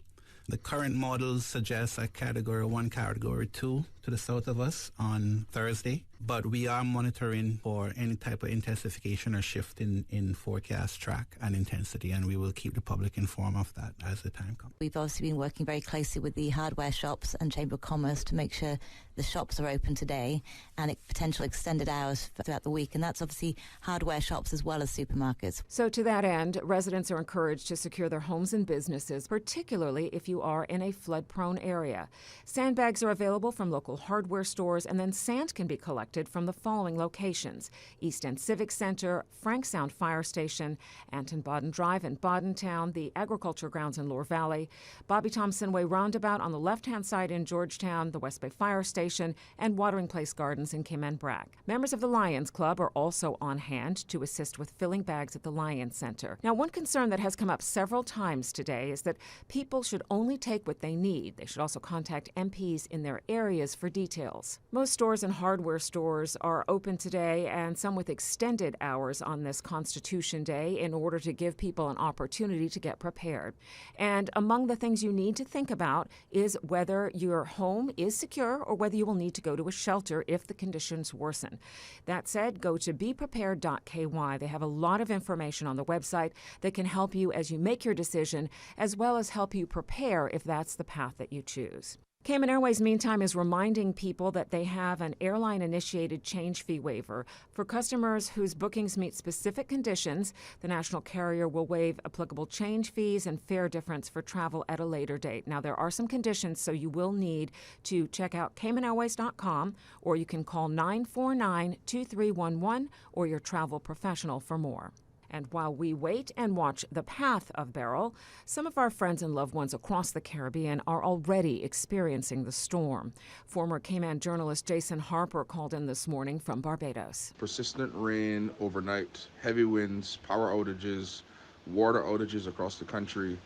The current models suggest a Category 1, Category 2 to the south of us on Thursday, but we are monitoring for any type of intensification or shift in forecast track and intensity, and we will keep the public informed of that as the time comes. We've obviously been working very closely with the hardware shops and Chamber of Commerce to make sure the shops are open today and potential extended hours throughout the week, and that's obviously hardware shops as well as supermarkets. So to that end, residents are encouraged to secure their homes and businesses, particularly if you are in a flood-prone area. Sandbags are available from local hardware stores, and then sand can be collected from the following locations: East End Civic Center, Frank Sound Fire Station, Anton Baden Drive in Badentown, the Agriculture Grounds in Loire Valley, Bobby Thompson Way Roundabout on the left-hand side in Georgetown, the West Bay Fire Station, and Watering Place Gardens in Cayman Brac. Members of the Lions Club are also on hand to assist with filling bags at the Lions Center. Now, one concern that has come up several times today is that people should only take what they need. They should also contact MPs in their areas for details. Most stores and hardware stores are open today, and some with extended hours on this Constitution Day in order to give people an opportunity to get prepared. And among the things you need to think about is whether your home is secure or whether you will need to go to a shelter if the conditions worsen. That said, go to beprepared.ky. They have a lot of information on the website that can help you as you make your decision, as well as help you prepare if that's the path that you choose. Cayman Airways, meantime, is reminding people that they have an airline-initiated change fee waiver. For customers whose bookings meet specific conditions, the national carrier will waive applicable change fees and fare difference for travel at a later date. Now, there are some conditions, so you will need to check out CaymanAirways.com, or you can call 949-2311 or your travel professional for more. And while we wait and watch the path of Beryl, some of our friends and loved ones across the Caribbean are already experiencing the storm. Former Cayman journalist Jason Harper called in this morning from Barbados. Persistent rain overnight, heavy winds, power outages, water outages across the country.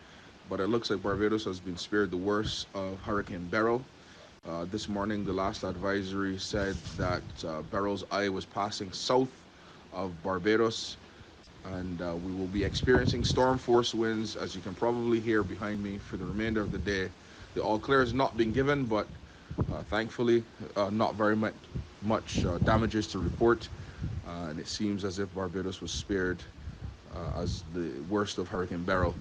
But it looks like Barbados has been spared the worst of Hurricane Beryl. This morning, the last advisory said that Beryl's eye was passing south of Barbados. And we will be experiencing storm force winds, as you can probably hear behind me, for the remainder of the day. The all clear has not been given, but thankfully not very much damages to report. And it seems as if Barbados was spared as the worst of Hurricane Beryl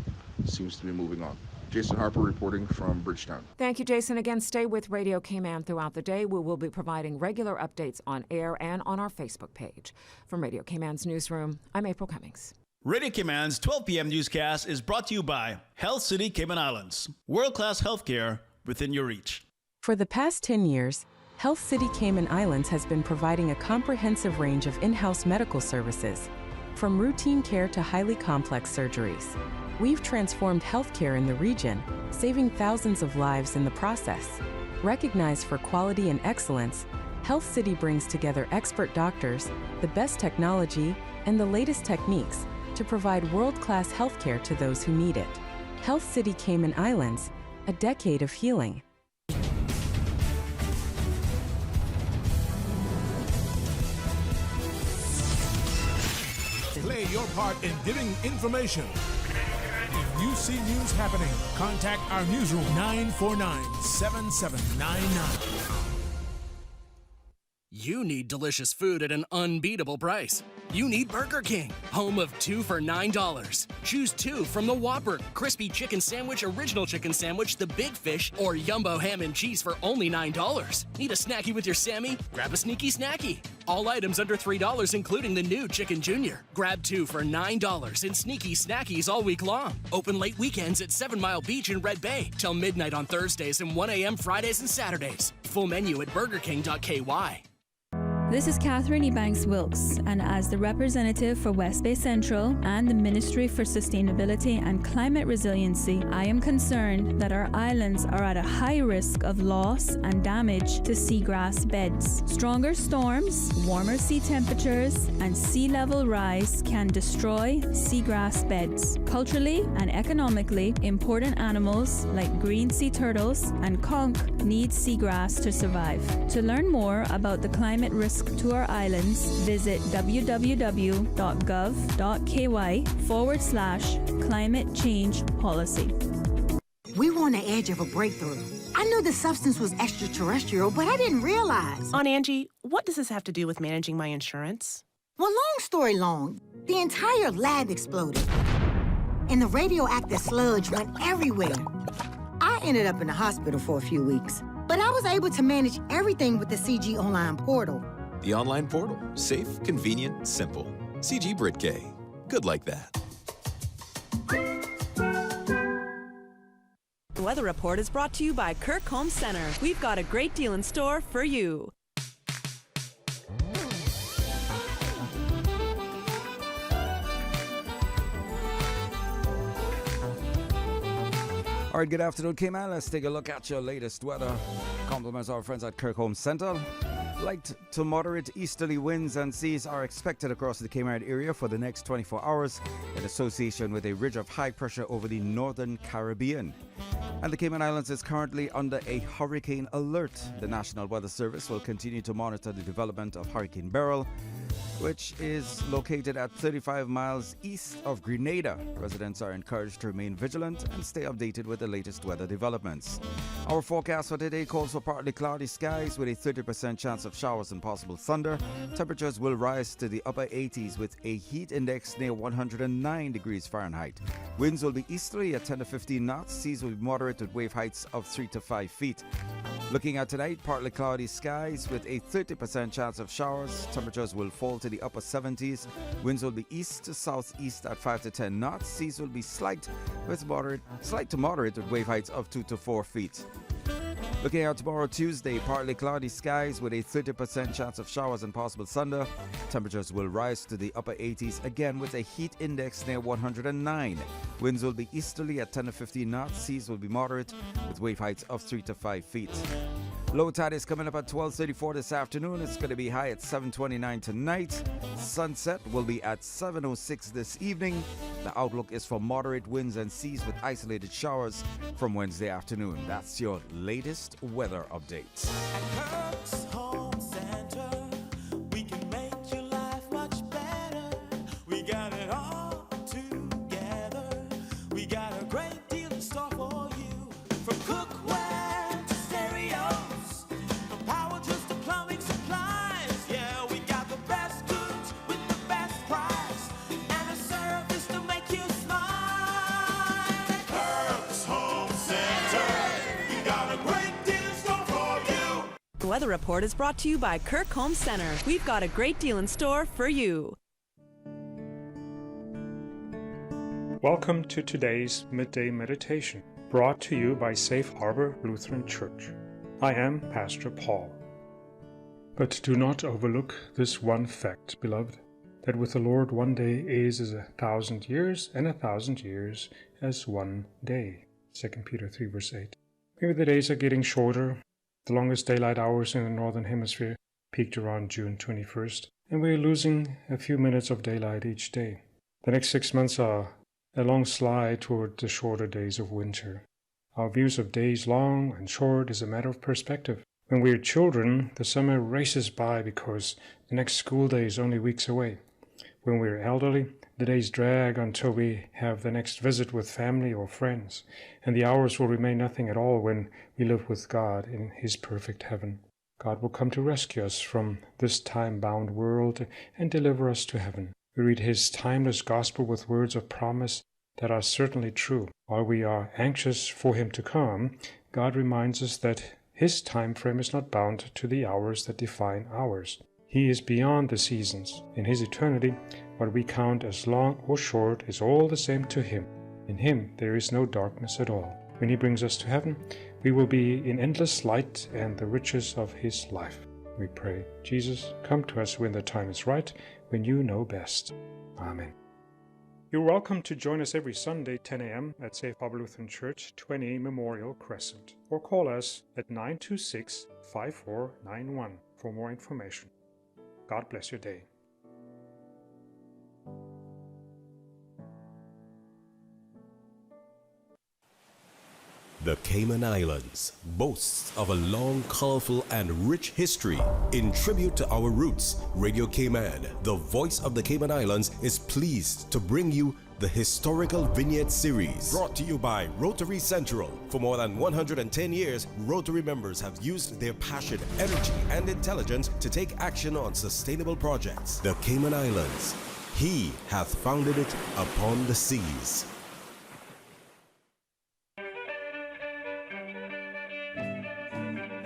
seems to be moving on. Jason Harper reporting from Bridgetown. Thank you, Jason. Again, stay with Radio Cayman throughout the day. We will be providing regular updates on air and on our Facebook page. From Radio Cayman's newsroom, I'm April Cummings. Radio Cayman's 12 p.m. newscast is brought to you by Health City Cayman Islands. World-class healthcare within your reach. For the past 10 years, Health City Cayman Islands has been providing a comprehensive range of in-house medical services, from routine care to highly complex surgeries. We've transformed healthcare in the region, saving thousands of lives in the process. Recognized for quality and excellence, Health City brings together expert doctors, the best technology, and the latest techniques to provide world-class healthcare to those who need it. Health City Cayman Islands, a decade of healing. Play your part in giving information. If you see news happening, contact our newsroom 949-7799. You need delicious food at an unbeatable price. You need Burger King, home of 2 for $9. Choose 2 from the Whopper, Crispy Chicken Sandwich, Original Chicken Sandwich, the Big Fish, or Jumbo Ham and Cheese for only $9. Need a snacky with your Sammy? Grab a Sneaky Snacky. All items under $3, including the new Chicken Junior. Grab 2 for $9 in Sneaky Snackies all week long. Open late weekends at 7 Mile Beach in Red Bay till midnight on Thursdays and 1 a.m. Fridays and Saturdays. Full menu at burgerking.ky. This is Catherine Ebanks Wilkes, and as the representative for West Bay Central and the Ministry for Sustainability and Climate Resiliency, I am concerned that our islands are at a high risk of loss and damage to seagrass beds. Stronger storms, warmer sea temperatures, and sea level rise can destroy seagrass beds. Culturally and economically important animals like green sea turtles and conch need seagrass to survive. To learn more about the climate risk to our islands, visit www.gov.ky/climate change policy. We were on the edge of a breakthrough. I knew the substance was extraterrestrial, but I didn't realize. Aunt Angie, what does this have to do with managing my insurance? Well, long story long, the entire lab exploded, and the radioactive sludge went everywhere. I ended up in the hospital for a few weeks, but I was able to manage everything with the CG Online portal. The online portal. Safe, convenient, simple. CG Brit-K. Good like that. The Weather Report is brought to you by Kirk Home Center. We've got a great deal in store for you. All right, good afternoon, Cayman. Let's take a look at your latest weather. Compliments our friends at Kirk Home Center. Light to moderate easterly winds and seas are expected across the Cayman area for the next 24 hours in association with a ridge of high pressure over the northern Caribbean. And the Cayman Islands is currently under a hurricane alert. The National Weather Service will continue to monitor the development of Hurricane Beryl, which is located at 35 miles east of Grenada. Residents are encouraged to remain vigilant and stay updated with the latest weather developments. Our forecast for today calls for partly cloudy skies with a 30% chance of showers and possible thunder. Temperatures will rise to the upper 80s with a heat index near 109 degrees Fahrenheit. Winds will be easterly at 10 to 15 knots. Seas will be moderate with wave heights of 3 to 5 feet. Looking at tonight, partly cloudy skies with a 30% chance of showers. Temperatures will fall to the upper 70s. Winds will be east to southeast at 5 to 10 knots. Seas will be slight to moderate with wave heights of 2 to 4 feet. Looking at tomorrow, Tuesday, partly cloudy skies with a 30% chance of showers and possible thunder. Temperatures will rise to the upper 80s again with a heat index near 109. Winds will be easterly at 10 to 15 knots. Seas will be moderate with wave heights of 3 to 5 feet. Low tide is coming up at 12:34 this afternoon. It's going to be high at 7:29 tonight. Sunset will be at 7:06 this evening. The outlook is for moderate winds and seas with isolated showers from Wednesday afternoon. That's your latest weather update. The Weather Report is brought to you by Kirk Home Center. We've got a great deal in store for you. Welcome to today's Midday Meditation, brought to you by Safe Harbor Lutheran Church. I am Pastor Paul. But do not overlook this one fact, beloved, that with the Lord 1 day is as 1,000 years, and 1,000 years as 1 day. 2 Peter 3 verse 8. Maybe the days are getting shorter. The longest daylight hours in the Northern Hemisphere peaked around June 21st, and we are losing a few minutes of daylight each day. The next 6 months are a long slide toward the shorter days of winter. Our views of days long and short is a matter of perspective. When we are children, the summer races by because the next school day is only weeks away. When we are elderly, the days drag until we have the next visit with family or friends, and the hours will remain nothing at all when we live with God in His perfect heaven. God will come to rescue us from this time-bound world and deliver us to heaven. We read His timeless gospel with words of promise that are certainly true. While we are anxious for Him to come, God reminds us that His time frame is not bound to the hours that define ours. He is beyond the seasons. In His eternity, what we count as long or short is all the same to Him. In Him there is no darkness at all. When He brings us to heaven, we will be in endless light and the riches of His life. we pray. Jesus, come to us when the time is right, when you know best. Amen. You're welcome to join us every Sunday, 10 a.m. at Safe Harbor Lutheran Church, 20 Memorial Crescent, or call us at 926-5491 for more information. God bless your day. The Cayman Islands boasts of a long, colorful, and rich history. In tribute to our roots, Radio Cayman, the voice of the Cayman Islands, is pleased to bring you the Historical Vignette Series, brought to you by Rotary Central. For more than 110 years, Rotary members have used their passion, energy, and intelligence to take action on sustainable projects. The Cayman Islands, He hath founded it upon the seas.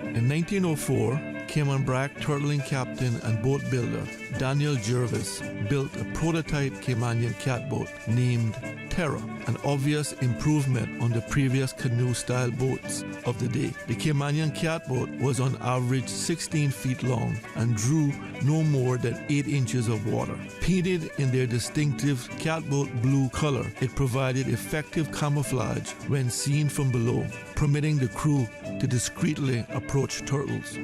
In 1904, Cayman Brac turtling captain and boat builder Daniel Jervis built a prototype Caymanian catboat named Terra, an obvious improvement on the previous canoe-style boats of the day. The Caymanian catboat was on average 16 feet long and drew no more than 8 inches of water. Painted in their distinctive catboat blue color, it provided effective camouflage when seen from below, permitting the crew to discreetly approach turtles.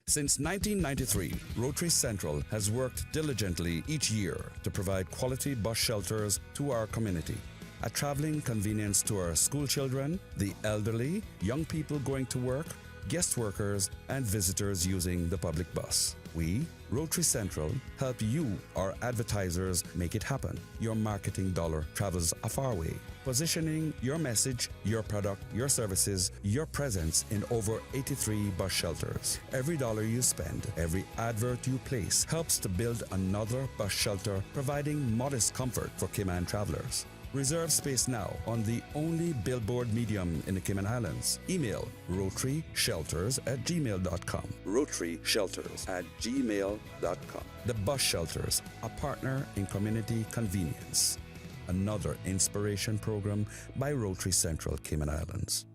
Since 1993, Rotary Central has worked diligently each year to provide quality bus shelters to our community, a traveling convenience to our school children, the elderly, young people going to work, guest workers, and visitors using the public bus. We, Rotary Central, help you, our advertisers, make it happen. Your marketing dollar travels a far way. Positioning your message, your product, your services, your presence in over 83 bus shelters. Every dollar you spend, every advert you place helps to build another bus shelter, providing modest comfort for Cayman travelers. Reserve space now on the only billboard medium in the Cayman Islands. Email rotaryshelters@gmail.com. rotaryshelters@gmail.com. The Bus Shelters, a partner in community convenience. Another inspiration program by Rotary Central Cayman Islands.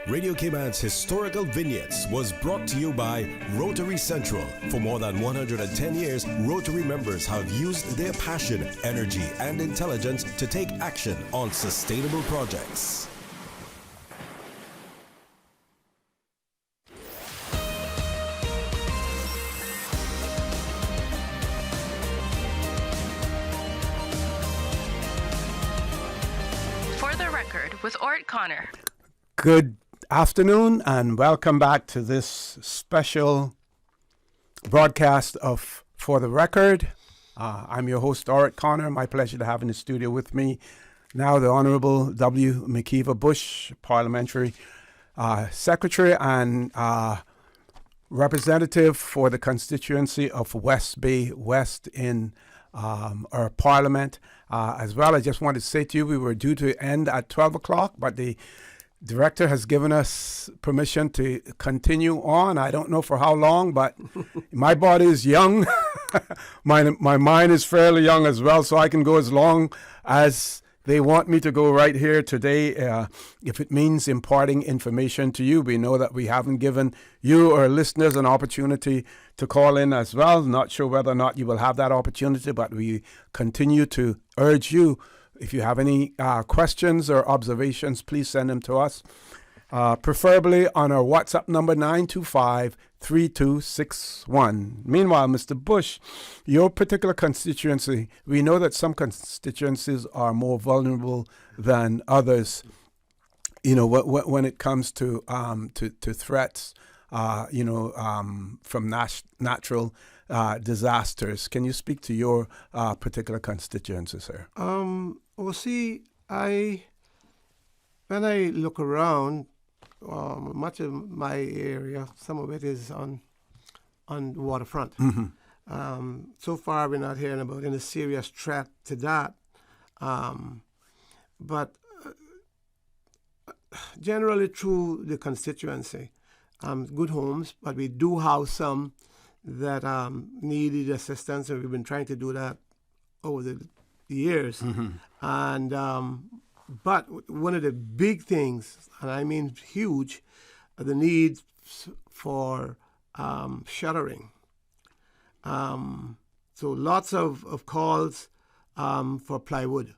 Radio Cayman's Historical Vignettes was brought to you by Rotary Central. For more than 110 years, Rotary members have used their passion, energy, and intelligence to take action on sustainable projects. For the Record with Orrett Connor. Good afternoon and welcome back to this special broadcast of For the Record. I'm your host, Orrett Connor. My pleasure to have in the studio with me now the Honorable W. McKeever Bush, Parliamentary Secretary and Representative for the constituency of West Bay West in our Parliament. As well, I just wanted to say to you, we were due to end at 12 o'clock, but the Director has given us permission to continue on. I don't know for how long, but my body is young. my mind is fairly young as well, so I can go as long as they want me to go right here today. If it means imparting information to you, we know that we haven't given you or listeners an opportunity to call in as well. Not sure whether or not you will have that opportunity, but we continue to urge you. If you have any questions or observations, please send them to us, preferably on our WhatsApp number 925-3261. Meanwhile, Mr. Bush, your particular constituency, we know that some constituencies are more vulnerable than others. You know, when it comes to threats, from natural disasters. Can you speak to your particular constituency, sir? Well, see, when I look around, much of my area, some of it is on the waterfront. Mm-hmm. So far, we're not hearing about any serious threat to that. But generally through the constituency, good homes, but we do have some that needed assistance, and we've been trying to do that over the years. Mm-hmm. And but one of the big things, and I mean huge, the need for shuttering. So lots of calls for plywood.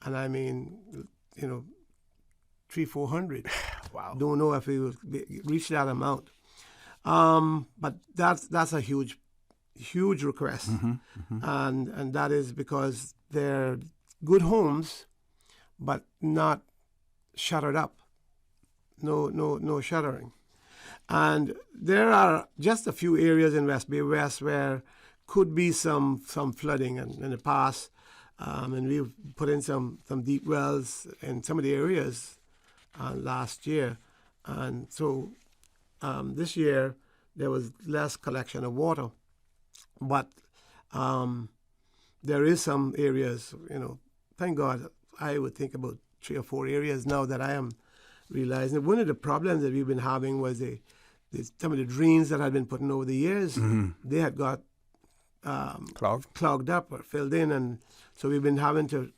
And I mean, 300-400. Wow. Don't know if we will reach that amount. But that's a huge request. And that is because they're good homes, but not shuttered up. No shuttering. And there are just a few areas in West Bay West where could be some flooding in the past. And we've put in some deep wells in some of the areas last year. And so this year there was less collection of water. But there is some areas, thank God, I would think about 3 or 4 areas now that I am realizing. One of the problems that we've been having was some of the drains that had been put in over the years, they had got clogged up or filled in, and so we've been having to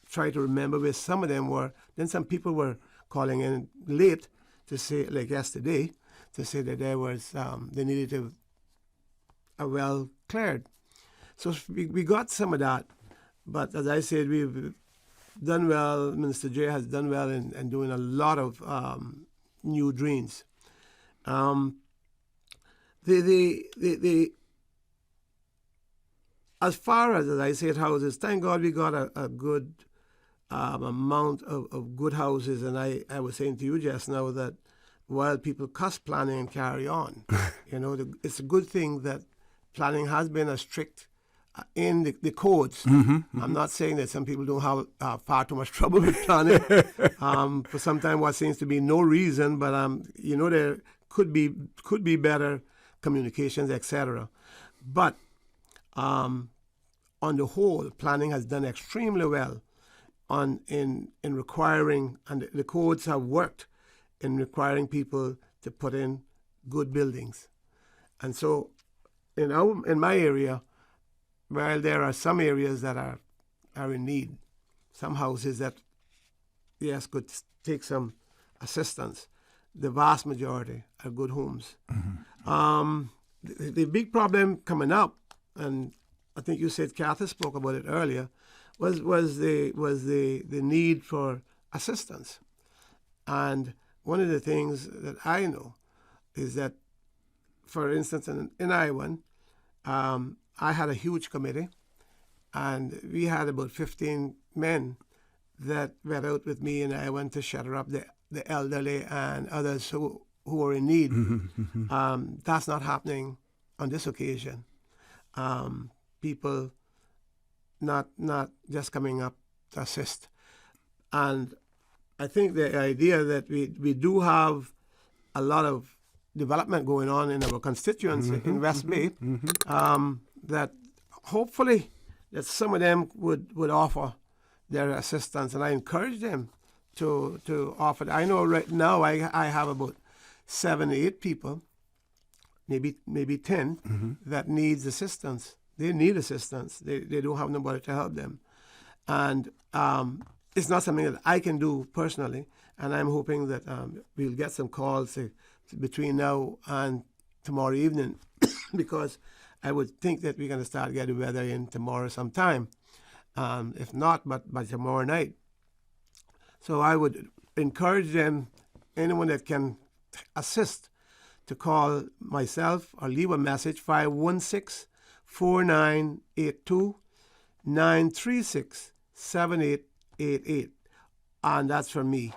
try to remember where some of them were. Then some people were calling in late to say, like yesterday, to say that there was they needed a well cleared. So we got some of that, but as I said, we've done well. Minister J has done well in doing a lot of new drains. As far as I said, houses, thank God we got a good amount of good houses. And I was saying to you just now that while people cuss planning and carry on, it's a good thing that planning has been as strict in the codes. I'm not saying that some people don't have far too much trouble with planning for sometimes what seems to be no reason, but there could be better communications, etc. But on the whole, planning has done extremely well in requiring, and the codes have worked in requiring people to put in good buildings. And so in my area, while there are some areas that are in need, some houses that, yes, could take some assistance, the vast majority are good homes. The big problem coming up, and I think you said Kathy spoke about it earlier, was the need for assistance. And one of the things that I know is that, for instance, in Owen, I had a huge committee, and we had about 15 men that went out with me, and I went to shutter up the elderly and others who were in need. That's not happening on this occasion. People not just coming up to assist. And I think the idea that we do have a lot of development going on in our constituency in West Bay, that hopefully that some of them would offer their assistance, and I encourage them to offer. I know right now I have about 7 or 8 people, maybe 10, that needs assistance. They need assistance. They don't have nobody to help them. And it's not something that I can do personally, and I'm hoping that we'll get some calls between now and tomorrow evening because I would think that we're going to start getting weather in tomorrow sometime. If not, but by tomorrow night. So I would encourage them, anyone that can assist, to call myself or leave a message, 516-498-936-7888. And that's for me.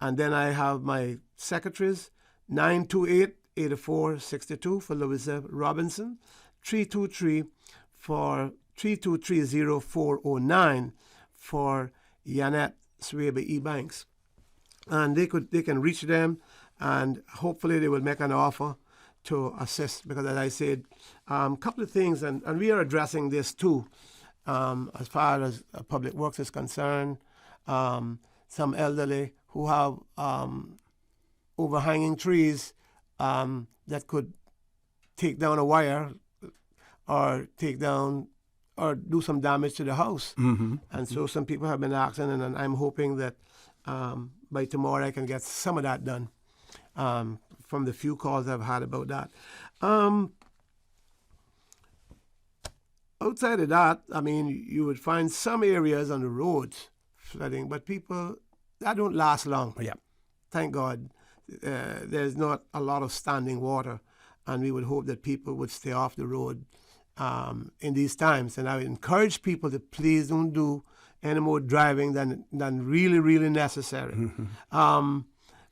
And then I have my secretaries, 928-8462 for Louisa Robinson, 323-0409 for Yanette Swebe Ebanks. And they can reach them, and hopefully they will make an offer to assist, because as I said, a couple of things, and we are addressing this too, as far as public works is concerned. Some elderly who have overhanging trees that could take down a wire or take down or do some damage to the house. And so some people have been asking, and I'm hoping that by tomorrow I can get some of that done. from the few calls I've had about that. Outside of that, I mean, you would find some areas on the roads flooding, but people, that don't last long. Yeah. Thank God there's not a lot of standing water, and we would hope that people would stay off the road in these times. And I would encourage people to please don't do any more driving than really, really necessary. On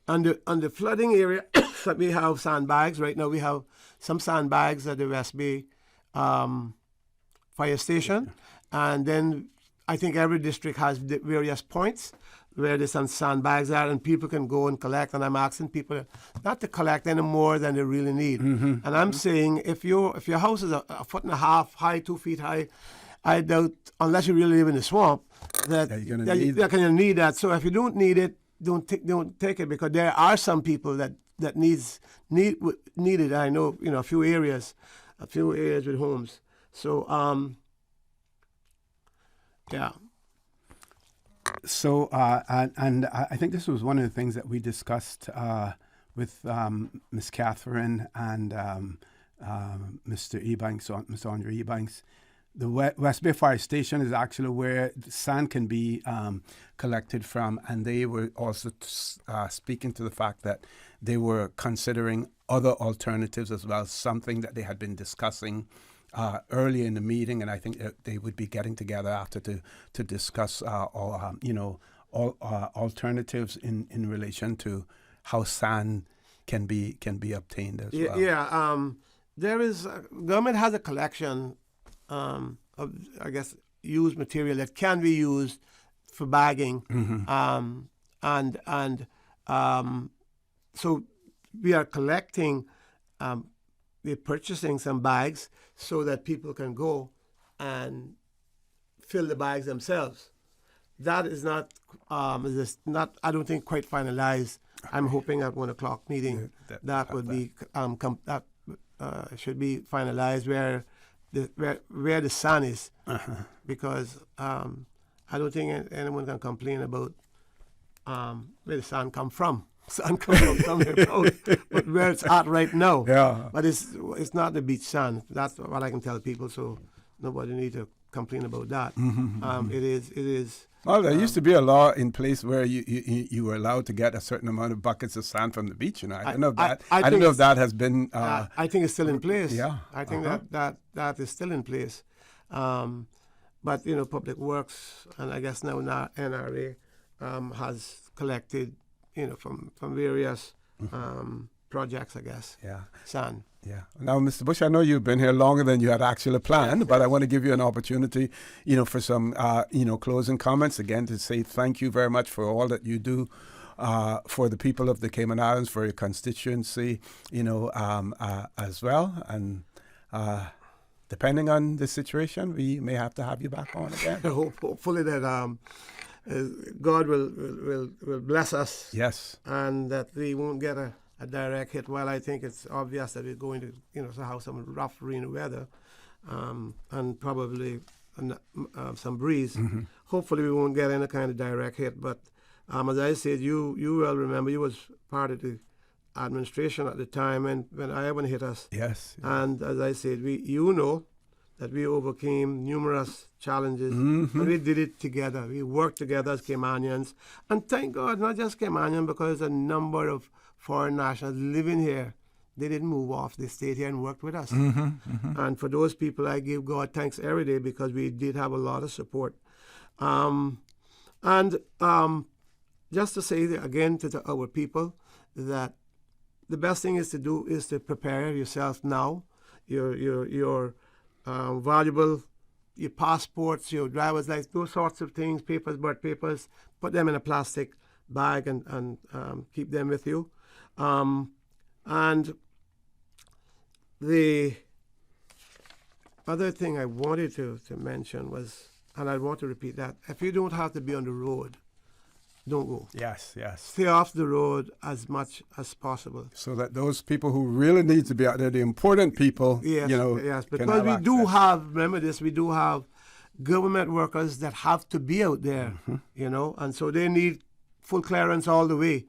the flooding area, we have sandbags. Right now we have some sandbags at the West Bay fire station. And then I think every district has various points where there's some sandbags are, and people can go and collect. And I'm asking people not to collect any more than they really need. And I'm saying if your house is a foot and a half high, 2 feet high, I doubt, unless you really live in the swamp, that you're going to need that. So if you don't need it, don't take it, because there are some people that need it. I know, a few areas with homes. So yeah. So and I think this was one of the things that we discussed with Miss Catherine and Mr. Ebanks, Mr. Andre Ebanks. The West Bay Fire Station is actually where the sand can be collected from, and they were also speaking to the fact that they were considering other alternatives as well, something that they had been discussing early in the meeting, and I think that they would be getting together after to discuss all alternatives in relation to how sand can be obtained as well. Yeah, there is government has a collection of, I guess, used material that can be used for bagging, so we are collecting. We're purchasing some bags so that people can go and fill the bags themselves. That is not, I don't think, quite finalized. I'm hoping at 1 o'clock meeting that would be should be finalized where the sun is, because I don't think anyone can complain about where the sun come from. Sun comes from somewhere else, but where it's at right now. Yeah. But it's not the beach sun. That's what I can tell people. So nobody need to complain about that. It is. Well, there used to be a law in place where you were allowed to get a certain amount of buckets of sand from the beach. I don't know if that. I don't know if that has been. I think it's still in place. Yeah. I think that is still in place. But Public Works and I guess now NRA has collected. From various projects, I guess. Yeah. Sand. Yeah. Now, Mr. Bush, I know you've been here longer than you had actually planned, but I want to give you an opportunity, for some, closing comments again to say thank you very much for all that you do for the people of the Cayman Islands, for your constituency, as well. And depending on the situation, we may have to have you back on again. Hopefully that. God will bless us. Yes. And that we won't get a direct hit. Well, I think it's obvious that we're going to, have some rough rainy weather, and probably some breeze. Hopefully we won't get any kind of direct hit. But as I said, you well remember, you was part of the administration at the time when Ivan hit us. Yes. And as I said, that we overcame numerous challenges, and we did it together. We worked together as Caymanians, and thank God, not just Caymanian, because a number of foreign nationals living here, they didn't move off. They stayed here and worked with us. And for those people, I give God thanks every day, because we did have a lot of support. Just to say again to our people that the best thing is to do is to prepare yourself now. Your valuable, your passports, your driver's license, those sorts of things, papers, birth papers, put them in a plastic bag and keep them with you. And the other thing I wanted to mention was, and I want to repeat that, if you don't have to be on the road, don't go. Yes. Stay off the road as much as possible. So that those people who really need to be out there, the important people, yes, because we do have, remember this, we do have government workers that have to be out there, and so they need full clearance all the way.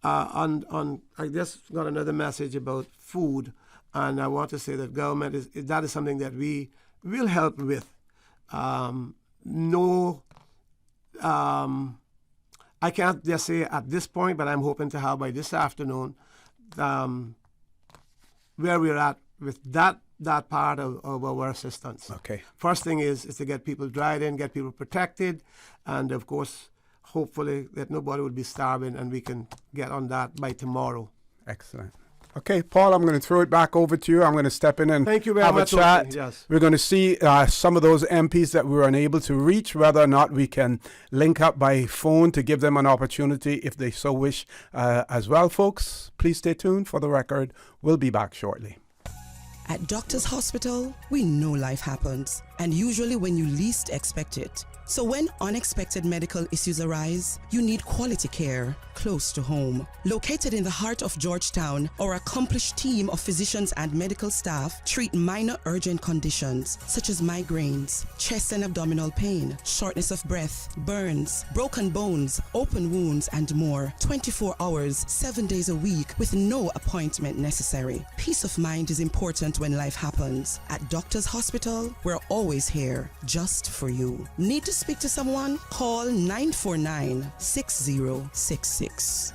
I just got another message about food, and I want to say that government that is something that we will help with. I can't just say at this point, but I'm hoping to have by this afternoon where we're at with that part of our assistance. Okay. First thing is to get people dried in, get people protected, and of course, hopefully that nobody will be starving, and we can get on that by tomorrow. Excellent. Okay, Paul, I'm going to throw it back over to you. I'm going to step in and Thank you very have much, a chat. Owen. Yes. We're going to see some of those MPs that we were unable to reach, whether or not we can link up by phone to give them an opportunity if they so wish as well, folks. Please stay tuned. For the record, we'll be back shortly. At Doctor's Hospital, we know life happens, and usually when you least expect it. So when unexpected medical issues arise, you need quality care close to home. Located in the heart of Georgetown, our accomplished team of physicians and medical staff treat minor urgent conditions such as migraines, chest and abdominal pain, shortness of breath, burns, broken bones, open wounds, and more. 24 hours, 7 days a week with no appointment necessary. Peace of mind is important when life happens. At Doctor's Hospital, we're always here just for you. Need to speak to someone? Call 949-6066.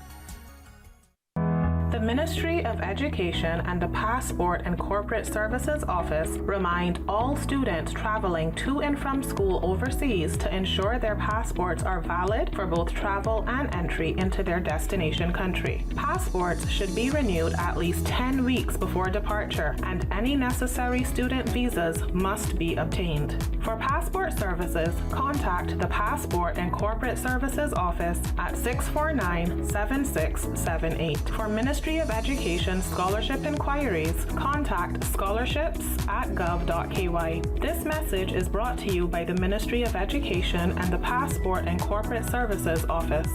The Ministry of Education and the Passport and Corporate Services Office remind all students traveling to and from school overseas to ensure their passports are valid for both travel and entry into their destination country. Passports should be renewed at least 10 weeks before departure, and any necessary student visas must be obtained. For passport services, contact the Passport and Corporate Services Office at 649-7678. For Ministry of Education scholarship inquiries, contact scholarships@gov.ky. This message is brought to you by the Ministry of Education and the Passport and Corporate Services Office.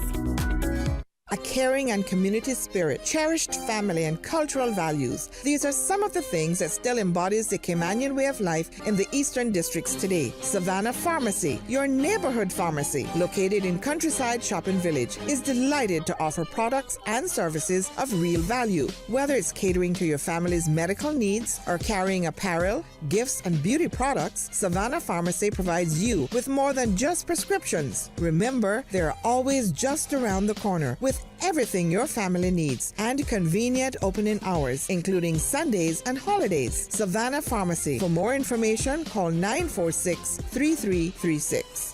A caring and community spirit, cherished family and cultural values. These are some of the things that still embodies the Caymanian way of life in the Eastern Districts today. Savannah Pharmacy, your neighborhood pharmacy, located in Countryside Shopping Village, is delighted to offer products and services of real value. Whether it's catering to your family's medical needs or carrying apparel, gifts, and beauty products, Savannah Pharmacy provides you with more than just prescriptions. Remember, they're always just around the corner with everything your family needs and convenient opening hours, including Sundays and holidays. Savannah Pharmacy. For more information, call 946-3336.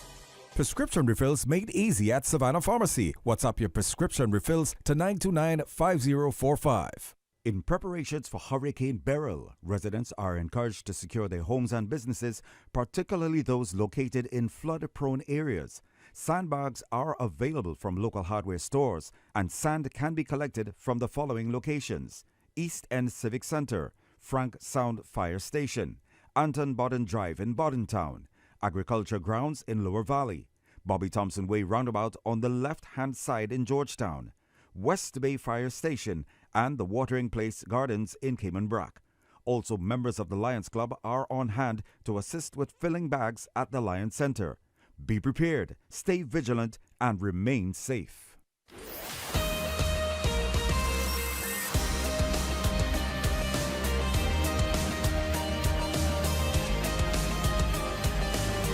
Prescription refills made easy at Savannah Pharmacy. WhatsApp your prescription refills to 929-5045. In preparations for Hurricane Beryl, residents are encouraged to secure their homes and businesses, particularly those located in flood-prone areas. Sandbags are available from local hardware stores, and sand can be collected from the following locations: East End Civic Center, Frank Sound Fire Station, Anton Bodden Drive in Boddentown, Agriculture Grounds in Lower Valley, Bobby Thompson Way Roundabout on the left-hand side in Georgetown, West Bay Fire Station, and the Watering Place Gardens in Cayman Brac. Also, members of the Lions Club are on hand to assist with filling bags at the Lions Center. Be prepared, stay vigilant, and remain safe.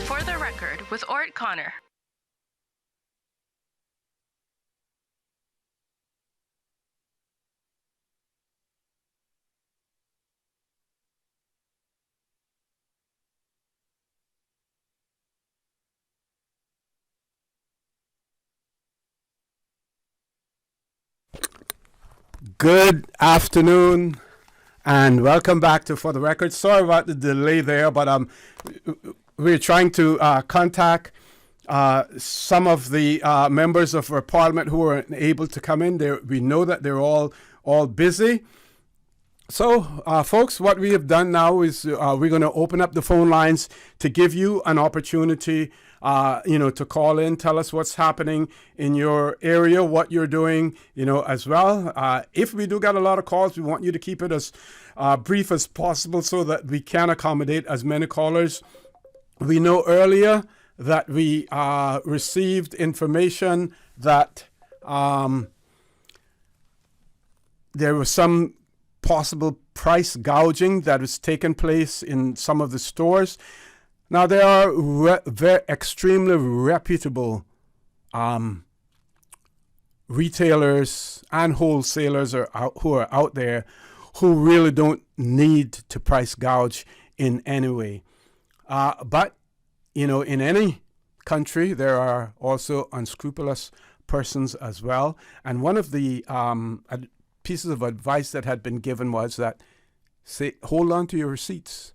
For the Record with Orrett Connor. Good afternoon and welcome back to For the Record. Sorry about the delay there, but we're trying to contact some of the members of our parliament who are able to come in. We know that they're all busy. So, folks, what we have done now is we're going to open up the phone lines to give you an opportunity to call in, tell us what's happening in your area, what you're doing, as well. If we do get a lot of calls, we want you to keep it as brief as possible so that we can accommodate as many callers. We know earlier that we received information that there was some possible price gouging that was taking place in some of the stores. Now, there are extremely reputable retailers and wholesalers who are out there who really don't need to price gouge in any way. But, in any country, there are also unscrupulous persons as well. And one of the pieces of advice that had been given was that, hold on to your receipts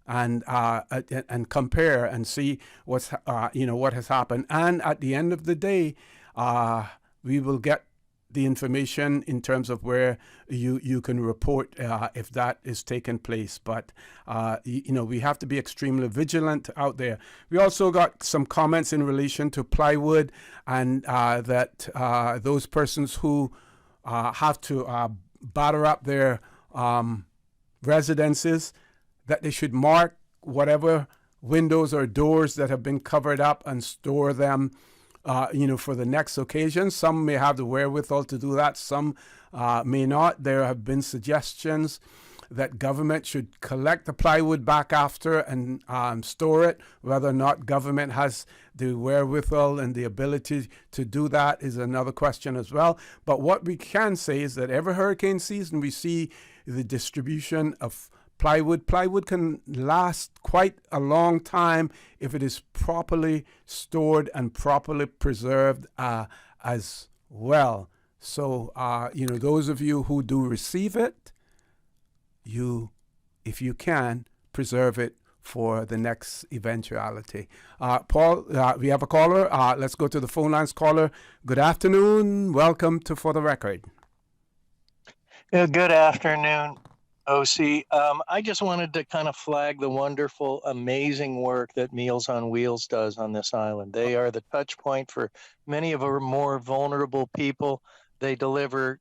and compare and see what has happened. And at the end of the day, we will get the information in terms of where you can report if that is taking place. But, we have to be extremely vigilant out there. We also got some comments in relation to plywood and that those persons who have to batter up their residences, that they should mark whatever windows or doors that have been covered up and store them for the next occasion. Some may have the wherewithal to do that. Some may not. There have been suggestions that government should collect the plywood back after and store it. Whether or not government has the wherewithal and the ability to do that is another question as well. But what we can say is that every hurricane season we see the distribution of plywood. Plywood can last quite a long time if it is properly stored and properly preserved as well. So, those of you who do receive it, if you can, preserve it for the next eventuality. Paul, we have a caller. Let's go to the phone lines. Caller, good afternoon. Welcome to For the Record. Good afternoon, OC. I just wanted to kind of flag the wonderful, amazing work that Meals on Wheels does on this island. They are the touch point for many of our more vulnerable people. They deliver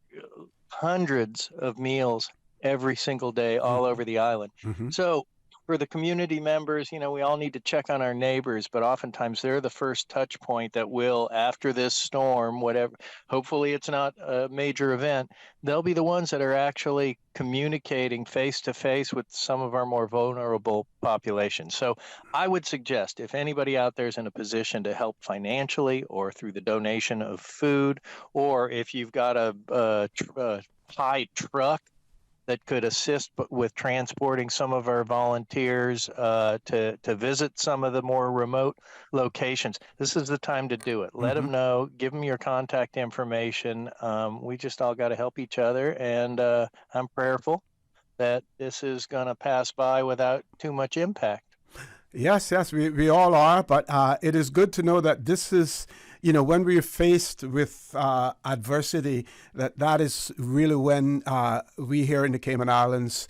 hundreds of meals every single day all over the island. Mm-hmm. So for the community members, we all need to check on our neighbors, but oftentimes they're the first touch point that will, after this storm, whatever, hopefully it's not a major event, they'll be the ones that are actually communicating face to face with some of our more vulnerable populations. So I would suggest if anybody out there is in a position to help financially or through the donation of food, or if you've got a high truck that could assist with transporting some of our volunteers to visit some of the more remote locations. This is the time to do it. Let them know. Give them your contact information. We just all got to help each other, and I'm prayerful that this is going to pass by without too much impact. Yes, we all are, but it is good to know that this is, when we're faced with adversity, that is really when we here in the Cayman Islands,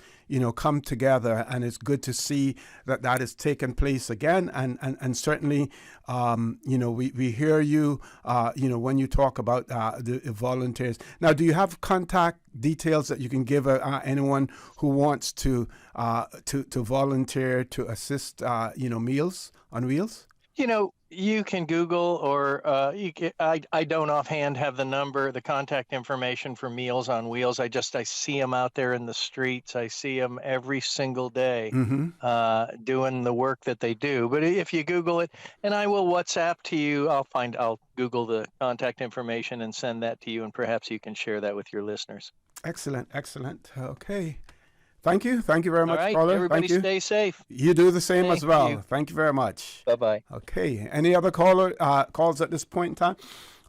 come together, and it's good to see that is taking place again. And certainly, we hear you, when you talk about the volunteers. Now, do you have contact details that you can give anyone who wants to volunteer to assist, Meals on Wheels? You can Google, or I don't offhand have the contact information for Meals on Wheels. I see them out there in the streets. I see them every single day doing the work that they do. But if you Google it, and I will WhatsApp to you, I'll Google the contact information and send that to you, and perhaps you can share that with your listeners. Excellent. Okay. Thank you very much, all right, caller. Everybody Thank you. Stay safe. You do the same as well. You. Thank you very much. Bye-bye. Okay. Any other calls at this point in time?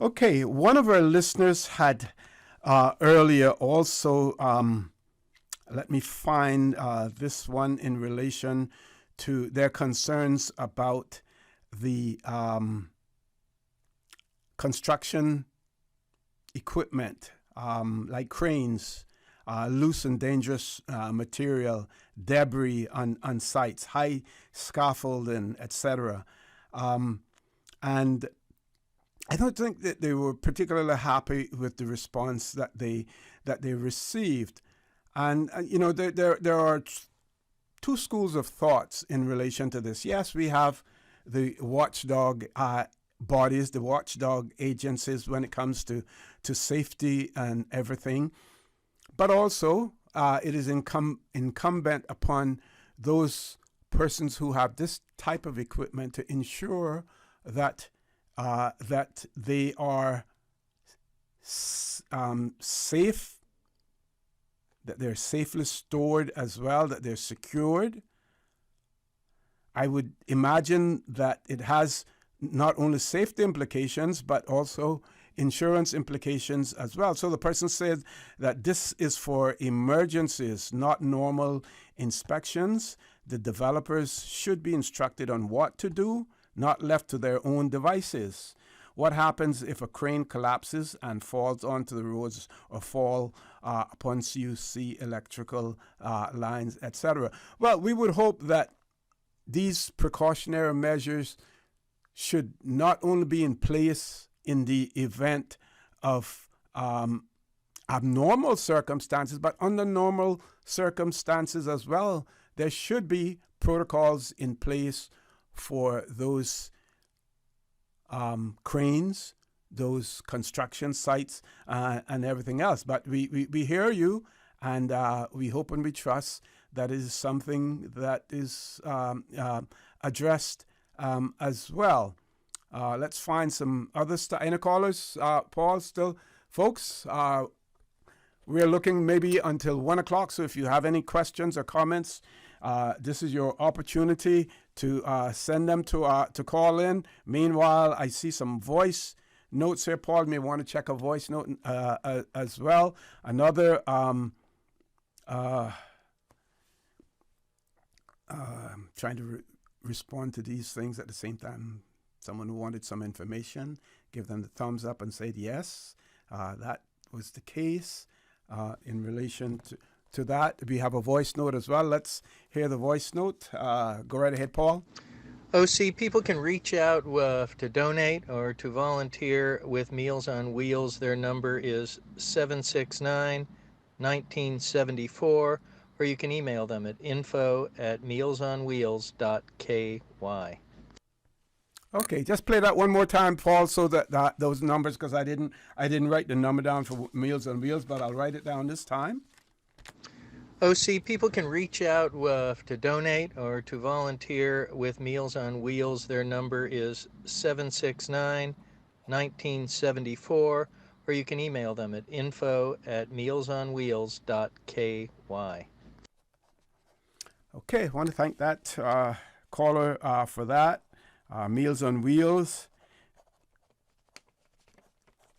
Okay. One of our listeners had earlier also, let me find this one in relation to their concerns about the construction equipment, like cranes, loose and dangerous material, debris on sites, high scaffolding, etc. And I don't think that they were particularly happy with the response that they received. And there are two schools of thoughts in relation to this. Yes, we have the watchdog bodies, the watchdog agencies when it comes to safety and everything. But also, it is incumbent upon those persons who have this type of equipment to ensure that that they are safe, that they're safely stored as well, that they're secured. I would imagine that it has not only safety implications, but also insurance implications as well. So the person said that this is for emergencies, not normal inspections. The developers should be instructed on what to do, not left to their own devices. What happens if a crane collapses and falls onto the roads or fall upon CUC electrical lines, etc.? Well, we would hope that these precautionary measures should not only be in place in the event of abnormal circumstances, but under normal circumstances as well. There should be protocols in place for those cranes, those construction sites, and everything else. But we hear you, and we hope and we trust that is something that is addressed as well. Let's find some other stuff. Any callers, Paul, still? Folks, we're looking maybe until 1 o'clock, so if you have any questions or comments, this is your opportunity to send them to call in. Meanwhile, I see some voice notes here. Paul may want to check a voice note as well. Another trying to respond to these things at the same time. Someone who wanted some information, give them the thumbs up and said yes. That was the case in relation to that. We have a voice note as well. Let's hear the voice note. Go right ahead, Paul. OC, people can reach out to donate or to volunteer with Meals on Wheels. Their number is 769-1974, or you can email them at info@mealsonwheels.ky. Okay, just play that one more time, Paul, so that those numbers, because I didn't write the number down for Meals on Wheels, but I'll write it down this time. OC, people can reach out to donate or to volunteer with Meals on Wheels. Their number is 769-1974, or you can email them at info@mealsonwheels.ky. Okay, I want to thank that caller for that. Meals on Wheels,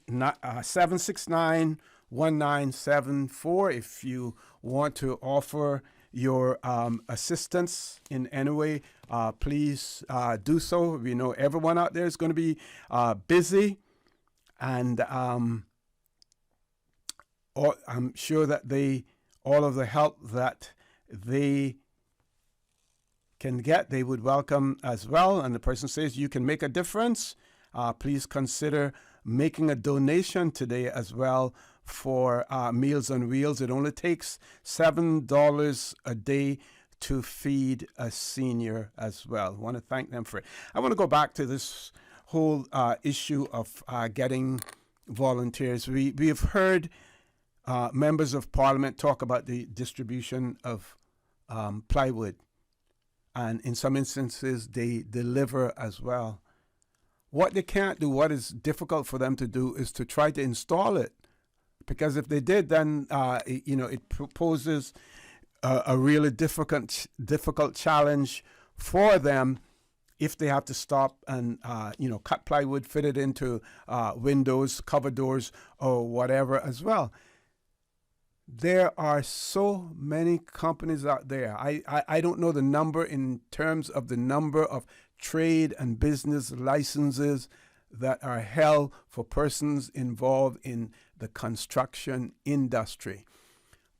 769-1974. If you want to offer your assistance in any way, please do so. We know everyone out there is going to be busy, and I'm sure that all of the help that they can get, they would welcome as well. And the person says you can make a difference. Please consider making a donation today as well for Meals on Wheels. It only takes $7 a day to feed a senior as well. I want to thank them for it. I want to go back to this whole issue of getting volunteers. We have heard members of Parliament talk about the distribution of plywood. And in some instances, they deliver as well. What they can't do, what is difficult for them to do, is to try to install it. Because if they did, then it poses a really difficult challenge for them if they have to stop and cut plywood, fit it into windows, cover doors, or whatever as well. There are so many companies out there. I don't know the number in terms of the number of trade and business licenses that are held for persons involved in the construction industry.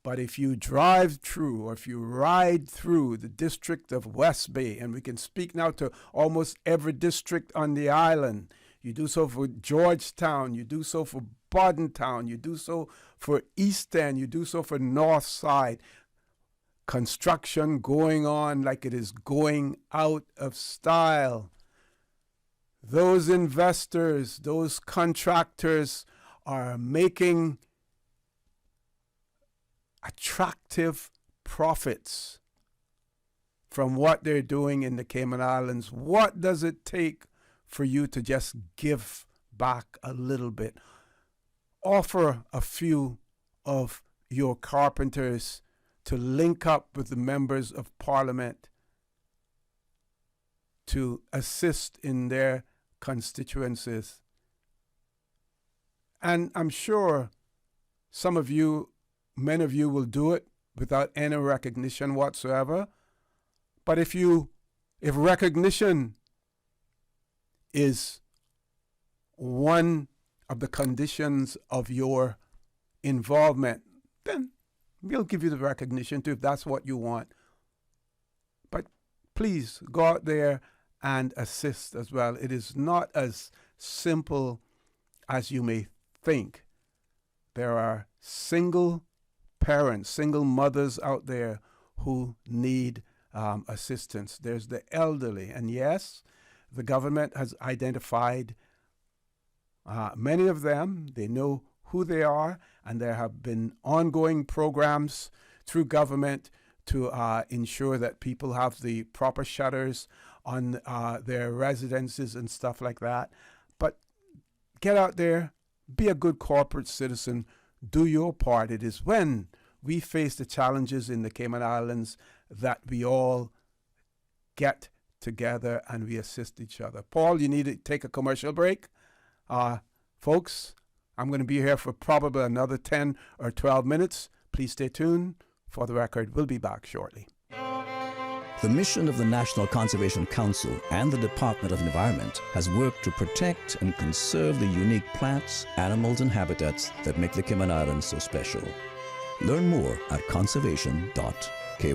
But if you drive through, or if you ride through the district of West Bay, and we can speak now to almost every district on the island, you do so for Georgetown, you do so for Bordentown, you do so for East End, you do so for North Side. Construction going on like it is going out of style. Those investors, those contractors are making attractive profits from what they're doing in the Cayman Islands. What does it take for you to just give back a little bit? Offer a few of your carpenters to link up with the members of Parliament to assist in their constituencies. And I'm sure some of you, many of you will do it without any recognition whatsoever. But if recognition is one of the conditions of your involvement, then we'll give you the recognition too if that's what you want. But please go out there and assist as well. It is not as simple as you may think. There are single parents, single mothers out there who need assistance. There's the elderly. And yes, the government has identified many of them. They know who they are, and there have been ongoing programs through government to ensure that people have the proper shutters on their residences and stuff like that. But get out there, be a good corporate citizen, do your part. It is when we face the challenges in the Cayman Islands that we all get together and we assist each other. Paul, you need to take a commercial break. Folks, I'm going to be here for probably another 10 or 12 minutes. Please stay tuned. For the record, we'll be back shortly. The mission of the National Conservation Council and the Department of Environment has worked to protect and conserve the unique plants, animals, and habitats that make the Cayman Islands so special. Learn more at conservation.ky.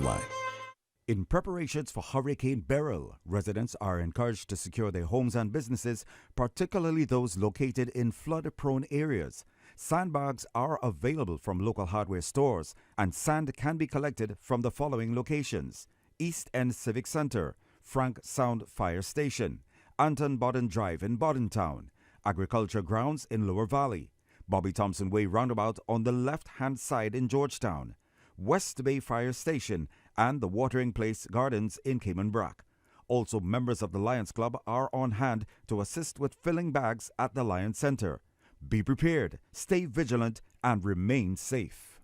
In preparations for Hurricane Beryl, residents are encouraged to secure their homes and businesses, particularly those located in flood-prone areas. Sandbags are available from local hardware stores, and sand can be collected from the following locations: East End Civic Center, Frank Sound Fire Station, Anton Bodden Drive in Boddentown, Agriculture Grounds in Lower Valley, Bobby Thompson Way Roundabout on the left-hand side in Georgetown, West Bay Fire Station, and the Watering Place Gardens in Cayman Brac. Also, members of the Lions Club are on hand to assist with filling bags at the Lions Center. Be prepared, stay vigilant, and remain safe.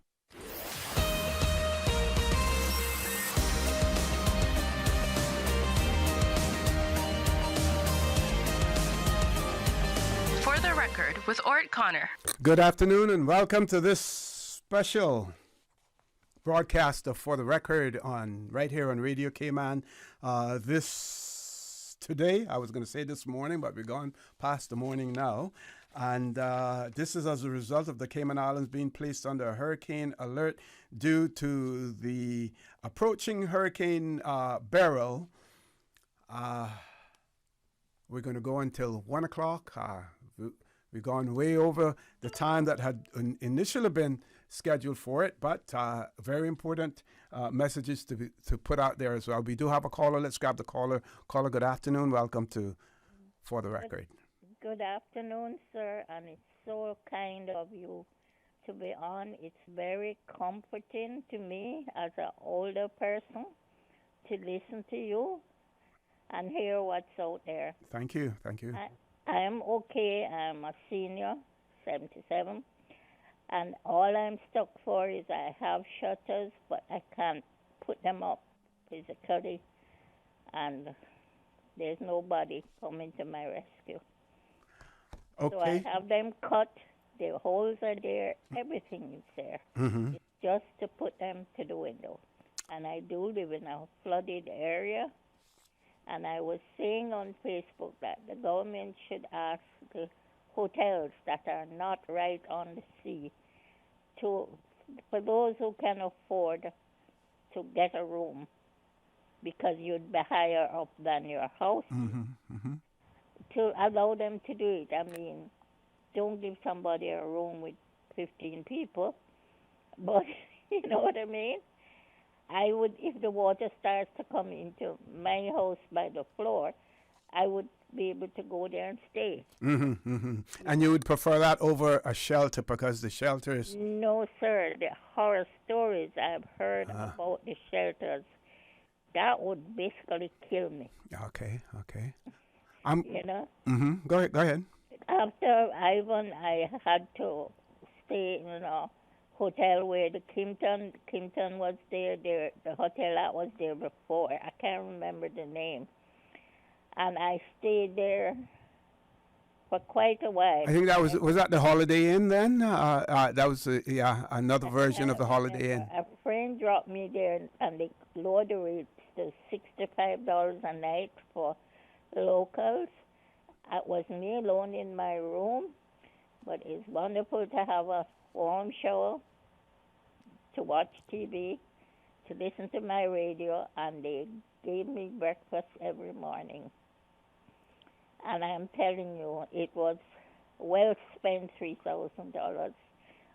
For the Record with Orrett Connor. Good afternoon and welcome to this special broadcast of For the Record on right here on Radio Cayman. Today, I was going to say this morning, but we're gone past the morning now. And this is as a result of the Cayman Islands being placed under a hurricane alert due to the approaching Hurricane Beryl. We're going to go until 1 o'clock. We've gone way over the time that had initially been scheduled for it, but very important messages to put out there as well. We do have a caller. Let's grab the caller. Caller, good afternoon. Welcome to For the Record. Good afternoon, sir, and it's so kind of you to be on. It's very comforting to me as an older person to listen to you and hear what's out there. Thank you. Thank you. I am okay. I'm a senior, 77, and all I'm stuck for is I have shutters, but I can't put them up physically, and there's nobody coming to my rescue. Okay. So I have them cut, the holes are there, everything is there. Mm-hmm. It's just to put them to the window. And I do live in a flooded area, and I was saying on Facebook that the government should ask the hotels that are not right on the sea for those who can afford to get a room, because you'd be higher up than your house. Mm-hmm. Mm-hmm. To allow them to do it. I mean, don't give somebody a room with 15 people, but you know what I mean? I would, if the water starts to come into my house by the floor, I would be able to go there and stay. And you would prefer that over a shelter because the shelters... No, sir. The horror stories I've heard about the shelters, that would basically kill me. Okay. You know? Go ahead. After Ivan, I had to stay in a hotel where the Kimpton was there, the hotel that was there before. I can't remember the name. And I stayed there for quite a while. I think that was that the Holiday Inn then? That was another version of the Holiday Inn. A friend dropped me there, and they lowered the rates to $65 a night for locals. It was me alone in my room, but it's wonderful to have a warm shower, to watch TV, to listen to my radio, and they gave me breakfast every morning. And I'm telling you, it was well spent $3,000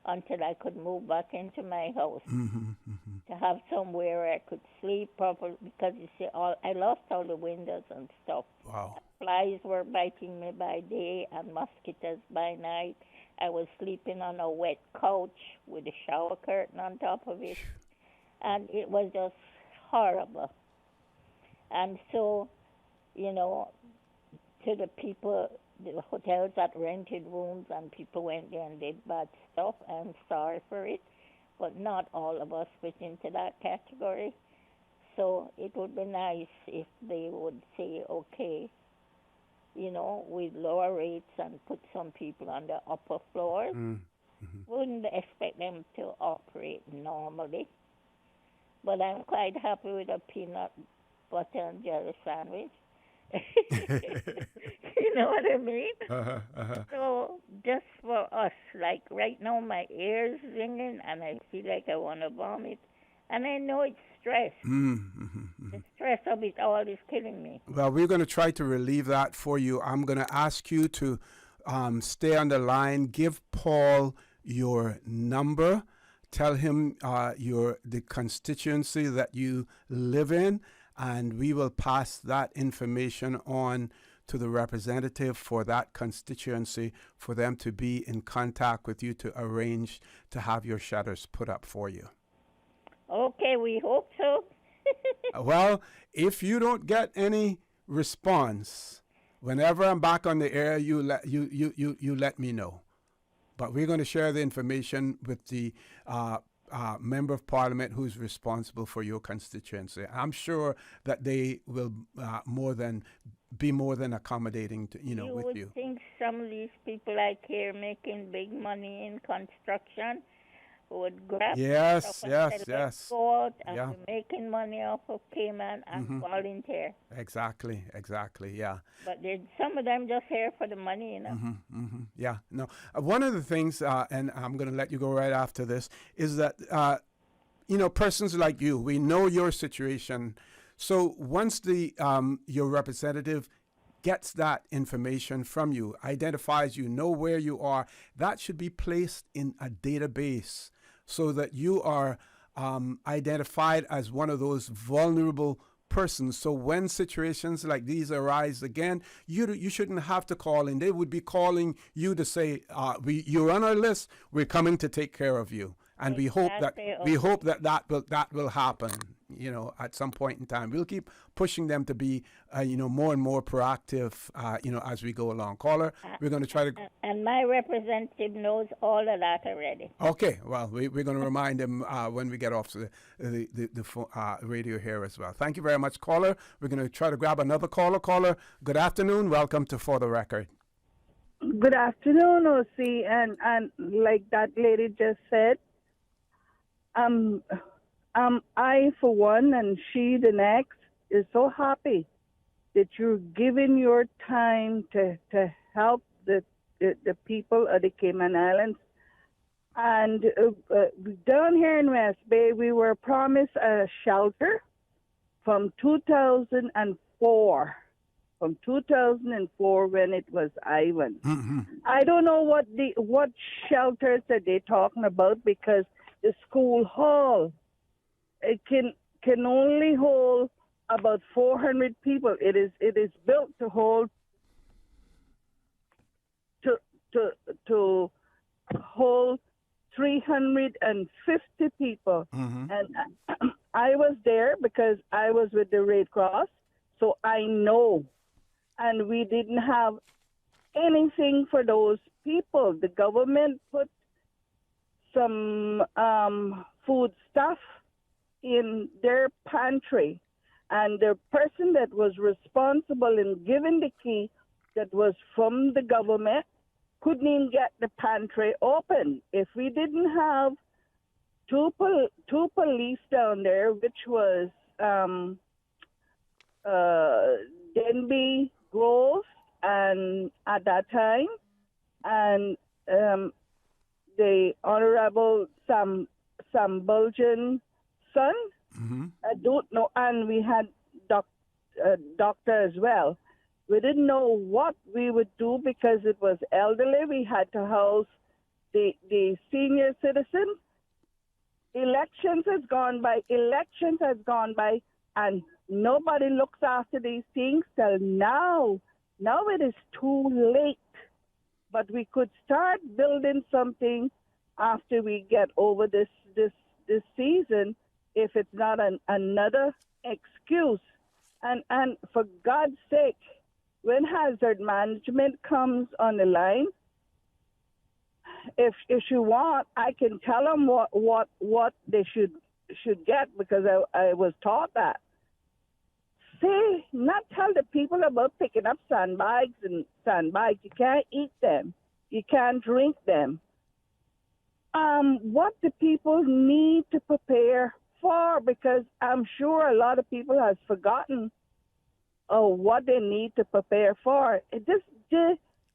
until I could move back into my house to have somewhere I could sleep properly, because you see, I lost all the windows and stuff. Wow. Flies were biting me by day and mosquitoes by night. I was sleeping on a wet couch with a shower curtain on top of it, and it was just horrible. And so, you know, to the people, the hotels that rented rooms and people went there and did bad stuff, I'm sorry for it, but not all of us fit into that category. So it would be nice if they would say, okay, you know, with lower rates and put some people on the upper floors. Wouldn't expect them to operate normally. But I'm quite happy with a peanut butter and jelly sandwich. You know what I mean? So just for us, like right now my ears ringing and I feel like I want to vomit. And I know it's stress. The stress of it all is killing me. Well, we're going to try to relieve that for you. I'm going to ask you to stay on the line. Give Paul your number. Tell him the constituency that you live in, and we will pass that information on to the representative for that constituency for them to be in contact with you to arrange to have your shutters put up for you. Okay, we hope so. Well, if you don't get any response, whenever I'm back on the air, you let me know. But we're going to share the information with the member of parliament who's responsible for your constituency. I'm sure that they will be more than accommodating to, with you. You would think some of these people like here making big money in construction would grab yes. go out and be making money off of Cayman and volunteer. Exactly, yeah. But some of them just here for the money, you know. Yeah, no. One of the things, and I'm going to let you go right after this, is that, persons like you, we know your situation. So once your representative gets that information from you, identifies you, know where you are, that should be placed in a database so that you are identified as one of those vulnerable persons. So when situations like these arise again, you shouldn't have to call in. They would be calling you to say, you're on our list, we're coming to take care of you. And exactly. we hope that will happen, at some point in time. We'll keep pushing them to be, more and more proactive, as we go along. Caller, we're going to try to... And my representative knows all of that already. Okay, well, we're going to remind him when we get off the radio here as well. Thank you very much, caller. We're going to try to grab another caller. Caller, good afternoon. Welcome to For the Record. Good afternoon, OC. And like that lady just said, I, for one, and she, the next, is so happy that you're giving your time to help the people of the Cayman Islands. And down here in West Bay, we were promised a shelter from 2004. From 2004, when it was Ivan. I don't know what shelters that they're talking about, because the school hall, it can only hold about 400 people. It is built to hold to hold 350 people. And I was there because I was with the Red Cross, so I know. And we didn't have anything for those people. The government put some food stuff in their pantry, and the person that was responsible in giving the key that was from the government couldn't even get the pantry open. If we didn't have two police down there, which was Denby Grove, and at that time, and the Honorable Sam Bulgin son, I don't know, and we had doctor as well. We didn't know what we would do because it was elderly. We had to house the senior citizens. Elections has gone by, and nobody looks after these things till now. Now it is too late. But we could start building something after we get over this season, if it's not another excuse. And for God's sake, when hazard management comes on the line, if you want, I can tell them what they should get, because I was taught that. Say, not tell the people about picking up sandbags and sandbags. You can't eat them. You can't drink them. What the people need to prepare for, because I'm sure a lot of people have forgotten what they need to prepare for.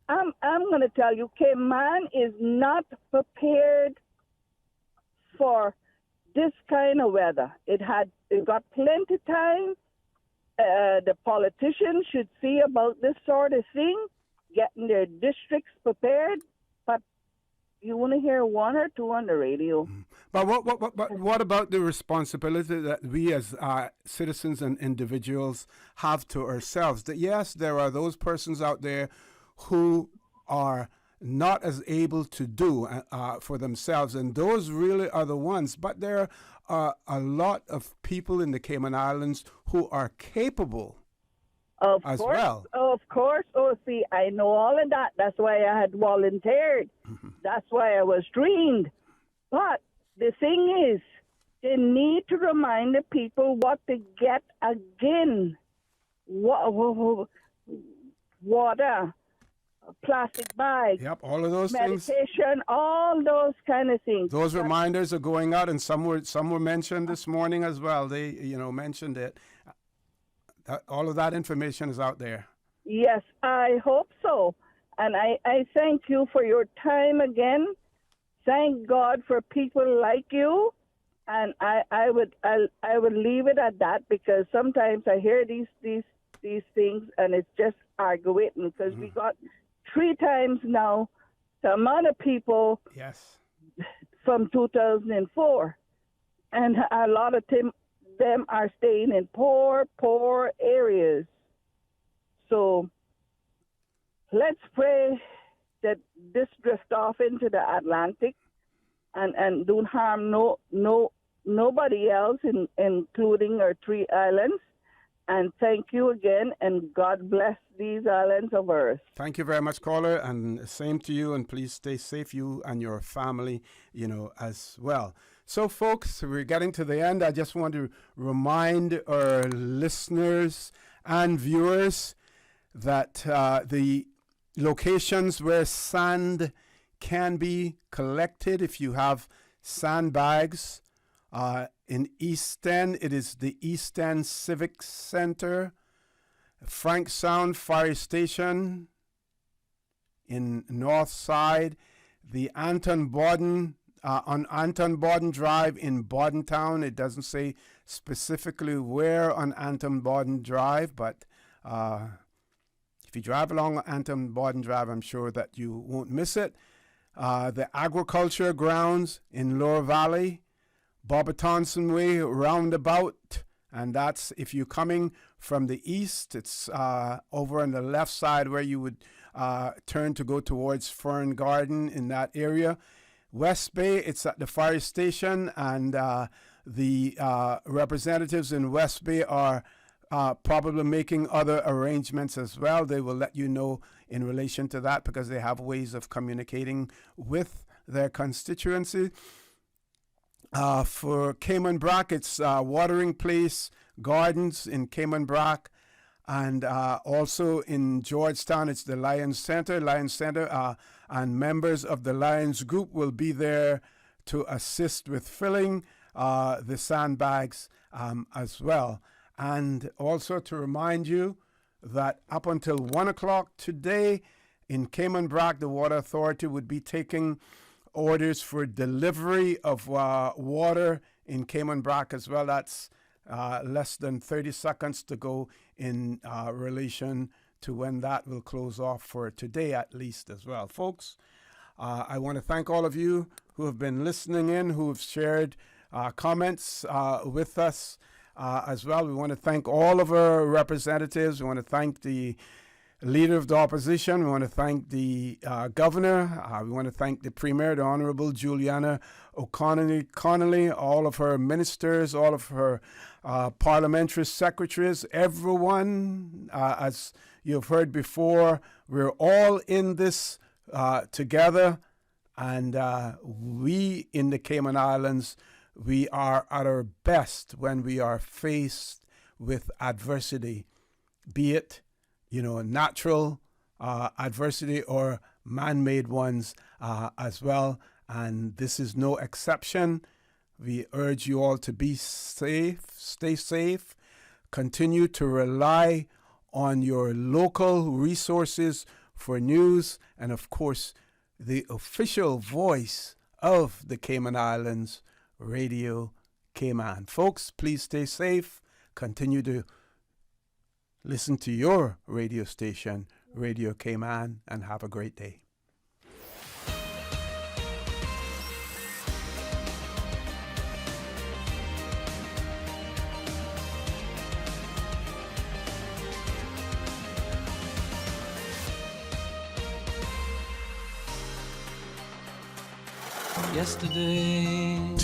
I'm going to tell you, Cayman is not prepared for this kind of weather. It got plenty time. The politicians should see about this sort of thing, getting their districts prepared. But you want to hear one or two on the radio. But what about the responsibility that we as citizens and individuals have to ourselves? That yes, there are those persons out there who are not as able to do for themselves, and those really are the ones. But there are a lot of people in the Cayman Islands who are capable as well. Of course. Oh, see, I know all of that. That's why I had volunteered. That's why I was trained. But the thing is, they need to remind the people what to get again. Water, plastic bags. Yep, all of those things. Medication, all those kind of things. Those reminders are going out, and some were mentioned this morning as well. They, mentioned it. All of that information is out there. Yes, I hope so. And I thank you for your time again. Thank God for people like you. And I would leave it at that, because sometimes I hear these things and it's just arguing, because we got 3 times now the amount of people from 2004. And a lot of them are staying in poor areas. So let's pray that this drift off into the Atlantic and don't harm nobody else, including our 3 islands. And thank you again, and God bless these islands of earth. Thank you very much, caller, and same to you, and please stay safe, you and your family, as well. So, folks, we're getting to the end. I just want to remind our listeners and viewers that the locations where sand can be collected, if you have sandbags, in East End, it is the East End Civic Center, Frank Sound Fire Station in North Side, the Anton Borden, on Anton Borden Drive in Bordentown. It doesn't say specifically where on Anton Borden Drive, but if you drive along Anton Borden Drive, I'm sure that you won't miss it. The Agriculture Grounds in Lower Valley, Bobby Thompson Way Roundabout And that's if you're coming from the east, it's over on the left side where you would turn to go towards Fern Garden in that area. West Bay, it's at the fire station, and the representatives in West Bay are probably making other arrangements as well. They will let you know in relation to that because they have ways of communicating with their constituency. For Cayman Brac, it's Watering Place Gardens in Cayman Brac. And also in Georgetown, it's the Lions Center. And members of the Lions group will be there to assist with filling the sandbags as well. And also to remind you that up until 1 o'clock today in Cayman Brac, the Water Authority would be taking orders for delivery of water in Cayman Brac as well. That's less than 30 seconds to go in relation to when that will close off for today at least as well. Folks, I want to thank all of you who have been listening in, who have shared comments with us as well. We want to thank all of our representatives. We want to thank the Leader of the Opposition. We want to thank the Governor. We want to thank the Premier, the Honorable Juliana O'Connolly, all of her ministers, all of her Parliamentary Secretaries, everyone. As you've heard before, we're all in this together, and we in the Cayman Islands, we are at our best when we are faced with adversity, be it natural adversity or man-made ones as well. And this is no exception. We urge you all to be safe, stay safe, continue to rely on your local resources for news, and of course, the official voice of the Cayman Islands, Radio Cayman. Folks, please stay safe. Continue to listen to your radio station, Radio Cayman, and have a great day. Yesterday